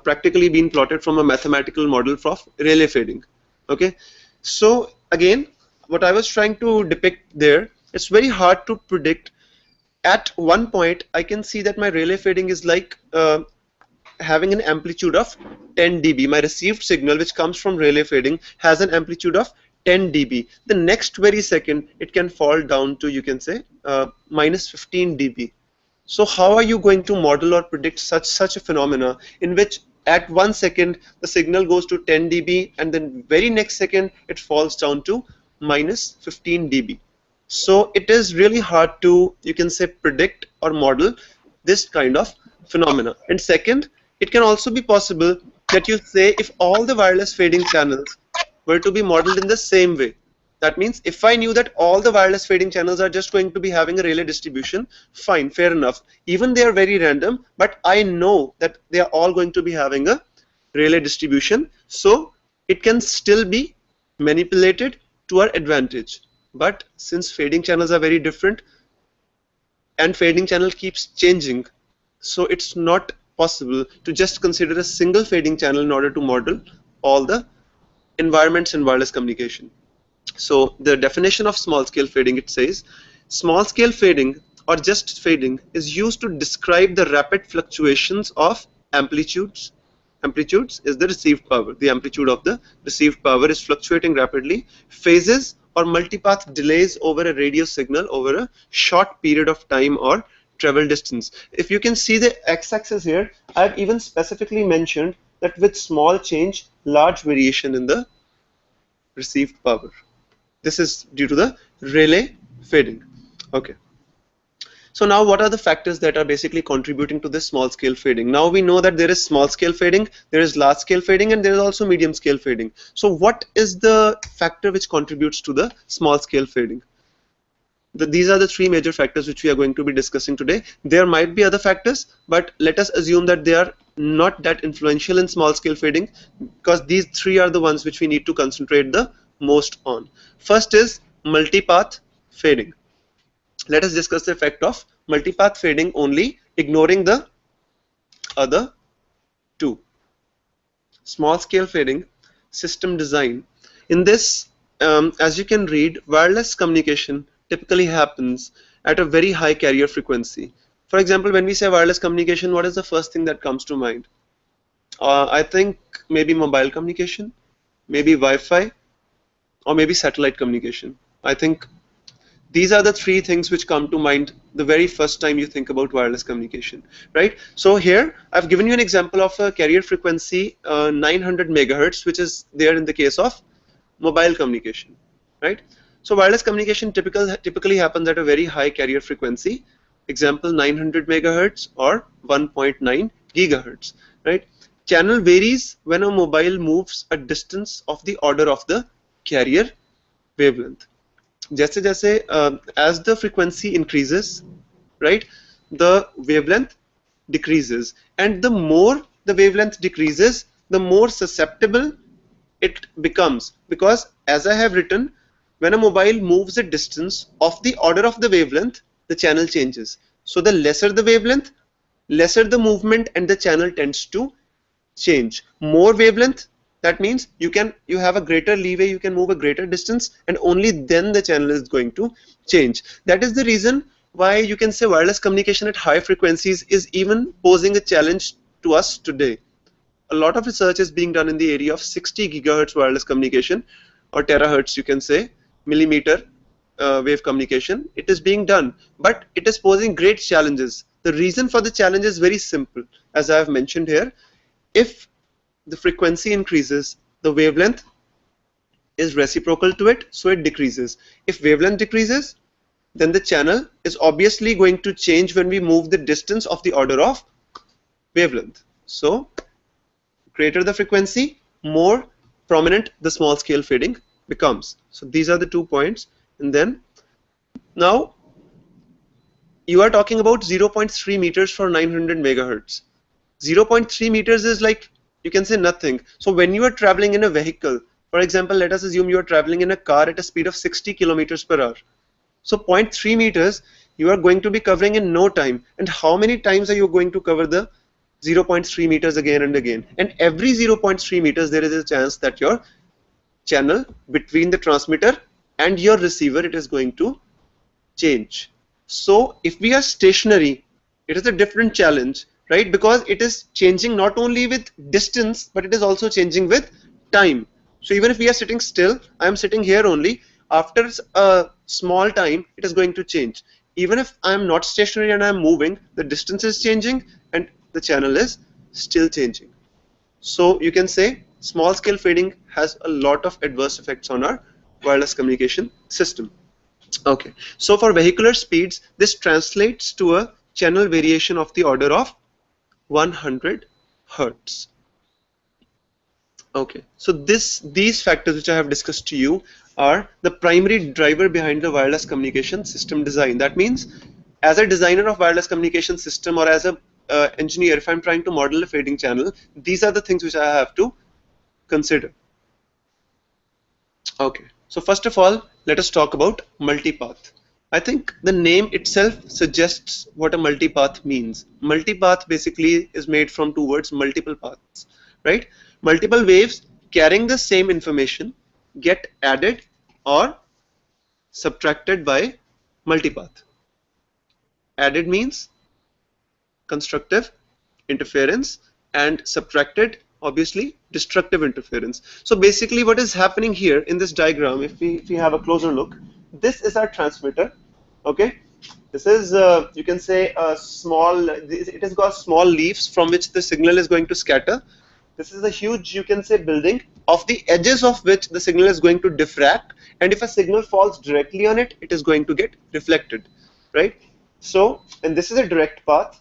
practically been plotted from a mathematical model of Rayleigh fading. Okay, so again, what I was trying to depict there, it's very hard to predict. At one point, I can see that my Rayleigh fading is like having an amplitude of 10 dB. My received signal, which comes from Rayleigh fading, has an amplitude of 10 dB. The next very second, it can fall down to, you can say, minus 15 dB. So how are you going to model or predict such a phenomena in which at 1 second the signal goes to 10 dB and then very next second it falls down to minus 15 dB? So it is really hard to, you can say, predict or model this kind of phenomena. And second, it can also be possible that you say if all the wireless fading channels were to be modeled in the same way. That means if I knew that all the wireless fading channels are just going to be having a Rayleigh distribution, fine, fair enough. Even they are very random, but I know that they are all going to be having a Rayleigh distribution, so it can still be manipulated to our advantage. But since fading channels are very different and fading channel keeps changing, so it's not possible to just consider a single fading channel in order to model all the environments in wireless communication. So the definition of small scale fading, it says, small scale fading or just fading is used to describe the rapid fluctuations of amplitudes. Amplitudes is the received power. The amplitude of the received power is fluctuating rapidly. Phases or multipath delays over a radio signal over a short period of time or travel distance. If you can see the x-axis here, I've even specifically mentioned that with small change, large variation in the received power. This is due to the Rayleigh fading. Okay. So now what are the factors that are basically contributing to this small scale fading? Now we know that there is small scale fading, there is large scale fading, and there is also medium scale fading. So what is the factor which contributes to the small scale fading? These are the three major factors which we are going to be discussing today. There might be other factors, but let us assume that they are not that influential in small scale fading, because these three are the ones which we need to concentrate the most on. First is multipath fading. Let us discuss the effect of multipath fading only, ignoring the other two. Small scale fading, system design. In this, as you can read, wireless communication typically happens at a very high carrier frequency. For example, when we say wireless communication, what is the first thing that comes to mind? I think maybe mobile communication, maybe Wi-Fi, or maybe satellite communication. I think these are the three things which come to mind the very first time you think about wireless communication, right? So here I've given you an example of a carrier frequency 900 megahertz, which is there in the case of mobile communication, right? So wireless communication typically happens at a very high carrier frequency, example 900 megahertz or 1.9 gigahertz, right? Channel varies when a mobile moves a distance of the order of the carrier wavelength. जैसे जैसे as the frequency increases, right, the wavelength decreases, and the more the wavelength decreases, the more susceptible it becomes, because as I have written, when a mobile moves a distance of the order of the wavelength, the channel changes. So the lesser the wavelength, lesser the movement, and the channel tends to change. More wavelength, that means you have a greater leeway, you can move a greater distance, and only then the channel is going to change. That is the reason why you can say wireless communication at high frequencies is even posing a challenge to us today. A lot of research is being done in the area of 60 gigahertz wireless communication, or terahertz, you can say, millimeter wave communication. It is being done, but it is posing great challenges. The reason for the challenge is very simple, as I have mentioned here. If the frequency increases, the wavelength is reciprocal to it, so it decreases. If wavelength decreases, then the channel is obviously going to change when we move the distance of the order of wavelength. So greater the frequency, more prominent the small scale fading becomes. So these are the 2 points. And then now you are talking about 0.3 meters for 900 megahertz. 0.3 meters is like, you can say, nothing. So when you are traveling in a vehicle, for example, let us assume you are traveling in a car at a speed of 60 kilometers per hour. So 0.3 meters you are going to be covering in no time. And how many times are you going to cover the 0.3 meters again and again? And every 0.3 meters there is a chance that your channel between the transmitter and your receiver, it is going to change. So if we are stationary, it is a different challenge, right? Because it is changing not only with distance, but it is also changing with time. So even if we are sitting still, I am sitting here only, after a small time, it is going to change. Even if I am not stationary and I am moving, the distance is changing and the channel is still changing. So you can say small scale fading has a lot of adverse effects on our wireless communication system. Okay, so for vehicular speeds, this translates to a channel variation of the order of 100 hertz. Okay, so these factors which I have discussed to you are the primary driver behind the wireless communication system design. That means, as a designer of wireless communication system or as a engineer, if I'm trying to model a fading channel, these are the things which I have to consider. Okay, so first of all, let us talk about multipath. I think the name itself suggests what a multipath means. Multipath basically is made from two words, multiple paths, right? Multiple waves carrying the same information get added or subtracted by multipath. Added means constructive interference, and subtracted, obviously, destructive interference. So basically what is happening here in this diagram, if we have a closer look, this is our transmitter. Okay, this is you can say a small, it has got small leaves from which the signal is going to scatter. This is a huge, you can say, building of the edges of which the signal is going to diffract, and if a signal falls directly on it, it is going to get reflected, right? So, and this is a direct path,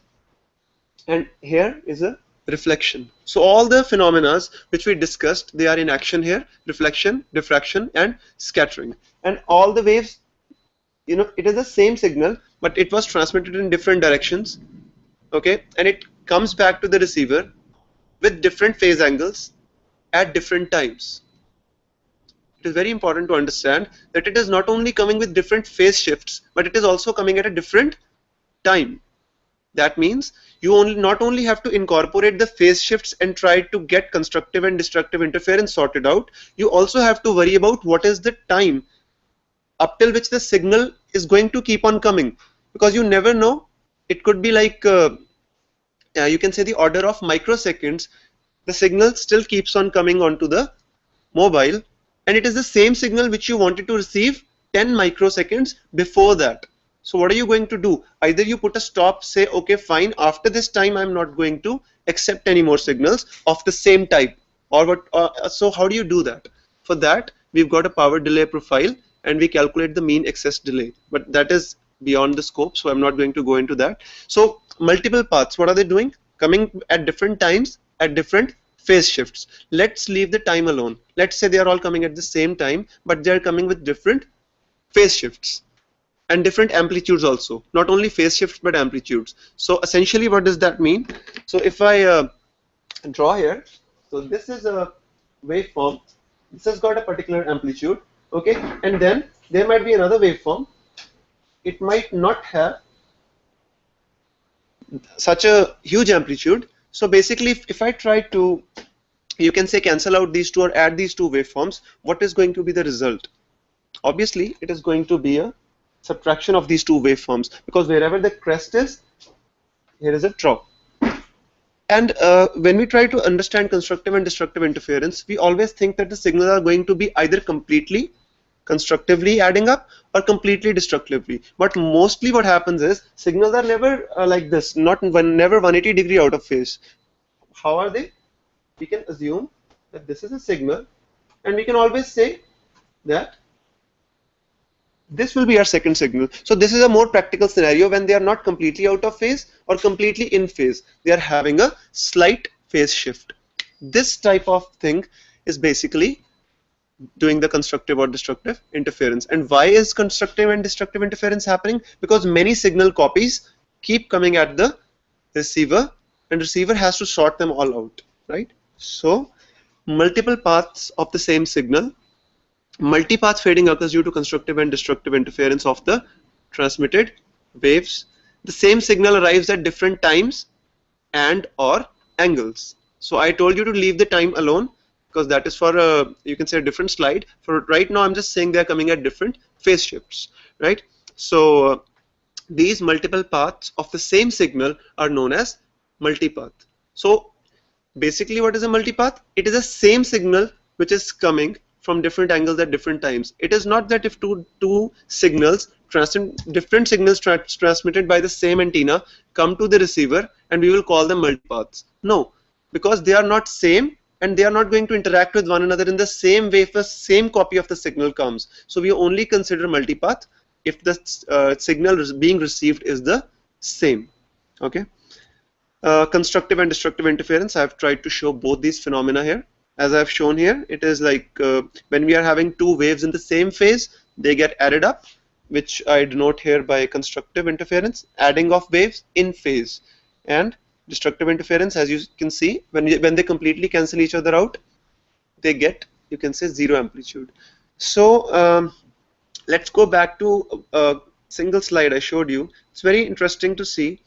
and here is a reflection. So all the phenomena which we discussed, they are in action here: reflection, diffraction, and scattering. And all the waves, you know, it is the same signal, but it was transmitted in different directions. Okay, and it comes back to the receiver with different phase angles at different times. It is very important to understand that it is not only coming with different phase shifts, but it is also coming at a different time. That means you not only have to incorporate the phase shifts and try to get constructive and destructive interference sorted out, you also have to worry about what is the time up till which the signal is going to keep on coming, because you never know. It could be like you can say the order of microseconds. The signal still keeps on coming onto the mobile, and it is the same signal which you wanted to receive 10 microseconds before that. So what are you going to do? Either you put a stop, say, okay, fine, after this time I'm not going to accept any more signals of the same type, or what? So how do you do that? For that, we've got a power delay profile, and we calculate the mean excess delay, but that is beyond the scope, so I'm not going to go into that. So multiple paths, what are they doing? Coming at different times at different phase shifts. Let's leave the time alone. Let's say they are all coming at the same time, but they are coming with different phase shifts and different amplitudes also. Not only phase shifts, but amplitudes. So essentially, what does that mean? So if I draw here, so this is a waveform. This has got a particular amplitude, okay, and then there might be another waveform. It might not have such a huge amplitude. So basically, if I try to, you can say, cancel out these two or add these two waveforms, what is going to be the result? Obviously, it is going to be a subtraction of these two waveforms, because wherever the crest is, here is a drop. And when we try to understand constructive and destructive interference, we always think that the signals are going to be either completely constructively adding up or completely destructively. But mostly what happens is signals are never like this, never 180-degree out of phase. How are they? We can assume that this is a signal, and we can always say that this will be our second signal. So this is a more practical scenario when they are not completely out of phase or completely in phase. They are having a slight phase shift. This type of thing is basically doing the constructive or destructive interference. And why is constructive and destructive interference happening? Because many signal copies keep coming at the receiver, and receiver has to sort them all out, right? So multiple paths of the same signal Multipath fading occurs due to constructive and destructive interference of the transmitted waves. The same signal arrives at different times and or angles. So I told you to leave the time alone because that is for you can say a different slide. For right now, I'm just saying they're coming at different phase shifts, right? So these multiple paths of the same signal are known as multipath. So basically, what is a multipath? It is the same signal which is coming from different angles at different times. It is not that if two signals, different signals transmitted by the same antenna come to the receiver and we will call them multipaths. No, because they are not same and they are not going to interact with one another in the same way if the same copy of the signal comes. So we only consider multipath if the signal being received is the same. Okay. Constructive and destructive interference. I've tried to show both these phenomena here. As I've shown here, it is like when we are having two waves in the same phase, they get added up, which I denote here by constructive interference, adding of waves in phase. And destructive interference, as you can see, when they completely cancel each other out, they get, you can say, zero amplitude. So let's go back to a single slide I showed you. It's very interesting to see.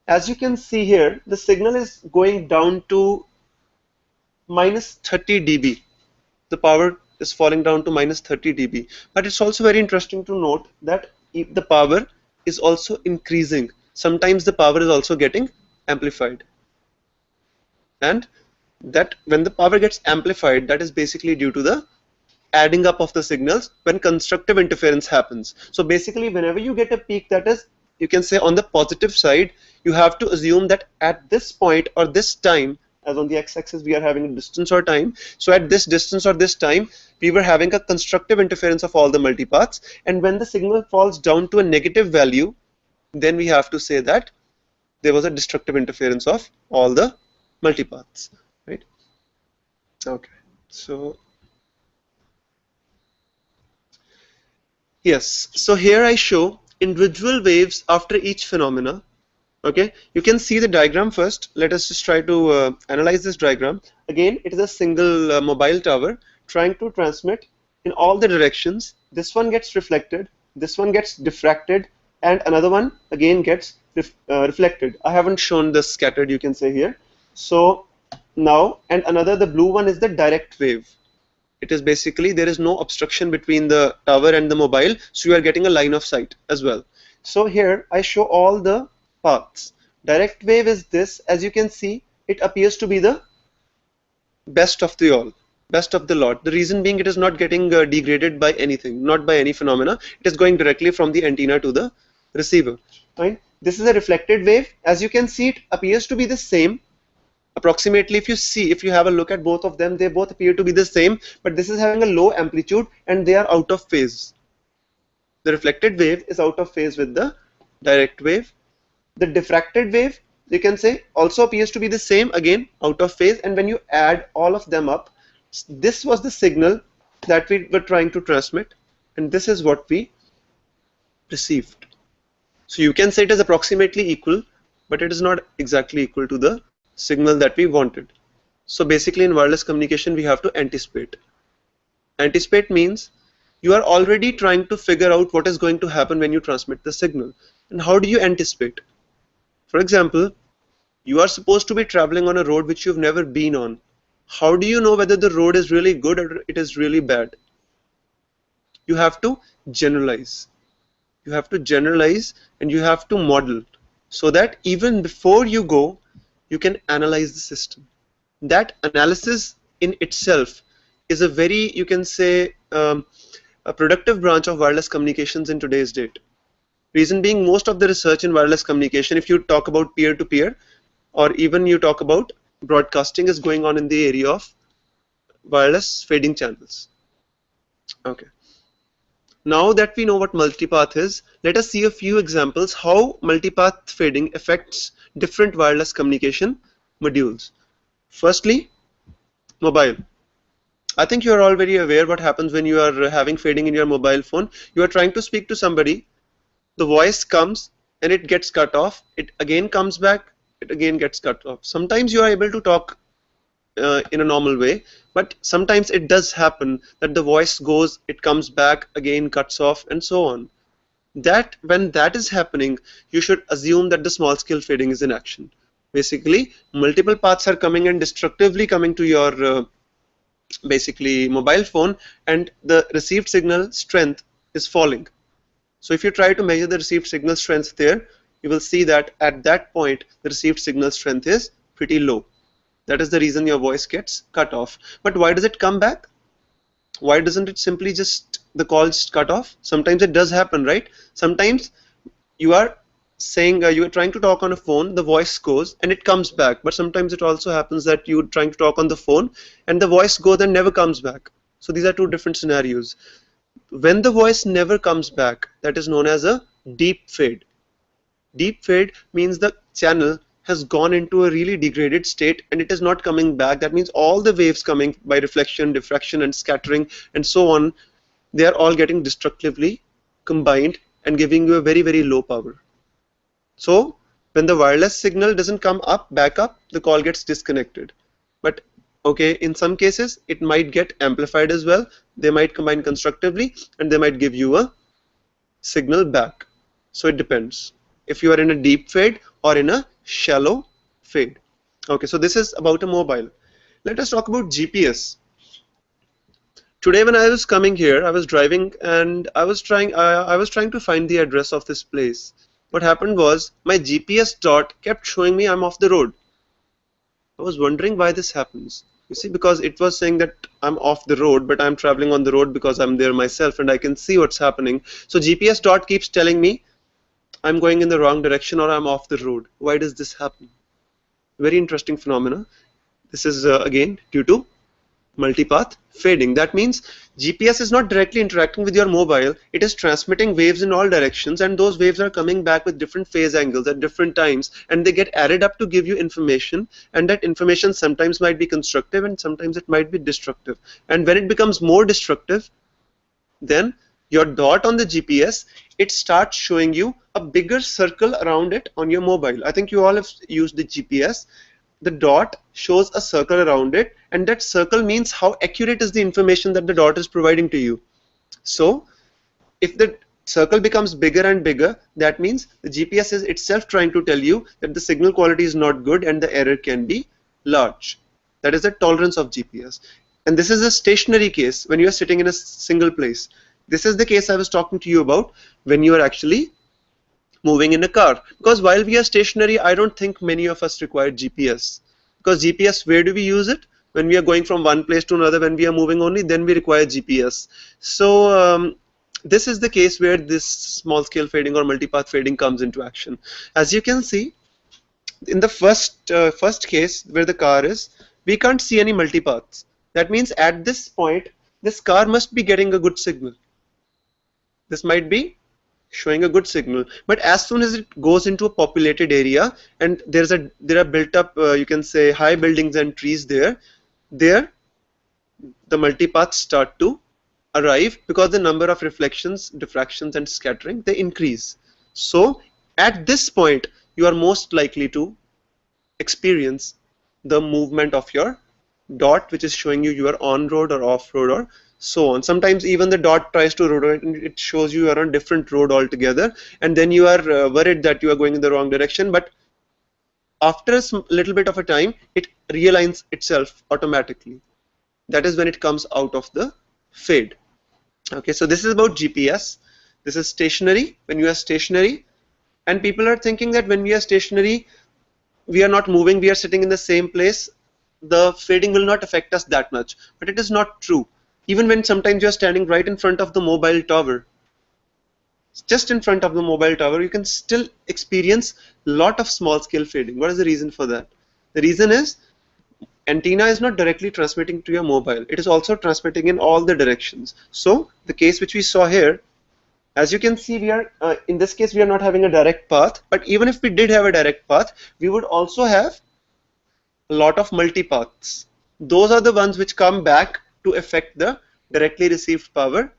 As you can see here, the signal is going down to minus 30 dB. The power is falling down to minus 30 dB. But it's also very interesting to note that the power is also increasing. Sometimes the power is also getting amplified. And that when the power gets amplified, that is basically due to the adding up of the signals when constructive interference happens. So basically, whenever you get a peak that is, you can say, on the positive side, you have to assume that at this point or this time, as on the x-axis we are having a distance or time, so at this distance or this time we were having a constructive interference of all the multipaths, and when the signal falls down to a negative value, then we have to say that there was a destructive interference of all the multipaths, right? Okay, so yes, so here I show individual waves after each phenomena. Okay, you can see the diagram first. Let us just try to analyze this diagram. Again, it is a single mobile tower trying to transmit in all the directions. This one gets reflected, this one gets diffracted, and another one again gets reflected. I haven't shown the scattered, you can say here. So now, and another, the blue one is the direct wave. It is basically there is no obstruction between the tower and the mobile, so you are getting a line of sight as well. So here I show all the paths. Direct wave is this. As you can see, it appears to be the best of the all, best of the lot. The reason being, it is not getting degraded by anything, not by any phenomena. It is going directly from the antenna to the receiver. Right? This is a reflected wave. As you can see, it appears to be the same. Approximately, if you have a look at both of them, they both appear to be the same, but this is having a low amplitude and they are out of phase. The reflected wave is out of phase with the direct wave. The diffracted wave, you can say, also appears to be the same, again out of phase, and when you add all of them up, this was the signal that we were trying to transmit, and this is what we received. So you can say it is approximately equal, but it is not exactly equal to the signal that we wanted. So basically in wireless communication we have to anticipate. Anticipate means you are already trying to figure out what is going to happen when you transmit the signal. And how do you anticipate? For example, you are supposed to be traveling on a road which you've never been on. How do you know whether the road is really good or it is really bad? You have to generalize. You have to generalize and you have to model so that even before you go, you can analyze the system. That analysis in itself is a very, you can say, a productive branch of wireless communications in today's date. Reason being, most of the research in wireless communication, if you talk about peer-to-peer or even you talk about broadcasting, is going on in the area of wireless fading channels. Okay. Now that we know what multipath is, let us see a few examples how multipath fading affects different wireless communication modules. Firstly, mobile. I think you are all very aware what happens when you are having fading in your mobile phone. You are trying to speak to somebody, the voice comes and it gets cut off, it again comes back, it again gets cut off. Sometimes you are able to talk in a normal way, but sometimes it does happen that the voice goes, it comes back again, cuts off, and so on. That when that is happening, you should assume that the small scale fading is in action. Basically, multiple paths are coming and destructively coming to your basically mobile phone, and the received signal strength is falling. So if you try to measure the received signal strength there, you will see that at that point the received signal strength is pretty low. That is the reason your voice gets cut off. But why does it come back? Why doesn't it simply just the call just cut off? Sometimes it does happen, right? Sometimes you are saying you are trying to talk on a phone, the voice goes and it comes back. But sometimes it also happens that you're trying to talk on the phone and the voice goes and never comes back. So these are two different scenarios. When the voice never comes back, that is known as a deep fade. Deep fade means the channel has gone into a really degraded state and it is not coming back. That means all the waves coming by reflection, diffraction, and scattering and so on, they are all getting destructively combined and giving you a very, very low power. So when the wireless signal doesn't come back up, the call gets disconnected. But okay, in some cases it might get amplified as well. They might combine constructively and they might give you a signal back. So it depends if you are in a deep fade or in a shallow fade. Okay, so this is about a mobile. Let us talk about GPS. Today when I was coming here, I was driving and I was trying to find the address of this place. What happened was my GPS dot kept showing me I'm off the road. I was wondering why this happens. You see, because it was saying that I'm off the road, but I'm traveling on the road because I'm there myself and I can see what's happening. So GPS dot keeps telling me I'm going in the wrong direction or I'm off the road. Why does this happen? Very interesting phenomena. This is again due to multipath fading. That means GPS is not directly interacting with your mobile. It is transmitting waves in all directions and those waves are coming back with different phase angles at different times and they get added up to give you information, and that information sometimes might be constructive and sometimes it might be destructive. And when it becomes more destructive, then your dot on the GPS, it starts showing you a bigger circle around it on your mobile. I think you all have used the GPS. The dot shows a circle around it and that circle means how accurate is the information that the dot is providing to you. So if the circle becomes bigger and bigger, that means the GPS is itself trying to tell you that the signal quality is not good and the error can be large. That is the tolerance of GPS. And this is a stationary case when you are sitting in a single place. This is the case I was talking to you about when you are actually moving in a car. Because while we are stationary, I don't think many of us require GPS. Because GPS, where do we use it? When we are going from one place to another, when we are moving only, then we require GPS. So this is the case where this small scale fading or multipath fading comes into action. As you can see, in the first case where the car is, we can't see any multipaths. That means at this point, this car must be getting a good signal. This might be showing a good signal, but as soon as it goes into a populated area and there are built up you can say high buildings and trees there the multipaths start to arrive because the number of reflections, diffractions and scattering, they increase. So at this point you are most likely to experience the movement of your dot, which is showing you are on road or off road or so on. Sometimes even the dot tries to rotate and it shows you are on a different road altogether, and then you are worried that you are going in the wrong direction, but after a little bit of a time it realigns itself automatically. That is when it comes out of the fade. Okay, so this is about GPS. This is stationary, when you are stationary, and people are thinking that when we are stationary we are not moving, we are sitting in the same place, the fading will not affect us that much. But it is not true. Even when sometimes you are standing right in front of the mobile tower, just in front of the mobile tower, you can still experience a lot of small scale fading. What is the reason for that? The reason is antenna is not directly transmitting to your mobile. It is also transmitting in all the directions. So the case which we saw here, as you can see, we are in this case we are not having a direct path, but even if we did have a direct path, we would also have a lot of multipaths. Those are the ones which come back to affect the directly received power.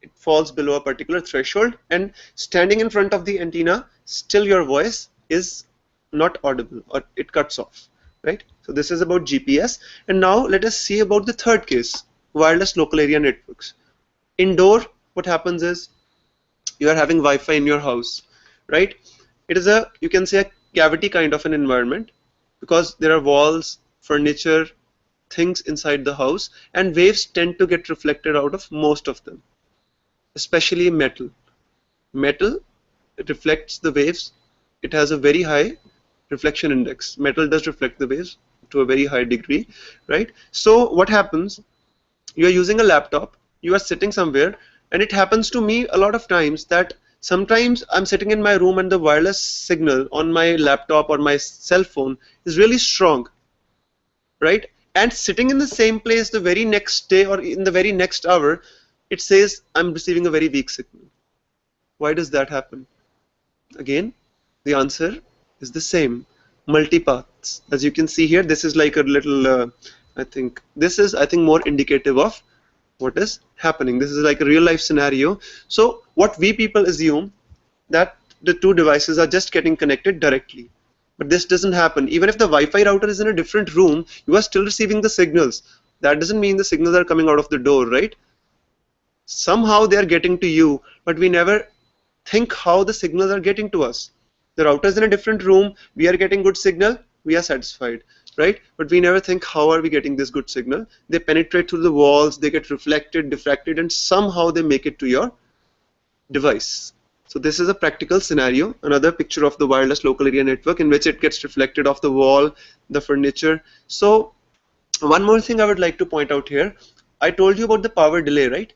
It falls below a particular threshold, and standing in front of the antenna, still your voice is not audible or it cuts off. right? So this is about GPS. And now let us see about the third case, wireless local area networks. Indoor, what happens is you are having Wi-Fi in your house, right? It is a, you can say, a cavity kind of an environment, because there are walls, furniture, things inside the house, and waves tend to get reflected out of most of them, especially metal. Metal, it reflects the waves. It has a very high reflection index. Metal does reflect the waves to a very high degree, right? So what happens, you are using a laptop, you are sitting somewhere, and it happens to me a lot of times that sometimes I'm sitting in my room and the wireless signal on my laptop or my cell phone is really strong, right? And sitting in the same place the very next day or in the very next hour, it says I'm receiving a very weak signal. Why does that happen? Again, the answer is the same. Multipaths. As you can see here, this is like a little, this is, I think, more indicative of what is happening. This is like a real life scenario. So what we people assume that the two devices are just getting connected directly. But this doesn't happen. Even if the Wi-Fi router is in a different room, you are still receiving the signals. That doesn't mean the signals are coming out of the door, right? Somehow they are getting to you, but we never think how the signals are getting to us. The router is in a different room, we are getting good signal, we are satisfied, right? But we never think how are we getting this good signal. They penetrate through the walls, they get reflected, diffracted, and somehow they make it to your device. So this is a practical scenario, another picture of the wireless local area network in which it gets reflected off the wall, the furniture. So one more thing I would like to point out here. I told you about the power delay, right?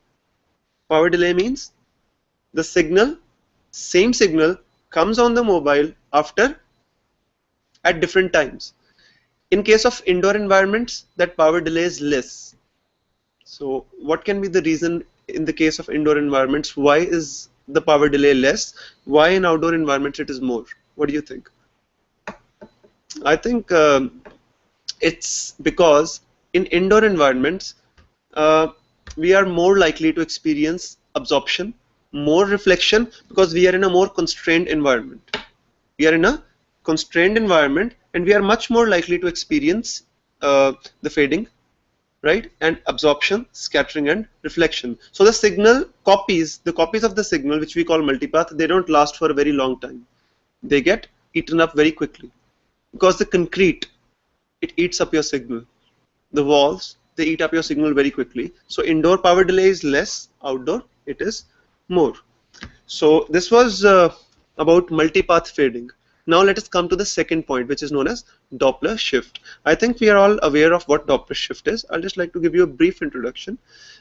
Power delay means the signal, same signal, comes on the mobile after at different times. In case of indoor environments, that power delay is less. So what can be the reason in the case of indoor environments? Why is the power delay less? Why in outdoor environments it is more? What do you think? I think it's because in indoor environments, we are more likely to experience absorption, more reflection, because we are in a more constrained environment. We are in a constrained environment and we are much more likely to experience the fading, right? And absorption, scattering, and reflection. So the signal copies, the copies of the signal, which we call multipath, they don't last for a very long time. They get eaten up very quickly because the concrete, it eats up your signal. The walls, they eat up your signal very quickly. So indoor power delay is less, outdoor it is more. So this was about multipath fading. Now let us come to the second point, which is known as Doppler shift. I think we are all aware of what Doppler shift is. I'll just like to give you a brief introduction.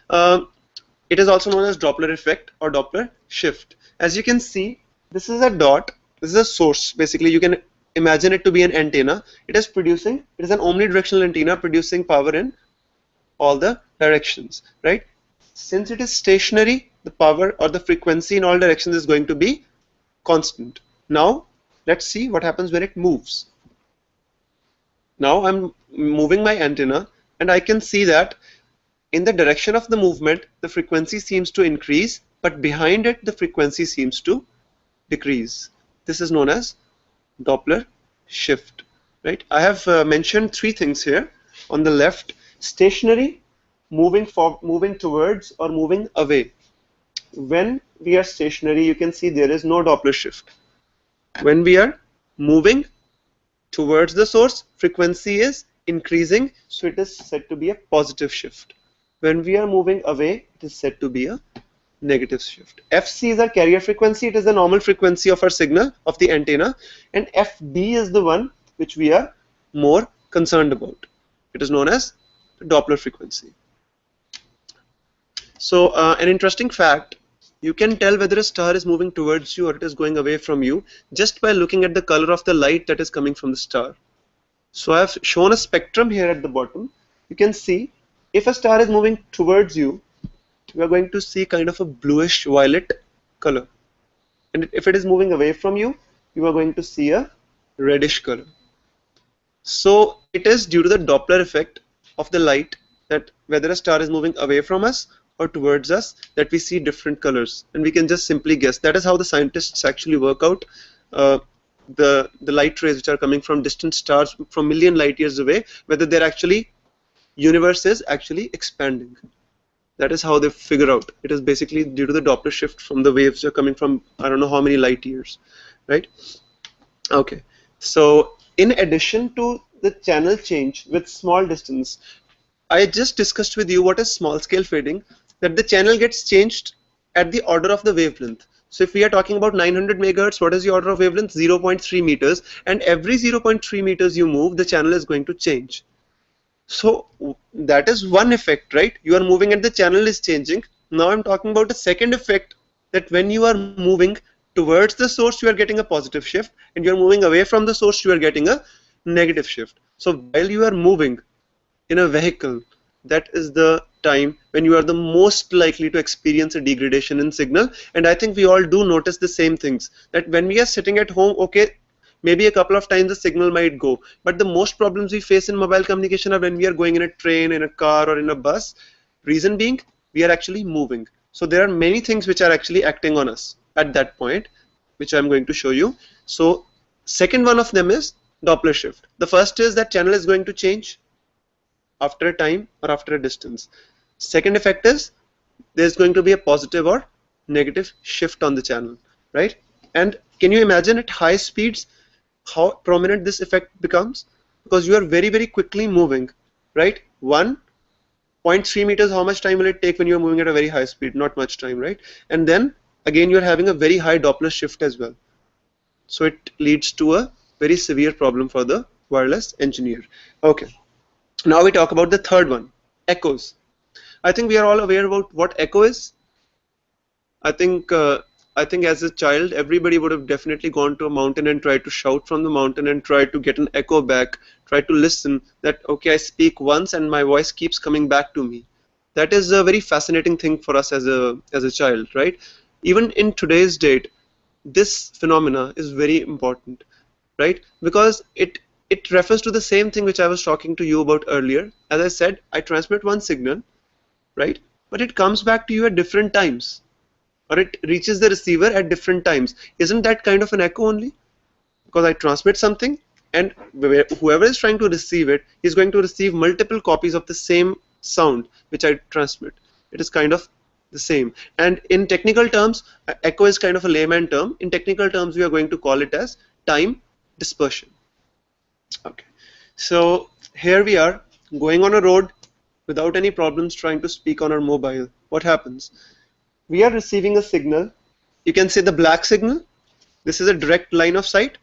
It is also known as Doppler effect or Doppler shift. As you can see, this is a dot. This is a source. Basically, you can imagine it to be an antenna. It is an omnidirectional antenna producing power in all the directions, right? Since it is stationary, the power or the frequency in all directions is going to be constant. Now let's see what happens when it moves. Now I'm moving my antenna and I can see that in the direction of the movement the frequency seems to increase, but behind it the frequency seems to decrease. This is known as Doppler shift, right? I have mentioned three things here. On the left, stationary, moving towards or moving away. When we are stationary, you can see there is no Doppler shift. When we are moving towards the source, frequency is increasing, so it is said to be a positive shift. When we are moving away, it is said to be a negative shift. FC is our carrier frequency. It is the normal frequency of our signal of the antenna, and FB is the one which we are more concerned about. It is known as the Doppler frequency. So an interesting fact, you can tell whether a star is moving towards you or it is going away from you just by looking at the color of the light that is coming from the star. So I have shown a spectrum here at the bottom. You can see if a star is moving towards you, you are going to see kind of a bluish violet color. And if it is moving away from you, you are going to see a reddish color. So it is due to the Doppler effect of the light that whether a star is moving away from us or towards us that we see different colors, and we can just simply guess. That is how the scientists actually work out the light rays which are coming from distant stars from million light years away, whether they're actually universe is actually expanding. That is how they figure out. It is basically due to the Doppler shift from the waves that are coming from I don't know how many light years, right? Okay. So in addition to the channel change with small distance, I just discussed with you what is small scale fading, that the channel gets changed at the order of the wavelength. So if we are talking about 900 megahertz, what is the order of wavelength? 0.3 meters, and every 0.3 meters you move, the channel is going to change. So that is one effect, right? You are moving and the channel is changing. Now I'm talking about a second effect, that when you are moving towards the source, you are getting a positive shift, and you are moving away from the source, you are getting a negative shift. So while you are moving in a vehicle, that is the time when you are the most likely to experience a degradation in signal. And I think we all do notice the same things, that when we are sitting at home, okay, maybe a couple of times the signal might go, but the most problems we face in mobile communication are when we are going in a train, in a car, or in a bus. Reason being, we are actually moving. So there are many things which are actually acting on us at that point, which I'm going to show you. So second one of them is Doppler shift. The first is that channel is going to change after a time or after a distance. Second effect is there's going to be a positive or negative shift on the channel, right? And can you imagine at high speeds how prominent this effect becomes? Because you are very, very quickly moving, right? 1.3 meters, how much time will it take when you're moving at a very high speed? Not much time, right? And then again, you're having a very high Doppler shift as well. So it leads to a very severe problem for the wireless engineer. Okay. Now we talk about the third one, echoes. I think we are all aware about what echo is. I think as a child, everybody would have definitely gone to a mountain and tried to shout from the mountain and tried to get an echo back, tried to listen that, okay, I speak once and my voice keeps coming back to me. That is a very fascinating thing for us as a child, right? Even in today's date, this phenomena is very important, right? Because it refers to the same thing which I was talking to you about earlier. As I said, I transmit one signal, right? But it comes back to you at different times, or it reaches the receiver at different times. Isn't that kind of an echo only? Because I transmit something, and whoever is trying to receive it is going to receive multiple copies of the same sound which I transmit. It is kind of the same. And in technical terms, echo is kind of a layman term. In technical terms, we are going to call it as time dispersion. Okay, so here we are going on a road without any problems, trying to speak on our mobile. What happens? We are receiving a signal. You can say the black signal. This is a direct line of sight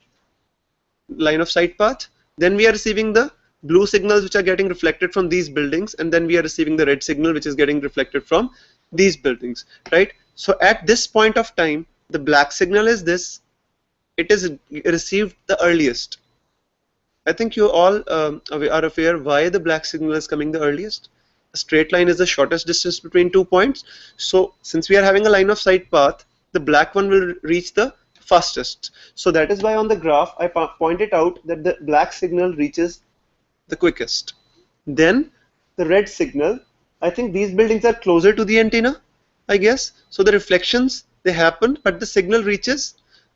path. Then we are receiving the blue signals which are getting reflected from these buildings, and then we are receiving the red signal which is getting reflected from these buildings, right? So at this point of time, the black signal is this. It is received the earliest. I think you all are aware why the black signal is coming the earliest. A straight line is the shortest distance between 2 points. So since we are having a line of sight path, the black one will reach the fastest. So that is why on the graph I pointed out that the black signal reaches the quickest. Then the red signal, I think these buildings are closer to the antenna, I guess. So the reflections, they happen, but the signal reaches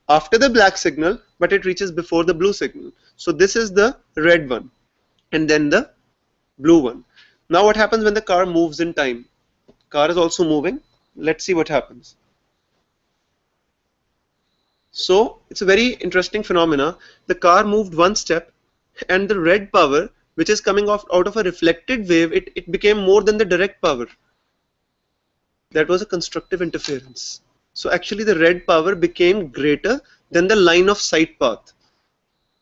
after the black signal, but it reaches before the blue signal. So this is the red one, and then the blue one. Now what happens when the car moves in time? Car is also moving. Let's see what happens. So it's a very interesting phenomena. The car moved one step, and the red power, which is coming out of a reflected wave, it became more than the direct power. That was a constructive interference. So actually the red power became greater than the line of sight path.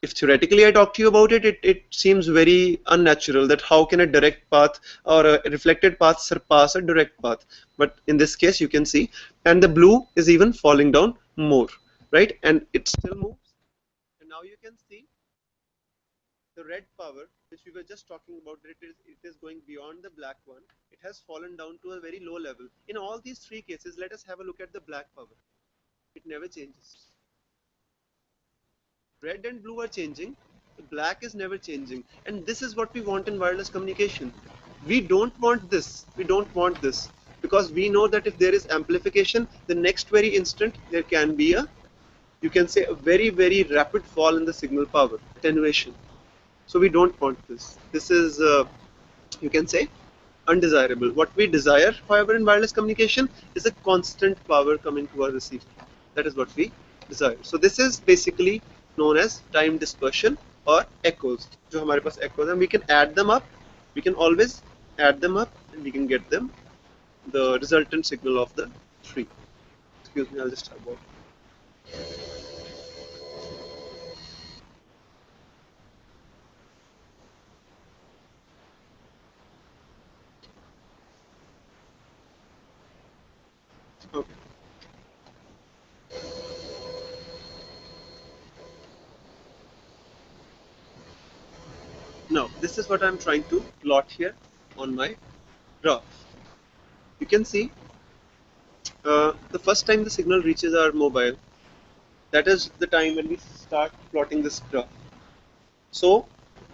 If theoretically I talk to you about it, it seems very unnatural that how can a direct path or a reflected path surpass a direct path. But in this case you can see, and the blue is even falling down more, right? And it still moves. And now you can see the red power, which we were just talking about, that it is going beyond the black one. It has fallen down to a very low level. In all these three cases, let us have a look at the black power. It never changes. Red and blue are changing, the black is never changing. And this is what we want in wireless communication. We don't want this. We don't want this. Because we know that if there is amplification, the next very instant there can be a you can say, a very, very rapid fall in the signal power, attenuation. So we don't want this. This is, you can say, undesirable. What we desire, however, in wireless communication is a constant power coming to our receiver. That is what we desire. So this is basically known as time dispersion or echoes. जो हमारे पास echoes हैं, we can add them up. We can always add them up, and we can get them the resultant signal of the tree. Excuse me, I'll just have water. Okay. Now, this is what I'm trying to plot here on my graph. You can see the first time the signal reaches our mobile, that is the time when we start plotting this graph. So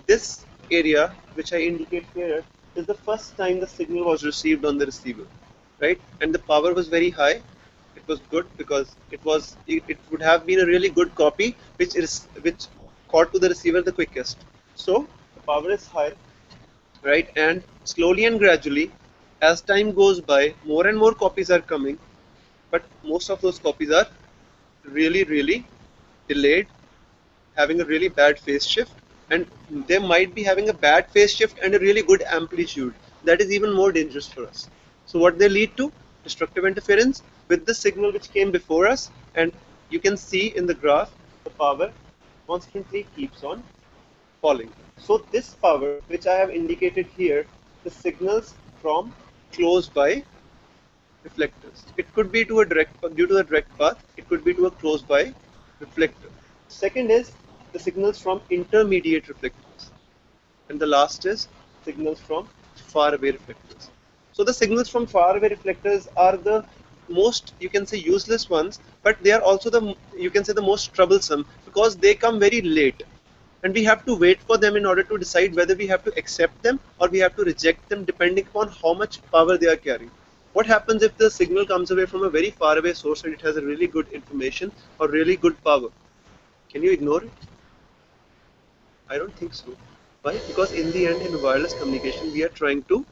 this area which I indicate here is the first time the signal was received on the receiver, right? And the power was very high. It was good because it would have been a really good copy which got to the receiver the quickest. So the power is high, right? And slowly and gradually, as time goes by, more and more copies are coming, but most of those copies are really, really delayed, having a really bad phase shift, and they might be having a bad phase shift and a really good amplitude. That is even more dangerous for us. So what they lead to? Destructive interference with the signal which came before us, and you can see in the graph the power constantly keeps on falling. So this power which I have indicated here, the signals from close by reflectors. It could be to a due to a direct path, it could be to a close by reflector. Second is the signals from intermediate reflectors. And the last is signals from far away reflectors. So the signals from far away reflectors are the most, you can say, useless ones, but they are also the, you can say, the most troublesome because they come very late. And we have to wait for them in order to decide whether we have to accept them or we have to reject them depending upon how much power they are carrying. What happens if the signal comes away from a very far away source and it has a really good information or really good power? Can you ignore it? I don't think so. Why? Because in the end, in wireless communication, we are trying to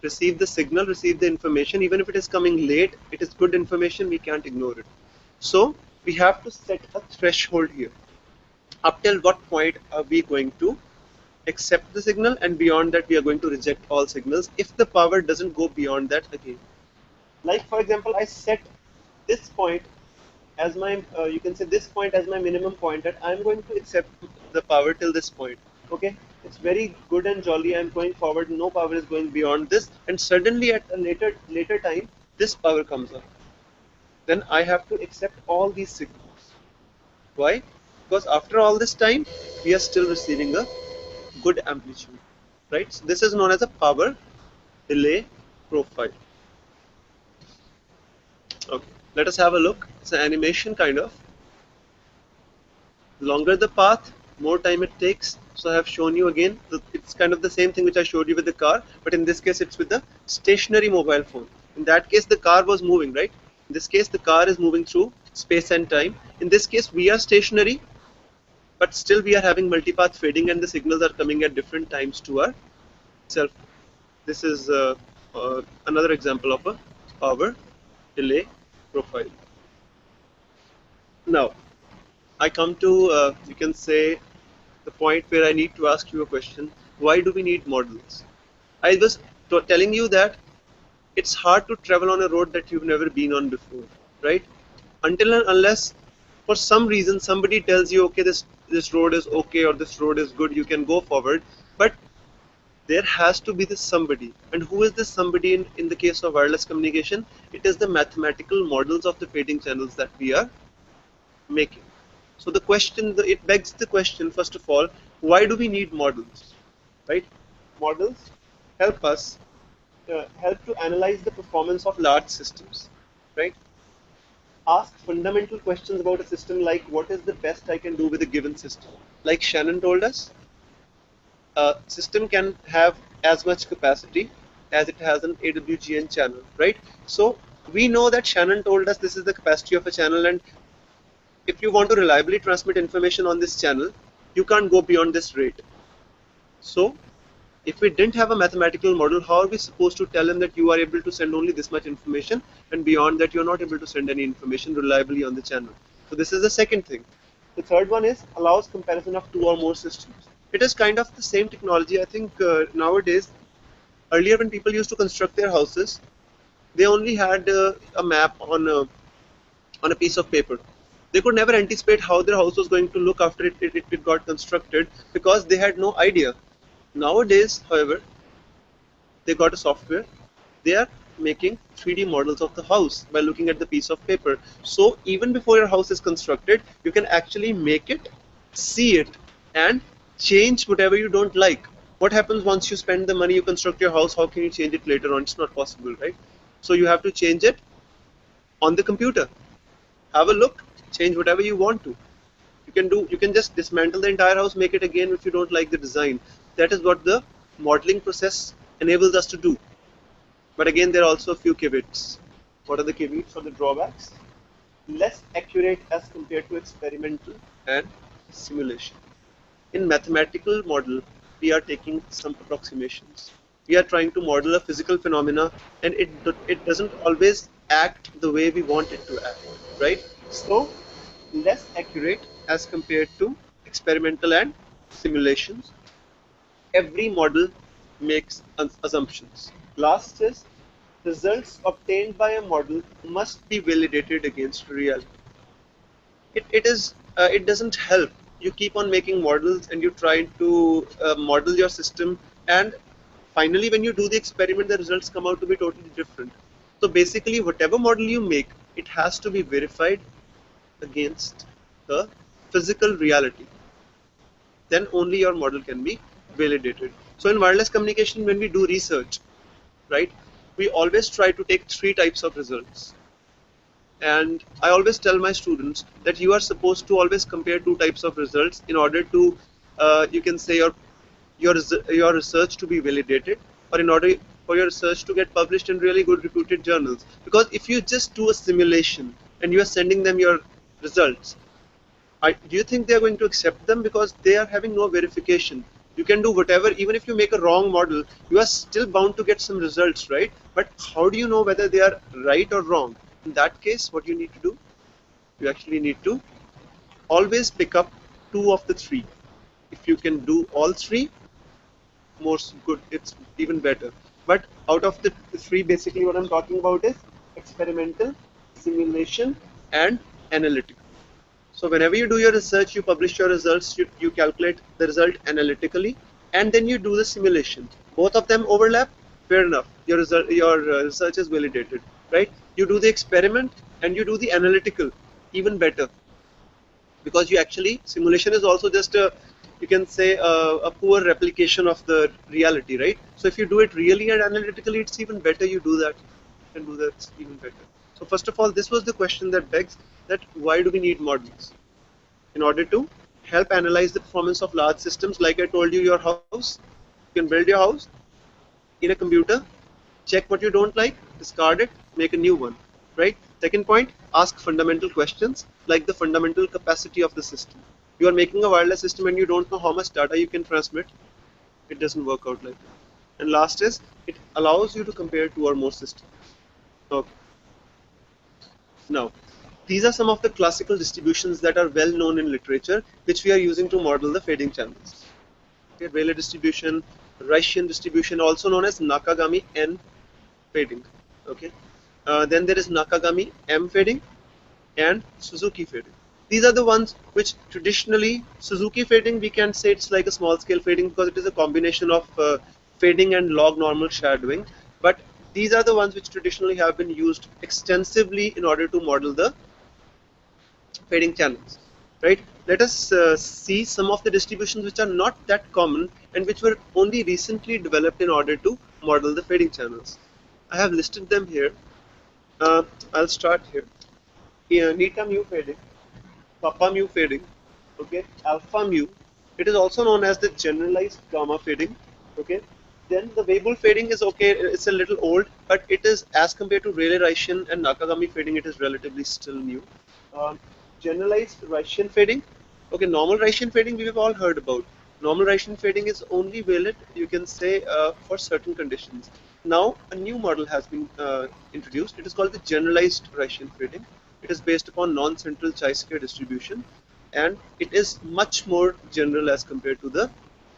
receive the signal, receive the information. Even if it is coming late, it is good information, we can't ignore it. So we have to set a threshold here. Up till what point are we going to accept the signal, and beyond that we are going to reject all signals if the power doesn't go beyond that again. Like for example, I set this point as my, you can say this point as my minimum point, that I'm going to accept the power till this point. Okay, it's very good and jolly, I'm going forward, no power is going beyond this, and suddenly at a later time this power comes up. Then I have to accept all these signals. Why? Because after all this time we are still receiving a good amplitude, right? So this is known as a power delay profile. Okay, let us have a look. It's an animation kind of. Longer the path, more time it takes. So I have shown you again, it's kind of the same thing which I showed you with the car, but in this case it's with the stationary mobile phone. In that case the car was moving, right? In this case the car is moving through space and time. In this case we are stationary, but still we are having multipath fading and the signals are coming at different times to our cell phone. This is another example of a power delay profile. Now I come to, you can say, the point where I need to ask you a question. Why do we need models? I was telling you that it's hard to travel on a road that you've never been on before, right? Until and unless for some reason somebody tells you, okay, this road is okay or this road is good, you can go forward. But there has to be this somebody. And who is this somebody in the case of wireless communication? It is the mathematical models of the fading channels that we are making. So the question, it begs the question, first of all, why do we need models, right? Models help us, help to analyze the performance of large systems, right? Ask fundamental questions about a system like what is the best I can do with a given system. Like Shannon told us, a system can have as much capacity as it has an AWGN channel, right? So we know that Shannon told us this is the capacity of a channel, and if you want to reliably transmit information on this channel, you can't go beyond this rate. So if we didn't have a mathematical model, how are we supposed to tell him that you are able to send only this much information, and beyond that you're not able to send any information reliably on the channel? So this is the second thing. The third one is allows comparison of two or more systems. It is kind of the same technology. I think nowadays, earlier when people used to construct their houses, they only had a map on a piece of paper. They could never anticipate how their house was going to look after it got constructed, because they had no idea. Nowadays, however, they got a software. They are making 3D models of the house by looking at the piece of paper. So even before your house is constructed, you can actually make it, see it, and change whatever you don't like. What happens once you spend the money, you construct your house? How can you change it later on? It's not possible, right? So you have to change it on the computer. Have a look, change whatever you want to. You can just dismantle the entire house, make it again if you don't like the design. That is what the modeling process enables us to do. But again, there are also a few caveats. What are the caveats or the drawbacks? Less accurate as compared to experimental and simulation. In mathematical model, we are taking some approximations. We are trying to model a physical phenomena, and it doesn't always act the way we want it to act, right? So less accurate as compared to experimental and simulations. Every model makes assumptions. Last is results obtained by a model must be validated against reality. It doesn't help. You keep on making models and you try to model your system, and finally when you do the experiment, the results come out to be totally different. So basically, whatever model you make, it has to be verified against the physical reality. Then only your model can be validated. So in wireless communication, when we do research, right, we always try to take three types of results. And I always tell my students that you are supposed to always compare two types of results in order to, you can say, your research to be validated, or in order for your research to get published in really good reputed journals. Because if you just do a simulation and you are sending them your results, do you think they are going to accept them? Because they are having no verification. You can do whatever, even if you make a wrong model, you are still bound to get some results, right? But how do you know whether they are right or wrong? In that case, what you need to do, you actually need to always pick up two of the three. If you can do all three, more good, it's even better. But out of the three, basically what I'm talking about is experimental, simulation, and analytical. So whenever you do your research, you publish your results, you calculate the result analytically, and then you do the simulation. Both of them overlap, fair enough. Your research is validated, right? You do the experiment and you do the analytical, even better, because you actually, simulation is also just a, you can say, a poor replication of the reality, right? So if you do it really and analytically, it's even better. You do that and do that, it's even better. So first of all, this was the question that begs that why do we need models? In order to help analyze the performance of large systems. Like I told you, your house, you can build your house in a computer, check what you don't like, discard it, make a new one, right? Second point, ask fundamental questions like the fundamental capacity of the system. You are making a wireless system and you don't know how much data you can transmit. It doesn't work out like that. And last is, it allows you to compare two or more systems. Okay. Now, these are some of the classical distributions that are well known in literature, which we are using to model the fading channels. Okay, Rayleigh distribution, Rayleigh distribution, also known as Nakagami N fading. Okay. Then there is Nakagami M fading and Suzuki fading. These are the ones which traditionally, Suzuki fading, we can say it's like a small scale fading because it is a combination of fading and log normal shadowing. But these are the ones which traditionally have been used extensively in order to model the fading channels, right? Let us see some of the distributions which are not that common and which were only recently developed in order to model the fading channels. I have listed them here. I'll start here. Neta mu fading, kappa mu fading, okay, alpha mu. It is also known as the generalized gamma fading, okay. Then the Weibull fading is okay. It's a little old, but it is, as compared to Rayleigh-Ration and Nakagami fading, it is relatively still new. generalized Rayssian fading. Okay, normal Rayssian fading we have all heard about. Normal Rayssian fading is only valid, you can say, for certain conditions. Now, a new model has been introduced. It is called the generalized Rayssian fading. It is based upon non-central chi-square distribution, and it is much more general as compared to the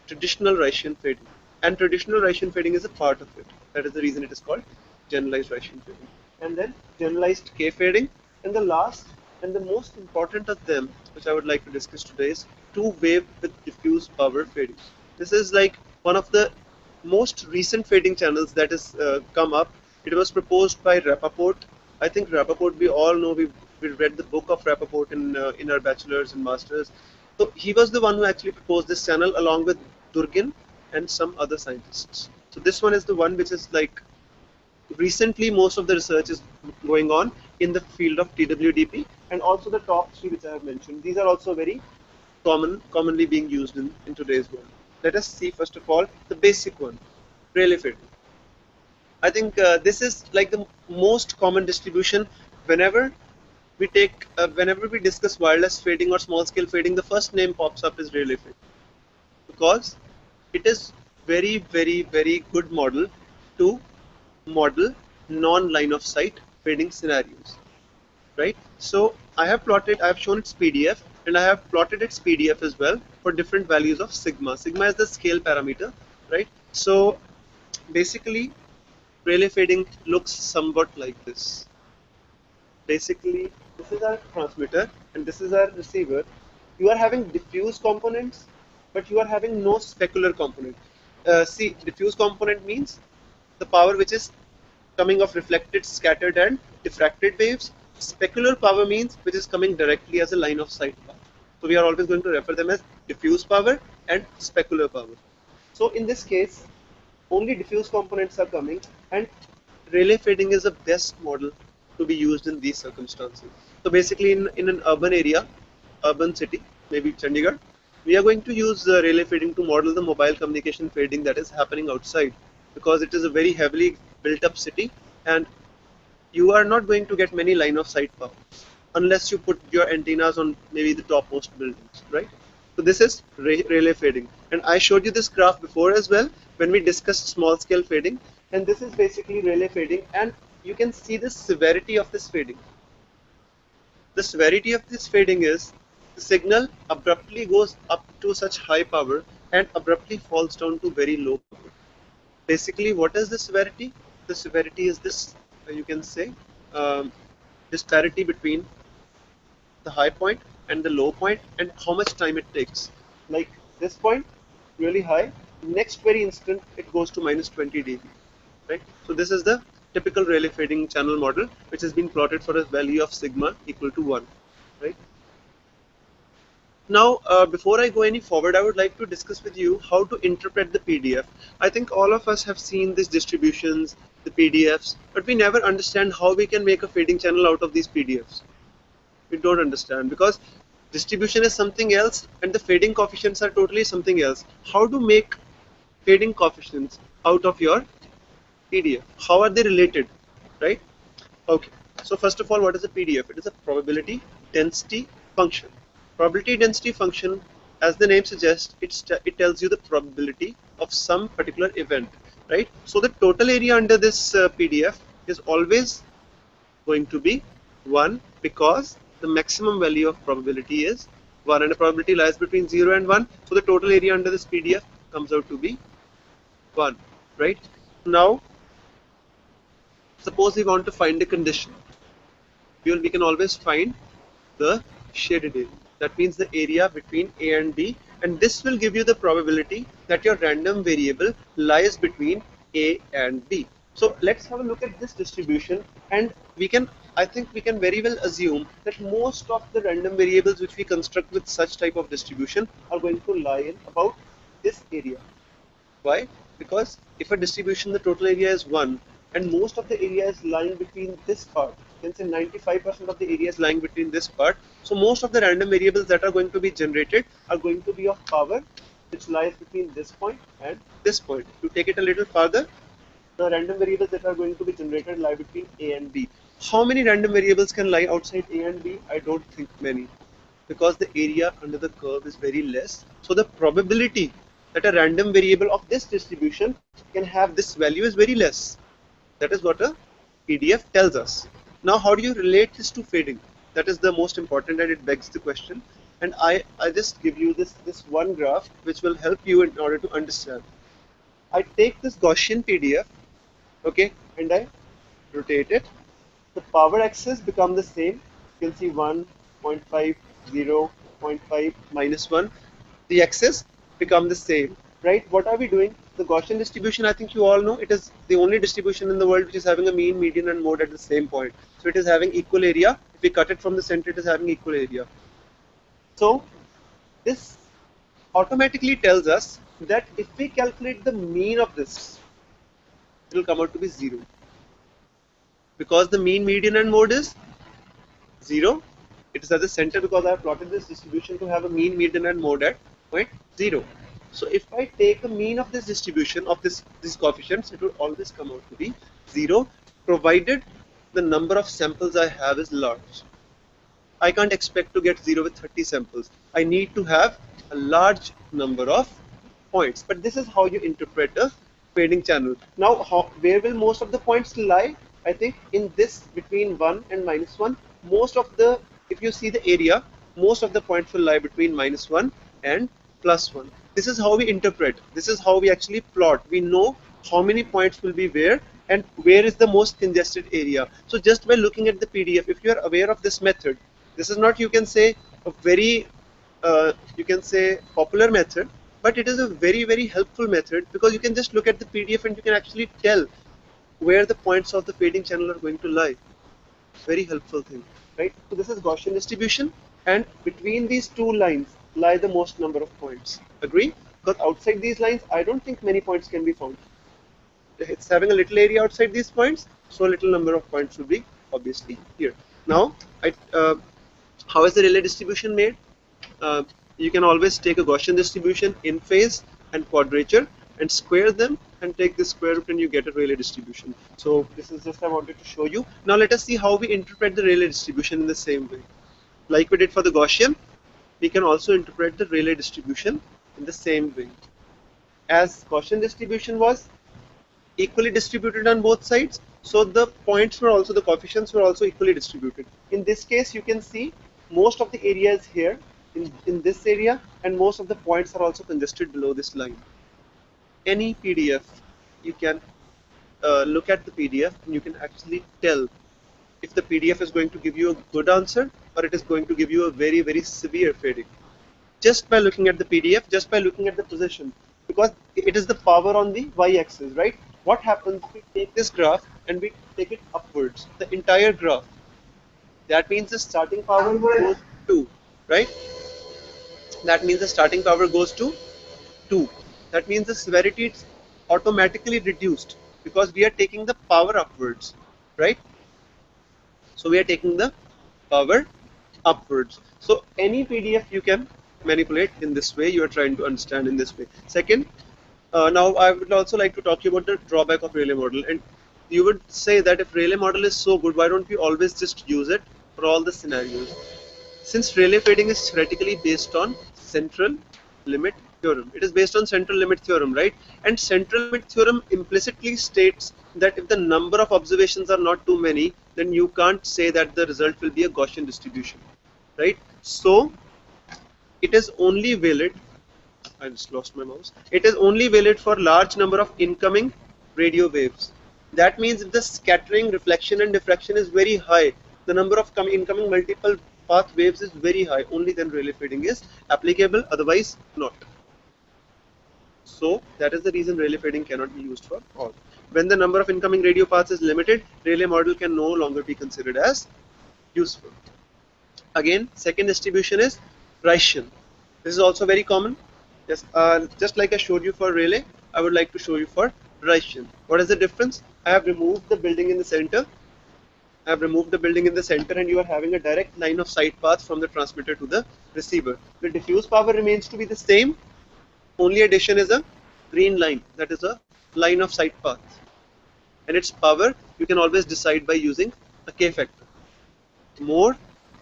traditional Rayssian fading. And traditional Rayssian fading is a part of it. That is the reason it is called generalized Rayssian fading. And then generalized K fading. And the last and the most important of them, which I would like to discuss today, is two-wave with diffuse power fading. This is like one of the most recent fading channels that has come up. It was proposed by Rappaport. I think Rappaport, we all know, we read the book of Rappaport in our bachelor's and master's. So he was the one who actually proposed this channel along with Durgin and some other scientists. So this one is the one which is like recently most of the research is going on in the field of TWDP, and also the top three which I have mentioned. These are also very commonly being used in today's world. Let us see first of all the basic one, Rayleigh fading. I think this is like the most common distribution. Whenever whenever we discuss wireless fading or small scale fading, the first name pops up is Rayleigh fading, because it is very good model to model non-line of sight fading scenarios, right? So I have shown its PDF, and I have plotted its PDF as well for different values of sigma. Sigma is the scale parameter, right? So basically Rayleigh fading looks somewhat like this. Basically, this is our transmitter and this is our receiver. You are having diffuse components, but you are having no specular component. See, diffuse component means the power which is coming of reflected, scattered and diffracted waves. Specular power means which is coming directly as a line of sight power. So we are always going to refer them as diffuse power and specular power. So in this case, only diffuse components are coming, and Rayleigh fading is the best model to be used in these circumstances. So basically in an urban area, urban city, maybe Chandigarh, we are going to use Rayleigh fading to model the mobile communication fading that is happening outside, because it is a very heavily built up city and you are not going to get many line of sight power unless you put your antennas on maybe the topmost buildings, right? So this is Rayleigh fading, and I showed you this graph before as well when we discussed small scale fading, and this is basically Rayleigh fading, and you can see the severity of this fading. The severity of this fading is the signal abruptly goes up to such high power and abruptly falls down to very low power. Basically, what is the severity? The severity is this, you can say, disparity between the high point and the low point and how much time it takes. Like this point, really high, next very instant it goes to minus 20 dB, right? So this is the typical Rayleigh fading channel model, which has been plotted for a value of sigma equal to 1, right? Now, before I go any forward, I would like to discuss with you how to interpret the PDF. I think all of us have seen these distributions, the PDFs, but we never understand how we can make a fading channel out of these PDFs. We don't understand, because distribution is something else and the fading coefficients are totally something else. How to make fading coefficients out of your PDF? How are they related, right? Okay, so first of all, what is a PDF? It is a probability density function. Probability density function, as the name suggests, it tells you the probability of some particular event, right? So the total area under this PDF is always going to be 1, because the maximum value of probability is 1 and the probability lies between 0 and 1. So the total area under this PDF comes out to be 1, right? Now, suppose we want to find a condition. We can always find the shaded area. That means the area between A and B, and this will give you the probability that your random variable lies between A and B. So let's have a look at this distribution, and I think we can very well assume that most of the random variables which we construct with such type of distribution are going to lie in about this area. Why? Because if a distribution, the total area is 1 and most of the area is lying between this part, you can say 95% of the area is lying between this part. So most of the random variables that are going to be generated are going to be of power which lies between this point and this point. To take it a little further, the random variables that are going to be generated lie between A and B. How many random variables can lie outside A and B? I don't think many, because the area under the curve is very less. So the probability that a random variable of this distribution can have this value is very less. That is what a PDF tells us. Now, how do you relate this to fading? That is the most important, and it begs the question. And I just give you this one graph which will help you in order to understand. I take this Gaussian PDF, okay, and I rotate it. The power axis become the same. You can see 1, 0.5, 0, 0.5, -1. The axis become the same, right? What are we doing? The Gaussian distribution, I think you all know, it is the only distribution in the world which is having a mean, median, and mode at the same point. So it is having equal area. If we cut it from the center, it is having equal area. So this automatically tells us that if we calculate the mean of this, it will come out to be 0. Because the mean, median, and mode is 0. It is at the center because I have plotted this distribution to have a mean, median, and mode at point 0. So if I take a mean of this distribution of these coefficients, it will always come out to be 0, provided the number of samples I have is large. I can't expect to get 0 with 30 samples. I need to have a large number of points. But this is how you interpret a fading channel. Now, where will most of the points lie? I think in this between 1 and -1, most of the, if you see the area, most of the points will lie between -1 and +1. This is how we interpret. This is how we actually plot. We know how many points will be where and where is the most congested area. So just by looking at the PDF, if you are aware of this method, this is not, you can say, a very you can say popular method, but it is a very helpful method, because you can just look at the PDF and you can actually tell where the points of the fading channel are going to lie. Very helpful thing, right? So this is Gaussian distribution, and between these two lines lie the most number of points. Agree? Because outside these lines, I don't think many points can be found. It's having a little area outside these points, so a little number of points will be obviously here. Now, how is the Rayleigh distribution made? You can always take a Gaussian distribution in phase and quadrature and square them and take the square root and you get a Rayleigh distribution. So this is just I wanted to show you. Now let us see how we interpret the Rayleigh distribution in the same way. Like we did for the Gaussian, we can also interpret the Rayleigh distribution in the same way. As Gaussian distribution was equally distributed on both sides, so the points were also, the coefficients were also equally distributed. In this case, you can see most of the area is here in this area, and most of the points are also congested below this line. Any PDF, you can look at the PDF and you can actually tell if the PDF is going to give you a good answer or it is going to give you a very severe fading. Just by looking at the PDF, just by looking at the position, because it is the power on the y-axis, right? What happens if we take this graph and we take it upwards, the entire graph? That means the starting power goes to 2, right? That means the starting power goes to 2. That means the severity is automatically reduced because we are taking the power upwards, right? So we are taking the power upwards. So any PDF you can manipulate in this way. You are trying to understand in this way. Second, now I would also like to talk to you about the drawback of Rayleigh model. And you would say that if Rayleigh model is so good, why don't we always just use it for all the scenarios? Since Rayleigh fading is theoretically based on central limit theorem, it is based on central limit theorem, right? And central limit theorem implicitly states that if the number of observations are not too many, then you can't say that the result will be a Gaussian distribution, right? So it is only valid, I just lost my mouse, it is only valid for large number of incoming radio waves. That means if the scattering, reflection and diffraction is very high, the number of incoming multiple path waves is very high, only then Rayleigh fading is applicable, otherwise not. So that is the reason Rayleigh fading cannot be used for all. When the number of incoming radio paths is limited, Rayleigh model can no longer be considered as useful. Again, second distribution is Rayleigh. This is also very common. Just like I showed you for Rayleigh, I would like to show you for Rayleigh. What is the difference? I have removed the building in the center. I have removed the building in the center, and you are having a direct line of sight path from the transmitter to the receiver. The diffuse power remains to be the same. Only addition is a green line, that is a line of sight path. And its power you can always decide by using a k factor. More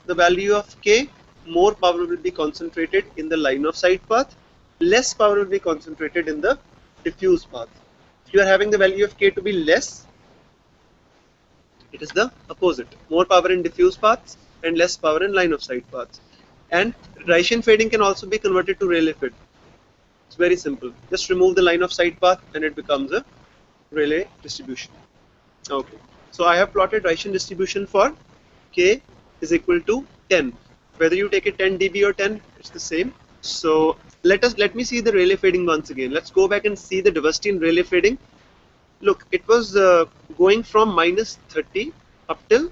the value of k, more power will be concentrated in the line of sight path, less power will be concentrated in the diffuse path. If you are having the value of k to be less, it is the opposite. More power in diffuse paths and less power in line of sight paths. And Rayleigh fading can also be converted to Rayleigh fade. It's very simple. Just remove the line of sight path and it becomes a Rayleigh distribution. Okay. So I have plotted Rayleigh distribution for k is equal to 10. Whether you take it 10 dB or 10, it's the same. So let me see the Rayleigh fading once again. Let's go back and see the diversity in Rayleigh fading. Look, it was going from minus 30 up till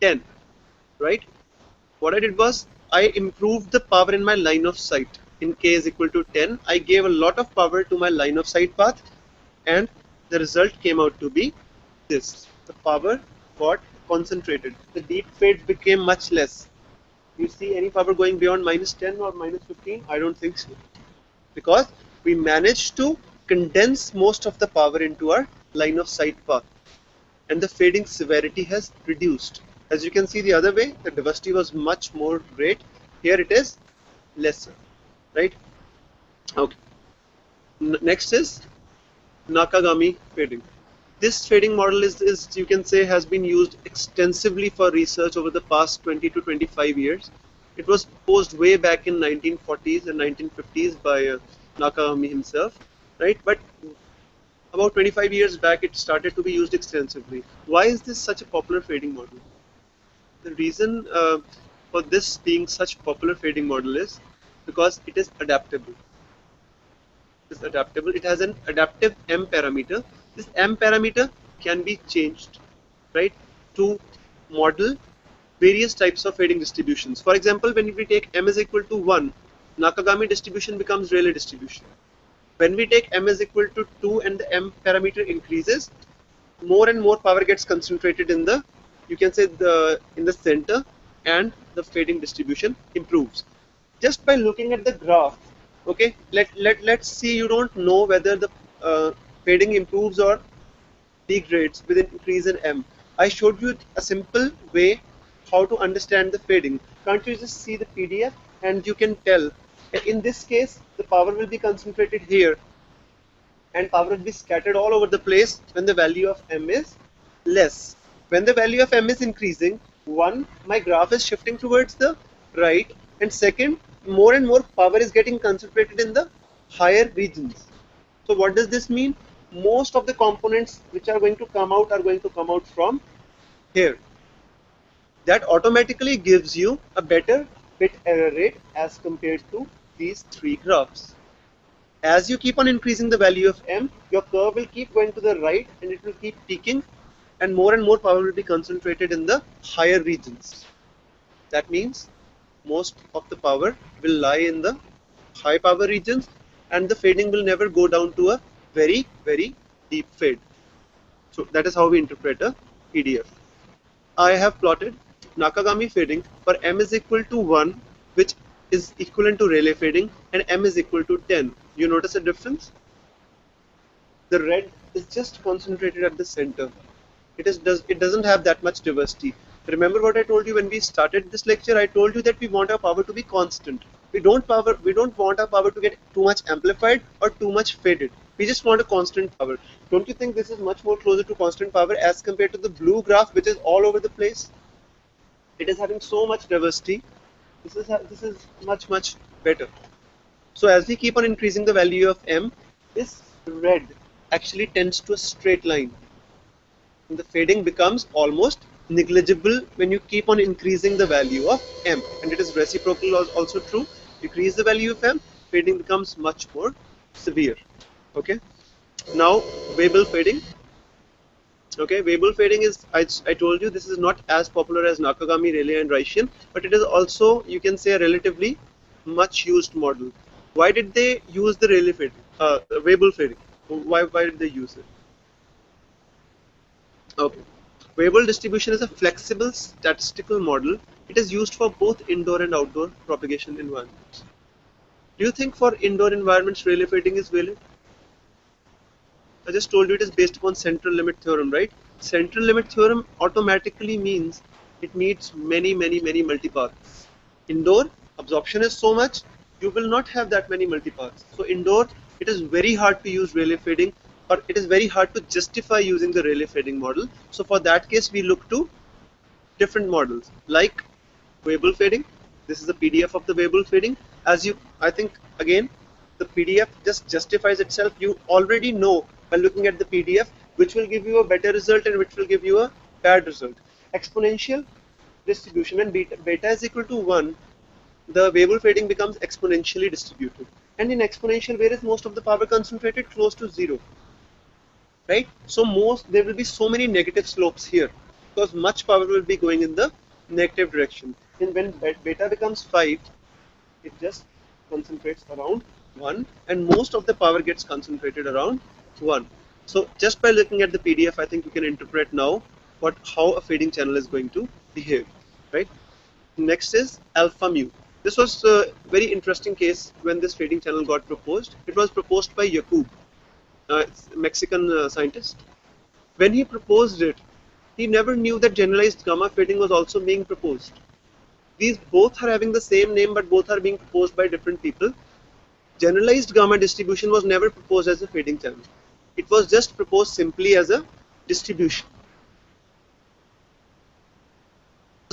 10, right? What I did was I improved the power in my line of sight. In k is equal to 10, I gave a lot of power to my line of sight path, and the result came out to be this. The power got concentrated. The deep fades became much less. You see any power going beyond minus 10 or minus 15? I don't think so. Because we managed to condense most of the power into our line of sight path, and the fading severity has reduced. As you can see the other way, the diversity was much more great. Here it is lesser, right? Okay. Next is Nakagami fading. This fading model is you can say has been used extensively for research over the past 20 to 25 years. It was proposed way back in 1940s and 1950s by Nakagami himself, right? But about 25 years back, it started to be used extensively. Why is this such a popular fading model? The reason for this being such popular fading model is because it is adaptable. It is adaptable. It has an adaptive M parameter. This M parameter can be changed, right, to model various types of fading distributions. For example, when we take M is equal to 1, Nakagami distribution becomes Rayleigh distribution. When we take M is equal to 2 and the M parameter increases, more and more power gets concentrated in the, you can say, in the center, and the fading distribution improves. Just by looking at the graph, okay, let's see, you don't know whether the fading improves or degrades with an increase in M. I showed you a simple way how to understand the fading. Can't you just see the PDF and you can tell? In this case, the power will be concentrated here and power will be scattered all over the place when the value of M is less. When the value of M is increasing, one, my graph is shifting towards the right, and second, more and more power is getting concentrated in the higher regions. So what does this mean? Most of the components which are going to come out from here. That automatically gives you a better bit error rate as compared to these three graphs. As you keep on increasing the value of M, your curve will keep going to the right and it will keep peaking, and more power will be concentrated in the higher regions. That means most of the power will lie in the high power regions, and the fading will never go down to a very deep fade. So that is how we interpret a PDF. I have plotted Nakagami fading for M is equal to 1, which is equivalent to Rayleigh fading, and M is equal to 10. You notice a difference? The red is just concentrated at the center. It doesn't have that much diversity. Remember what I told you when we started this lecture? I told you that we want our power to be constant. We don't want our power to get too much amplified or too much faded. We just want a constant power. Don't you think this is much more closer to constant power as compared to the blue graph, which is all over the place? It is having so much diversity. This is much better. So as we keep on increasing the value of M, this red actually tends to a straight line. And the fading becomes almost negligible when you keep on increasing the value of M. And it is reciprocal also true. Decrease the value of M, fading becomes much more severe. Okay. Now Weibull fading. Okay, Weibull fading is, I told you, this is not as popular as Nakagami, Rayleigh and Rayleigh, but it is also, you can say, a relatively much used model. Why did they use the Rayleigh fading, Weibull fading? Why did they use it? Okay, Weibull distribution is a flexible statistical model. It is used for both indoor and outdoor propagation environments. Do you think for indoor environments Rayleigh fading is valid? I just told you it is based upon central limit theorem, right? Central limit theorem automatically means it needs many multipaths. Indoor, absorption is so much, you will not have that many multipaths. So indoor, it is very hard to use Rayleigh fading, or it is very hard to justify using the Rayleigh fading model. So for that case, we look to different models like Weibull fading. This is the PDF of the Weibull fading. As you, I think, again, the PDF just justifies itself. You already know by looking at the PDF which will give you a better result and which will give you a bad result. Exponential distribution, when beta is equal to 1, the Weibull fading becomes exponentially distributed. And in exponential, where is most of the power concentrated? Close to 0. Right? So there will be so many negative slopes here because much power will be going in the negative direction. And when beta becomes 5, it just concentrates around 1, and most of the power gets concentrated around 1. So just by looking at the PDF, I think you can interpret now how a fading channel is going to behave. Right? Next is alpha mu. This was a very interesting case when this fading channel got proposed. It was proposed by Jacob, Mexican scientist. When he proposed it, he never knew that generalized gamma fading was also being proposed. These both are having the same name, but both are being proposed by different people. Generalized gamma distribution was never proposed as a fading channel. It was just proposed simply as a distribution.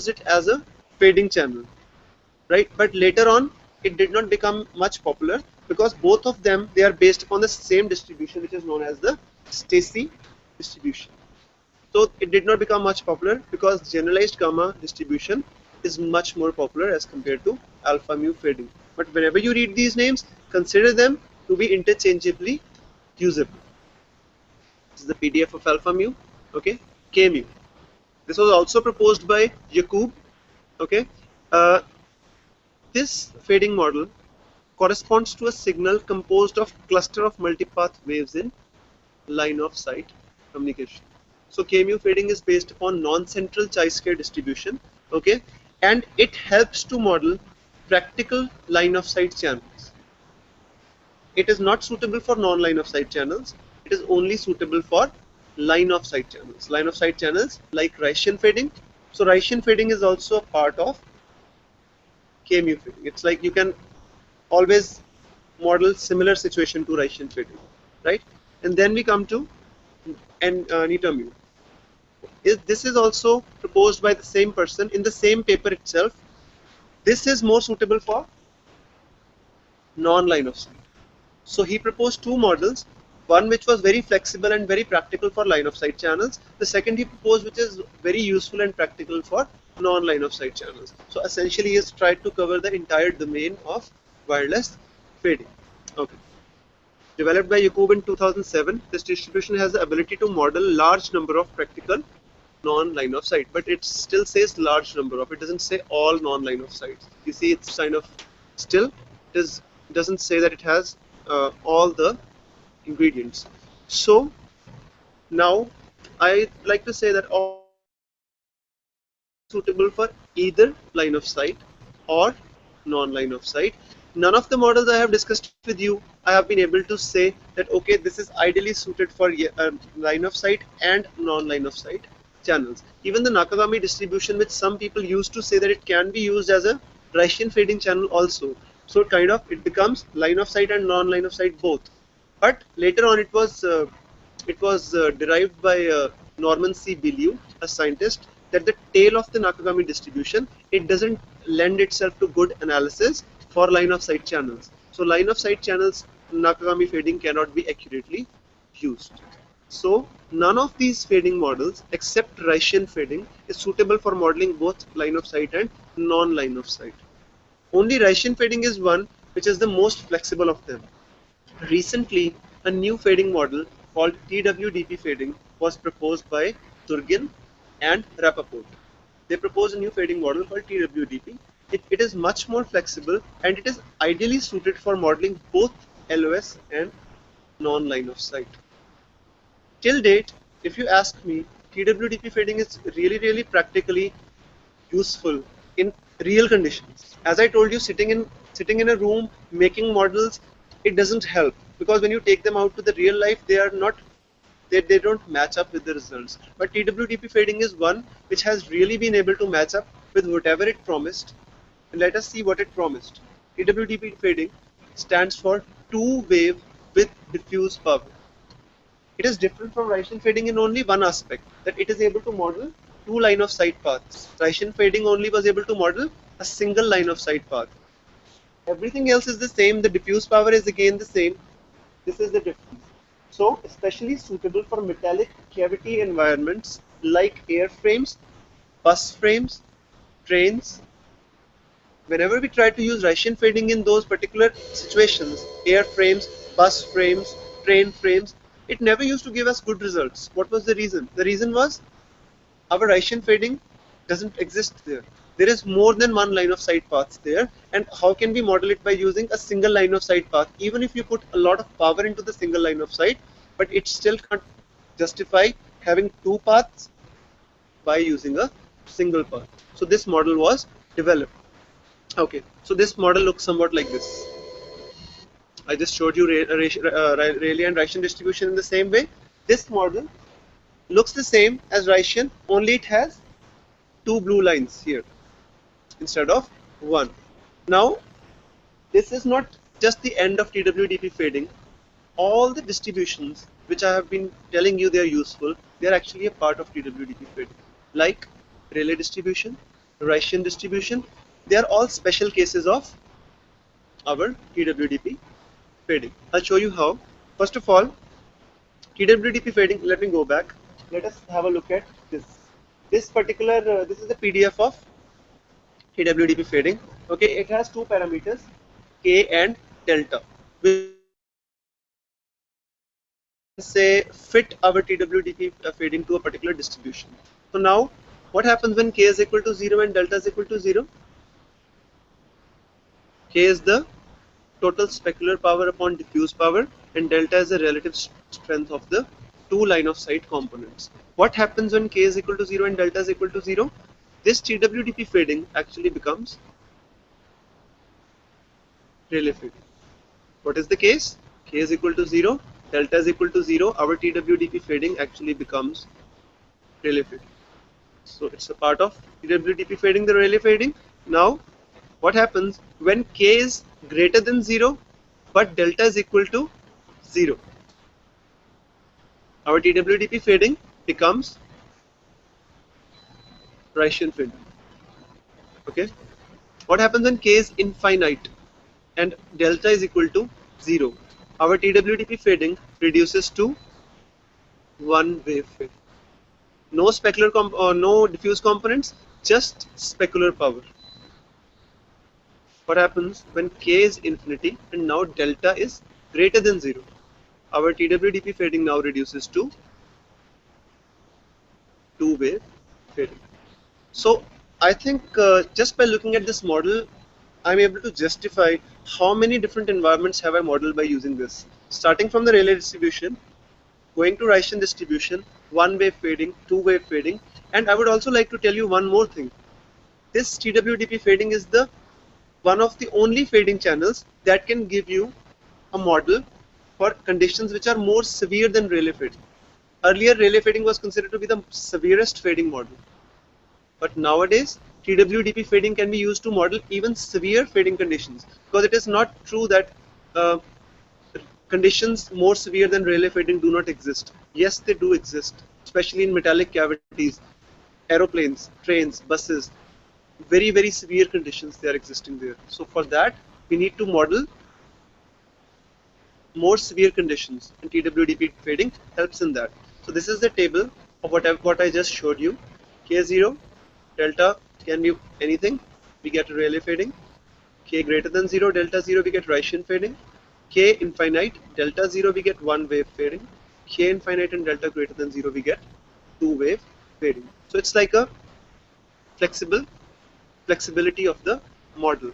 It as a fading channel, right? But later on, it did not become much popular because both of them, they are based upon the same distribution, which is known as the Stacey distribution. So it did not become much popular because generalized gamma distribution is much more popular as compared to alpha mu fading. But whenever you read these names, consider them to be interchangeably usable. This is the PDF of alpha mu, okay, K mu. This was also proposed by Jacob, okay. This fading model corresponds to a signal composed of cluster of multipath waves in line of sight communication. So K-mu fading is based upon non-central chi-square distribution, okay, and it helps to model practical line of sight channels. It is not suitable for non-line of sight channels. It is only suitable for line of sight channels. Line of sight channels like Rayleigh fading. So Rayleigh fading is also a part of K-mu fading. It's like you can always model similar situation to Rayleigh fading, right? And then we come to NITTTRCHD. This is also proposed by the same person in the same paper itself. This is more suitable for non-line of sight. So he proposed two models, one which was very flexible and very practical for line of sight channels. The second he proposed, which is very useful and practical for non-line of sight channels. So essentially he has tried to cover the entire domain of wireless fading. Okay. Developed by Jacob in 2007, this distribution has the ability to model large number of practical non-line of sight, but it still says large number of, it doesn't say all non-line of sight. You see, it's kind of still doesn't say that it has all the ingredients. So now I like to say that all suitable for either line of sight or non-line of sight. None of the models I have discussed with you, I have been able to say that okay, this is ideally suited for line of sight and non-line of sight channels. Even the Nakagami distribution, which some people used to say that it can be used as a Rayleigh fading channel also. So it becomes line of sight and non-line of sight both. But later on it was derived by Norman C. Bilyeu, a scientist, that the tail of the Nakagami distribution, it doesn't lend itself to good analysis for line of sight channels. So line of sight channels, Nakagami fading cannot be accurately used. So none of these fading models except Rayleigh fading is suitable for modeling both line of sight and non-line of sight. Only Rayleigh fading is one which is the most flexible of them. Recently, a new fading model called TWDP fading was proposed by Turgin and Rappaport. They proposed a new fading model called TWDP. It is much more flexible and it is ideally suited for modeling both LOS and non-line of sight. Till date, if you ask me, TWDP fading is really practically useful in real conditions. As I told you, sitting in a room making models, it doesn't help because when you take them out to the real life, they are not They don't match up with the results. But TWDP fading is one which has really been able to match up with whatever it promised. And let us see what it promised. TWDP fading stands for two wave with diffuse power. It is different from Ricin fading in only one aspect, that it is able to model two line of sight paths. Ricin fading only was able to model a single line of sight path. Everything else is the same, the diffuse power is again the same. This is the difference. So, especially suitable for metallic cavity environments like airframes, bus frames, trains. Whenever we try to use Ricin fading in those particular situations, airframes, bus frames, train frames, it never used to give us good results. What was the reason? The reason was our Ricin fading doesn't exist there. There is more than one line of sight paths there, and how can we model it by using a single line of sight path? Even if you put a lot of power into the single line of sight, but it still can't justify having two paths by using a single path. So this model was developed. Okay, so this model looks somewhat like this. I just showed you Rayleigh and Ricin distribution in the same way. This model looks the same as Ricin, only it has two blue lines here instead of one. Now, this is not just the end of TWDP fading. All the distributions which I have been telling you they are useful, they are actually a part of TWDP fading. Like Rayleigh distribution, Ricin distribution, they are all special cases of our TWDP fading. I'll show you how. First of all, TWDP fading, let me go back. Let us have a look at this. This particular, this is the PDF of TWDP fading. Okay, it has two parameters, K and delta, which say fit our TWDP fading to a particular distribution. So now, what happens when K is equal to 0 and delta is equal to 0? K is the total specular power upon diffuse power, and delta is the relative strength of the two line of sight components. What happens when K is equal to 0 and delta is equal to 0? This TWDP fading actually becomes Rayleigh fading. What is the case? K is equal to 0, delta is equal to 0, our TWDP fading actually becomes Rayleigh fading. So it's a part of TWDP fading, the Rayleigh fading. Now, what happens when K is greater than 0 but delta is equal to 0? Our TWDP fading becomes Ricin fading. Okay. What happens when K is infinite and delta is equal to 0? Our TWDP fading reduces to one wave fading. No specular no diffuse components, just specular power. What happens when K is infinity and now delta is greater than 0? Our TWDP fading now reduces to two wave fading. So I think just by looking at this model, I'm able to justify how many different environments have I modeled by using this. Starting from the Rayleigh distribution, going to Ricin distribution, one wave fading, two wave fading, and I would also like to tell you one more thing. This TWDP fading is the one of the only fading channels that can give you a model for conditions which are more severe than Rayleigh fading. Earlier, Rayleigh fading was considered to be the severest fading model. But nowadays, TWDP fading can be used to model even severe fading conditions, because it is not true that conditions more severe than Rayleigh fading do not exist. Yes, they do exist, especially in metallic cavities, aeroplanes, trains, buses. Very, very severe conditions they are existing there. So for that, we need to model more severe conditions, and TWDP fading helps in that. So this is the table of what I just showed you. K0, delta can be anything, we get a Rayleigh fading. K greater than 0, delta 0, we get Ricin fading. K infinite, delta 0, we get one wave fading. K infinite and delta greater than 0, we get two wave fading. So it's like a flexibility of the model.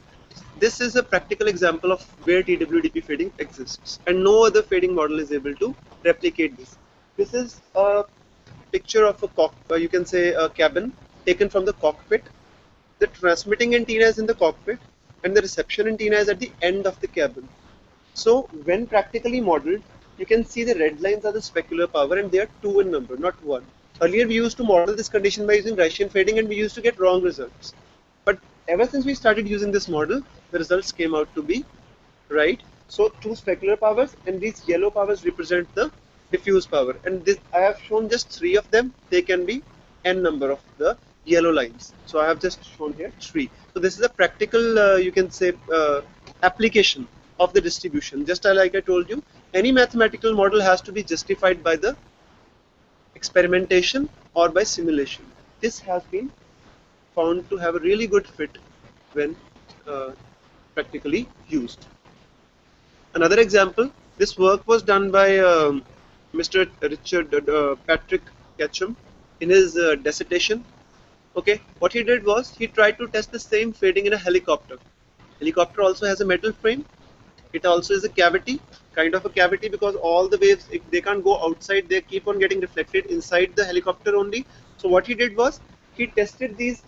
This is a practical example of where TWDP fading exists, and no other fading model is able to replicate this. This is a picture of a you can say a cabin taken from the cockpit. The transmitting antenna is in the cockpit, and the reception antenna is at the end of the cabin. So when practically modeled, you can see the red lines are the specular power, and they are 2 in number, not 1. Earlier we used to model this condition by using Gaussian fading, and we used to get wrong results. But ever since we started using this model, the results came out to be right. So 2 specular powers, and these yellow powers represent the diffuse power, and this I have shown just 3 of them. They can be n number of the yellow lines, so I have just shown here 3. So this is a practical you can say application of the distribution. Just like I told you, any mathematical model has to be justified by the experimentation or by simulation. This has been found to have a really good fit when practically used. Another example, this work was done by Mr. Richard Patrick Ketchum in his dissertation. Okay, what he did was he tried to test the same fading in a helicopter. Helicopter also has a metal frame. It also is a cavity, kind of a cavity, because all the waves, if they can't go outside, they keep on getting reflected inside the helicopter only. So what he did was he tested these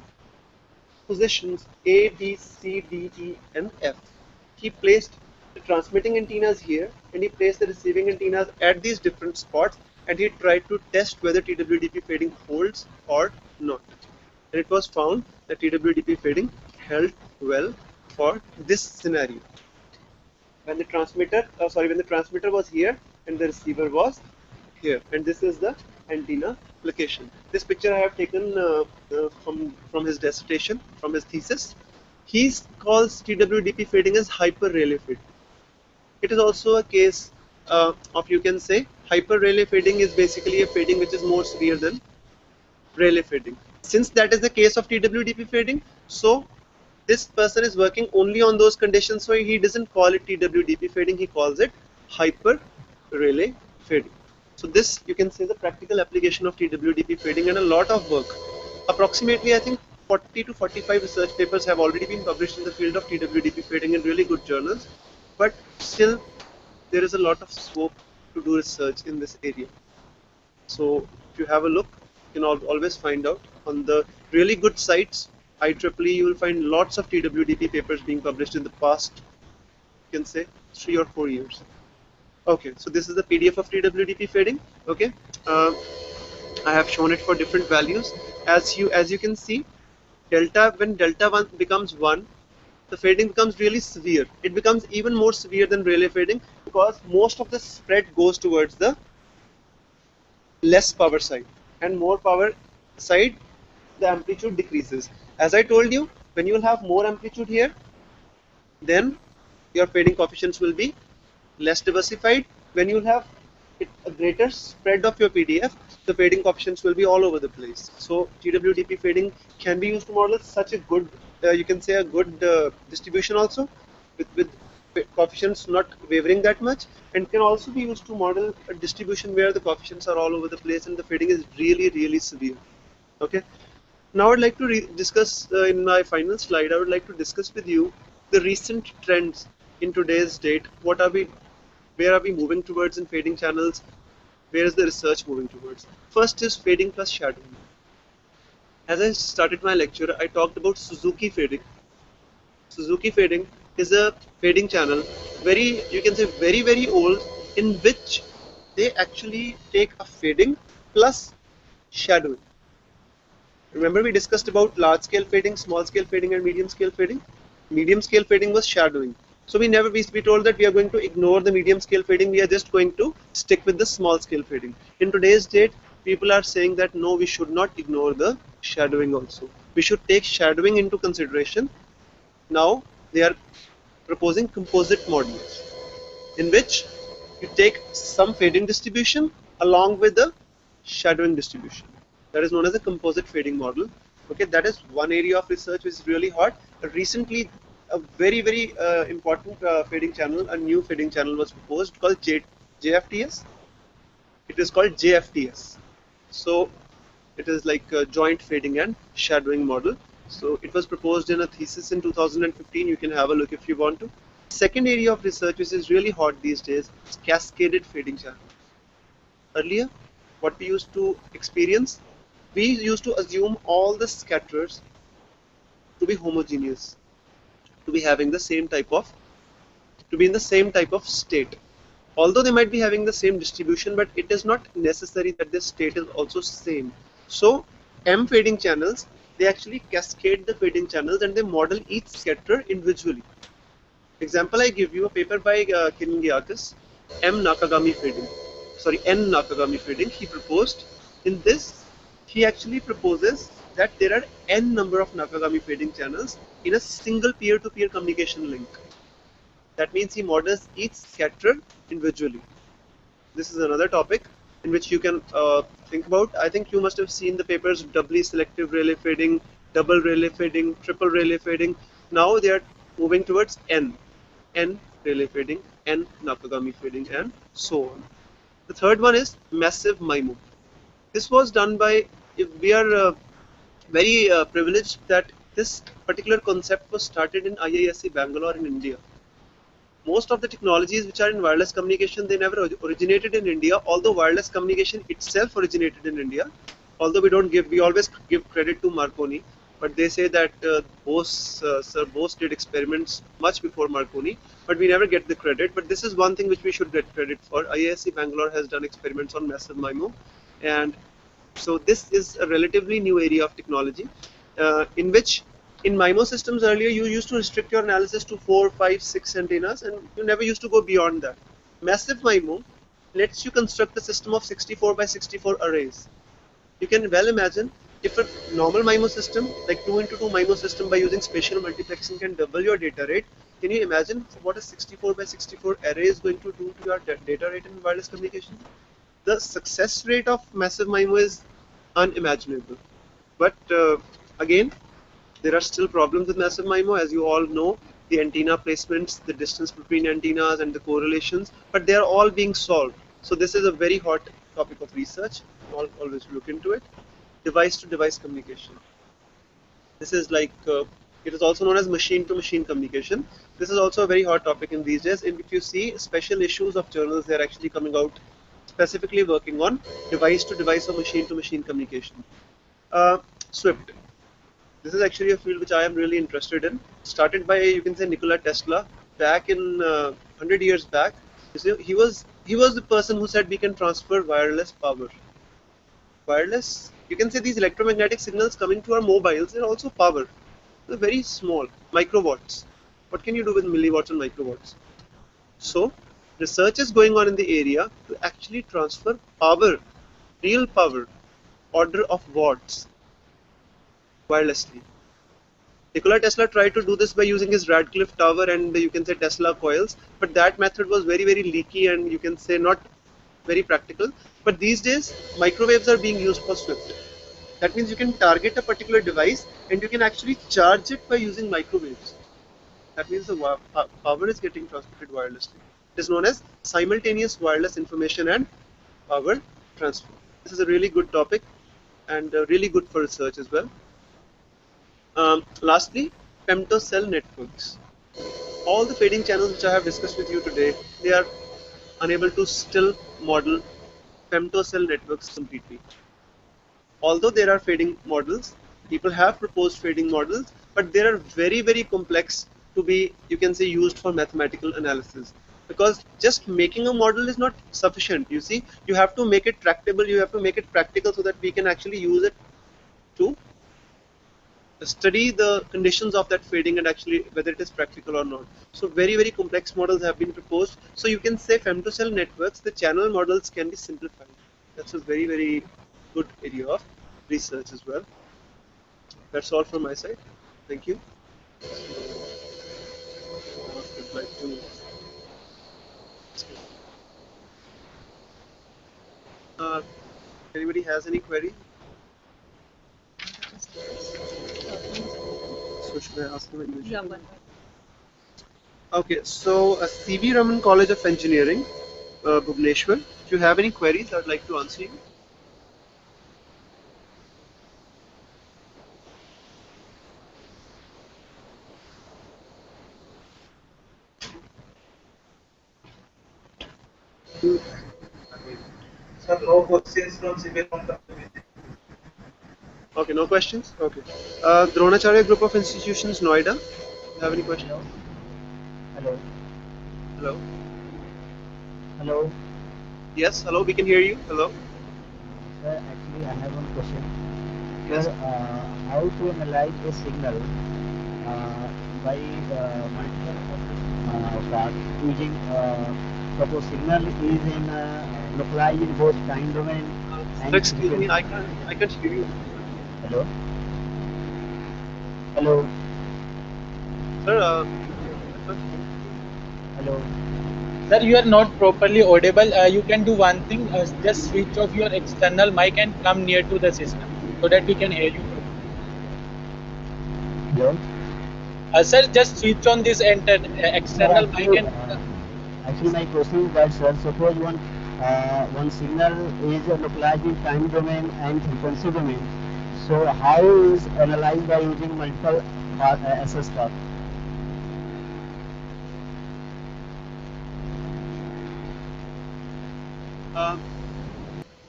positions A, B, C, D, E, and F. He placed the transmitting antennas here, and he placed the receiving antennas at these different spots, and he tried to test whether TWDP fading holds or not. And it was found that TWDP fading held well for this scenario. When the transmitter was here and the receiver was here, and this is the antenna location. This picture I have taken from his dissertation, from his thesis. He calls TWDP fading as hyper Rayleigh fading. It is also a case of, you can say, hyper Rayleigh fading is basically a fading which is more severe than Rayleigh fading. Since that is the case of TWDP fading, so this person is working only on those conditions, so he doesn't call it TWDP fading, he calls it hyper Rayleigh fading. So this, you can say, the practical application of TWDP fading, and a lot of work. Approximately, I think 40 to 45 research papers have already been published in the field of TWDP fading in really good journals, but still there is a lot of scope to do research in this area. So if you have a look, you can always find out on the really good sites. IEEE, you will find lots of TWDP papers being published in the past, you can say, 3 or 4 years. Okay, so this is the PDF of TWDP fading. Okay, I have shown it for different values. As you can see, when delta 1 becomes 1, the fading becomes really severe. It becomes even more severe than Rayleigh fading, because most of the spread goes towards the less power side, and more power side the amplitude decreases. As I told you, when you will have more amplitude here, then your fading coefficients will be less diversified. When you have a greater spread of your PDF, the fading coefficients will be all over the place. So TWDP fading can be used to model such a good, you can say, a good distribution also, with coefficients not wavering that much, and can also be used to model a distribution where the coefficients are all over the place and the fading is really severe. Okay. Now I'd like to discuss in my final slide. I would like to discuss with you the recent trends in today's date. Where are we moving towards in fading channels? Where is the research moving towards? First is fading plus shadowing. As I started my lecture, I talked about Suzuki fading. Suzuki fading is a fading channel, you can say very old, in which they actually take a fading plus shadowing. Remember, we discussed about large scale fading, small scale fading, and medium scale fading. Medium scale fading was shadowing. So we told that we are going to ignore the medium scale fading. We are just going to stick with the small scale fading. In today's date, people are saying that no, we should not ignore the shadowing also. We should take shadowing into consideration. Now they are proposing composite models, in which you take some fading distribution along with the shadowing distribution. That is known as a composite fading model. Okay, that is one area of research which is really hot. Recently, a very important fading channel, a new fading channel was proposed called JFTS. It is called JFTS. So it is like a joint fading and shadowing model. So it was proposed in a thesis in 2015. You can have a look if you want to. Second area of research which is really hot these days is cascaded fading channel. Earlier, what we used to experience, we used to assume all the scatterers to be homogeneous, to be in the same type of state. Although they might be having the same distribution, but it is not necessary that the state is also same. So M fading channels, they actually cascade the fading channels and they model each scatter individually. Example, I give you a paper by Kingiakis, N Nakagami fading. He proposed in this. He actually proposes that there are n number of Nakagami fading channels in a single peer-to-peer communication link. That means he models each scatter individually. This is another topic in which you can think about. I think you must have seen the papers doubly selective relay fading, double relay fading, triple relay fading. Now they are moving towards N relay fading, N Nakagami fading, and so on. The third one is massive MIMO. This was done by, we are very privileged that this particular concept was started in IISc Bangalore in India. Most of the technologies which are in wireless communication, they never originated in India, although wireless communication itself originated in India. Although we always give credit to Marconi, but they say that Sir Bose did experiments much before Marconi, but we never get the credit. But this is one thing which we should get credit for. IISc Bangalore has done experiments on massive MIMO, and so this is a relatively new area of technology, in which in MIMO systems earlier you used to restrict your analysis to 4, 5, 6 antennas, and you never used to go beyond that. Massive MIMO lets you construct a system of 64 by 64 arrays. You can well imagine if a normal MIMO system, like 2 into 2 MIMO system by using spatial multiplexing can double your data rate. Can you imagine what a 64 by 64 array is going to do to your data rate in wireless communication? The success rate of massive MIMO is unimaginable. But again, there are still problems with massive MIMO, as you all know, the antenna placements, the distance between antennas and the correlations, but they are all being solved. So this is a very hot topic of research. Always look into it. Device to device communication. This is like, it is also known as machine to machine communication. This is also a very hot topic in these days. And if you see special issues of journals, they are actually coming out specifically working on device to device or machine to machine communication. Swift. This is actually a field which I am really interested in. Started by, you can say, Nikola Tesla back in 100 years back. You see, he was the person who said we can transfer wireless power. Wireless, you can say these electromagnetic signals coming to our mobiles, they're also power. They're very small, microwatts. What can you do with milliwatts and microwatts? So research is going on in the area to actually transfer power, real power, order of watts, wirelessly. Nikola Tesla tried to do this by using his Radcliffe tower and you can say Tesla coils, but that method was very, very leaky and you can say not very practical. But these days, microwaves are being used for Swift. That means you can target a particular device and you can actually charge it by using microwaves. That means the power is getting transmitted wirelessly. It is known as simultaneous wireless information and power transfer. This is a really good topic and really good for research as well. Lastly, femtocell networks. All the fading channels which I have discussed with you today, they are unable to still model femtocell networks completely. Although there are fading models, people have proposed fading models, but they are very, very complex to be, you can say, used for mathematical analysis. Because just making a model is not sufficient. You see, you have to make it tractable, you have to make it practical so that we can actually use it to study the conditions of that fading and actually whether it is practical or not. So very, very complex models have been proposed. So you can say femtocell networks, the channel models can be simplified. That's a very, very good area of research as well. That's all from my side. Thank you. Anybody has any query? So should I ask them in English? Yeah, Okay, so C.V. Raman College of Engineering, Bhubaneswar. If you have any queries, I'd like to answer you. Sir, no questions from civil company. Okay, no questions? Okay. Dronacharya Group of Institutions, Noida. You have any questions? Hello. Hello. Hello. Yes, hello, we can hear you. Hello. Sir, actually, I have one question. Yes. Sir, how to analyze a signal by multiple parts using, suppose signal is in localized in both time domain Sir, and excuse me, frequency. I can't hear you. Hello. Hello. Sir, I can't hear you. Hello. Sir, you are not properly audible. You can do one thing. Just switch off your external mic and come near to the system so that we can hear you properly. Hello. Sir, just switch on this Sir, external mic and actually, my question is that, sir, suppose one signal is localized in time domain and frequency domain. So how is analyzed by using multiple access path?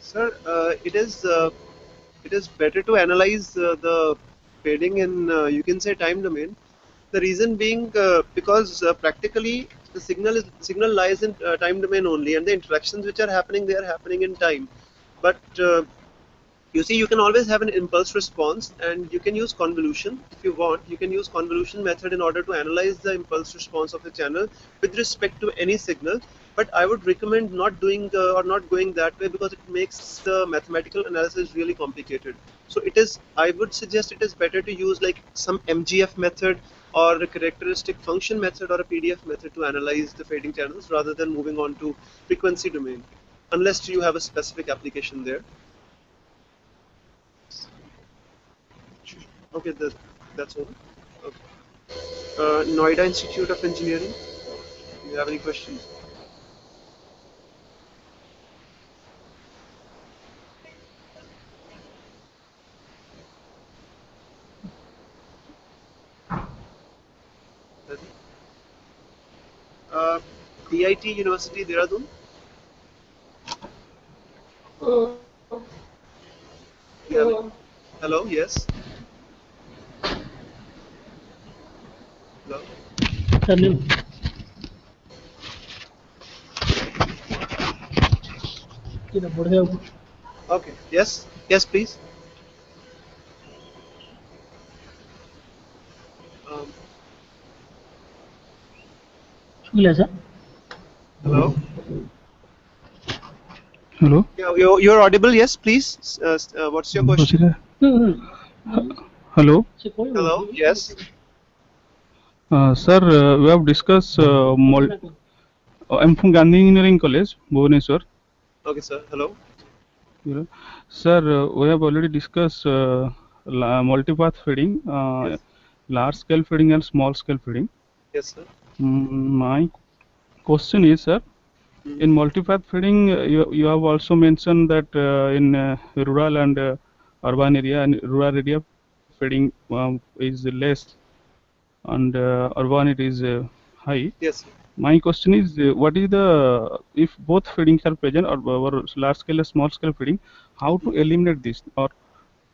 Sir, it is better to analyze the fading in you can say time domain. The reason being because practically the signal lies in time domain only, and the interactions which are happening, they are happening in time. But you see, you can always have an impulse response, and you can use convolution if you want. You can use convolution method in order to analyze the impulse response of a channel with respect to any signal. But I would recommend not doing or not going that way, because it makes the mathematical analysis really complicated. So it is, I would suggest it is better to use like some MGF method or a characteristic function method or a PDF method to analyze the fading channels, rather than moving on to frequency domain, unless you have a specific application there. Okay, that's all. Okay. Noida Institute of Engineering. Do you have any questions? Uh, DIT University, Dehradun. Hello. Hello. Yes. Hello. Okay. Yes. Yes, please. Um, hello. Hello. Yeah, you're audible. Yes, please. What's your question? Hello. Hello. Yes. Sir, we have discussed. I'm from Gandhi Engineering College, Bhubaneswar. Okay, sir. Hello. Sir, we have already discussed multipath feeding, Yes. large scale feeding, and small scale feeding. Yes, sir. My question is, sir, in multipath feeding, you have also mentioned that in rural and urban area, and rural area feeding is less, and urban it is high. Yes. My question is, what is the, if both feedings are present, or large scale or small scale feeding, how to eliminate this, or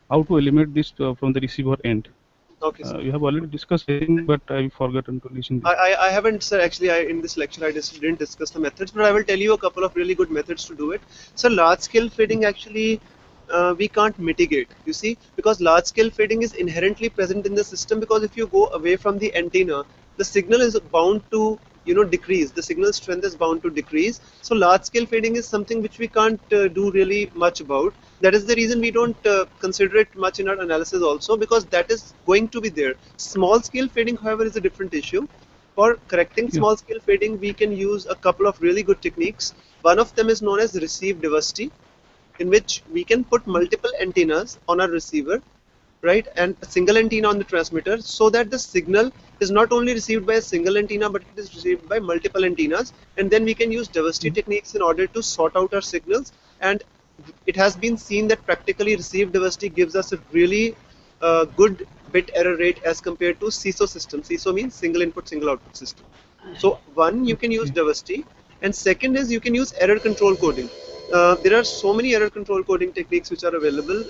how to eliminate this from the receiver end? Okay, sir. You have already discussed everything, but I forgotten to listen this. I haven't, sir. Actually, in this lecture, I just didn't discuss the methods, but I will tell you a couple of really good methods to do it. So, large scale fading actually we can't mitigate. You see, because large scale fading is inherently present in the system. Because if you go away from the antenna, the signal is bound to decrease. The signal strength is bound to decrease. So, large scale fading is something which we can't do really much about. That is the reason we don't consider it much in our analysis also, because that is going to be there. Small scale fading, however, is a different issue. For correcting small scale fading, we can use a couple of really good techniques. One of them is known as receive diversity, in which we can put multiple antennas on our receiver, right, and a single antenna on the transmitter, so that the signal is not only received by a single antenna, but it is received by multiple antennas. And then we can use diversity techniques in order to sort out our signals. And it has been seen that practically receive diversity gives us a really good bit error rate as compared to CISO system. CISO means single input, single output system. So one, you can use diversity, and second is you can use error control coding. There are so many error control coding techniques which are available.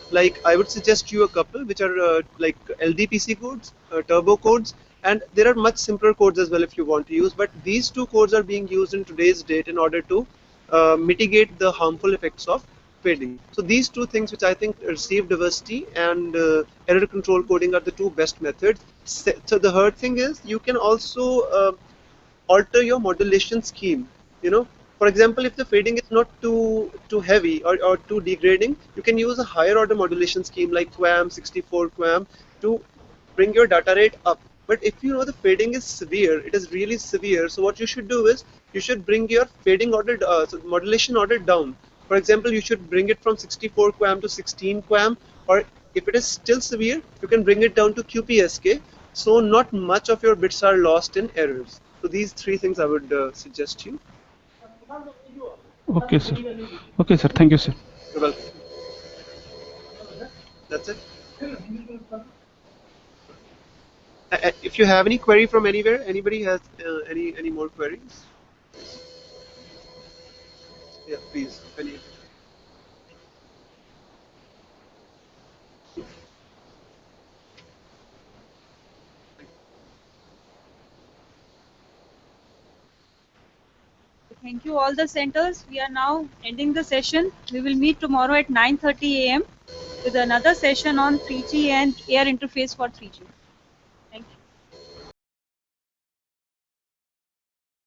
Like I would suggest you a couple, which are like LDPC codes, turbo codes, And there are much simpler codes as well if you want to use, but these two codes are being used in today's date in order to mitigate the harmful effects of fading. So these two things, which I think receive diversity and error control coding, are the two best methods. So the third thing is you can also alter your modulation scheme. You know, for example, if the fading is not too heavy or too degrading, you can use a higher order modulation scheme like QAM, 64 QAM, to bring your data rate up. But if you know the fading is severe, it is really severe, so what you should do is you should bring your fading order, so modulation order down. For example, you should bring it from 64 QAM to 16 QAM, or if it is still severe, you can bring it down to QPSK, so not much of your bits are lost in errors. So these three things I would suggest you. Okay, sir. Okay, sir. Thank you, sir. You're welcome. That's it. If you have any query from anywhere, anybody has any more queries? Yeah, please. Any. Thank you all the centers. We are now ending the session. We will meet tomorrow at 9:30 a.m. with another session on 3G and air interface for 3G.